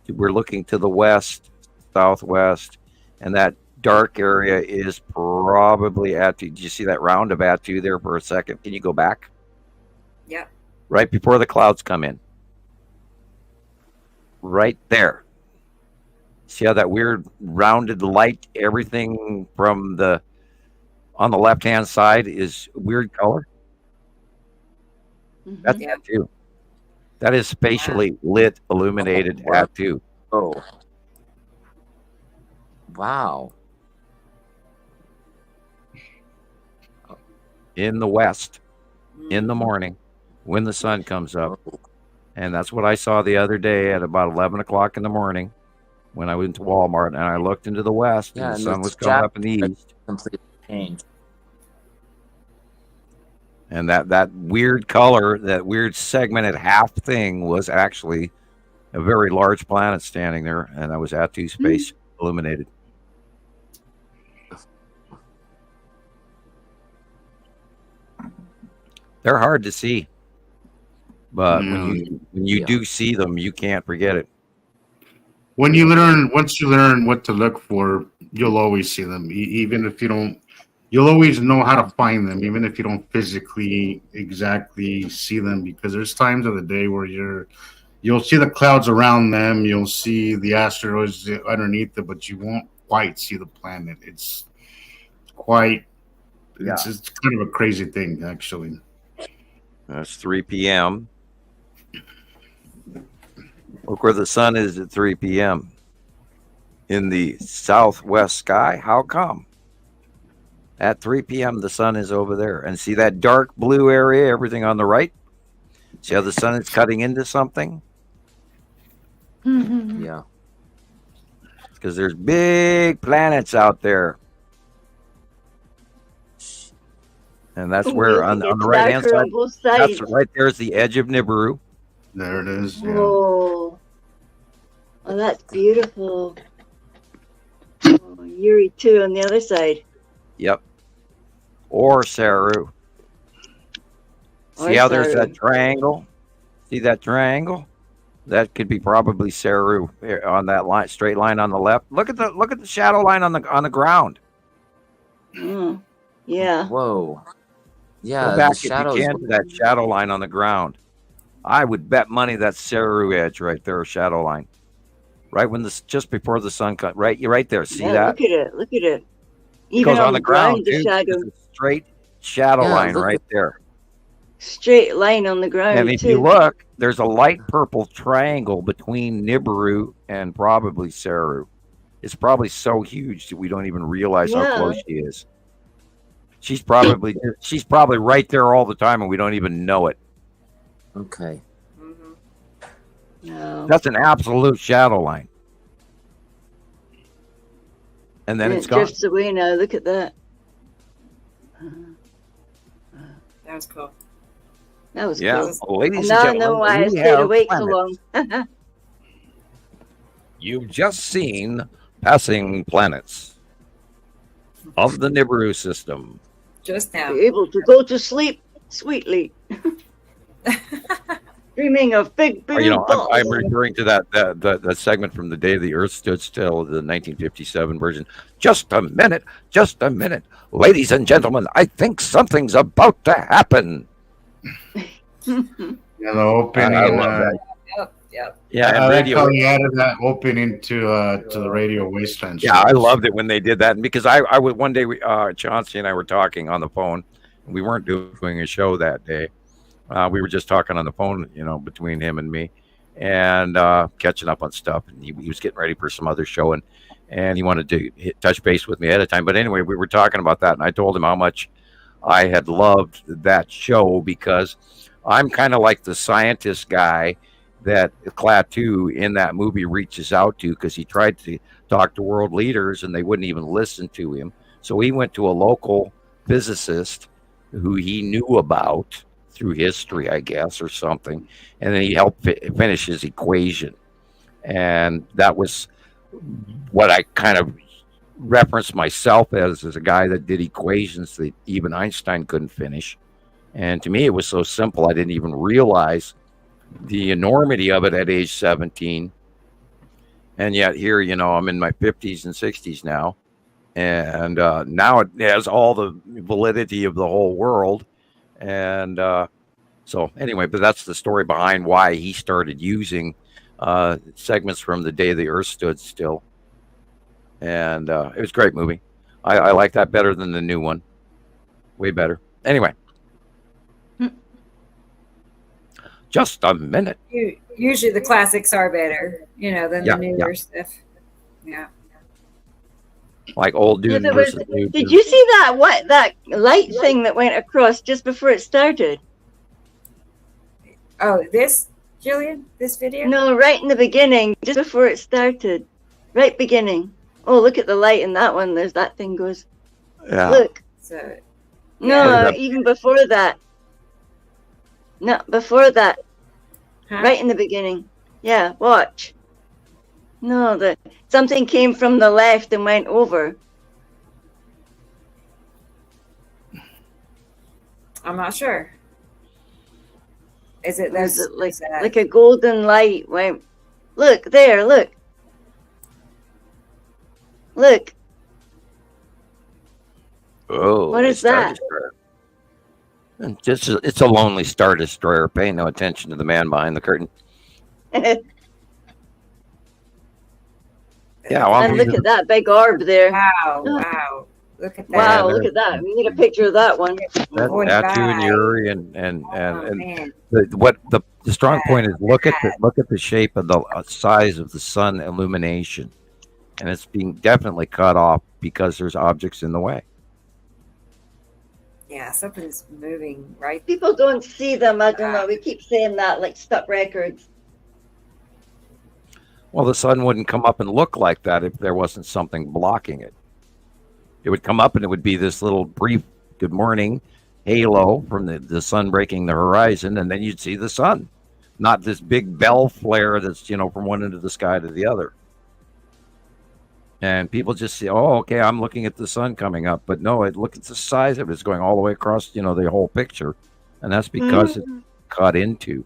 we're looking to the west, southwest, and that dark area is probably Atu. Did you see that round of Atu there for a second? Can you go back? Yep. Right before the clouds come in. Right there. See how that weird rounded light, everything from the on the left-hand side is weird color? That's Atu. That is spatially lit, illuminated Atu. Oh. Wow. In the west, in the morning, when the sun comes up. And that's what I saw the other day at about 11 o'clock in the morning when I went to Walmart, and I looked into the west, and the sun was coming up in the east. Completely changed. And that weird color, that weird segmented half thing was actually a very large planet standing there, and that was Atu space illuminated. They're hard to see, but when you do see them, you can't forget it. Once you learn what to look for, you'll always see them. Even if you don't, you'll always know how to find them, even if you don't physically exactly see them. Because there's times of the day where you'll see the clouds around them, you'll see the asteroids underneath it, but you won't quite see the planet. It's kind of a crazy thing, actually. That's 3 p.m. Look where the sun is at 3 p.m. in the southwest sky. How come? At 3 p.m., the sun is over there. And see that dark blue area, everything on the right? See how the sun is cutting into something? Yeah. Because there's big planets out there. And that's where on the right hand side, that's right there's the edge of Nibiru. There it is. Yeah. Whoa. Oh, that's beautiful. Oh, Yuri 2 on the other side. Yep. Or Saru. See how there's that triangle? See that triangle? That could be probably Saru on that line, straight line on the left. Look at the shadow line on the ground. Mm. Yeah. Whoa. Yeah. Go back the shadows. if you can to that shadow line on the ground. I would bet money that's Saru edge right there, shadow line. Right when just before the sun cut. Right, you're right there. See that? Look at it. Look at it. It Even goes on the ground, the dude. shadow. It's a straight shadow line right there. Straight line on the ground. And if too. you look, there's a light purple triangle between Nibiru and probably Saru. It's probably so huge that we don't even realize how close she is. She's probably right there all the time, and we don't even know it. Okay. No. That's an absolute shadow line. And then And it's it gone. drifts away now. Look at that. That was cool. That was Yeah, cool. well, ladies and Now I gentlemen, know why I we stayed have awake planets. so long. You've just seen passing planets of the Nibiru system. Just now. Be able to go to sleep sweetly. Dreaming of big blue You know, balls. I'm referring to that segment from The Day the Earth Stood Still, the 1957 version. Just a minute, ladies and gentlemen. I think something's about to happen. Yeah, the opening. I love that. Yep. Yeah, and I like radio. how he added that opening to the Radio Wasteland. Yeah, I loved it when they did that, and because I was one day, Chauncey and I were talking on the phone. We weren't doing a show that day. We were just talking on the phone, you know, between him and me, and catching up on stuff. And he was getting ready for some other show, and he wanted to touch base with me ahead of time. But anyway, we were talking about that, and I told him how much I had loved that show because I'm kind of like the scientist guy that Klaatu in that movie reaches out to, because he tried to talk to world leaders and they wouldn't even listen to him. So he went to a local physicist who he knew about through history, I guess, or something, and then he helped finish his equation. And that was what I kind of referenced myself as a guy that did equations that even Einstein couldn't finish. And to me, it was so simple, I didn't even realize the enormity of it at age 17. And yet here, you know, I'm in my 50s and 60s now. And now it has all the validity of the whole world. And so anyway, but that's the story behind why he started using segments from The Day the Earth Stood Still. And it was a great movie. I like that better than the new one. Way better. Anyway. Just a minute. Usually the classics are better, you know, than the newer stuff. Yeah. Like old dude versus new dude. Did you see that light thing that went across just before it started? Oh, this, Jillian? This video? No, right in the beginning, just before it started. Right beginning. Oh, look at the light in that one. There's that thing goes. Yeah. Look. So, No, even before that. No, before that. Huh? Right in the beginning. Yeah, watch. No, something came from the left and went over. I'm not sure. Is it Was those it like a golden light went? Look there, look. Look. Oh, What is Star that? Destroyer. It's a lonely Star Destroyer. Pay no attention to the man behind the curtain. Yeah, well, And look at that big orb there. Wow, wow. Look at that. Wow, look at that. We need a picture of that one. That's Tattoo and Yuri and man. the strong point is look at the shape of the size of the sun illumination, and it's being definitely cut off because there's objects in the way. Yeah, something's moving, right? People don't see them. I don't know. We keep saying that like stuck records. Well, the sun wouldn't come up and look like that if there wasn't something blocking it. It would come up and it would be this little brief good morning halo from the sun breaking the horizon, and then you'd see the sun, not this big bell flare that's, you know, from one end of the sky to the other. And people just say, "Oh, okay, I'm looking at the sun coming up," but no, look at the size of it. It's going all the way across, the whole picture, and that's because it's cut into.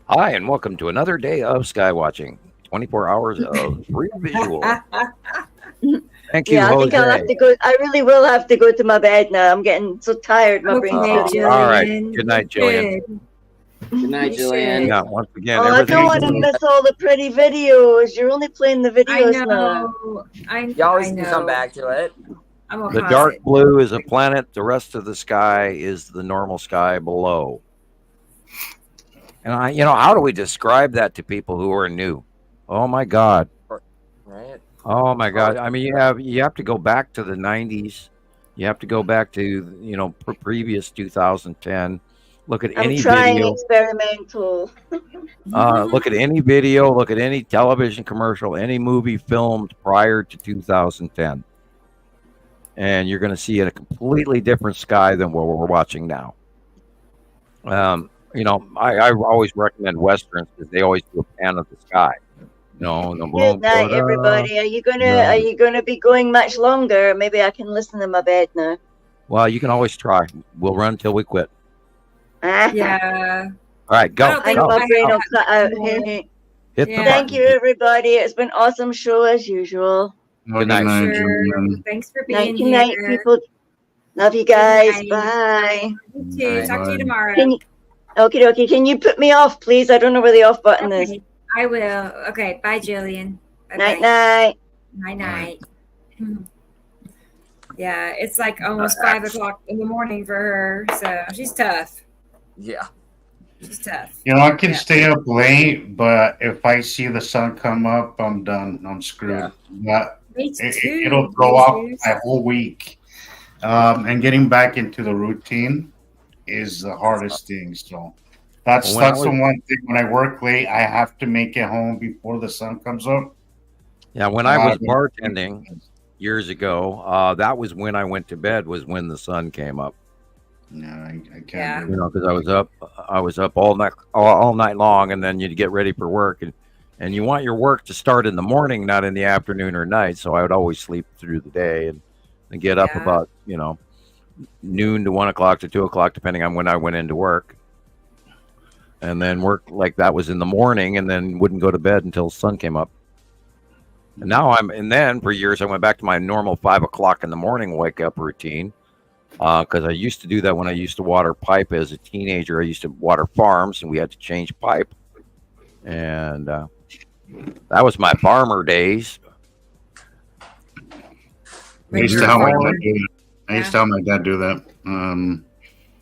Hi, and welcome to another day of sky watching. 24 hours of real visual. Thank you, Yeah, I think I'll Jose. have to go. I really will have to go to my bed now. I'm getting so tired. My brain's Okay, not. All right. Good night, Jillian. Good night, Jillian. Yeah, once again, Oh, I don't want to everything. miss all the pretty videos. You're only playing the I videos now. know. You always I can know. come back to it. I'm gonna The pause dark it. blue is a planet. The rest of the sky is the normal sky below. And how do we describe that to people who are new? Oh my God. Right. Oh my God. I mean, you have to go back to the 90s. You have to go back to, previous 2010. Look at I'm any trying video. experimental. Look at any video. Look at any television commercial, any movie filmed prior to 2010. And you're going to see a completely different sky than what we're watching now. I always recommend Westerns because they always do a pan of the sky. Good night, everybody. Are you gonna be going much longer? Maybe I can listen in my bed now. Well, you can always try. We'll run till we quit. Yeah. All right, go. I know go. my brain will cut out. Hit the Thank you, everybody. It's been an awesome show as usual. Good night. Sure. Thanks for being Good night, here. people. Love you guys. night. Bye. You too. Talk to you tomorrow. Okay. Can you put me off, please? I don't know where the off button is. Okay, I will. Okay. Bye, Jillian. Night, night. Night. Yeah, it's like almost 5 o'clock in the morning for her, so she's tough. Yeah. She's tough. I can stay up late, but if I see the sun come up, I'm done. I'm screwed. But Me too. it'll throw off my whole week. And getting back into the routine is the hardest thing. So that's the one thing. When I work late, I have to make it home before the sun comes up. Yeah, when I was bartending years ago, that was when I went to bed. Was when the sun came up. No, I can't. Because I was up all night long, and then you'd get ready for work, and you want your work to start in the morning, not in the afternoon or night. So I would always sleep through the day and get up about noon to 1 o'clock to 2 o'clock, depending on when I went into work, and then work like that was in the morning, and then wouldn't go to bed until the sun came up. And then for years I went back to my normal 5 o'clock in the morning wake up routine, because I used to do that when I used to water pipe as a teenager. I used to water farms, and we had to change pipe, and that was my farmer days. I used to help my dad do that. I used to help my dad do that.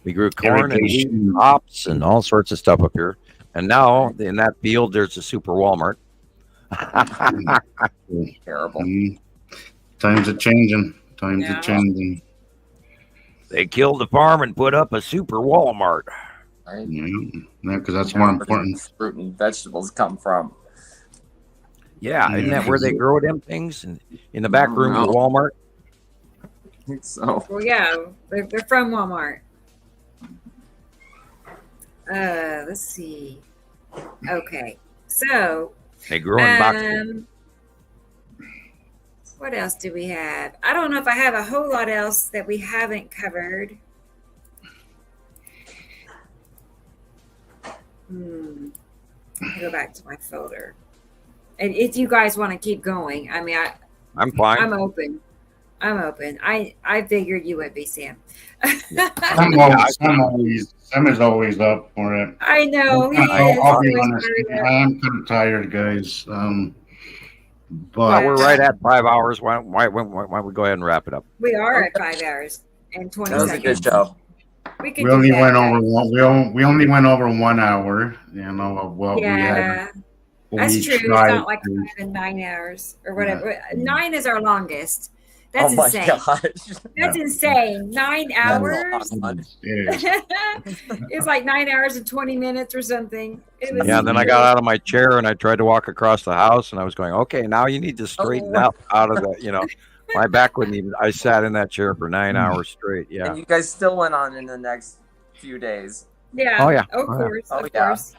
We grew corn and wheat and hops and all sorts of stuff up here. And now in that field, there's a super Walmart. Terrible. Times are changing. Times are changing. They killed the farm and put up a super Walmart. Right. Yeah, because that's more important. Fruit and vegetables come from. Yeah, isn't that where they grow them things? In the back room of the Walmart? I think so. Well, yeah, they're from Walmart. Let's see. Okay, so They grow in boxes. what else do we have? I don't know if I have a whole lot else that we haven't covered. I'll go back to my folder. And if you guys want to keep going, I mean, I'm fine. I'm open. I figured you would be, Sam. Sam is always up for it. I know. I'll be honest. I am kind of tired, guys. But we're right at 5 hours. Why don't we go ahead and wrap it up? We are at 5 hours and 20 That was seconds. a good show. We only went over one. We only went over 1 hour. Of what we had. That's true. It's not like 5 and 9 hours or whatever. 9 is our longest. That's insane. Gosh. That's insane. 9 hours. It's like 9 hours and 20 minutes or something. It was And then I got out of my chair and I tried to walk across the house, and I was going, okay, now you need to straighten out of the, my back wouldn't even. I sat in that chair for 9 hours straight. Yeah. And you guys still went on in the next few days. Yeah. Oh, yeah. Of Oh, yeah. course. Oh, Of yeah. course.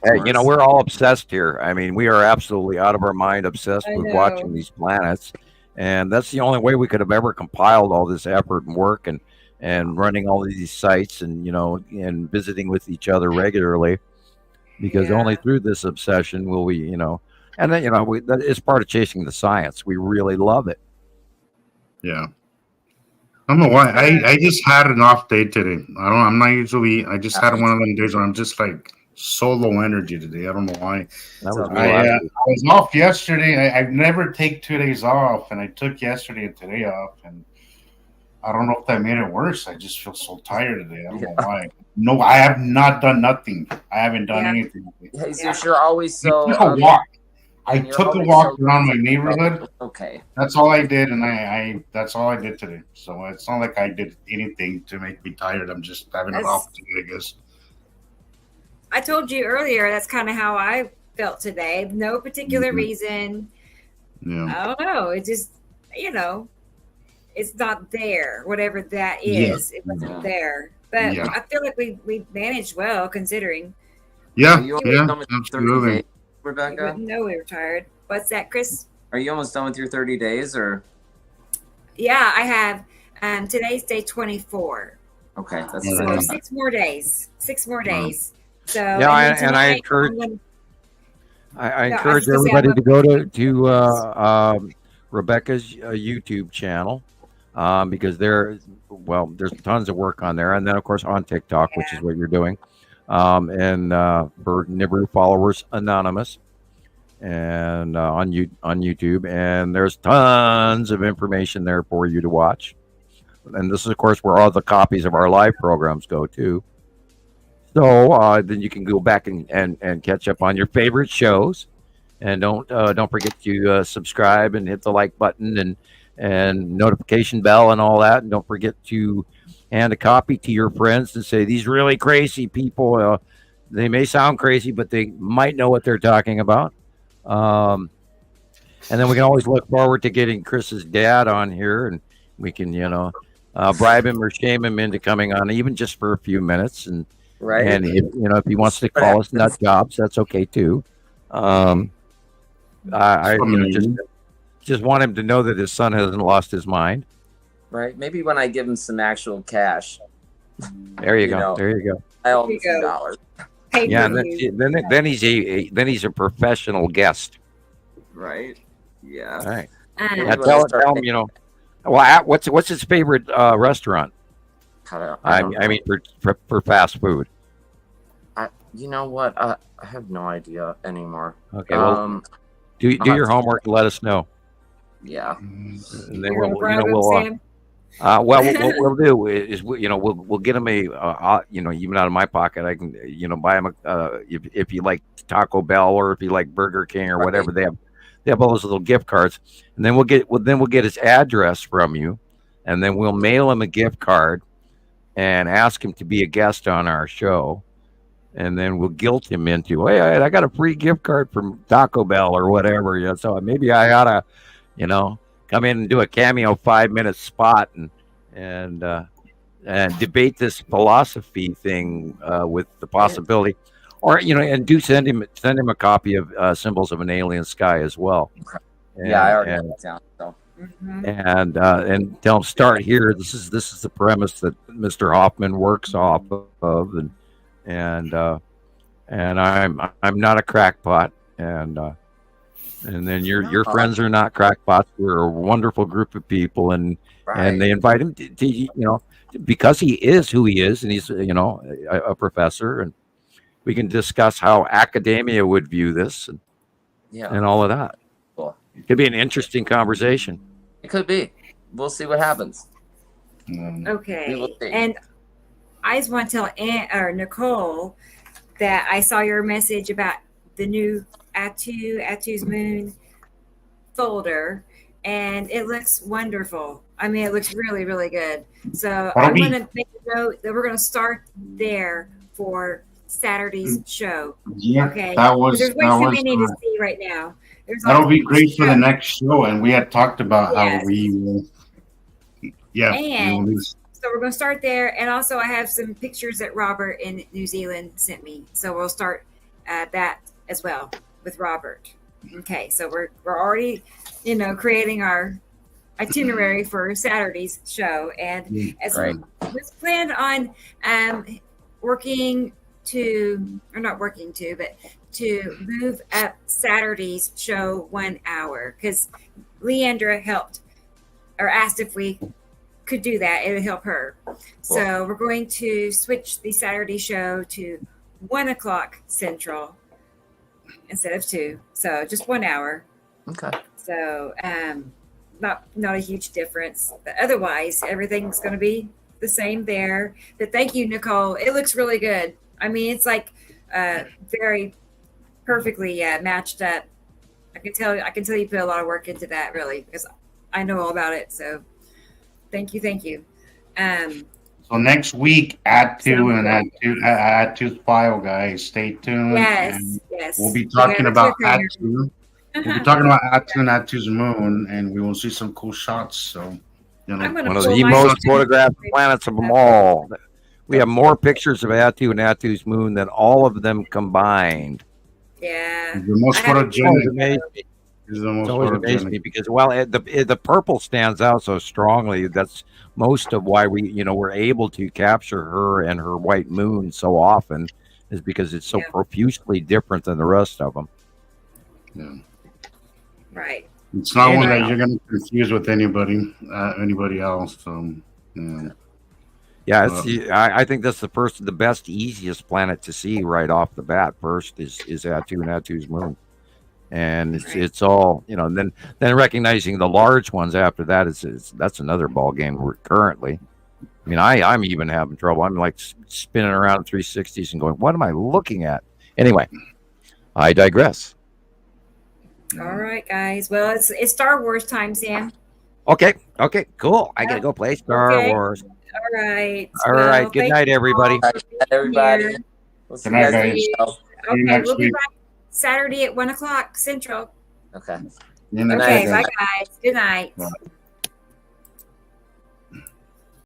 Hey, you know, we're all obsessed here. I mean, we are absolutely out of our mind obsessed I with know. watching these planets. And that's the only way we could have ever compiled all this effort and work and running all of these sites and, you know, and visiting with each other regularly, because only through this obsession will we, you know, and then, you know, that is part of chasing the science. We really love it. Yeah. I don't know why. I just had an off day today. I'm not usually. I just had one of them days where I'm just like so low energy today. I don't know why. That was me I last week. was off yesterday. I never take 2 days off, and I took yesterday and today off, and I don't know if that made it worse. I just feel so tired today. I don't know why. No, I have not done nothing. I haven't done anything. Jesus, you're always so. I took a walk. I and you're took a always walk so around my busy. neighborhood. Okay. That's all I did, and I that's all I did today. So it's not like I did anything to make me tired. I'm just having an off day, I guess. I told you earlier that's kind of how I felt today. No particular reason. Yeah. I don't know. It just, you know, it's not there. Whatever that Yeah. is, it wasn't there. But Yeah. I feel like we managed well considering. Yeah, Are you almost yeah, done with 30 absolutely. days, We Rebecca? wouldn't know we were tired. What's that, Chris? Are you almost done with your 30 days, or? Yeah, I have. Today's day 24. Okay, that's So the 6 more days. 6 more days. So Yeah, and then and I tonight, encourage I'm gonna- I No, I encourage was gonna say everybody I'm to go to Rebecca's YouTube channel, because there's tons of work on there, and then of course on TikTok, which is what you're doing, and for Nibiru Followers Anonymous, and on YouTube, and there's tons of information there for you to watch, and this is of course where all the copies of our live programs go to. So then you can go back and catch up on your favorite shows, and don't forget to subscribe and hit the like button and notification bell and all that, and don't forget to hand a copy to your friends and say, these really crazy people, they may sound crazy, but they might know what they're talking about. And then we can always look forward to getting Chris's dad on here, and we can, you know, bribe him or shame him into coming on, even just for a few minutes. And Right. And if, you know, if he wants to call us nut jobs, that's okay too. I you know, just want him to know that his son hasn't lost his mind. Right. Maybe when I give him some actual cash. There you go. know, There you go. I owe him some dollars. Yeah, and then he's a professional guest. Right. Yeah. All right. Maybe Now when I tell start him, you know, well, what's his favorite restaurant? I mean, for fast food. You know what? I have no idea anymore. Okay, well, do I'll have your to- homework and let us know. Yeah. And then You're we'll, gonna you know, bribe we'll, him, Sam? well, what we'll do is, you know, we'll get him a, you know, even out of my pocket, I can, you know, buy him a, if you like Taco Bell or if you like Burger King or whatever, they have all those little gift cards, and then we'll get his address from you, and then we'll mail him a gift card and ask him to be a guest on our show. And then we'll guilt him into, hey, I got a free gift card from Taco Bell or whatever. You know, so maybe I oughta, you know, come in and do a cameo 5-minute spot and debate this philosophy thing with the possibility, or you know, and send him a copy of Symbols of an Alien Sky as well. Yeah, I already have that down. So. And tell him, start here. This is the premise that Mr. Hoffman works off of, and I'm not a crackpot, and then your friends are not crackpots. We're a wonderful group of people, and they invite him to you know, because he is who he is, and he's, you know, a professor, and we can discuss how academia would view this and all of that. Cool. It could be an interesting conversation. It could be. We'll see what happens. Okay. We will see. And I just want to tell Nicole that I saw your message about the new Atu's Moon folder, and it looks wonderful. I mean, it looks really, really good. So I'm going to make a note that we're going to start there for Saturday's show. Yeah, okay. that was- There's way that too was, many to see right now. There's That'll lots be of great for the shows. next show, and we had talked about Yes. how we will. Yeah. And So we're going to start there, and also I have some pictures that Robert in New Zealand sent me. So we'll start that as well with Robert. Okay, so we're already, creating our itinerary for Saturday's show, and as we was planned on to move up Saturday's show 1 hour, because Leandra helped or asked if we could do that. It would help her. Cool. So we're going to switch the Saturday show to 1 o'clock Central instead of 2. So just 1 hour. Okay. So not a huge difference. But otherwise, everything's going to be the same there. But thank you, Nicole. It looks really good. I mean, it's like very perfectly matched up. I can tell you put a lot of work into that, really, because I know all about it. So thank you. So next week, add to file, guys. Stay tuned. Yes. We'll be talking about add to. We'll be talking about add to and add to's moon, and we will see some cool shots. So, one of the most photographed planets of them all. We have more pictures of Attu and Attu's moon than all of them combined. Yeah. The most photogenic. It's always amazed me because the purple stands out so strongly. That's most of why we're able to capture her and her white moon so often, is because it's so profusely different than the rest of them. Yeah. Right. It's not one that you're going to confuse with anybody else. So, yeah. I think that's the best, easiest planet to see right off the bat. First is Attu and Attu's moon. And it's all, and then recognizing the large ones after that that's another ball game currently. I mean, I'm even having trouble. I'm like spinning around 360s and going, what am I looking at? Anyway, I digress. All right, guys. Well, it's Star Wars time, Sam. Okay, cool. I gotta go play Star Wars. All right. All right. Good night, everybody. Good night, everybody. We'll see you guys guys. next show. Okay, we'll be back Saturday at 1 o'clock Central. Okay. Okay, bye guys. Good night. Bye.